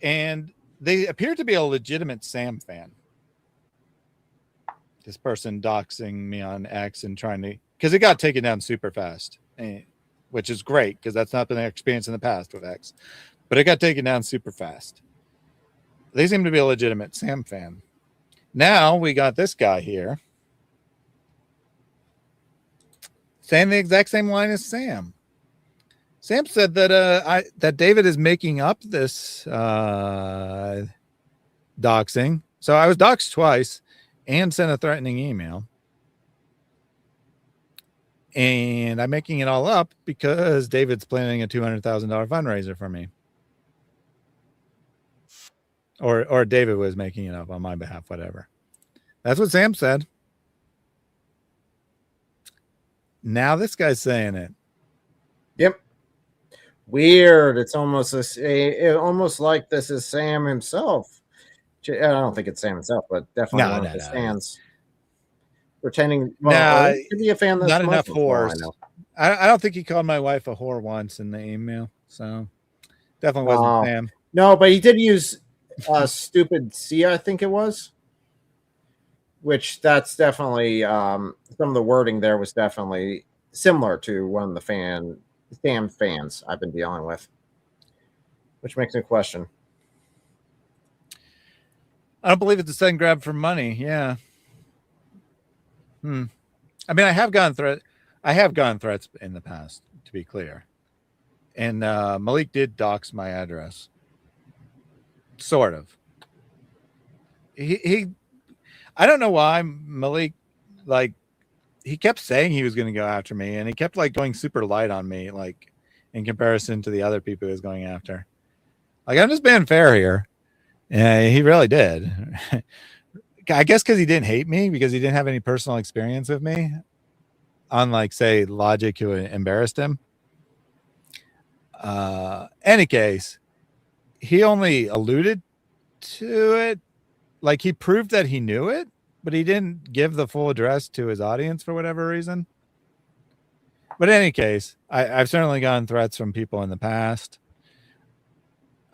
and they appear to be a legitimate Sam fan. This person doxing me on X and trying to, because it got taken down super fast, which is great because that's not been an experience in the past with X, but it got taken down super fast. They seem to be a legitimate Sam fan. Now we got this guy here saying the exact same line as Sam. Sam said that that David is making up this doxing. So I was doxed twice and sent a threatening email. And I'm making it all up because David's planning a $200,000 fundraiser for me. Or David was making it up on my behalf, whatever. That's what Sam said. Now this guy's saying it. Yep. Weird. It's almost almost like this is Sam himself. I don't think it's Sam himself, but definitely one of his fans. Pretending to be a fan. That's not enough whores. I don't think he called my wife a whore once in the email, so definitely wasn't Sam. No, but he did use stupid C, I think it was. Which that's definitely some of the wording there was definitely similar to one of the Sam fans I've been dealing with, which makes me question. I don't believe it's a sudden grab for money. Yeah. I mean, I have gotten threats in the past, to be clear. And Malik did dox my address. Sort of. He I don't know why Malik, like, he kept saying he was going to go after me, and he kept like going super light on me, like in comparison to the other people he was going after. Like, I'm just being fair here. Yeah, he really did. I guess because he didn't hate me, because he didn't have any personal experience with me, unlike, say, Logic, who embarrassed him. Any case, he only alluded to it. Like, he proved that he knew it, but he didn't give the full address to his audience for whatever reason. But in any case, I've certainly gotten threats from people in the past.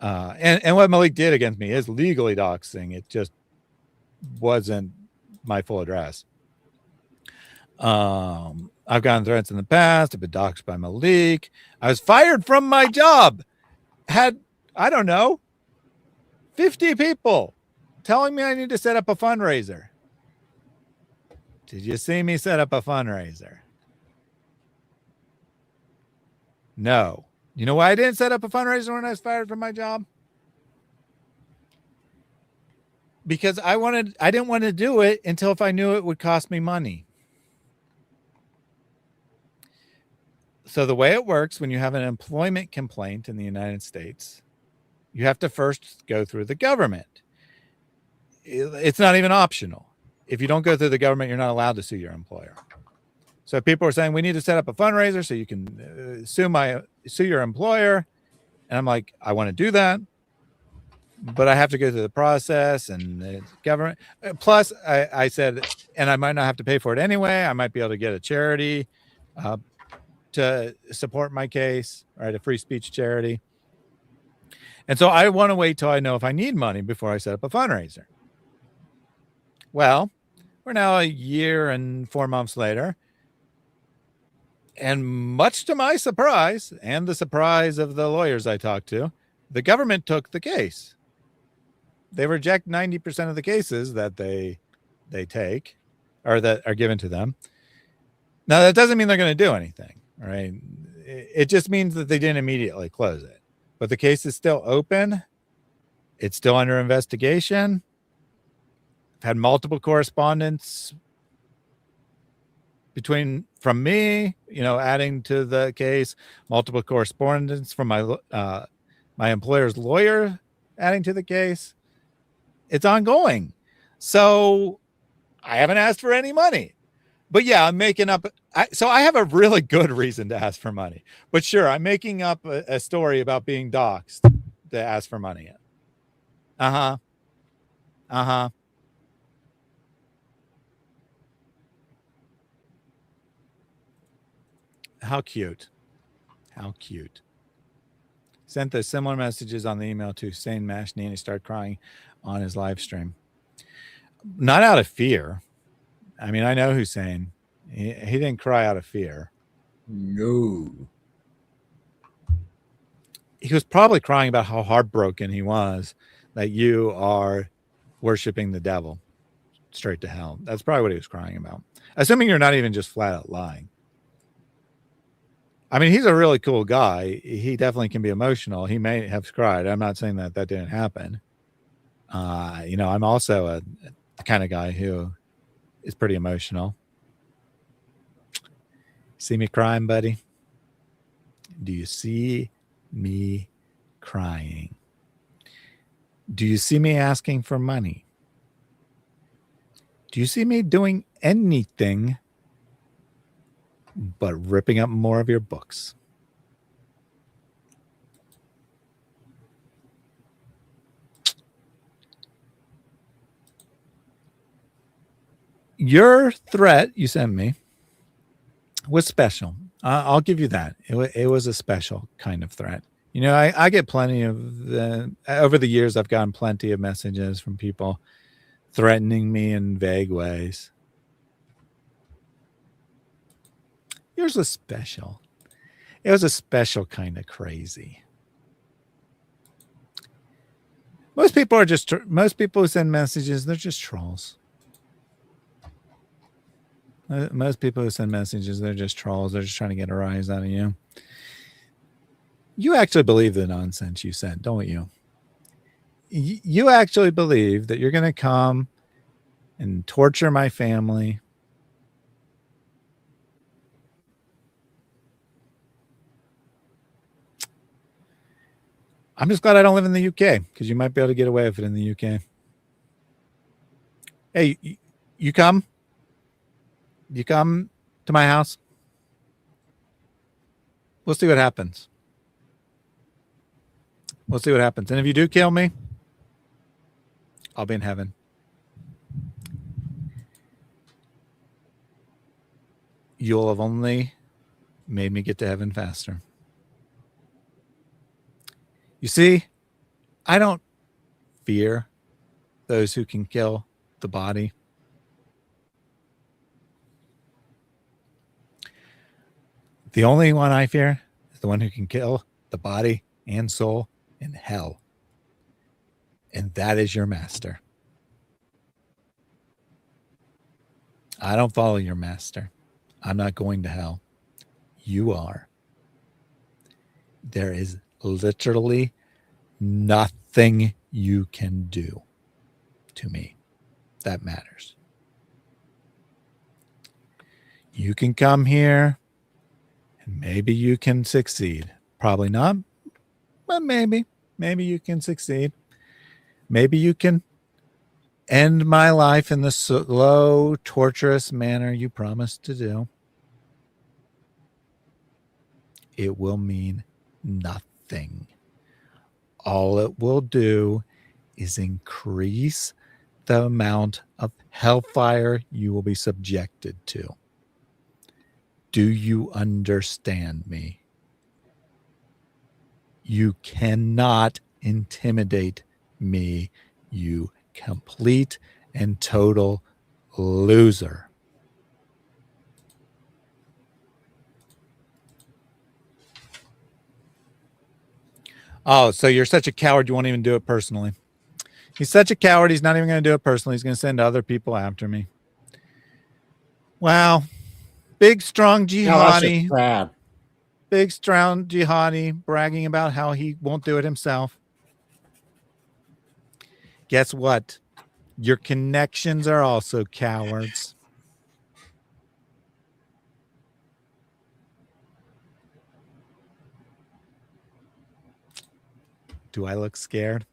And what Malik did against me is legally doxing. It just wasn't my full address. I've gotten threats in the past. I've been doxed by Malik. I was fired from my job. Had, I don't know, 50 people telling me I need to set up a fundraiser. Did you see me set up a fundraiser? No. You know why I didn't set up a fundraiser when I was fired from my job? Because I didn't want to do it until if I knew it would cost me money. So the way it works when you have an employment complaint in the United States, you have to first go through the government. It's not even optional. If you don't go through the government, you're not allowed to sue your employer. So people were saying we need to set up a fundraiser so you can sue your employer. And I'm like, I want to do that, but I have to go through the process and the government. Plus, I said, and I might not have to pay for it anyway. I might be able to get a charity to support my case, right? A free speech charity. And so I want to wait till I know if I need money before I set up a fundraiser. Well, we're now a year and 4 months later. And much to my surprise and the surprise of the lawyers I talked to, the government took the case. They reject 90% of the cases that they take or that are given to them. Now, that doesn't mean they're going to do anything, right? It just means that they didn't immediately close it. But the case is still open. It's still under investigation. I've had multiple correspondence from me, adding to the case, multiple correspondence from my employer's lawyer adding to the case. It's ongoing. So I haven't asked for any money. But yeah, I'm making up. So I have a really good reason to ask for money. But sure, I'm making up a story about being doxxed to ask for money. Uh-huh. Uh-huh. How cute. How cute. Sent the similar messages on the email to Hussein Mashni, and he started crying on his live stream. Not out of fear. I mean, I know Hussein. He didn't cry out of fear. No. He was probably crying about how heartbroken he was that you are worshiping the devil straight to hell. That's probably what he was crying about. Assuming you're not even just flat out lying. I mean, he's a really cool guy. He definitely can be emotional. He may have cried. I'm not saying that didn't happen. I'm also a kind of guy who is pretty emotional. See me crying, buddy? Do you see me crying? Do you see me asking for money? Do you see me doing anything but ripping up more of your books? Your threat you sent me was special. I'll give you that. It was a special kind of threat. I get plenty of over the years, I've gotten plenty of messages from people threatening me in vague ways. Yours was special. It was a special kind of crazy. Most people who send messages, they're just trolls. Most people who send messages, they're just trolls. They're just trying to get a rise out of you. You actually believe the nonsense you said, don't you? You actually believe that you're going to come and torture my family. I'm just glad I don't live in the UK, because you might be able to get away with it in the UK. Hey, you come? You come to my house? We'll see what happens. We'll see what happens. And if you do kill me, I'll be in heaven. You'll have only made me get to heaven faster. You see, I don't fear those who can kill the body. The only one I fear is the one who can kill the body and soul in hell. And that is your master. I don't follow your master. I'm not going to hell. You are. There is literally nothing you can do to me that matters. You can come here and maybe you can succeed. Probably not, but maybe you can succeed. Maybe you can end my life in the slow, torturous manner you promised to do. it will mean nothing. All it will do is increase the amount of hellfire you will be subjected to. Do you understand me? You cannot intimidate me, you complete and total loser. Oh, so you're such a coward, you won't even do it personally. He's such a coward, he's not even going to do it personally. He's going to send other people after me. Wow. Big, strong jihadi. Bad. Big, strong jihadi bragging about how he won't do it himself. Guess what? Your connections are also cowards. Do I look scared?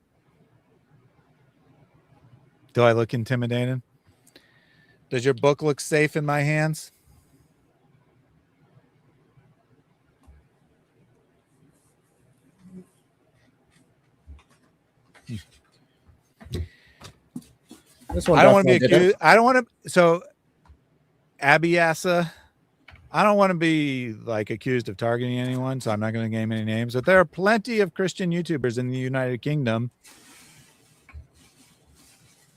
Do I look intimidated? Does your book look safe in my hands? This one I don't want to be definitely accused. I don't want to. So, Abiasa, I don't want to be like accused of targeting anyone, so I'm not going to name any names. But there are plenty of Christian YouTubers in the United Kingdom.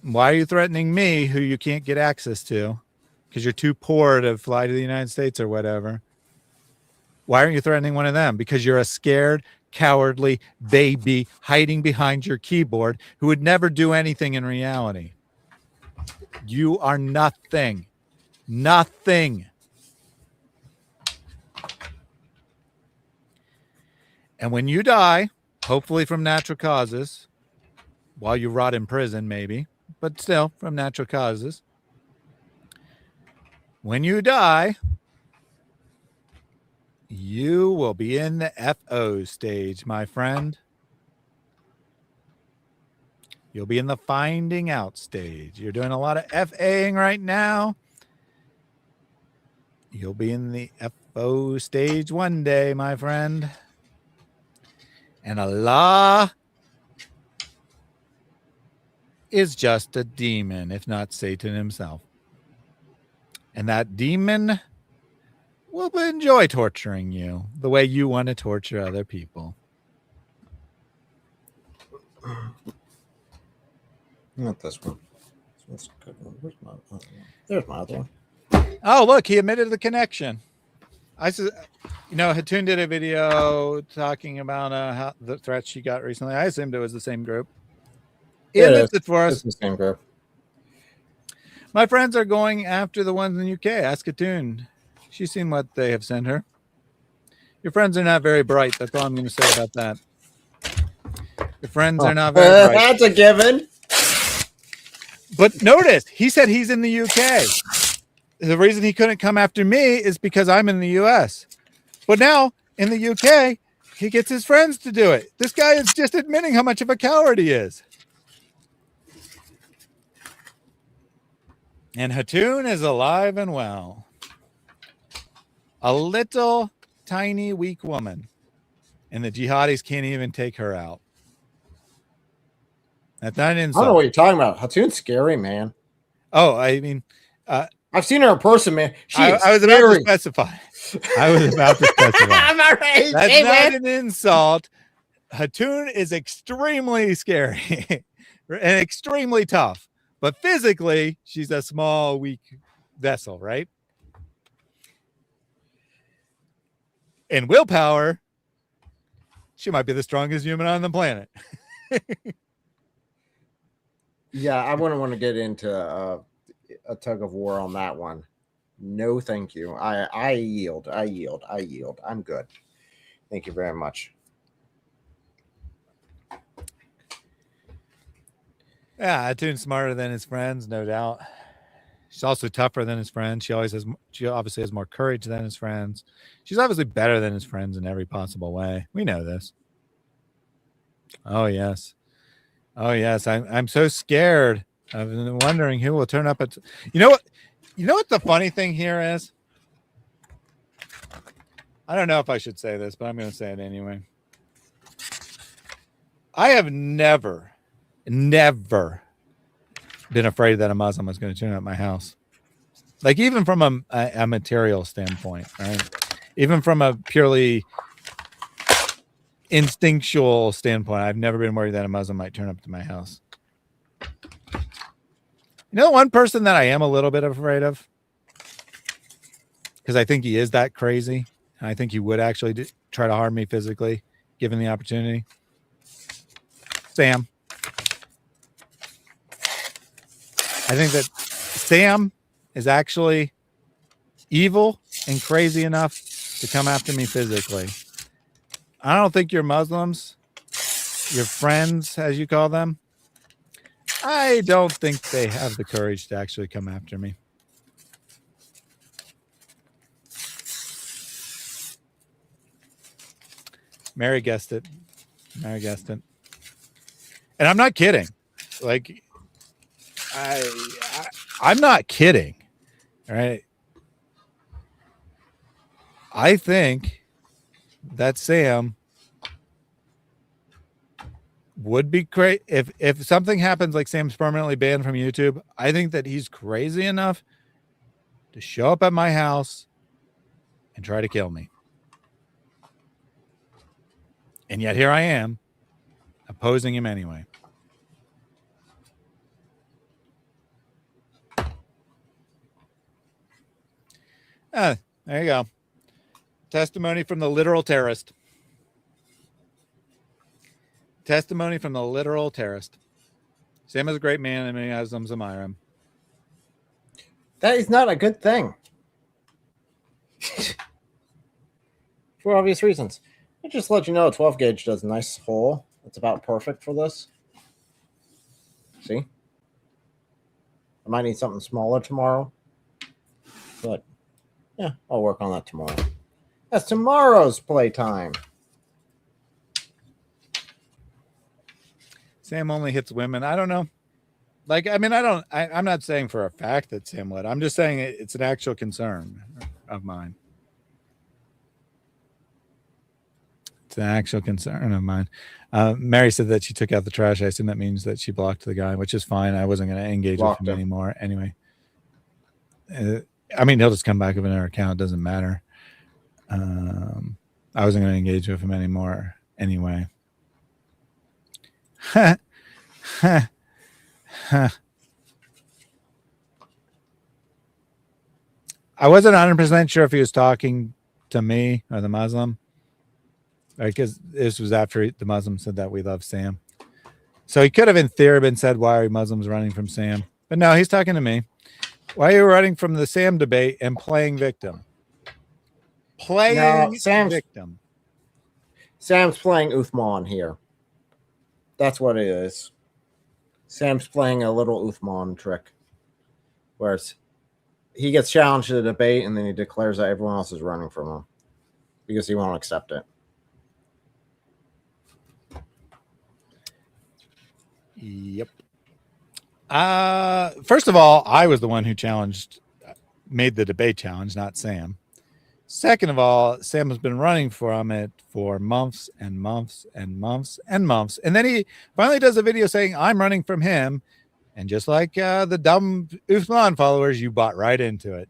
Why are you threatening me, who you can't get access to, because you're too poor to fly to the United States or whatever? Why aren't you threatening one of them? Because you're a scared, cowardly baby hiding behind your keyboard who would never do anything in reality. You are nothing. Nothing. And when you die, hopefully from natural causes, while you rot in prison, maybe, but still from natural causes, when you die, you will be in the FO stage, my friend. You'll be in the finding out stage. You're doing a lot of FAing right now. You'll be in the FO stage one day, my friend. And Allah is just a demon, if not Satan himself. And that demon will enjoy torturing you the way you want to torture other people. Not this one. This one's a good one. Where's my other one? There's my other one. Oh, look, he admitted the connection. I said, you know, Hatun did a video talking about how the threats she got recently. I assumed it was the same group. He admits it for us. It's the same group. My friends are going after the ones in the UK. Ask Hatun. She's seen what they have sent her. Your friends are not very bright. That's all I'm going to say about that. Your friends are not very bright. That's a given. But notice, he said he's in the UK. The reason he couldn't come after me is because I'm in the US. But now, in the UK, he gets his friends to do it. This guy is just admitting how much of a coward he is. And Hatun is alive and well. A little, tiny, weak woman. And the jihadis can't even take her out. That's not an insult. I don't know what you're talking about. Hatun's scary, man. Oh, I mean... I've seen her in person, man. I was about to specify. I'm all right. That's not an insult. Hatun is extremely scary and extremely tough. But physically, she's a small, weak vessel, right? In willpower, she might be the strongest human on the planet. Yeah, I wouldn't want to get into a tug of war on that one. No, thank you. I yield. I'm good. Thank you very much. Yeah, Hatun's smarter than his friends, no doubt. She's also tougher than his friends. She obviously has more courage than his friends. She's obviously better than his friends in every possible way. We know this. Oh yes. I'm so scared. I've been wondering who will turn up at. You know what the funny thing here is? I don't know if I should say this, but I'm going to say it anyway. I have never been afraid that a Muslim was going to turn up my house. Like, even from a material standpoint, right? Even from a purely instinctual standpoint, I've never been worried that a Muslim might turn up to my house. You know, one person that I am a little bit afraid of, because I think he is that crazy, and I think he would actually try to harm me physically, given the opportunity. Sam. I think that Sam is actually evil and crazy enough to come after me physically. I don't think your Muslims, your friends, as you call them, I don't think they have the courage to actually come after me. Mary guessed it. Mary guessed it. And I'm not kidding. Like, I'm not kidding. All right. I think that Sam would be great if something happens like Sam's permanently banned from YouTube. I think that he's crazy enough to show up at my house and try to kill me. And yet here I am opposing him anyway. There you go. Testimony from the literal terrorist. Testimony from the literal terrorist. Sam is a great man, and many Muslims admire him. That is not a good thing. For obvious reasons. I just let you know a 12 gauge does a nice hole. It's about perfect for this. See? I might need something smaller tomorrow. But yeah, I'll work on that tomorrow. That's tomorrow's playtime. Sam only hits women. I don't know. Like, I mean, I'm not saying for a fact that Sam would. I'm just saying it's an actual concern of mine. It's an actual concern of mine. Mary said that she took out the trash. I assume that means that she blocked the guy, which is fine. I wasn't going to engage with him anymore anyway. I mean, he'll just come back with another account. It doesn't matter. I wasn't going to engage with him anymore anyway. I wasn't 100% sure if he was talking to me or the Muslim. Because this was after the Muslim said that we love Sam. So he could have in theory been said, why are Muslims running from Sam? But no, he's talking to me. Why are you running from the Sam debate and playing victim? Playing victim. Sam's playing Uthman here. That's what it is. Sam's playing a little Uthman trick. Whereas he gets challenged to the debate and then he declares that everyone else is running from him because he won't accept it. Yep. First of all, I was the one who made the debate challenge, not Sam. Second of all, Sam has been running from it for months and months and months and months. And then he finally does a video saying, I'm running from him. And just like the dumb Uthman followers, you bought right into it.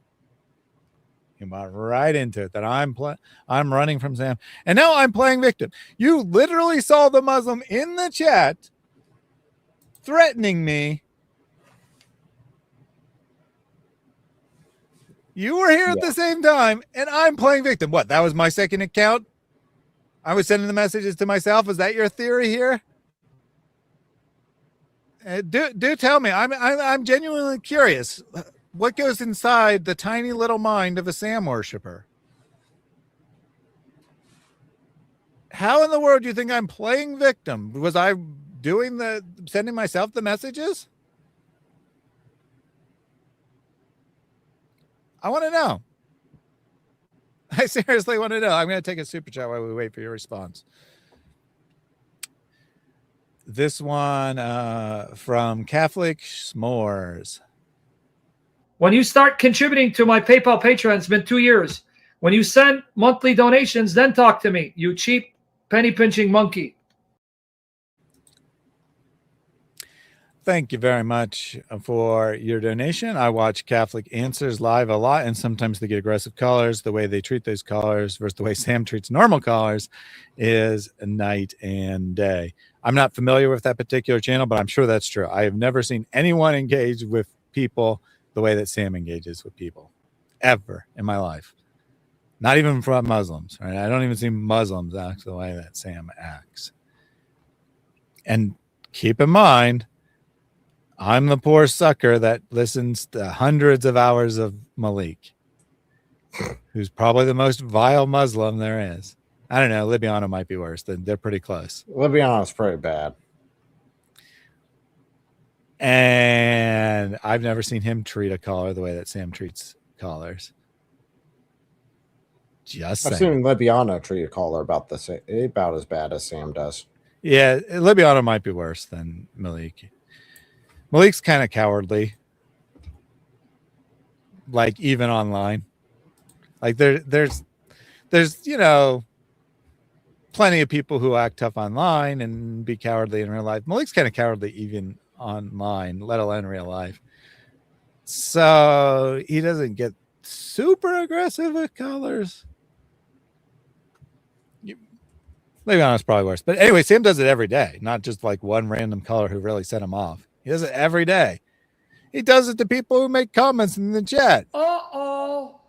You bought right into it that I'm running from Sam. And now I'm playing victim. You literally saw the Muslim in the chat threatening me. You were here at the same time, and I'm playing victim. What? That was my second account? I was sending the messages to myself. Is that your theory here? Do tell me. I'm genuinely curious. What goes inside the tiny little mind of a Sam worshiper? How in the world do you think I'm playing victim? Was I sending myself the messages? I want to know. I seriously want to know. I'm going to take a super chat while we wait for your response. This one from Catholic S'mores. When you start contributing to my PayPal Patreon, it's been 2 years. When you send monthly donations, then talk to me, you cheap penny pinching monkey. Thank you very much for your donation. I watch Catholic Answers live a lot, and sometimes they get aggressive callers. The way they treat those callers versus the way Sam treats normal callers is night and day. I'm not familiar with that particular channel, but I'm sure that's true. I have never seen anyone engage with people the way that Sam engages with people, ever in my life. Not even from Muslims, right? I don't even see Muslims act the way that Sam acts. And keep in mind, I'm the poor sucker that listens to hundreds of hours of Malik, who's probably the most vile Muslim there is. I don't know. Libiano might be worse. They're pretty close. Libiano's pretty bad. And I've never seen him treat a caller the way that Sam treats callers. Just I've saying. seen Libiano treat a caller about as bad as Sam does. Yeah, Libiano might be worse than Malik. Malik's kind of cowardly. Like even online. Like there's you know, plenty of people who act tough online and be cowardly in real life. Malik's kind of cowardly even online, let alone real life. So he doesn't get super aggressive with callers. Libiano's probably worse. But anyway, Sam does it every day, not just like one random caller who really set him off. He does it every day. He does it to people who make comments in the chat. Uh-oh.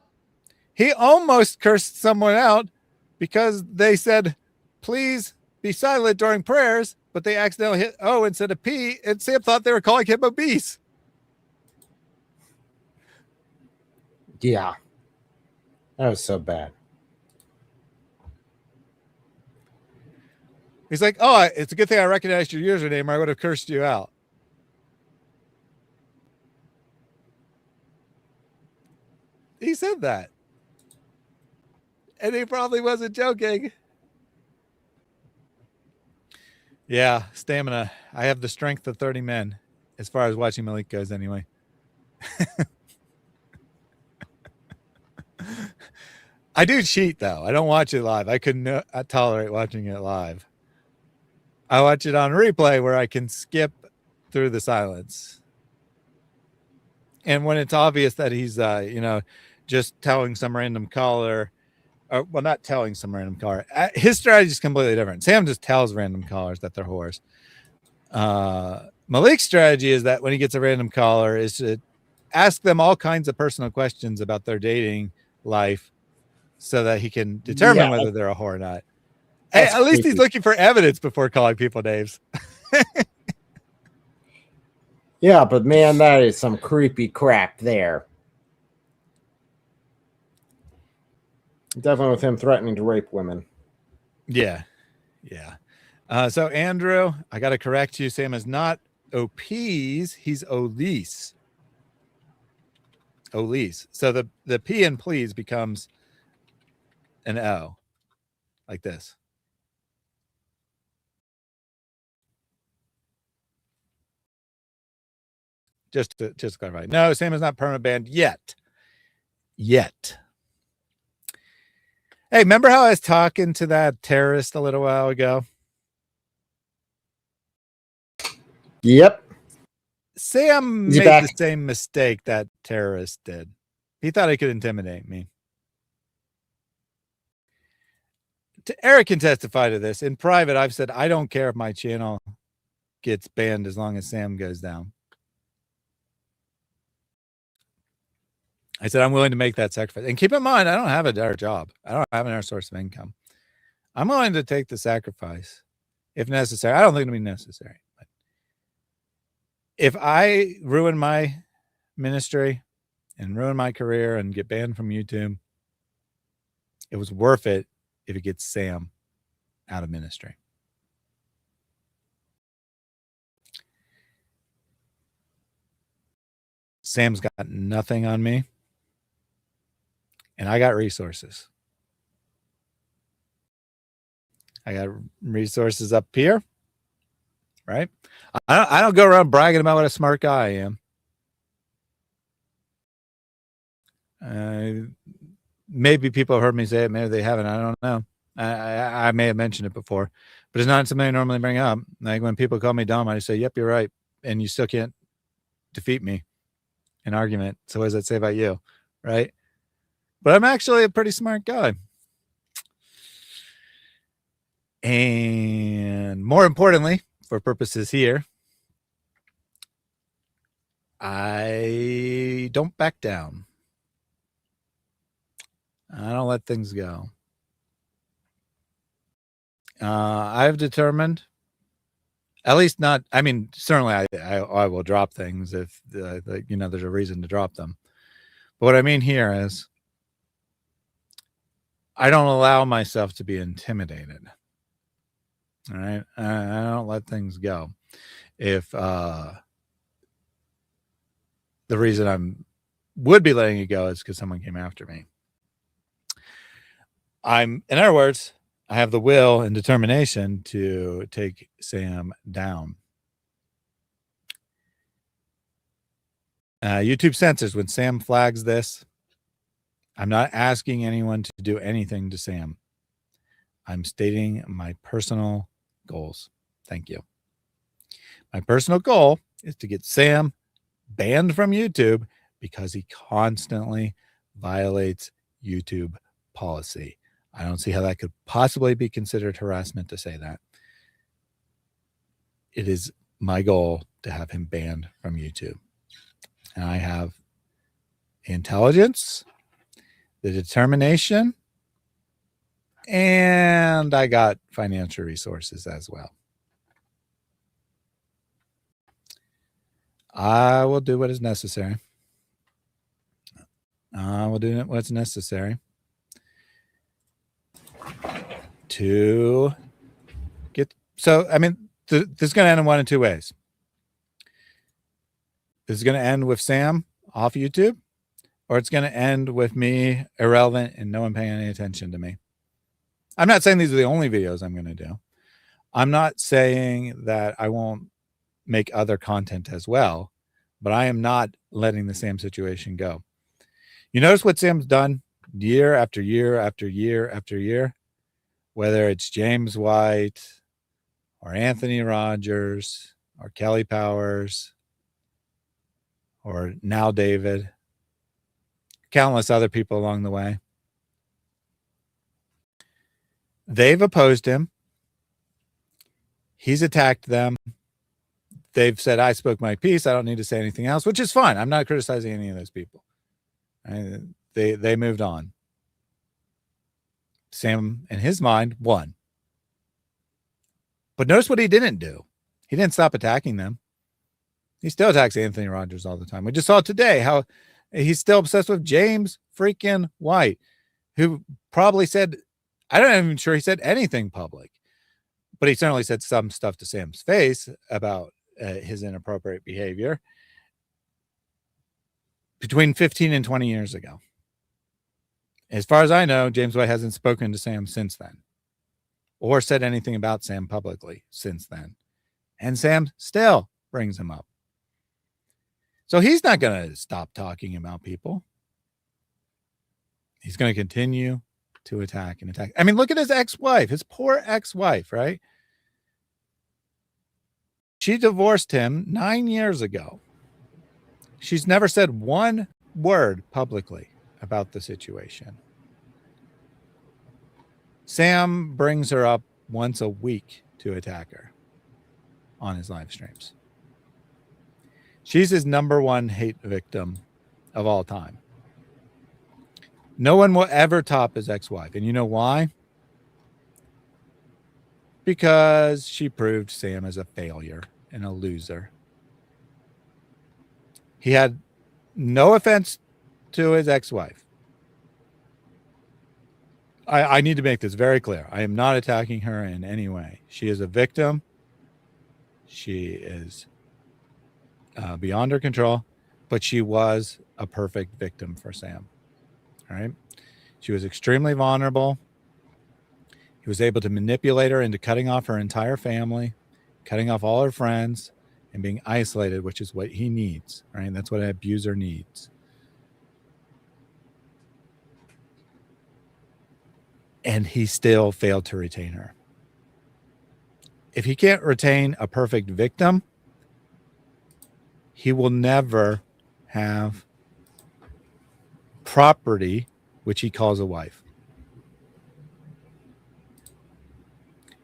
He almost cursed someone out because they said, please be silent during prayers, but they accidentally hit O instead of P, and Sam thought they were calling him obese. Yeah. That was so bad. He's like, oh, it's a good thing I recognized your username or I would have cursed you out. He said that. And he probably wasn't joking. Yeah, stamina. I have the strength of 30 men as far as watching Malik goes anyway. I do cheat, though. I don't watch it live. I couldn't tolerate watching it live. I watch it on replay where I can skip through the silence. And when it's obvious that he's, you know, just telling some random caller, or, well, not telling some random caller. His strategy is completely different. Sam just tells random callers that they're whores. Malik's strategy is that when he gets a random caller is to ask them all kinds of personal questions about their dating life so that he can determine whether they're a whore or not. Hey, at least he's looking for evidence before calling people names. Yeah, but man, that is some creepy crap there. Definitely with him threatening to rape women. Yeah. Yeah. So Andrew, I got to correct you. Sam is not OPs. He's Olise. Olise. So the P in please becomes an O like this. Just to clarify. No, Sam is not permanent banned yet. Yet. Hey, remember how I was talking to that terrorist a little while ago? Yep. Sam made the same mistake that terrorist did. He thought he could intimidate me. Eric can testify to this. In private, I've said, I don't care if my channel gets banned as long as Sam goes down. I said, I'm willing to make that sacrifice. And keep in mind, I don't have a better job. I don't have another source of income. I'm willing to take the sacrifice if necessary. I don't think it'll be necessary. But if I ruin my ministry and ruin my career and get banned from YouTube, it was worth it if it gets Sam out of ministry. Sam's got nothing on me. And I got resources. I got resources up here, right? I don't go around bragging about what a smart guy I am. maybe people have heard me say it, maybe they haven't. I don't know. I may have mentioned it before, but it's not something I normally bring up. Like when people call me dumb, I say, "Yep, you're right," and you still can't defeat me in argument. So what does that say about you, right? But I'm actually a pretty smart guy. And more importantly, for purposes here, I don't back down. I don't let things go. I've determined, at least not, I mean, certainly I will drop things if, you know, there's a reason to drop them. But what I mean here is I don't allow myself to be intimidated. All right. I don't let things go. If the reason would be letting it go is because someone came after me. In other words, I have the will and determination to take Sam down. YouTube censors when Sam flags this. I'm not asking anyone to do anything to Sam. I'm stating my personal goals. Thank you. My personal goal is to get Sam banned from YouTube because he constantly violates YouTube policy. I don't see how that could possibly be considered harassment to say that. It is my goal to have him banned from YouTube. And I have the intelligence, the determination, and I got financial resources as well. I will do what is necessary. I will do what's necessary to get. So, I mean, this is going to end in one of two ways. This is going to end with Sam off YouTube, or it's going to end with me irrelevant and no one paying any attention to me. I'm not saying these are the only videos I'm going to do. I'm not saying that I won't make other content as well, but I am not letting the Sam situation go. You notice what Sam's done year after year after year after year, whether it's James White or Anthony Rogers or Kelly Powers or now David, countless other people along the way. They've opposed him. He's attacked them. They've said, I spoke my piece. I don't need to say anything else, which is fine. I'm not criticizing any of those people. They moved on. Sam, in his mind, won. But notice what he didn't do. He didn't stop attacking them. He still attacks Anthony Rogers all the time. We just saw today how he's still obsessed with James freaking White, who probably said, I'm not even sure he said anything public, but he certainly said some stuff to Sam's face about his inappropriate behavior between 15 and 20 years ago. As far as I know, James White hasn't spoken to Sam since then or said anything about Sam publicly since then. And Sam still brings him up. So he's not going to stop talking about people. He's going to continue to attack and attack. I mean, look at his ex-wife, his poor ex-wife, right? She divorced him 9 years ago. She's never said one word publicly about the situation. Sam brings her up once a week to attack her on his live streams. She's his #1 hate victim of all time. No one will ever top his ex-wife. And you know why? Because she proved Sam as a failure and a loser. He had no offense to his ex-wife. I need to make this very clear. I am not attacking her in any way. She is a victim. She is beyond her control, but she was a perfect victim for Sam. All right. She was extremely vulnerable. He was able to manipulate her into cutting off her entire family, cutting off all her friends, and being isolated, which is what he needs. Right. That's what an abuser needs. and he still failed to retain her. If he can't retain a perfect victim, he will never have property, which he calls a wife.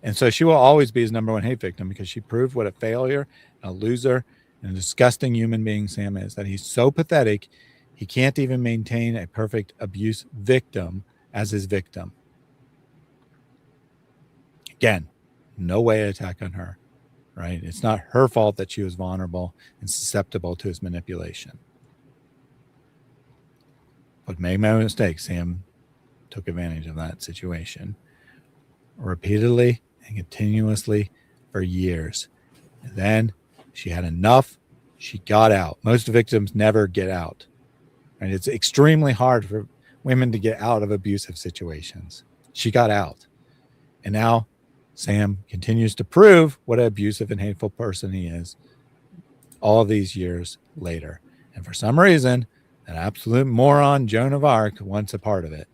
And so she will always be his number one hate victim, because she proved what a failure, a loser, and a disgusting human being Sam is, that he's so pathetic, he can't even maintain a perfect abuse victim as his victim. Again, no way to attack on her, right? It's not her fault that she was vulnerable and susceptible to his manipulation. But make no mistake, Sam took advantage of that situation repeatedly and continuously for years. And then she had enough. She got out. Most victims never get out. And it's extremely hard for women to get out of abusive situations. She got out. And now Sam continues to prove what an abusive and hateful person he is all these years later. And for some reason, an absolute moron, Joan of Arc, wants a part of it.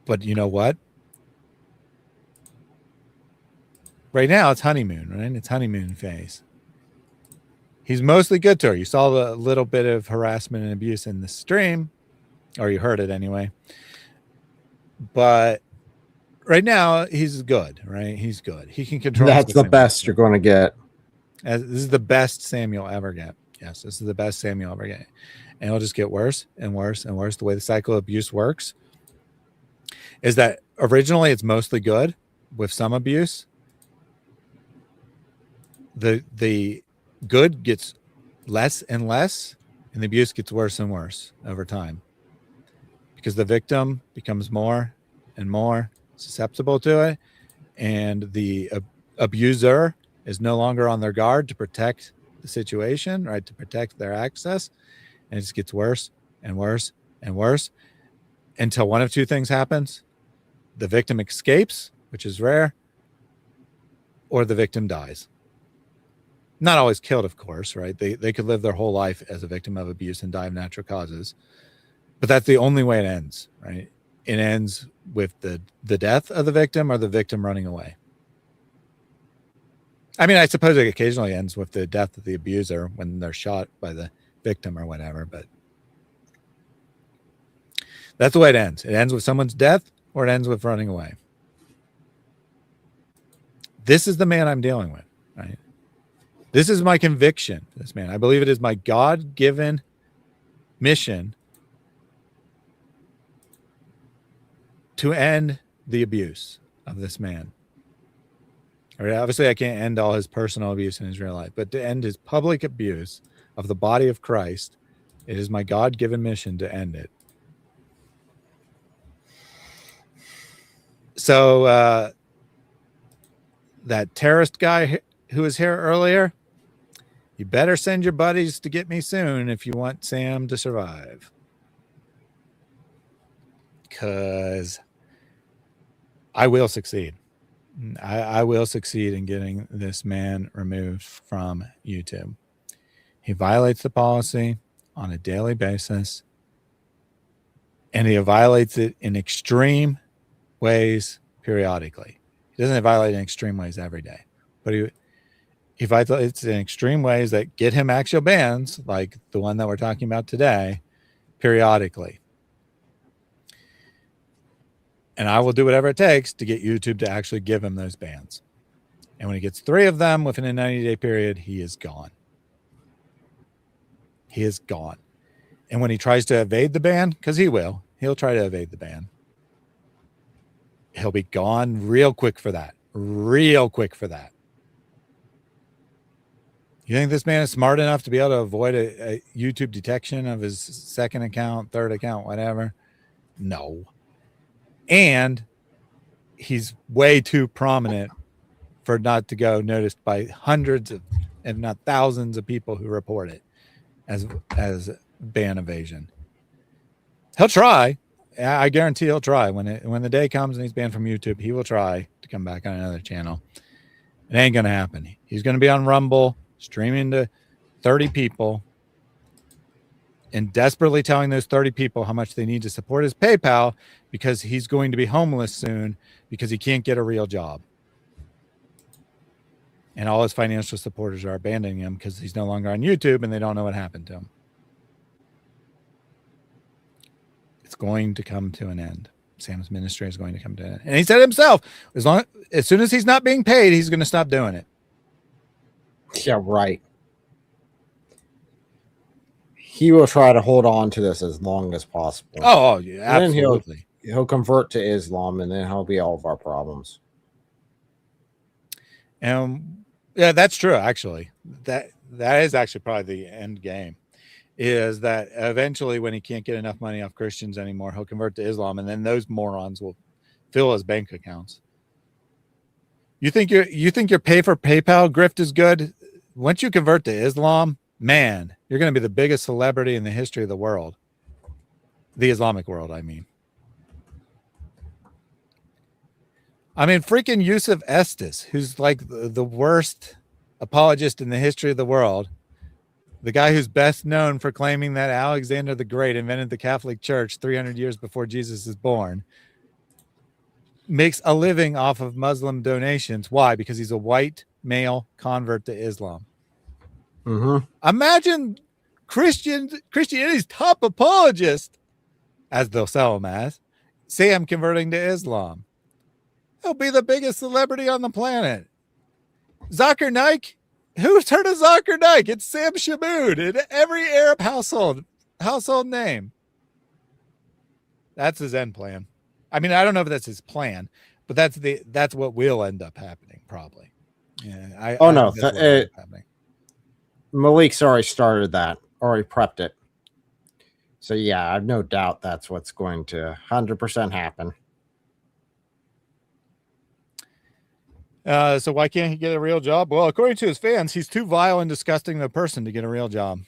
But you know what? Right now, it's honeymoon, right? It's honeymoon phase. He's mostly good to her. You saw the little bit of harassment and abuse in the stream, or you heard it anyway. But right now, he's good, right? He's good. He can control. That's the best you're going to get. This is the best Sam you'll ever get. Yes, this is the best Sam you'll ever get. And it'll just get worse and worse and worse. The way the cycle of abuse works is that originally it's mostly good with some abuse. The good gets less and less, and the abuse gets worse and worse over time, because the victim becomes more and more susceptible to it, and the abuser is no longer on their guard to protect the situation, right, to protect their access, and it just gets worse and worse and worse until one of two things happens. The victim escapes, which is rare, or the victim dies. Not always killed, of course, right? They could live their whole life as a victim of abuse and die of natural causes. But that's the only way it ends, right? It ends with the death of the victim or the victim running away. I mean, I suppose it occasionally ends with the death of the abuser when they're shot by the victim or whatever, but that's the way it ends. It ends with someone's death, or it ends with running away. This is the man I'm dealing with, right? This is my conviction for this man. I believe it is my God-given mission to end the abuse of this man. All right, obviously, I can't end all his personal abuse in his real life, but to end his public abuse of the body of Christ, it is my God-given mission to end it. So that terrorist guy who was here earlier, you better send your buddies to get me soon if you want Sam to survive. Because I will succeed. I will succeed in getting this man removed from YouTube. He violates the policy on a daily basis, and he violates it in extreme ways periodically. He doesn't violate in extreme ways every day, but he violates in extreme ways that get him actual bans, like the one that we're talking about today, periodically. And I will do whatever it takes to get YouTube to actually give him those bans. And when he gets 3 of them within a 90-day period, he is gone. He is gone. And when he tries to evade the ban, because he'll try to evade the ban, he'll be gone real quick for that. Real quick for that. You think this man is smart enough to be able to avoid a YouTube detection of his second account, third account, whatever? No. And he's way too prominent for not to go noticed by hundreds of, if not thousands of people who report it as ban evasion. He'll try. I guarantee he'll try. When the day comes and he's banned from YouTube, he will try to come back on another channel. It ain't going to happen. He's going to be on Rumble, streaming to 30 people, and desperately telling those 30 people how much they need to support his PayPal because he's going to be homeless soon because he can't get a real job. And all his financial supporters are abandoning him because he's no longer on YouTube and they don't know what happened to him. It's going to come to an end. Sam's ministry is going to come to an end. And he said himself, as soon as he's not being paid, he's going to stop doing it. Yeah, right. He will try to hold on to this as long as possible. Oh yeah, absolutely. He'll convert to Islam, and then he'll be all of our problems. Yeah, that's true. Actually, that is actually probably the end game. Is that eventually, when he can't get enough money off Christians anymore, he'll convert to Islam, and then those morons will fill his bank accounts. You think your pay for PayPal grift is good? Once you convert to Islam, man, you're going to be the biggest celebrity in the history of the world. The Islamic world, I mean. Freaking Yusuf Estes, who's like the worst apologist in the history of the world, the guy who's best known for claiming that Alexander the Great invented the Catholic Church 300 years before Jesus is born, makes a living off of Muslim donations. Why? Because he's a white male convert to Islam. Mm-hmm. Imagine Christianity's top apologist, as they'll sell him as, Sam converting to Islam. He'll be the biggest celebrity on the planet. Zakir Naik? Who's heard of Zakir Naik? It's Sam Shamoun in every Arab household name. That's his end plan. I don't know if that's his plan, but that's what will end up happening probably. Yeah. Malik's already started that, already prepped it. So yeah, I have no doubt that's what's going to 100% happen. So why can't he get a real job? Well, according to his fans, he's too vile and disgusting of a person to get a real job.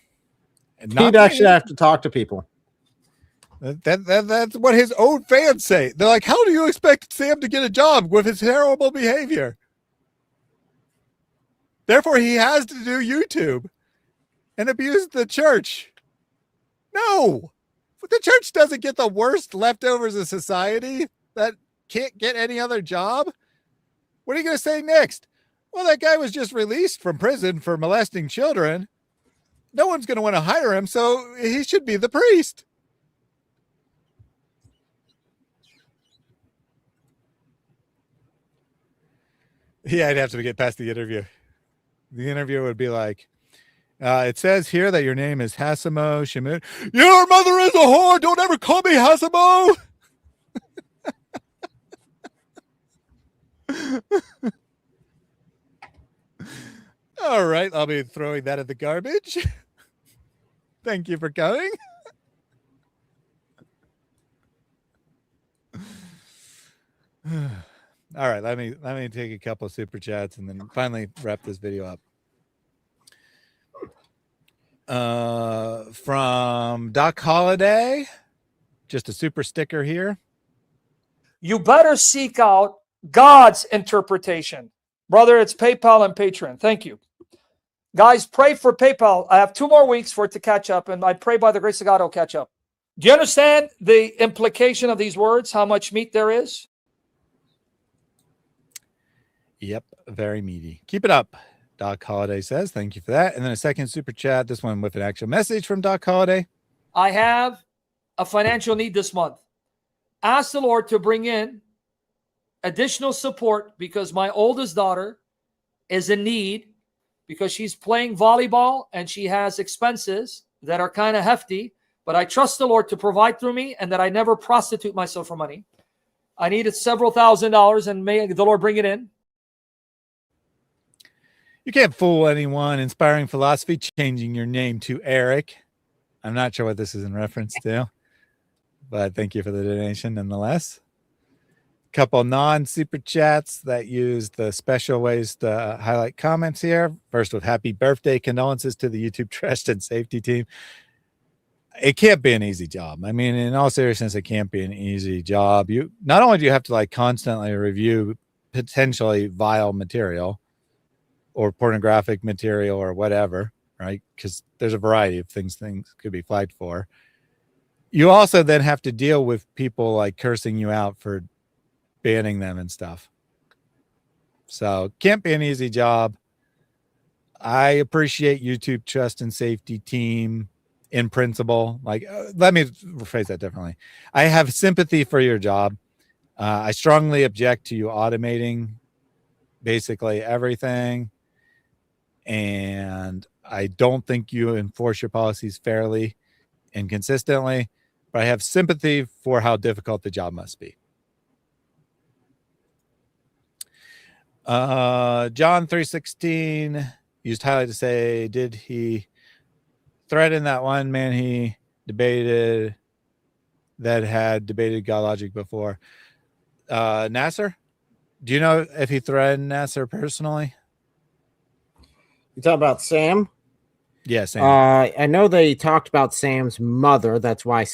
He'd actually have to talk to people. That's what his own fans say. They're like, how do you expect Sam to get a job with his terrible behavior? Therefore, he has to do YouTube and abuse the church. No, the church doesn't get the worst leftovers of society that can't get any other job. What are you going to say next? Well, that guy was just released from prison for molesting children. No one's going to want to hire him, so he should be the priest. Yeah, I'd have to get past the interview. The interviewer would be like, it says here that your name is Hasimo Shamoun. Your mother is a whore. Don't ever call me Hasimo. All right, I'll be throwing that in the garbage. Thank you for coming. All right, let me take a couple of super chats and then finally wrap this video up. From Doc Holiday, just a super sticker here. You better seek out God's interpretation. Brother, it's PayPal and Patreon. Thank you. Guys, pray for PayPal. I have 2 more weeks for it to catch up, and I pray by the grace of God it'll catch up. Do you understand the implication of these words, how much meat there is? Yep, very meaty. Keep it up, Doc Holiday says. Thank you for that. And then a second super chat, this one with an actual message from Doc Holiday. I have a financial need this month. Ask the Lord to bring in additional support because my oldest daughter is in need because she's playing volleyball and she has expenses that are kind of hefty, but I trust the Lord to provide through me and that I never prostitute myself for money. I needed several $1,000s and may the Lord bring it in. You can't fool anyone. Inspiring philosophy, changing your name to Eric. I'm not sure what this is in reference to, but thank you for the donation nonetheless. Couple non-super chats that use the special ways to highlight comments here. First with happy birthday condolences to the YouTube trust and safety team. It can't be an easy job. I mean, in all seriousness, it can't be an easy job. You not only do you have to like constantly review potentially vile material or pornographic material or whatever, right? Because there's a variety of things could be flagged for. You also then have to deal with people like cursing you out for banning them and stuff. So can't be an easy job. I appreciate YouTube trust and safety team in principle. Like, let me rephrase that differently. I have sympathy for your job. I strongly object to you automating basically everything. And I don't think you enforce your policies fairly and consistently, but I have sympathy for how difficult the job must be. John 3:16 used highlight to say, did he threaten that one man he debated that had debated God logic before? Nasser, do you know if he threatened Nasser personally? You talk about Sam? Yeah, Sam. I know they talked about Sam's mother. That's why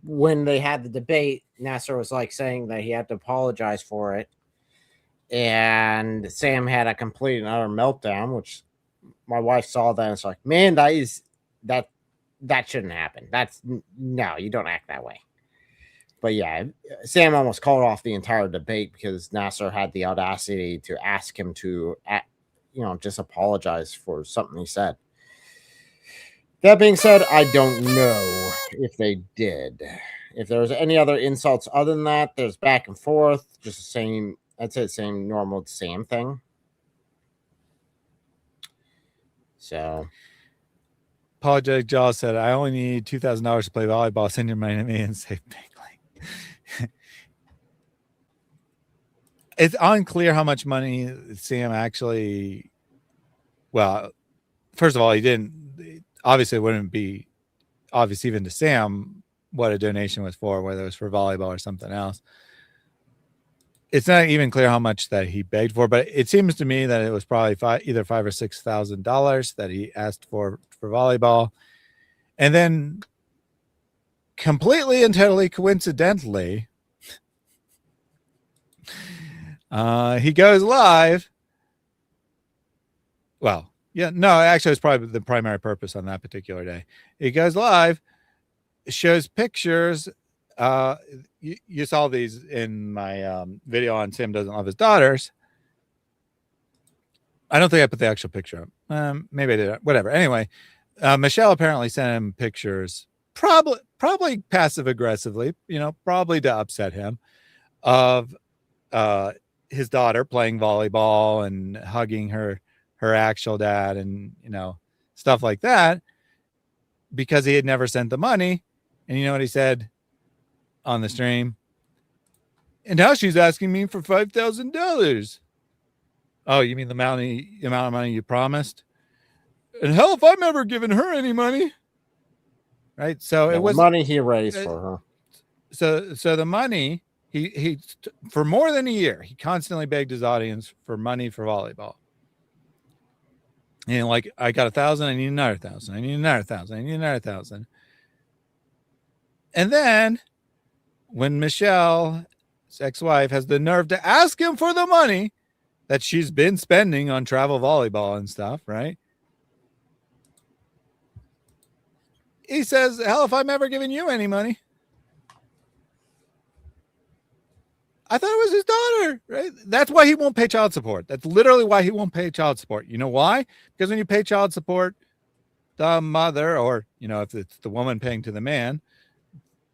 when they had the debate, Nasser was like saying that he had to apologize for it. And Sam had a complete and utter meltdown, which my wife saw that and it's like, man, that shouldn't happen. No, you don't act that way. But yeah, Sam almost called off the entire debate because Nasser had the audacity to ask him to, just apologize for something he said. That being said, I don't know if they did. If there was any other insults other than that, there's back and forth, just the same. I'd say the same normal Sam thing. So, Apologetic Jaws said, I only need $2,000 to play volleyball. Send your money to me and save Banklink. It's unclear how much money Sam actually. Well, first of all, he didn't. Obviously, it wouldn't be obvious even to Sam what a donation was for, whether it was for volleyball or something else. It's not even clear how much that he begged for, but it seems to me that it was probably either $5,000 or $6,000 that he asked for volleyball. And then completely and totally coincidentally, he goes live. Well, yeah, no, actually, it's probably the primary purpose on that particular day. He goes live, shows pictures. You saw these in my video on Sam doesn't love his daughters. I don't think I put the actual picture up. Maybe I did. Whatever. Anyway, Michelle apparently sent him pictures, probably passive aggressively, probably to upset him, of his daughter playing volleyball and hugging her actual dad and stuff like that, because he had never sent the money. And you know what he said on the stream? And now she's asking me for $5,000. Oh, you mean the amount of money you promised? And hell, if I'm ever given her any money, right? So it was money he raised for her. So the money he for more than a year, he constantly begged his audience for money for volleyball. And like, I got 1,000, I need another 1,000, I need another 1,000, I need another 1,000. And then when Michelle, his ex-wife, has the nerve to ask him for the money that she's been spending on travel volleyball and stuff, right? He says, hell, if I'm ever giving you any money. I thought it was his daughter, right? That's why he won't pay child support. That's literally why he won't pay child support. You know why? Because when you pay child support, the mother, or, if it's the woman paying to the man,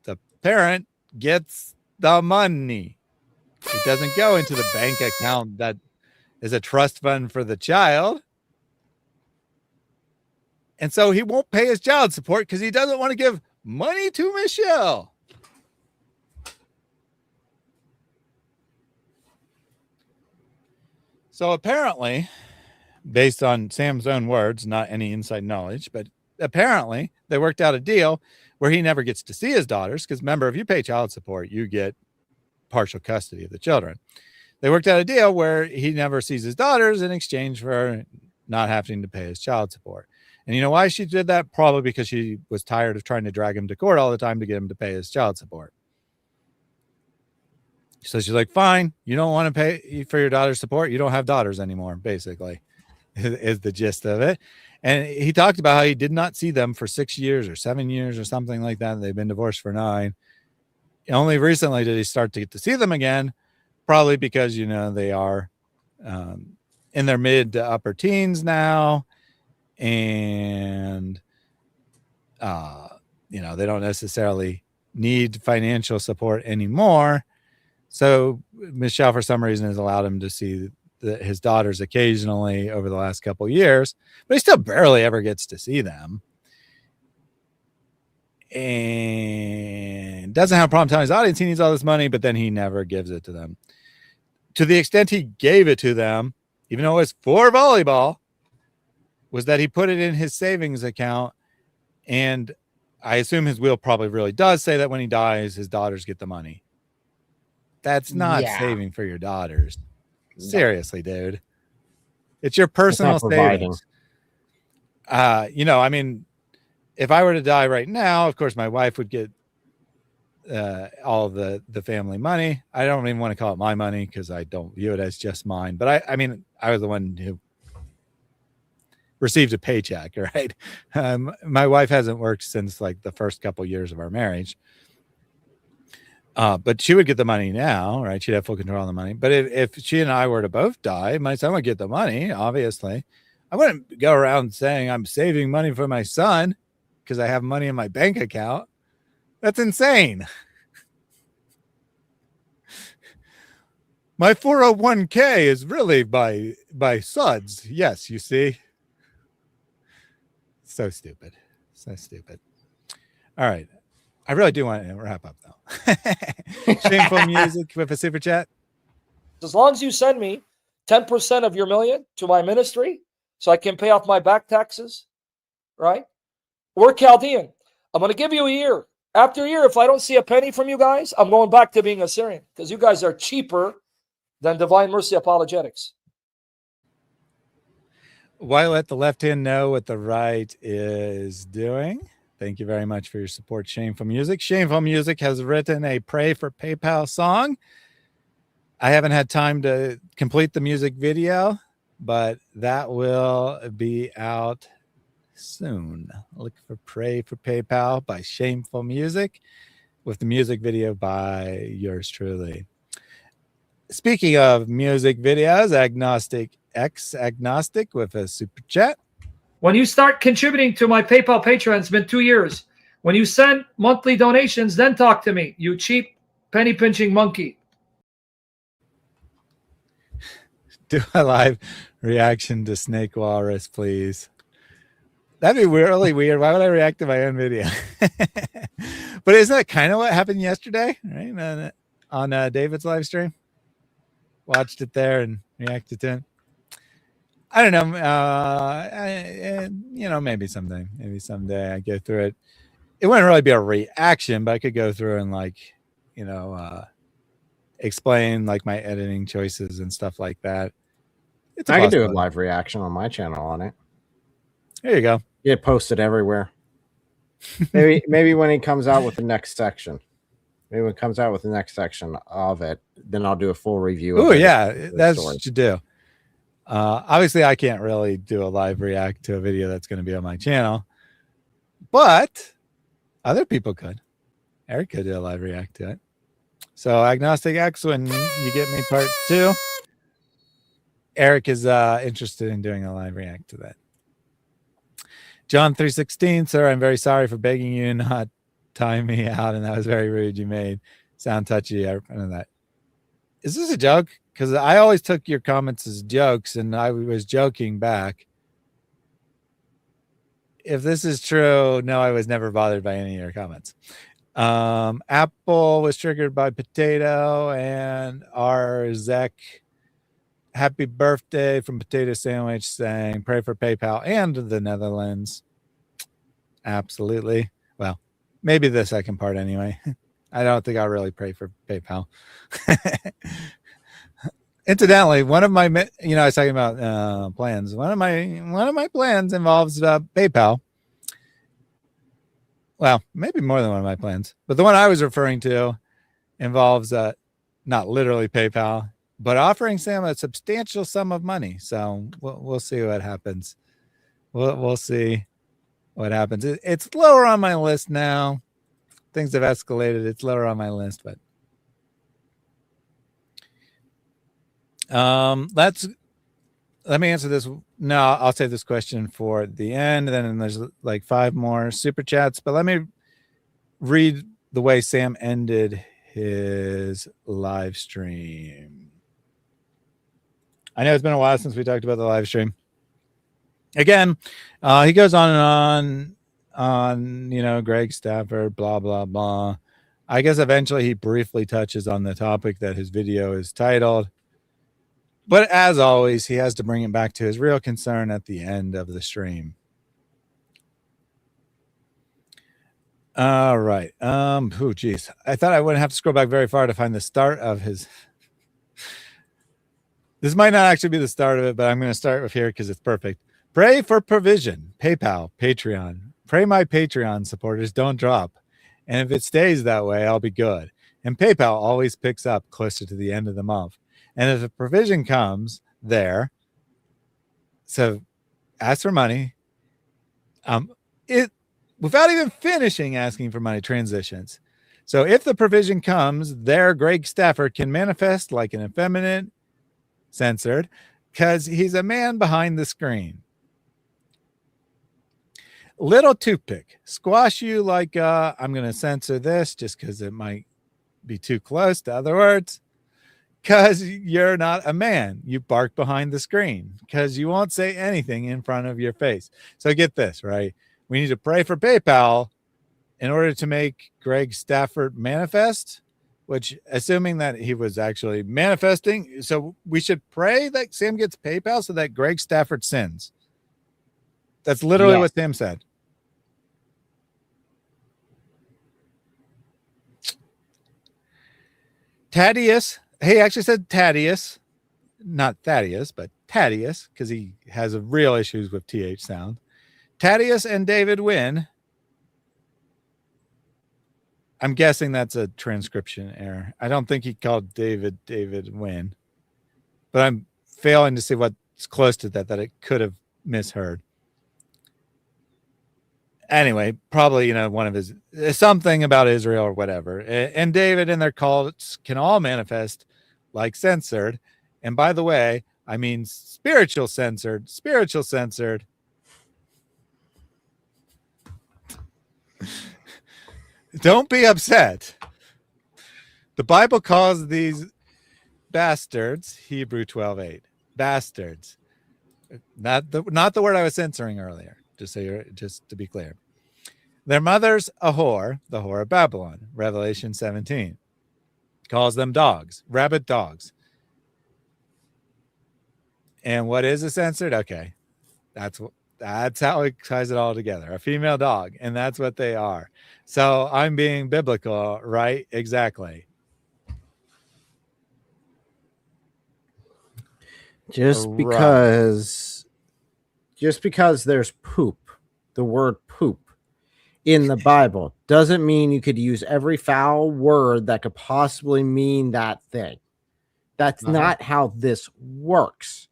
the parent gets the money. It doesn't go into the bank account that is a trust fund for the child. And so he won't pay his child support because he doesn't want to give money to Michelle. So apparently, based on Sam's own words, not any inside knowledge, but apparently they worked out a deal where he never gets to see his daughters. Because remember, if you pay child support, you get partial custody of the children. They worked out a deal where he never sees his daughters in exchange for not having to pay his child support. And you know why she did that? Probably because she was tired of trying to drag him to court all the time to get him to pay his child support. So she's like, fine, you don't want to pay for your daughter's support. You don't have daughters anymore, basically. is the gist of it. And he talked about how he did not see them for 6 years or 7 years or something like that. They've been divorced for 9. Only recently did he start to get to see them again, probably because, you know, they are in their mid to upper teens now. And, you know, they don't necessarily need financial support anymore. So Michelle, for some reason, has allowed him to see his daughters occasionally over the last couple of years, but he still barely ever gets to see them. And doesn't have a problem telling his audience he needs all this money, but then he never gives it to them. To the extent he gave it to them, even though it was for volleyball, was that he put it in his savings account. And I assume his will probably really does say that when he dies, his daughters get the money. That's not saving for your daughters. Seriously, dude. It's your personal savings. You know, I mean, if I were to die right now, of course, my wife would get all of the family money. I don't even want to call it my money because I don't view it as just mine. But I mean, I was the one who received a paycheck, right? My wife hasn't worked since like the first couple years of our marriage. But she would get the money now, right? She'd have full control of the money. But if she and I were to both die, my son would get the money, obviously. I wouldn't go around saying I'm saving money for my son because I have money in my bank account. That's insane. My 401k is really by suds. Yes, you see. So stupid. So stupid. All right. I really do want to wrap up, though. Shameful music with a super chat. As long as you send me 10% of your million to my ministry so I can pay off my back taxes, right? We're Chaldean. I'm going to give you a year. After a year, if I don't see a penny from you guys, I'm going back to being a Syrian because you guys are cheaper than Divine Mercy Apologetics. Why let the left hand know what the right is doing? Thank you very much for your support, Shameful Music. Shameful Music has written a Pray for PayPal song. I haven't had time to complete the music video, but that will be out soon. Look for Pray for PayPal by Shameful Music with the music video by yours truly. Speaking of music videos, Agnostic with a super chat. When you start contributing to my PayPal Patreon, it's been 2 years. When you send monthly donations, then talk to me, you cheap penny pinching monkey. Do a live reaction to Snake Walrus, please. That'd be really weird. Why would I react to my own video? But isn't that kind of what happened yesterday, right? On David's live stream. Watched it there and reacted to it. I don't know. You know, maybe someday I go through it. It wouldn't really be a reaction, but I could go through and like, you know, explain like my editing choices and stuff like that. I could do a live reaction on my channel on it. There you go. Get posted everywhere. Maybe when he comes out with the next section. Maybe when it comes out with the next section of it, then I'll do a full review. Oh yeah, that's what you do. Obviously, I can't really do a live react to a video that's going to be on my channel, but other people could. Eric could do a live react to it. So Agnostic X, when you get me part 2, Eric is interested in doing a live react to that. John 3:16, sir, I'm very sorry for begging you not time me out, and that was very rude. You made sound touchy. I know that. Is this a joke? Because I always took your comments as jokes, and I was joking back. If this is true, no, I was never bothered by any of your comments. Apple was triggered by potato, and our Zek, happy birthday from Potato Sandwich, saying pray for PayPal and the Netherlands. Absolutely. Well, maybe the second part anyway. I don't think I'll really pray for PayPal. Incidentally, one of my, you know, I was talking about plans. One of my plans involves PayPal. Well, maybe more than one of my plans, but the one I was referring to involves not literally PayPal. but offering Sam a substantial sum of money. So we'll see what happens. We'll see what happens. It's lower on my list now. Things have escalated. It's lower on my list, but let me answer this. No, I'll save this question for the end. Then there's like 5 more super chats, but let me read the way Sam ended his live stream. I know it's been a while since we talked about the live stream. Again, he goes on and on, Greg Stafford, blah, blah, blah. I guess eventually he briefly touches on the topic that his video is titled. But as always, he has to bring it back to his real concern at the end of the stream. All right. Geez. I thought I wouldn't have to scroll back very far to find the start of his. This might not actually be the start of it, but I'm going to start with here because it's perfect. Pray for provision. PayPal, Patreon. Pray my Patreon supporters don't drop. And if it stays that way, I'll be good. And PayPal always picks up closer to the end of the month. And if a provision comes there, so ask for money. Without even finishing asking for money, transitions. So if the provision comes there, Greg Stafford can manifest like an effeminate, censored, because he's a man behind the screen. Little toothpick, squash you like I'm going to censor this just because it might be too close to other words. Because you're not a man. You bark behind the screen because you won't say anything in front of your face. So get this, right? We need to pray for PayPal in order to make Greg Stafford manifest, which assuming that he was actually manifesting. So we should pray that Sam gets PayPal so that Greg Stafford sins. That's literally what Sam said. Thaddeus. He actually said Thaddeus, not Thaddeus, but Thaddeus, because he has a real issues with TH sound. Thaddeus and David win. I'm guessing that's a transcription error. I don't think he called David win, but I'm failing to see what's close to that it could have misheard. Anyway, probably, one of his something about Israel or whatever. And David and their cults can all manifest like censored. And by the way, I mean spiritual censored. Don't be upset. The Bible calls these bastards, Hebrew 12:8, bastards. Not the word I was censoring earlier. Just to be clear. Their mother's a whore, the whore of Babylon, Revelation 17. Calls them dogs, rabid dogs. And what is a censored? Okay. That's how it ties it all together. A female dog, and that's what they are. So I'm being biblical, right? Exactly. Just because there's poop, the word poop in the Bible doesn't mean you could use every foul word that could possibly mean that thing. That's not how this works.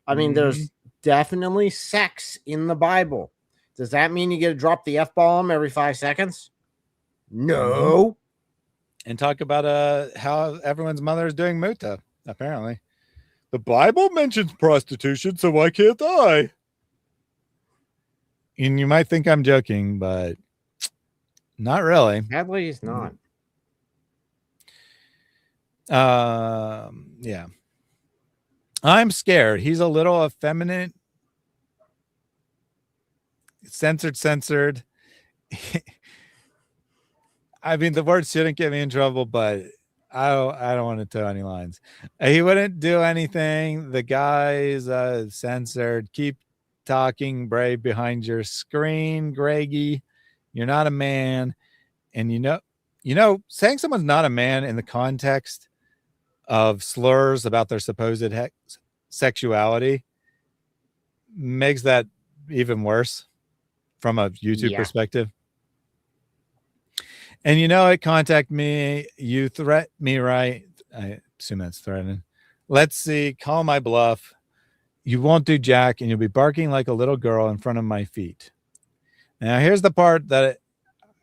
I mean, there's definitely sex in the Bible. Does that mean you get to drop the F-bomb every 5 seconds? No. And talk about how everyone's mother is doing muta, apparently. The Bible mentions prostitution, so why can't I? And you might think I'm joking, but not really. Sadly, he's not. Yeah. I'm scared. He's a little effeminate. Censored. I mean, the word shouldn't get me in trouble, but I don't want to toe any lines. He wouldn't do anything. The guy's censored. Keep talking, brave behind your screen, Greggy. You're not a man. And saying someone's not a man in the context of slurs about their supposed sexuality makes that even worse from a YouTube perspective. And it contact me, you threat me, right? I assume that's threatening. Let's see. Call my bluff. You won't do jack, and you'll be barking like a little girl in front of my feet. Now, here's the part that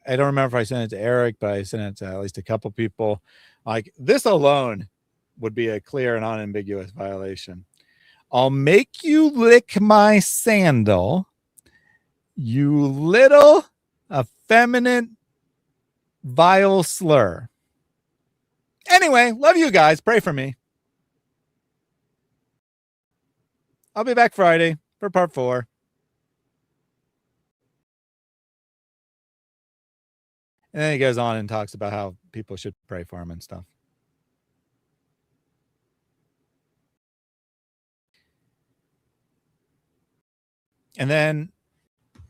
I don't remember if I sent it to Eric, but I sent it to at least a couple people. Like, this alone would be a clear and unambiguous violation. I'll make you lick my sandal, you little effeminate vile slur. Anyway, love you guys. Pray for me. I'll be back Friday for part 4. And then he goes on and talks about how people should pray for him and stuff. And then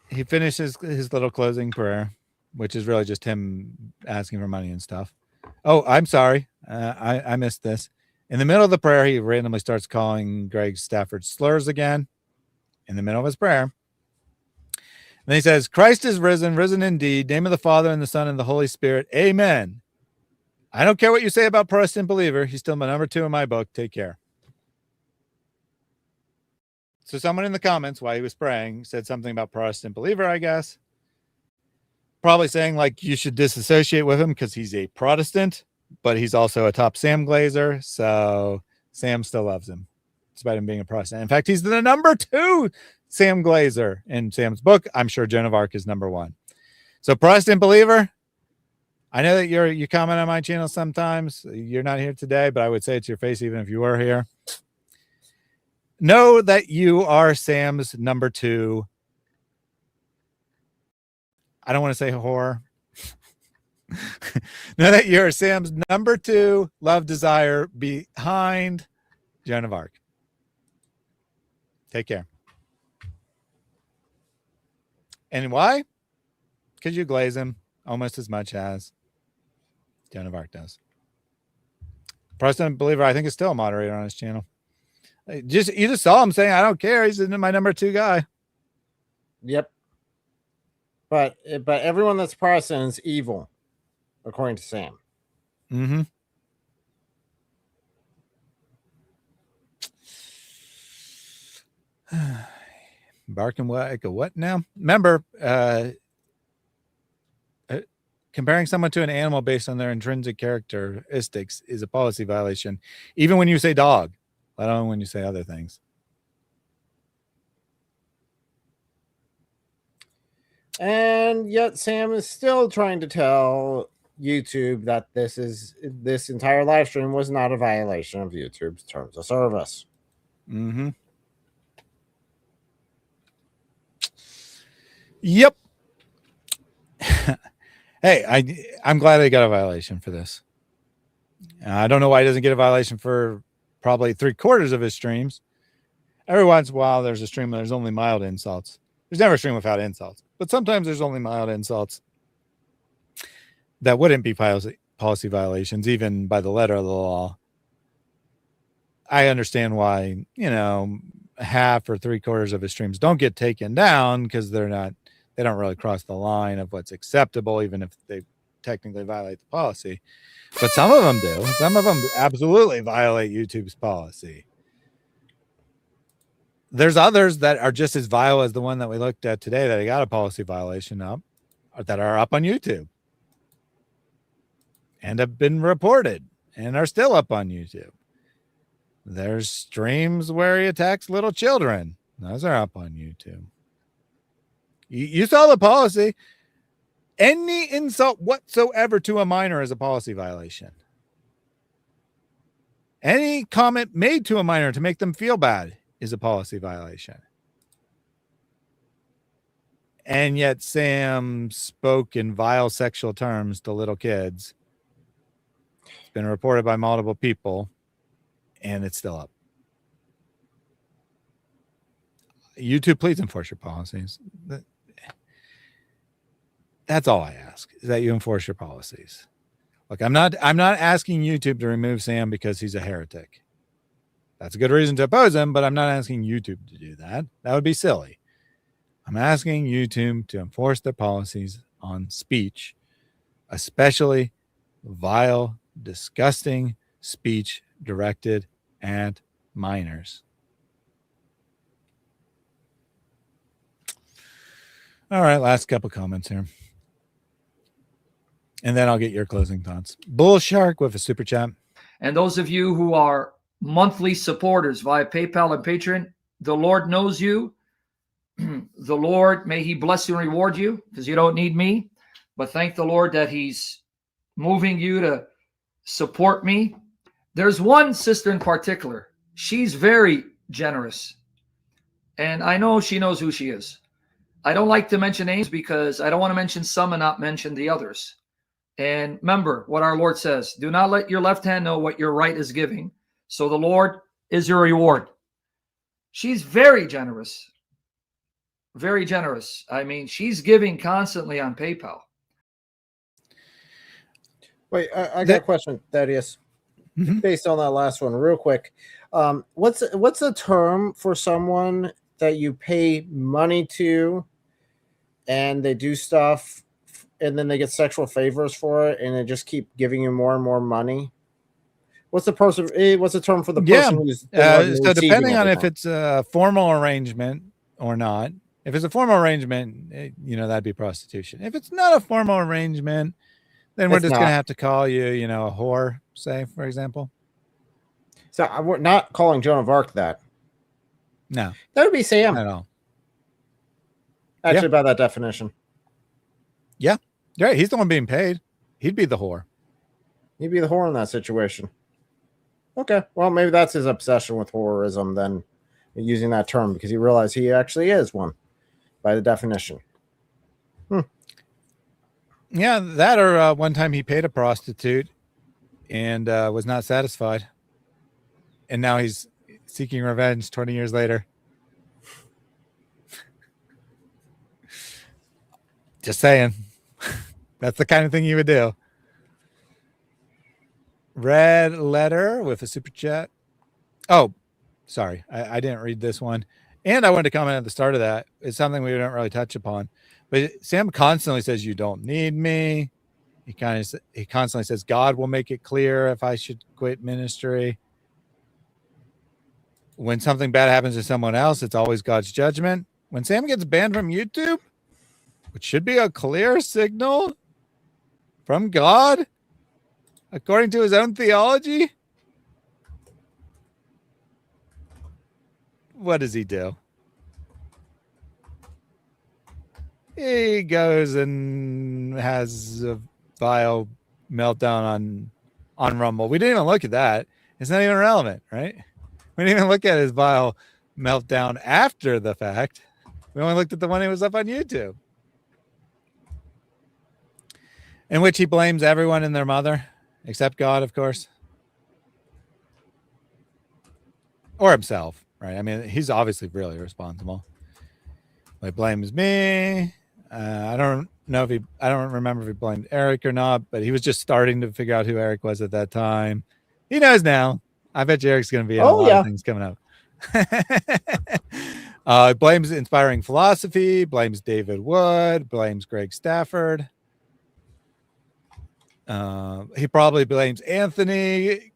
he finishes his little closing prayer, which is really just him asking for money and stuff. Oh, I'm sorry. I missed this. In the middle of the prayer, he randomly starts calling Greg Stafford slurs again in the middle of his prayer. And then he says, Christ is risen, risen indeed. Name of the Father and the Son and the Holy Spirit. Amen. I don't care what you say about Protestant believer. He's still my number 2 in my book. Take care. So someone in the comments while he was praying said something about Protestant believer, I guess. Probably saying like you should disassociate with him because he's a Protestant, but he's also a top Sam Glazer. So Sam still loves him despite him being a Protestant. In fact, he's the number 2 Sam Glazer in Sam's book. I'm sure Joan of Arc is number 1. So Protestant believer, I know that you comment on my channel sometimes. You're not here today, but I would say it to your face even if you were here. Know that you are Sam's number 2. I don't want to say whore. Know that you're Sam's number 2 love desire behind Joan of Arc. Take care. And why? Because you glaze him almost as much as Joan of Arc does. Protestant believer, I think, is still a moderator on his channel. You just saw him saying, I don't care. He's my number 2 guy. Yep. But everyone that's Protestant is evil, according to Sam. Mm-hmm. Barking like a what now? Remember, comparing someone to an animal based on their intrinsic characteristics is a policy violation, even when you say dog, let alone when you say other things. And yet Sam is still trying to tell YouTube that this entire live stream was not a violation of YouTube's terms of service. Mm-hmm. Yep. Hey, I'm glad I got a violation for this. I don't know why he doesn't get a violation for probably 3/4 of his streams. Every once in a while, there's a stream where there's only mild insults. There's never a stream without insults, but sometimes there's only mild insults that wouldn't be policy violations, even by the letter of the law. I understand why, half or 3/4 of his streams don't get taken down because they don't really cross the line of what's acceptable, even if they technically violate the policy. But some of them do. Some of them absolutely violate YouTube's policy. There's others that are just as vile as the one that we looked at today that I got a policy violation up, or that are up on YouTube and have been reported and are still up on YouTube. There's streams where he attacks little children. Those are up on YouTube. You saw the policy. Any insult whatsoever to a minor is a policy violation. Any comment made to a minor to make them feel bad is a policy violation. And yet Sam spoke in vile sexual terms to little kids. It's been reported by multiple people, and it's still up. YouTube, please enforce your policies. That's all I ask, is that you enforce your policies. Look, I'm not asking YouTube to remove Sam because he's a heretic. That's a good reason to oppose him, but I'm not asking YouTube to do that. That would be silly. I'm asking YouTube to enforce their policies on speech, especially vile, disgusting speech directed and minors. All right, last couple comments here. And then I'll get your closing thoughts. Bull Shark with a super chat. And those of you who are monthly supporters via PayPal and Patreon, the Lord knows you. The Lord, may he bless you and reward you, because you don't need me. But thank the Lord that he's moving you to support me. There's one sister in particular. She's very generous. And I know she knows who she is. I don't like to mention names because I don't want to mention some and not mention the others. And remember what our Lord says. Do not let your left hand know what your right is giving. So the Lord is your reward. She's very generous. Very generous. I mean, she's giving constantly on PayPal. Wait, I got a question, Thaddeus. Based on that last one, real quick. What's the term for someone that you pay money to and they do stuff and then they get sexual favors for it and they just keep giving you more and more money? What's the term for the person who's so depending on if it's a formal arrangement or not. If it's a formal arrangement, that'd be prostitution. If it's not a formal arrangement, then we're just going to have to call you, a whore, say, for example. So we're not calling Joan of Arc that. No. That would be Sam. Not at all. Actually, by that definition. Yeah. Right. He's the one being paid. He'd be the whore. He'd be the whore in that situation. Okay. Well, maybe that's his obsession with horrorism then, using that term, because he realized he actually is one by the definition. Yeah, that or one time he paid a prostitute and was not satisfied. And now he's seeking revenge 20 years later. Just saying. That's the kind of thing you would do. Red Letter with a super chat. Oh, sorry. I didn't read this one. And I wanted to comment at the start of that. It's something we don't really touch upon. But Sam constantly says, you don't need me. He constantly says, God will make it clear if I should quit ministry. When something bad happens to someone else, it's always God's judgment. When Sam gets banned from YouTube, which should be a clear signal from God, according to his own theology, what does he do? He goes and has a vile meltdown on Rumble. We didn't even look at that. It's not even relevant, right? We didn't even look at his vile meltdown after the fact. We only looked at the one that was up on YouTube, in which he blames everyone and their mother, except God, of course, or himself, right? I mean, he's obviously really responsible. He blames me. I don't remember if he blamed Eric or not, but he was just starting to figure out who Eric was at that time. He knows now. I bet you Eric's going to be in a lot of things coming up. Blames Inspiring Philosophy, blames David Wood, blames Greg Stafford. He probably blames Anthony.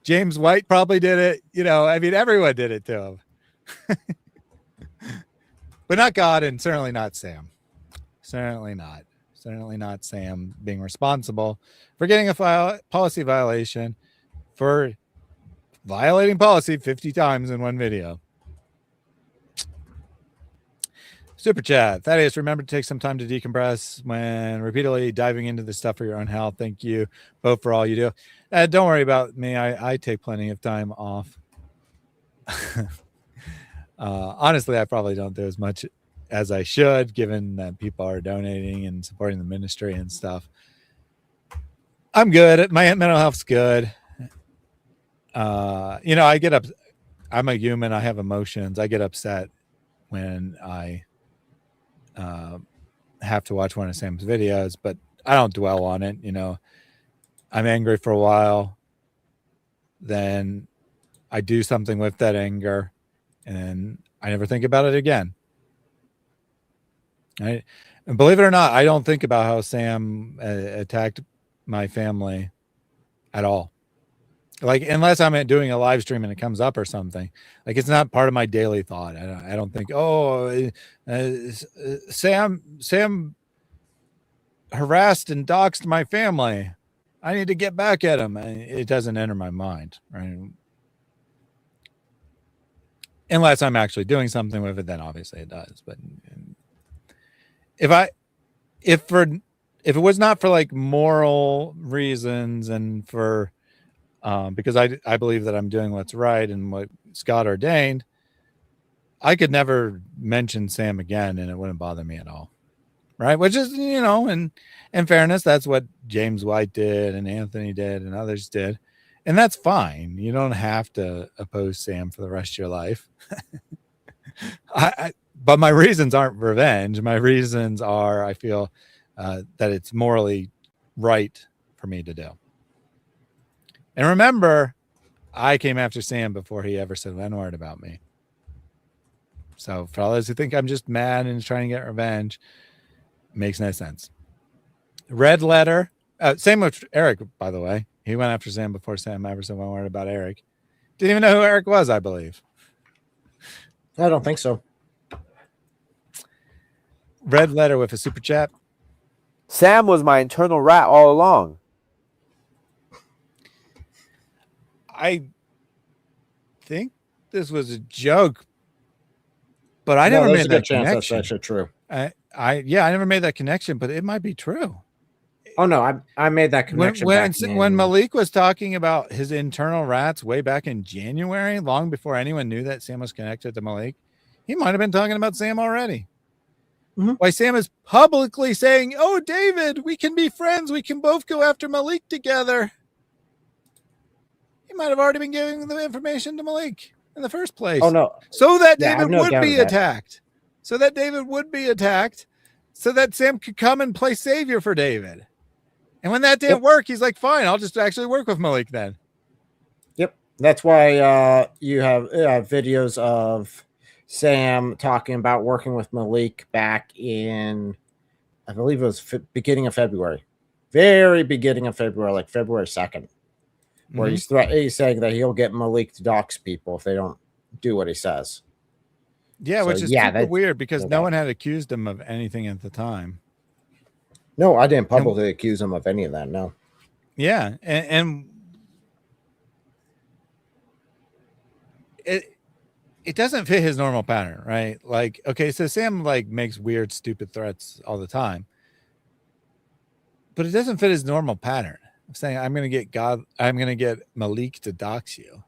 James White probably did it. I mean, everyone did it to him. But not God, and certainly not Sam. Certainly not. Certainly not Sam being responsible for getting a policy violation for violating policy 50 times in one video. Super chat. Thaddeus, remember to take some time to decompress when repeatedly diving into the stuff for your own health. Thank you both for all you do. Don't worry about me. I take plenty of time off. Honestly, I probably don't do as much as I should, given that people are donating and supporting the ministry and stuff. I'm good. My mental health's good. I get up. I'm a human. I have emotions. I get upset when I have to watch one of Sam's videos, but I don't dwell on it. I'm angry for a while. Then I do something with that anger, and I never think about it again. Right? And believe it or not, I don't think about how Sam attacked my family at all. Like, unless I'm doing a live stream and it comes up or something, like it's not part of my daily thought. I don't think, oh, Sam harassed and doxed my family. I need to get back at him. It doesn't enter my mind, right? Unless I'm actually doing something with it, then obviously it does. But if it was not for like moral reasons and for because I believe that I'm doing what's right and what Scott ordained, I could never mention Sam again and it wouldn't bother me at all. Right. Which is, you know, and in fairness, that's what James White did and Anthony did and others did. And that's fine. You don't have to oppose Sam for the rest of your life. But my reasons aren't revenge. My reasons are, I feel that it's morally right for me to do. And remember, I came after Sam before he ever said one word about me. So for all those who think I'm just mad and trying to get revenge, makes no sense. Red letter. Same with Eric, by the way. He went after Sam before Sam ever said one word about Eric. Didn't even know who Eric was, I believe. I don't think so. Red letter with a super chat. Sam was my internal rat all along. I think this was a joke, but I never made that connection. That's actually true. I never made that connection, but it might be true. Oh no, I made that connection when Malik was talking about his internal rats way back in January, long before anyone knew that Sam was connected to Malik. He might have been talking about Sam already. Mm-hmm. Why Sam is publicly saying, "Oh, David, we can be friends. We can both go after Malik together." He might have already been giving the information to Malik in the first place. Oh no, so that David would be attacked. So that David would be attacked. So that Sam could come and play savior for David. And when that didn't work, he's like, fine, I'll just actually work with Malik then. Yep. That's why you have videos of Sam talking about working with Malik back in, I believe it was beginning of February. Very beginning of February, like February 2nd. Where he's saying that he'll get Malik to dox people if they don't do what he says. Yeah, so, which is super weird because no one had accused him of anything at the time. No, I didn't publicly accuse him of any of that. No. Yeah, and it doesn't fit his normal pattern, right? Like, okay, so Sam like makes weird, stupid threats all the time, but it doesn't fit his normal pattern. I'm saying I'm going to get Malik to dox you,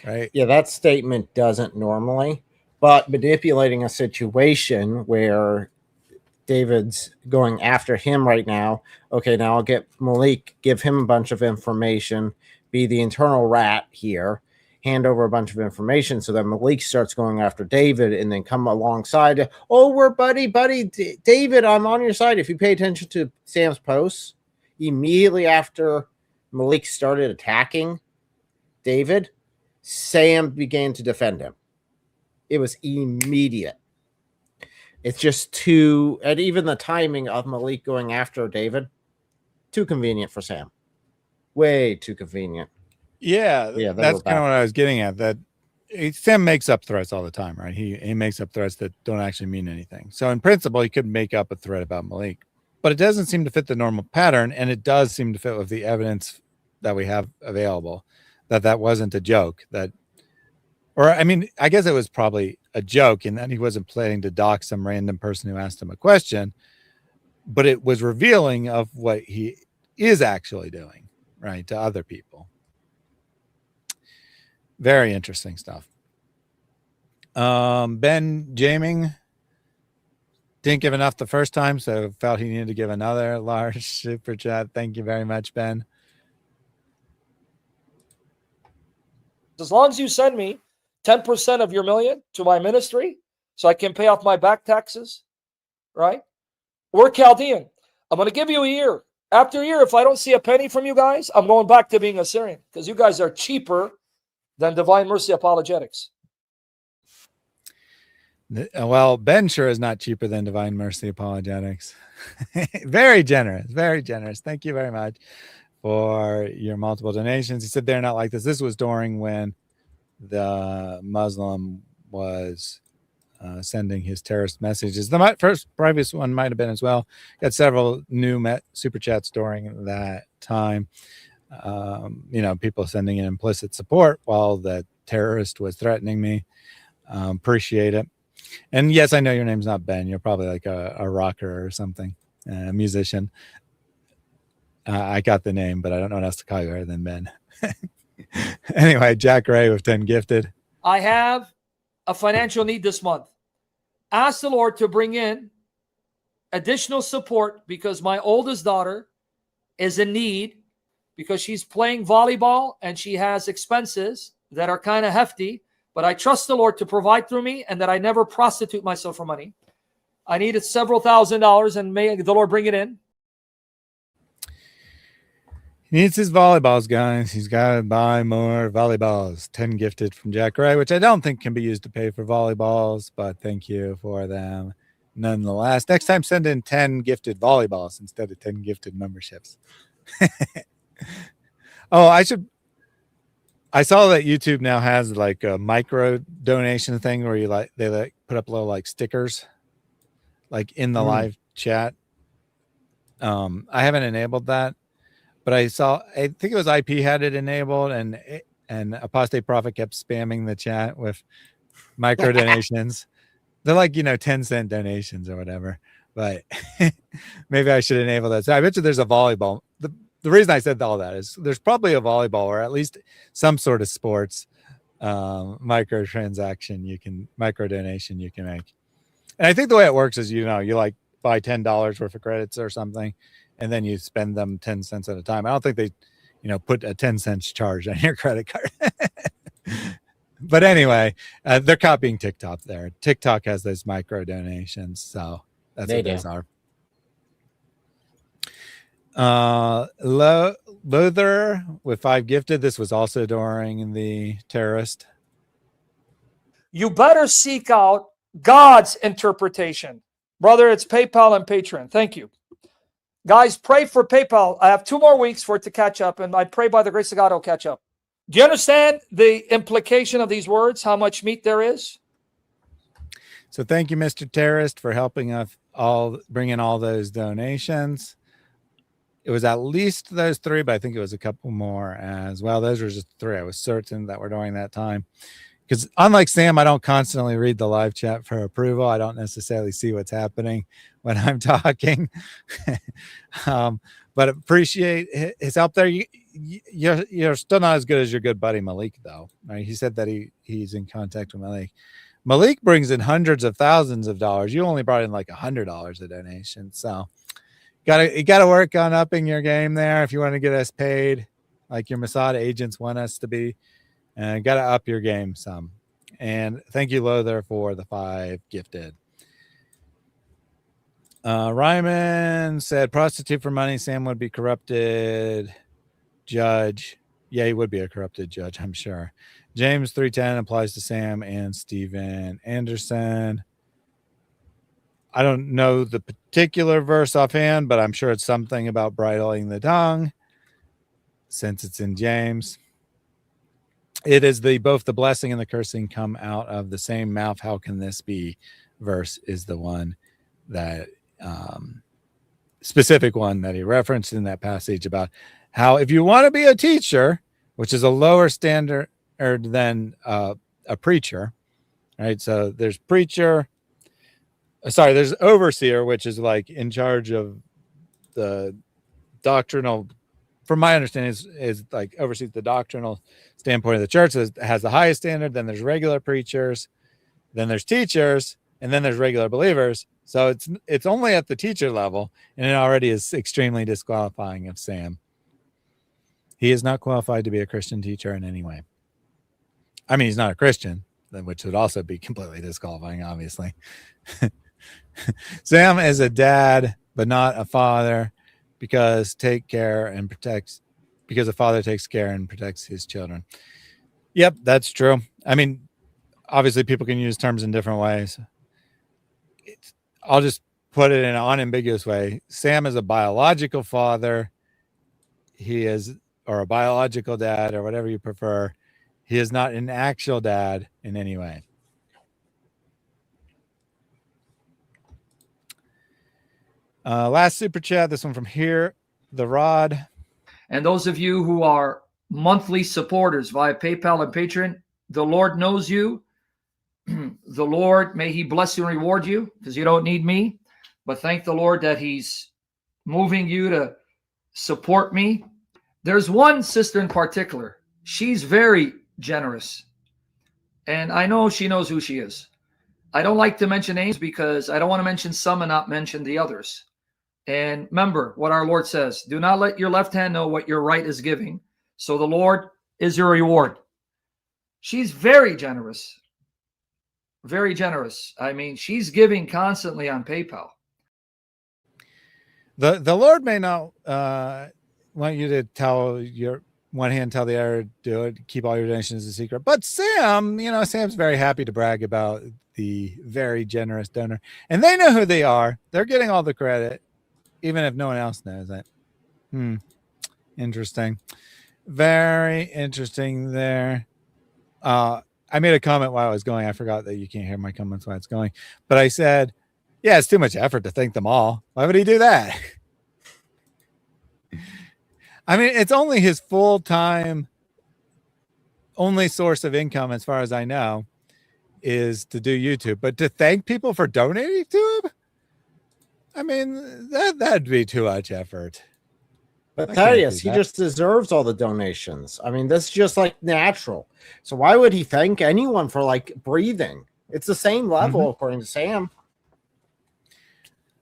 right? Yeah, that statement doesn't normally, but manipulating a situation where David's going after him right now. Okay, now I'll get Malik, give him a bunch of information, be the internal rat here, hand over a bunch of information so that Malik starts going after David and then come alongside. Oh, we're buddy. David, I'm on your side. If you pay attention to Sam's posts, immediately after Malik started attacking David, Sam began to defend him. It was immediate. It's just too, and even the timing of Malik going after David, too convenient for Sam. Way too convenient. Yeah, that's kind of what I was getting at. That Sam makes up threats all the time, right? He makes up threats that don't actually mean anything. So in principle, he could make up a threat about Malik, but it doesn't seem to fit the normal pattern, and it does seem to fit with the evidence that we have available that wasn't a joke. I guess it was probably a joke in that he wasn't planning to dox some random person who asked him a question, but it was revealing of what he is actually doing, right, to other people. Very interesting stuff. Ben Jaming didn't give enough the first time, so felt he needed to give another large super chat. Thank you very much, Ben. As long as you send me 10% of your million to my ministry so I can pay off my back taxes, right? We're Chaldean. I'm going to give you a year. After a year, if I don't see a penny from you guys, I'm going back to being a Syrian because you guys are cheaper than Divine Mercy Apologetics. Well, Ben sure is not cheaper than Divine Mercy Apologetics. Very generous, very generous. Thank you very much for your multiple donations. He said they're not like this. This was during when the Muslim was sending his terrorist messages. The first previous one might have been as well. Got several new super chats during that time. People sending in implicit support while the terrorist was threatening me. Appreciate it. And yes, I know your name's not Ben. You're probably like a rocker or something, a musician. I got the name, but I don't know what else to call you other than Ben. Anyway, Jack Ray with 10 gifted. I have a financial need this month. Ask the Lord to bring in additional support because my oldest daughter is in need because she's playing volleyball and she has expenses that are kind of hefty, but I trust the Lord to provide through me and that I never prostitute myself for money. I needed several $1,000s and may the Lord bring it in. He needs his volleyballs, guys. He's got to buy more volleyballs. 10 gifted from Jack Ray, which I don't think can be used to pay for volleyballs, but thank you for them nonetheless. Next time, send in 10 gifted volleyballs instead of 10 gifted memberships. Oh, I saw that YouTube now has like a micro donation thing where they put up little like stickers like in the live chat. I haven't enabled that. But I think it was IP had it enabled, and Apostate Prophet kept spamming the chat with micro donations. They're like 10-cent donations or whatever. But maybe I should enable that. So I bet you there's a volleyball. The reason I said all that is there's probably a volleyball or at least some sort of sports micro donation you can make. And I think the way it works is you like buy $10 worth of credits or something, and then you spend them 10 cents at a time. I don't think they, put a 10 cents charge on your credit card. But anyway, they're copying TikTok there. TikTok has those micro donations. So that's what those are. Luther with 5 gifted. This was also during the terrorist. You better seek out God's interpretation. Brother, it's PayPal and Patreon. Thank you. Guys, pray for PayPal. I have 2 more weeks for it to catch up, and I pray by the grace of God it'll catch up. Do you understand the implication of these words, how much meat there is? So thank you, Mr. Terrorist, for helping us all bring in all those donations. It was at least those 3, but I think it was a couple more as well. Those were just 3. I was certain that we're doing that time. Because unlike Sam, I don't constantly read the live chat for approval. I don't necessarily see what's happening when I'm talking. But appreciate his help there. You're still not as good as your good buddy Malik, though. Right? He said that he's in contact with Malik. Malik brings in hundreds of thousands of dollars. You only brought in like $100 a donation. So you gotta work on upping your game there if you want to get us paid like your Mossad agents want us to be. Got to up your game some. And thank you, Lothar, for the 5 gifted. Ryman said, prostitute for money. Sam would be corrupted judge. Yeah, he would be a corrupted judge, I'm sure. James 3:10 applies to Sam and Steven Anderson. I don't know the particular verse offhand, but I'm sure it's something about bridling the tongue since it's in James. It is both the blessing and the cursing come out of the same mouth. How can this be? Verse is the one that specific one that he referenced in that passage about how if you want to be a teacher, which is a lower standard than a preacher, right? So there's preacher. There's overseer, which is like in charge of the doctrinal. From my understanding, is like oversees the doctrinal standpoint of the church. It has the highest standard. Then there's regular preachers, then there's teachers, and then there's regular believers. So it's only at the teacher level, and it already is extremely disqualifying of Sam. He is not qualified to be a Christian teacher in any way. I mean, he's not a Christian, which would also be completely disqualifying, obviously. Sam is a dad, but not a father. Because a father takes care and protects his children. Yep, that's true. I mean, obviously people can use terms in different ways. I'll just put it in an unambiguous way. Sam is a biological father. he is, or a biological dad, or whatever you prefer. He is not an actual dad in any way. Last super chat, this one from Here the Rod. And those of you who are monthly supporters via PayPal and Patreon, the Lord knows you. The Lord, may he bless you and reward you, because you don't need me. But thank the Lord that he's moving you to support me. There's one sister in particular. She's very generous. And I know she knows who she is. I don't like to mention names because I don't want to mention some and not mention the others. And remember what our Lord says, do not let your left hand know what your right is giving. So the Lord is your reward. She's very generous. Very generous. I mean, she's giving constantly on PayPal. The Lord may not want you to tell your one hand, tell the other, do it, keep all your donations a secret. But Sam, Sam's very happy to brag about the very generous donor. And they know who they are. They're getting all the credit, even if no one else knows it. Interesting. Very interesting there. I made a comment while I was going. I forgot that you can't hear my comments while it's going. But I said, yeah, it's too much effort to thank them all. Why would he do that? I mean, it's only his full-time only source of income, as far as I know, is to do YouTube. But to thank people for donating to him? I mean, that'd be too much effort. But Thaddeus, he just deserves all the donations. I mean, that's just like natural. So why would he thank anyone for like breathing? It's the same level, according to Sam.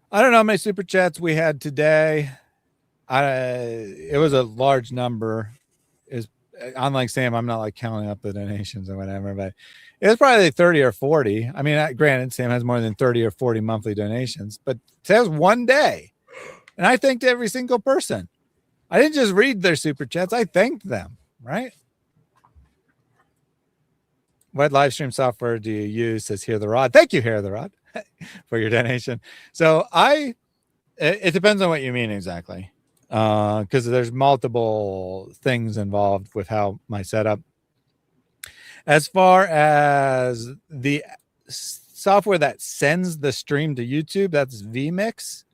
I don't know how many super chats we had today. It was a large number. Is unlike Sam, I'm not like counting up the donations or whatever, but it was probably like 30 or 40. I mean, granted, Sam has more than 30 or 40 monthly donations, but today was one day, and I thanked every single person. I didn't just read their super chats. I thanked them, right? What live stream software do you use? Says Here the Rod. Thank you, Here the Rod, for your donation. So it depends on what you mean exactly. Because there's multiple things involved with how my setup. As far as the software that sends the stream to YouTube, that's vMix.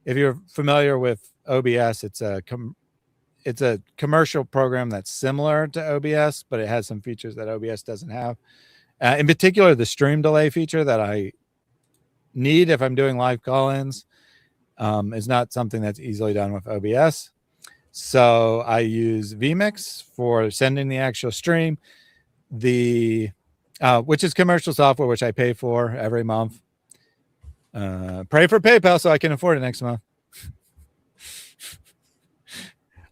If you're familiar with OBS, it's a commercial program that's similar to OBS, but it has some features that OBS doesn't have. In particular, the stream delay feature that I need if I'm doing live call-ins is not something that's easily done with OBS. So I use vMix for sending the actual stream, which is commercial software, which I pay for every month. Pray for PayPal so I can afford it next month.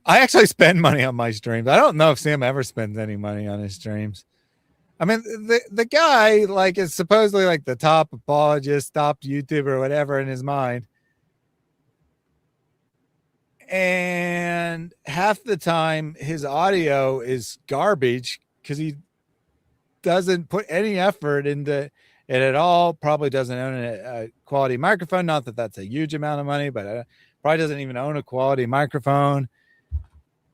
I actually spend money on my streams. I don't know if Sam ever spends any money on his streams. I mean, the guy like is supposedly like the top apologist, top YouTuber, or whatever in his mind. And half the time his audio is garbage because he doesn't put any effort into it at all. Probably doesn't own a quality microphone. Not that that's a huge amount of money, but probably doesn't even own a quality microphone.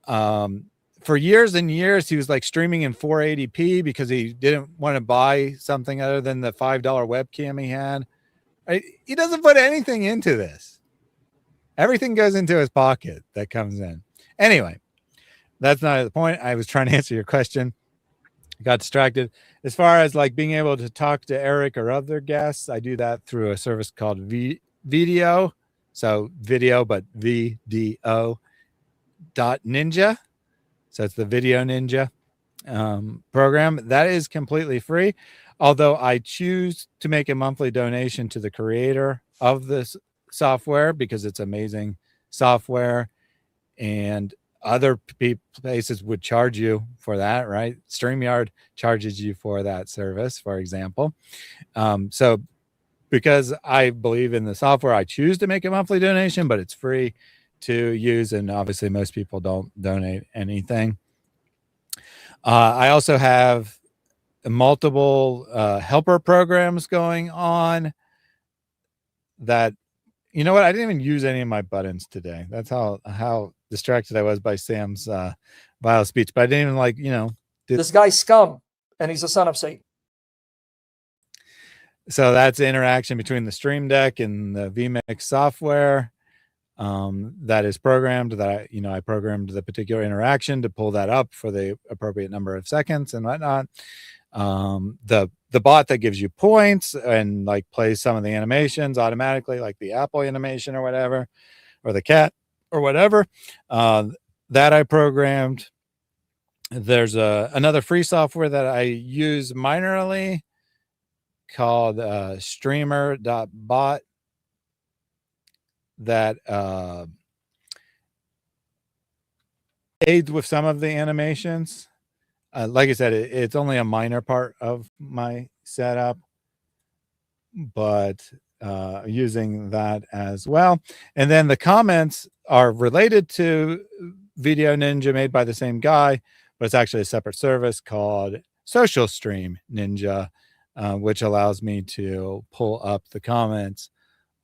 For years and years, he was like streaming in 480p because he didn't want to buy something other than the $5 webcam he had. He doesn't put anything into this. Everything goes into his pocket that comes in. Anyway, that's not the point. I was trying to answer your question. Got distracted. As far as like being able to talk to Eric or other guests, I do that through a service called Video. So video, but VDO.ninja. So it's the Video Ninja program. That is completely free. Although I choose to make a monthly donation to the creator of this software because it's amazing software, and other places would charge you for that, right? StreamYard charges you for that service, for example. So because I believe in the software, I choose to make a monthly donation, but it's free to use, and obviously most people don't donate anything. I also have multiple helper programs going on that, you know what, I didn't even use any of my buttons today. That's how distracted I was by Sam's vile speech, but I didn't even This guy's scum, and he's a son of Satan. So that's the interaction between the Stream Deck and the vMix software that is programmed. That I programmed the particular interaction to pull that up for the appropriate number of seconds and whatnot. The bot that gives you points and like plays some of the animations automatically, like the Apple animation or whatever, or the cat or whatever, that I programmed. There's another free software that I use minorly called streamer.bot that aids with some of the animations. Like I said, it's only a minor part of my setup, but using that as well. And then the comments are related to Video Ninja, made by the same guy, but it's actually a separate service called Social Stream Ninja, which allows me to pull up the comments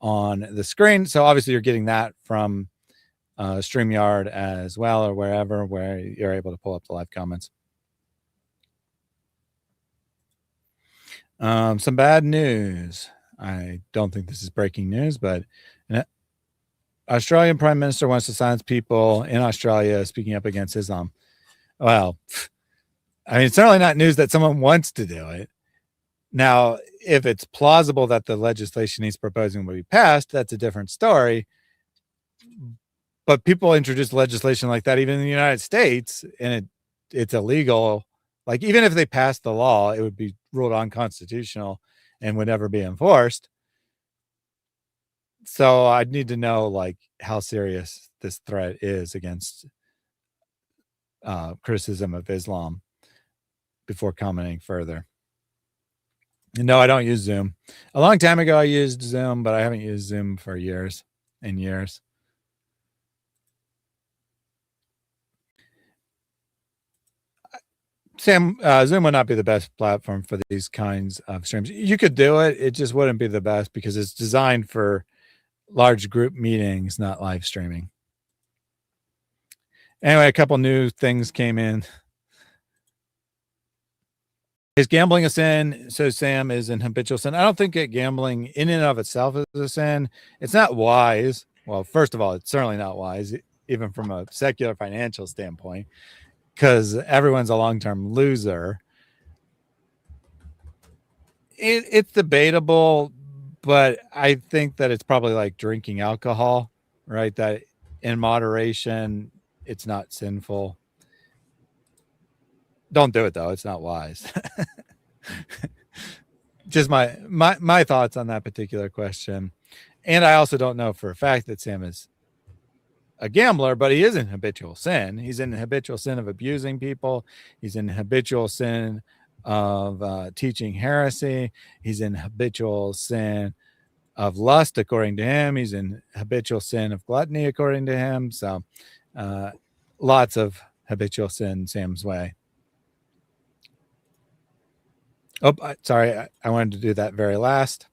on the screen. So obviously you're getting that from StreamYard as well, or wherever where you're able to pull up the live comments. Some bad news. I don't think this is breaking news, but an Australian Prime Minister wants to silence people in Australia speaking up against Islam. Well, I mean, it's certainly not news that someone wants to do it. Now, if it's plausible that the legislation he's proposing will be passed, that's a different story. But people introduce legislation like that even in the United States, and it's illegal. Like, even if they passed the law, it would be ruled unconstitutional and would never be enforced. So I'd need to know like how serious this threat is against criticism of Islam before commenting further. And no, I don't use Zoom. A long time ago I used Zoom, but I haven't used Zoom for years and years. Sam, Zoom would not be the best platform for these kinds of streams. You could do it. It just wouldn't be the best because it's designed for large group meetings, not live streaming. Anyway, a couple new things came in. Is gambling a sin? So Sam is in habitual sin. I don't think that gambling in and of itself is a sin. It's not wise. Well, first of all, it's certainly not wise, even from a secular financial standpoint, because everyone's a long-term loser. It's debatable, but I think that it's probably like drinking alcohol, right? That in moderation, it's not sinful. Don't do it though. It's not wise. Just my thoughts on that particular question. And I also don't know for a fact that Sam is a gambler, but he is in habitual sin. He's in habitual sin of abusing people. He's in habitual sin of teaching heresy. He's in habitual sin of lust, according to him. He's in habitual sin of gluttony, according to him. So lots of habitual sin Sam's way. Oh, sorry. I wanted to do that very last.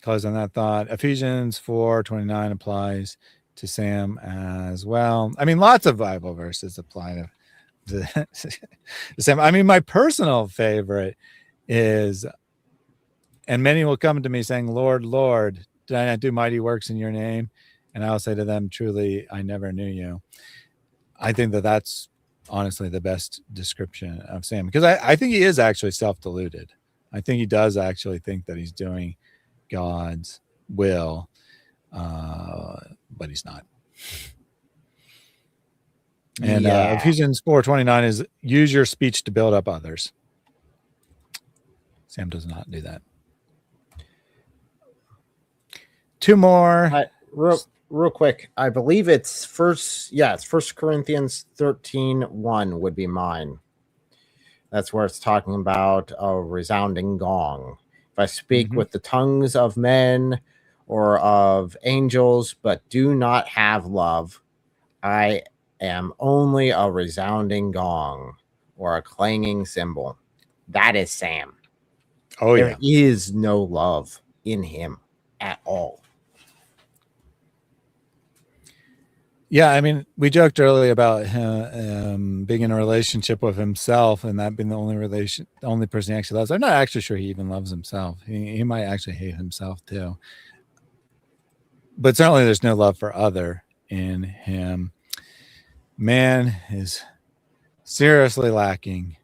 Close on that thought. Ephesians 4:29 applies to Sam as well. I mean, lots of Bible verses apply to Sam. I mean, my personal favorite is, and many will come to me saying, Lord, Lord, did I not do mighty works in your name? And I'll say to them, truly, I never knew you. I think that that's honestly the best description of Sam, because I think he is actually self-deluded. I think he does actually think that he's doing God's will, but he's not. And Ephesians 4:29 is use your speech to build up others. Sam does not do that. Two more. Real quick, I believe it's First Corinthians 13:1 would be mine. That's where it's talking about a resounding gong. If I speak with the tongues of men or of angels, but do not have love, I am only a resounding gong or a clanging cymbal. That is Sam. Oh, there is no love in him at all. Yeah, I mean, we joked earlier about him being in a relationship with himself, and that being the only person he actually loves. I'm not actually sure he even loves himself. He might actually hate himself too. But certainly, there's no love for other in him. Man is seriously lacking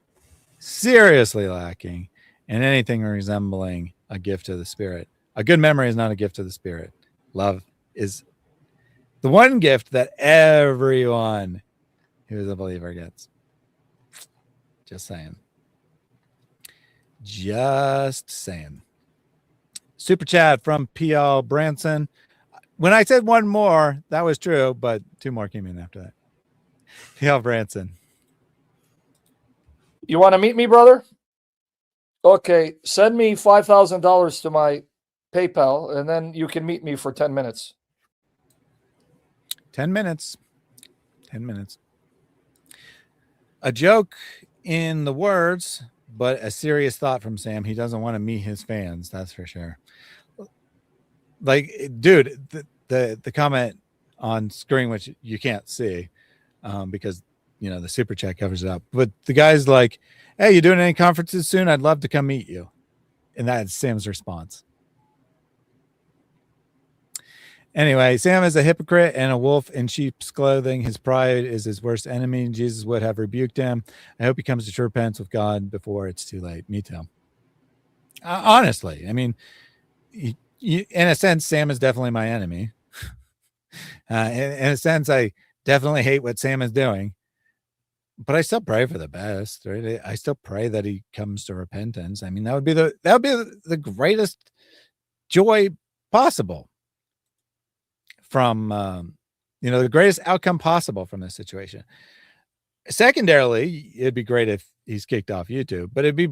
in anything resembling a gift of the Spirit. A good memory is not a gift of the Spirit. Love is the one gift that everyone who is a believer gets. Just saying. Just saying. Super chat from P.L. Branson. When I said one more, that was true, but two more came in after that. P.L. Branson. You want to meet me, brother? Okay, send me $5,000 to my PayPal, and then you can meet me for 10 minutes. 10 minutes. 10 minutes. A joke in the words, but a serious thought from Sam. He doesn't want to meet his fans, that's for sure. Like, dude, the comment on screen, which you can't see because, you know, the super chat covers it up. But the guy's like, hey, you doing any conferences soon? I'd love to come meet you. And that's Sam's response. Anyway, Sam is a hypocrite and a wolf in sheep's clothing. His pride is his worst enemy. Jesus would have rebuked him. I hope he comes to true repentance with God before it's too late. Me too. Honestly, I mean, in a sense, Sam is definitely my enemy. In a sense, I definitely hate what Sam is doing, but I still pray for the best. Right? I still pray that he comes to repentance. I mean, that would be the greatest joy possible from the greatest outcome possible from this situation. Secondarily, it'd be great if he's kicked off YouTube, but it'd be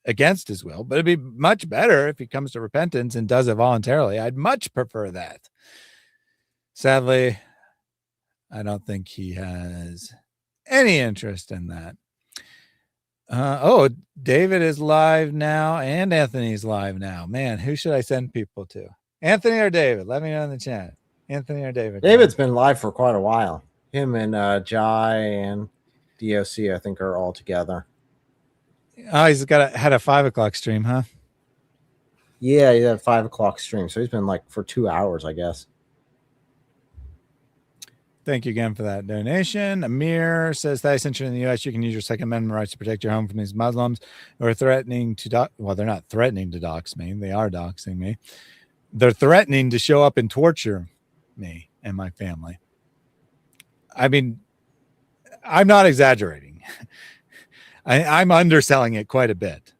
against his will, but it'd be much better if he comes to repentance and does it voluntarily. I'd much prefer that. Sadly, I don't think he has any interest in that. David is live now and Anthony's live now. Man, who should I send people to? Anthony or David? Let me know in the chat. Anthony or David? David's been live for quite a while. Him and Jai and DOC, I think, are all together. Oh, he's had a 5 o'clock stream, huh? Yeah, he had a 5 o'clock stream. So he's been like for 2 hours, I guess. Thank you again for that donation. Amir says that essentially in the U.S., you can use your Second Amendment rights to protect your home from these Muslims who are threatening to well, they're not threatening to dox me. They are doxing me. They're threatening to show up and torture me and my family. I mean, I'm not exaggerating. I'm underselling it quite a bit.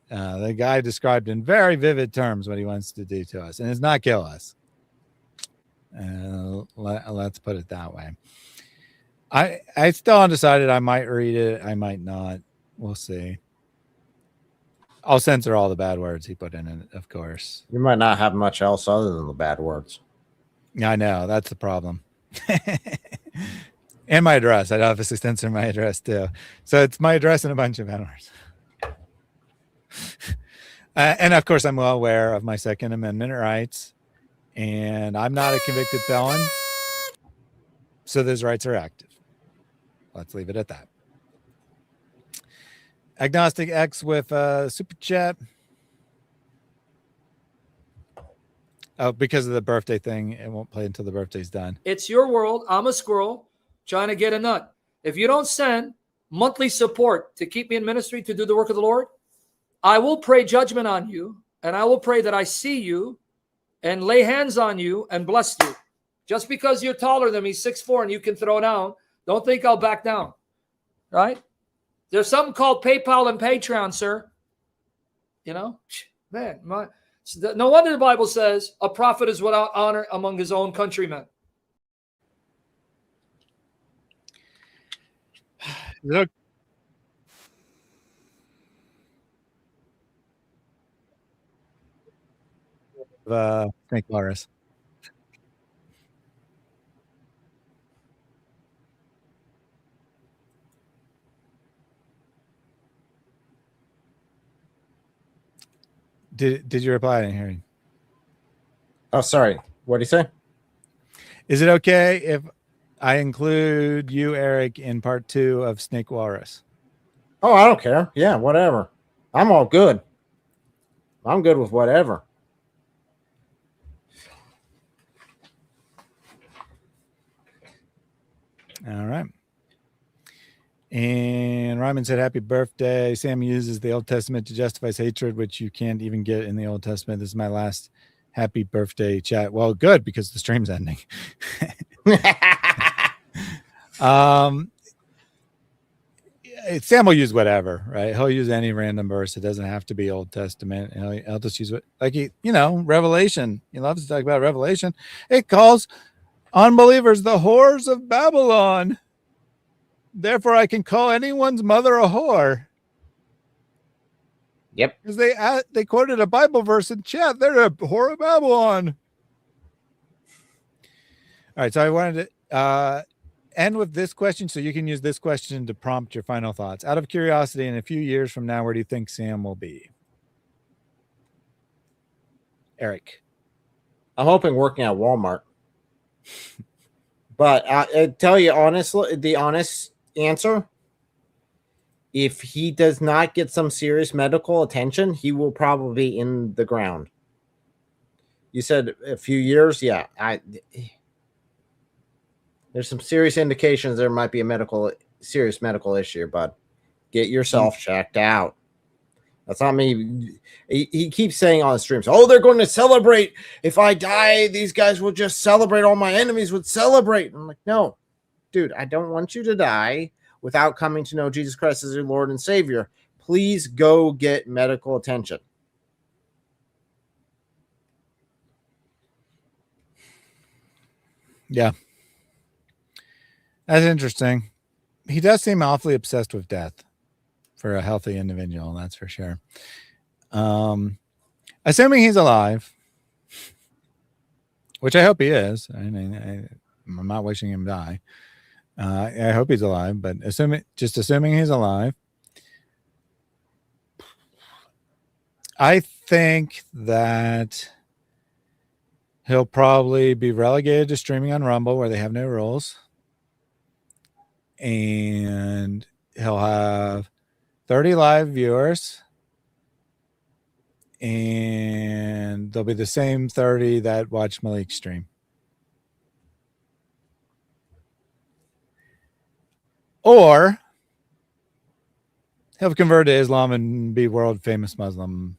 The guy described in very vivid terms what he wants to do to us, and it's not kill us. Let's put it that way. I still undecided. I might read it. I might not. We'll see. I'll censor all the bad words he put in it, of course. You might not have much else other than the bad words. I know. That's the problem. And my address. I'd obviously censor my address too. So it's my address and a bunch of bad words. And of course, I'm well aware of my Second Amendment rights. And I'm not a convicted felon. So those rights are active. Let's leave it at that. Agnostic X with super chat. Oh, because of the birthday thing, it won't play until the birthday's done. It's your world. I'm a squirrel trying to get a nut. If you don't send monthly support to keep me in ministry to do the work of the Lord, I will pray judgment on you, and I will pray that I see you and lay hands on you and bless you. Just because you're taller than me, 6'4", and you can throw down, don't think I'll back down, right? There's something called PayPal and Patreon, sir. You know, man, no wonder the Bible says a prophet is without honor among his own countrymen. Look. Thank Loris. Did you reply? I didn't hear you. Oh, sorry. What did he say? Is it okay if I include you, Eric, in part 2 of Snake Walrus? Oh, I don't care. Yeah, whatever. I'm all good. I'm good with whatever. All right. And Ryman said, happy birthday. Sam uses the Old Testament to justify his hatred, which you can't even get in the Old Testament. This is my last happy birthday chat. Well, good, because the stream's ending. Sam will use whatever, right? He'll use any random verse. It doesn't have to be Old Testament. And he'll just use it like Revelation. He loves to talk about Revelation. It calls unbelievers the whores of Babylon. Therefore, I can call anyone's mother a whore. Yep. Because they quoted a Bible verse in chat. They're a whore of Babylon. All right, so I wanted to end with this question, so you can use this question to prompt your final thoughts. Out of curiosity, in a few years from now, where do you think Sam will be? Eric. I'm hoping working at Walmart. But I tell you honestly, the honest answer, if he does not get some serious medical attention, he will probably be in the ground. You said a few years? Yeah. There's some serious indications there might be a serious medical issue, but get yourself checked out. That's not me. He keeps saying on the streams, oh, they're going to celebrate. If I die, these guys will just celebrate. All my enemies would celebrate. I'm like, no, dude, I don't want you to die without coming to know Jesus Christ as your Lord and Savior. Please go get medical attention. Yeah. That's interesting. He does seem awfully obsessed with death for a healthy individual, that's for sure. Assuming he's alive, which I hope he is. I mean, I'm not wishing him to die. I hope he's alive, but assuming he's alive, I think that he'll probably be relegated to streaming on Rumble, where they have no rules. And he'll have 30 live viewers, and there'll be the same 30 that watch Malik's stream. Or he'll convert to Islam and be world famous Muslim.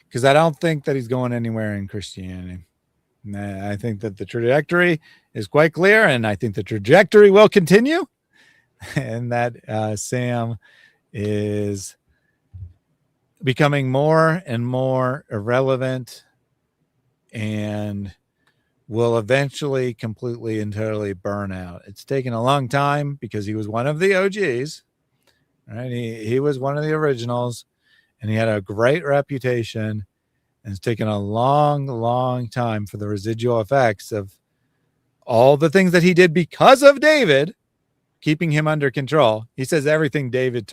Because I don't think that he's going anywhere in Christianity. I think that the trajectory is quite clear, and I think the trajectory will continue, and that Sam is becoming more and more irrelevant and will eventually completely and totally burn out. It's taken a long time because he was one of the OGs, right? He was one of the originals, and he had a great reputation. And it's taken a long, long time for the residual effects of all the things that he did because of David, keeping him under control. He says everything David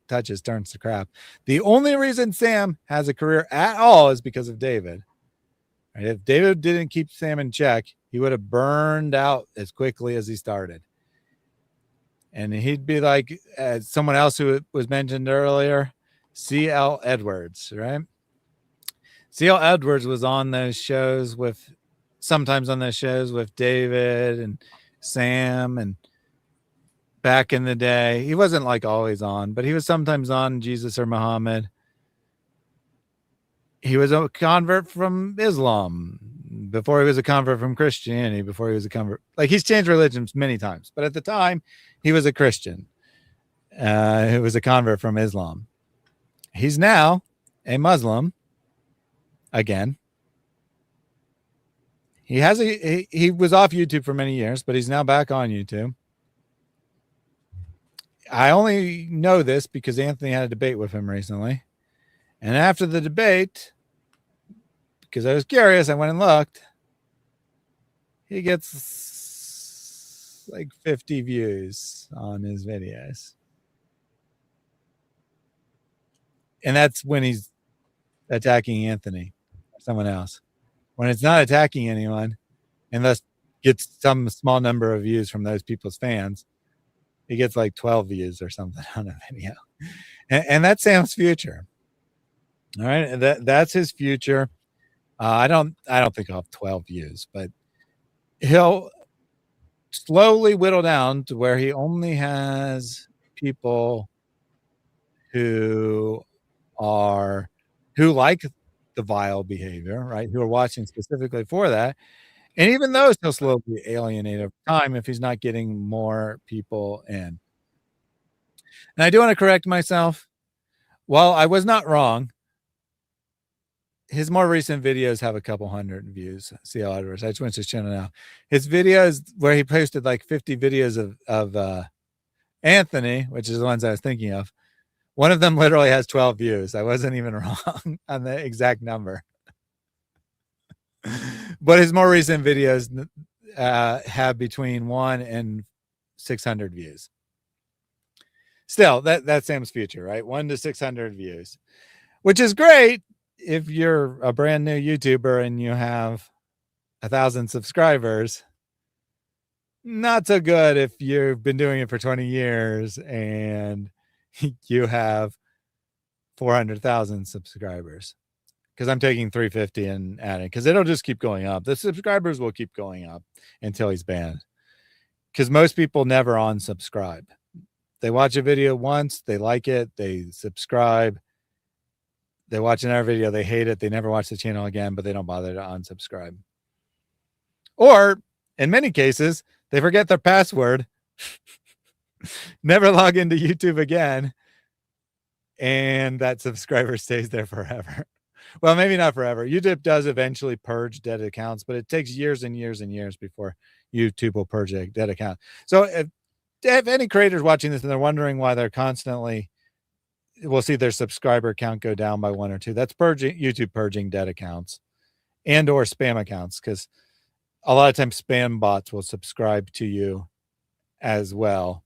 touches turns to crap. The only reason Sam has a career at all is because of David. Right? If David didn't keep Sam in check, he would have burned out as quickly as he started. And he'd be like someone else who was mentioned earlier, C.L. Edwards, right? C.L. Edwards was on those shows sometimes on those shows with David and Sam, and back in the day, he wasn't like always on, but he was sometimes on Jesus or Muhammad. He was a convert from Islam before he was a convert from Christianity, before he was a convert. Like, he's changed religions many times, but at the time he was a Christian. He was a convert from Islam. He's now a Muslim. Again, he was off YouTube for many years, but he's now back on YouTube. I only know this because Anthony had a debate with him recently. And after the debate, because I was curious, I went and looked. He gets like 50 views on his videos. And that's when he's attacking Anthony or someone else. When it's not attacking anyone, and thus gets some small number of views from those people's fans, he gets like 12 views or something on a video. And that's Sam's future. All right. That's his future. I don't think he'll have 12 views, but he'll slowly whittle down to where he only has people who like the vile behavior, right? Who are watching specifically for that. And even those he'll slowly alienate over time if he's not getting more people in. And I do want to correct myself. While I was not wrong, his more recent videos have a couple hundred views. See how I just went to his channel now. His videos where he posted like 50 videos of Anthony, which is the ones I was thinking of. One of them literally has 12 views. I wasn't even wrong on the exact number. But his more recent videos have between 1 and 600 views. Still, that's Sam's future, right? 1 to 600 views, which is great if you're a brand new YouTuber and you have 1,000 subscribers. Not so good if you've been doing it for 20 years and you have 400,000 subscribers. Because I'm taking 350 and adding, because it'll just keep going up. The subscribers will keep going up until he's banned. Because most people never unsubscribe. They watch a video once, they like it, they subscribe. They watch another video, they hate it, they never watch the channel again, but they don't bother to unsubscribe. Or, in many cases, they forget their password, never log into YouTube again, and that subscriber stays there forever. Well, maybe not forever. YouTube does eventually purge dead accounts, but it takes years and years and years before YouTube will purge a dead account. So if any creators watching this and they're wondering why they're constantly, we'll see their subscriber count go down by 1 or 2. That's YouTube purging dead accounts and or spam accounts, because a lot of times spam bots will subscribe to you as well,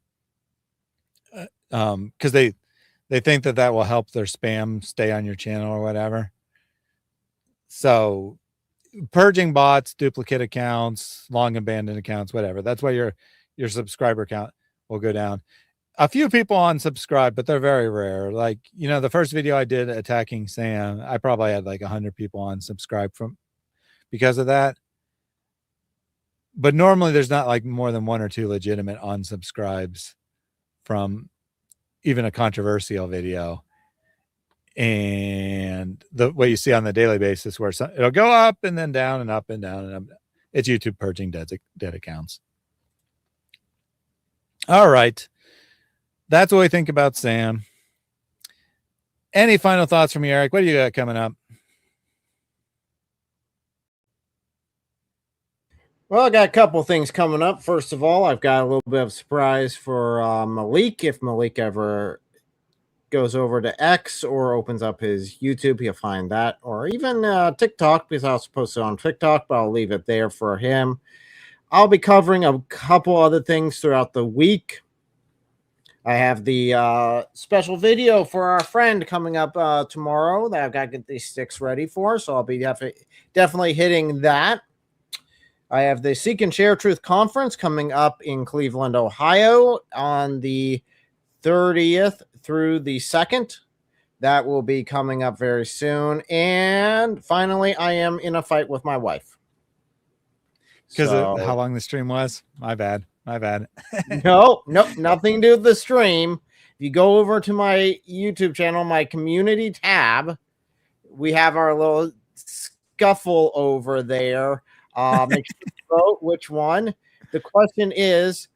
because they think that will help their spam stay on your channel or whatever. So purging bots, duplicate accounts, long abandoned accounts, whatever. That's why your subscriber count will go down. A few people unsubscribe, but they're very rare. Like, the first video I did attacking Sam, I probably had like 100 people unsubscribe because of that. But normally there's not like more than 1 or 2 legitimate unsubscribes from even a controversial video. And what you see on the daily basis, where it'll go up and then down and up and down and up. It's YouTube purging dead accounts. All right. That's what we think about Sam. Any final thoughts from you, Eric? What do you got coming up? Well, I got a couple things coming up. First of all, I've got a little bit of surprise for Malik. If Malik ever goes over to X or opens up his YouTube, he'll find that, or even TikTok, because I was posted on TikTok, but I'll leave it there for him. I'll be covering a couple other things throughout the week. I have the special video for our friend coming up tomorrow that I've got to get these sticks ready for, so I'll be definitely hitting that. I have the Seek and Share Truth Conference coming up in Cleveland, Ohio on the 30th through the 2nd. That will be coming up very soon. And finally, I am in a fight with my wife. Because of how long the stream was? My bad. Nope, nothing to do with the stream. If you go over to my YouTube channel, my community tab, we have our little scuffle over there. Make sure you vote which one. The question is,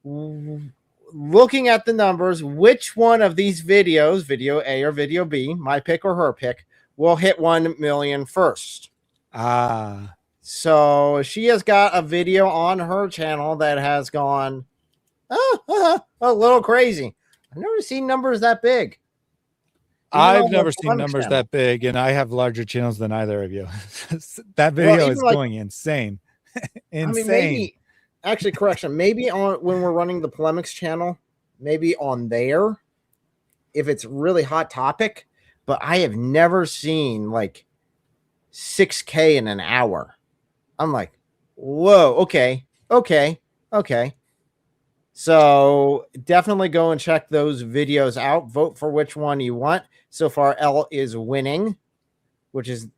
looking at the numbers, which one of these videos, video A or video B, my pick or her pick, will hit 1 million first? So she has got a video on her channel that has gone a little crazy. I've never seen numbers that big. I've never seen numbers that big, and I have larger channels than either of you. That video is going insane. Insane. I mean, maybe, actually, correction, maybe on when we're running the polemics channel, maybe on there, if it's really hot topic, but I have never seen like 6K in an hour. I'm like, whoa, okay. So definitely go and check those videos out. Vote for which one you want. So far, L is winning, which is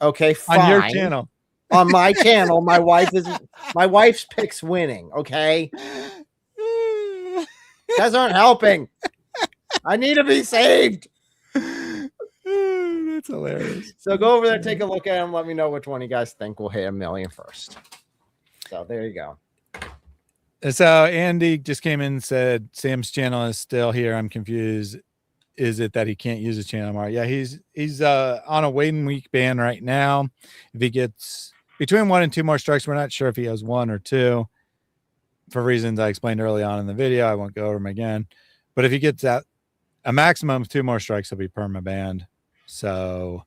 okay. Fine. On your channel. On my channel, my wife's picks winning. Okay, you guys aren't helping. I need to be saved. That's hilarious. So go over there, take a look at them. Let me know which one you guys think will hit 1 million first. So there you go. So Andy just came in and said Sam's channel is still here. I'm confused. Is it that he can't use his channel anymore? Yeah, he's on a waiting week ban right now. If he gets between 1 and 2 more strikes, we're not sure if he has 1 or 2 for reasons I explained early on in the video. I won't go over them again. But if he gets that a maximum of 2 more strikes, he'll be perma banned. So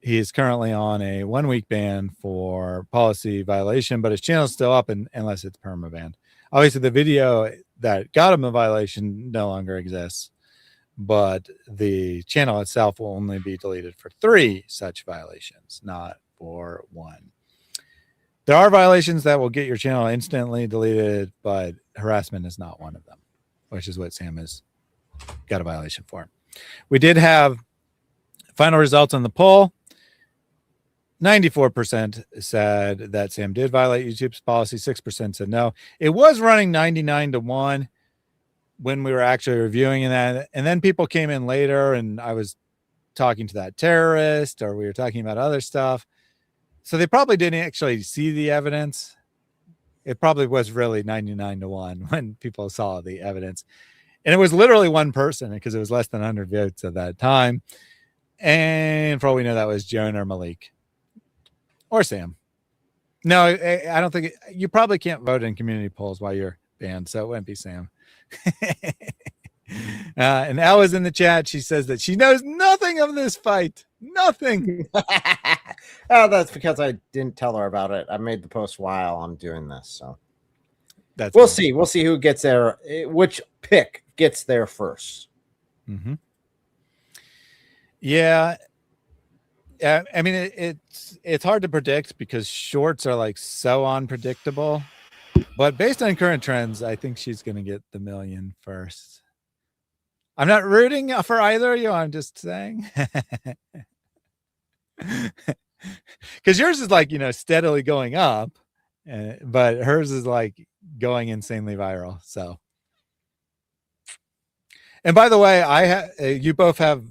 he is currently on a 1 week ban for policy violation, but his channel is still up unless it's perma banned. Obviously, the video that got him a violation no longer exists, but the channel itself will only be deleted for 3 such violations, not for 1. There are violations that will get your channel instantly deleted, but harassment is not one of them, which is what Sam has got a violation for. We did have final results on the poll. 94% said that Sam did violate YouTube's policy. 6% said no. It was running 99-1 when we were actually reviewing that. And then people came in later and I was talking to that terrorist or we were talking about other stuff. So they probably didn't actually see the evidence. It probably was really 99-1 when people saw the evidence. And it was literally one person because it was less than 100 votes at that time. And for all we know, that was Joan or Malik. Or Sam. No, I don't think you probably can't vote in community polls while you're banned, so it wouldn't be Sam. And Elle is in the chat. She says that she knows nothing of this fight. Nothing. Oh, that's because I didn't tell her about it. I made the post while I'm doing this, so we'll see. We'll see who gets there. Which pick gets there first. Mm-hmm. Yeah. I mean, it's hard to predict because shorts are like so unpredictable. But based on current trends, I think she's going to get the 1 million first. I'm not rooting for either of you. I'm just saying. Because yours is like, steadily going up. But hers is like going insanely viral. So. And by the way, you both have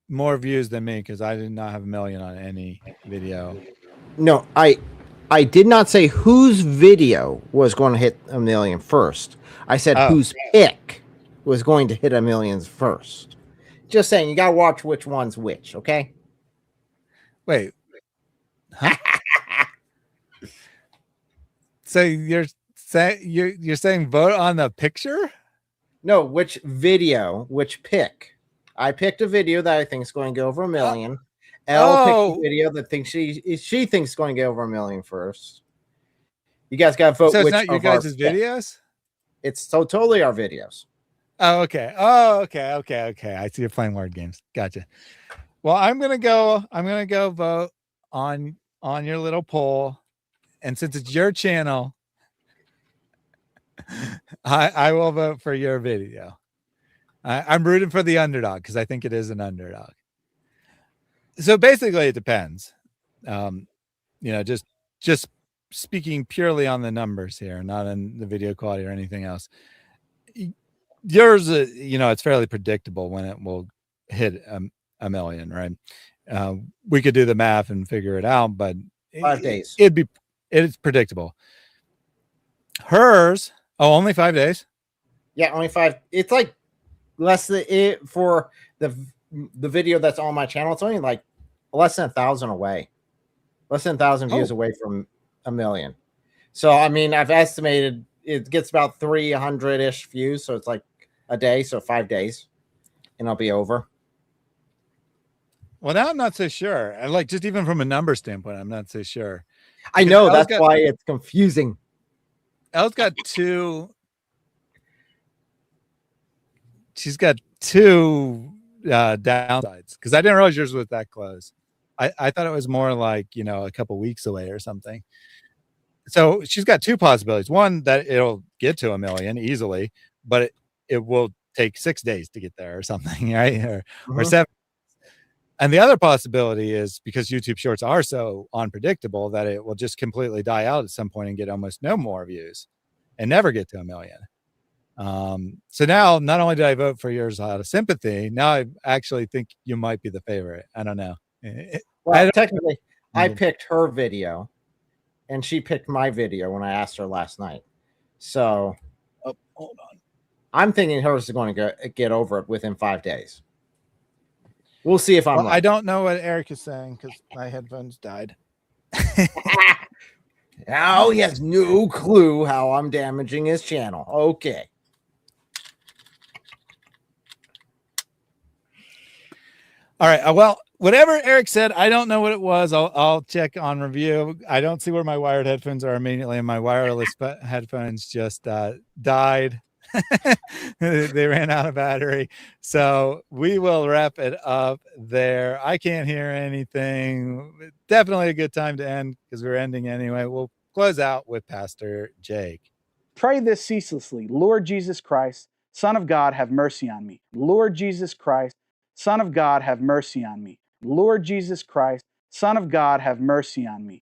more views than me because I did not have 1 million on any video. No, I did not say whose video was going to hit 1 million first. I said whose pick was going to hit 1 million first. Just saying, you got to watch which one's which, okay? Wait. Huh? So you're saying vote on the picture? No, which video, which pick. I picked a video that I think is going to go over 1 million. Elle picked a video that thinks she thinks is going to go over 1 million first. You guys got to vote. So it's not your guys' videos? It's totally our videos. Oh, okay. Okay. I see you're playing word games. Gotcha. Well, I'm gonna go vote on your little poll. And since it's your channel, I will vote for your video. I'm rooting for the underdog because I think it is an underdog. So basically, it depends. Just speaking purely on the numbers here, not on the video quality or anything else. Yours, it's fairly predictable when it will hit 1 million, right? We could do the math and figure it out, but 5 days. It's predictable. Hers, only 5 days. Yeah, only 5. It's like less than it for the video that's on my channel. It's only like less than 1,000 away, less than 1,000 views away from 1 million. So I mean, I've estimated it gets about 300-ish views. So it's like a day. So 5 days, and I'll be over. Well, now I'm not so sure. I like just even from a number standpoint, I'm not so sure. I know that's why it's confusing. Elle's got 2. She's got 2 downsides, because I didn't realize yours was that close. I thought it was more like, you know, a couple weeks away or something. So she's got two possibilities. One, that it'll get to 1 million easily, but it will take 6 days to get there or something, right? Or 7. And the other possibility is, because YouTube Shorts are so unpredictable, that it will just completely die out at some point and get almost no more views and never get to 1 million. So now, not only did I vote for yours out of sympathy, now I actually think you might be the favorite. I don't know. Well, technically, I picked her video, and she picked my video when I asked her last night. So, hold on. I'm thinking hers is going to get over it within 5 days. We'll see if I'm right. I don't know what Eric is saying because my headphones died. Now he has no clue how I'm damaging his channel. Okay. All right. Well, whatever Eric said, I don't know what it was. I'll check on review. I don't see where my wired headphones are immediately, and my wireless headphones just died. They ran out of battery. So we will wrap it up there. I can't hear anything. Definitely a good time to end, because we're ending anyway. We'll close out with Pastor Jake. Pray this ceaselessly. Lord Jesus Christ, Son of God, have mercy on me. Lord Jesus Christ, Son of God, have mercy on me. Lord Jesus Christ, Son of God, have mercy on me.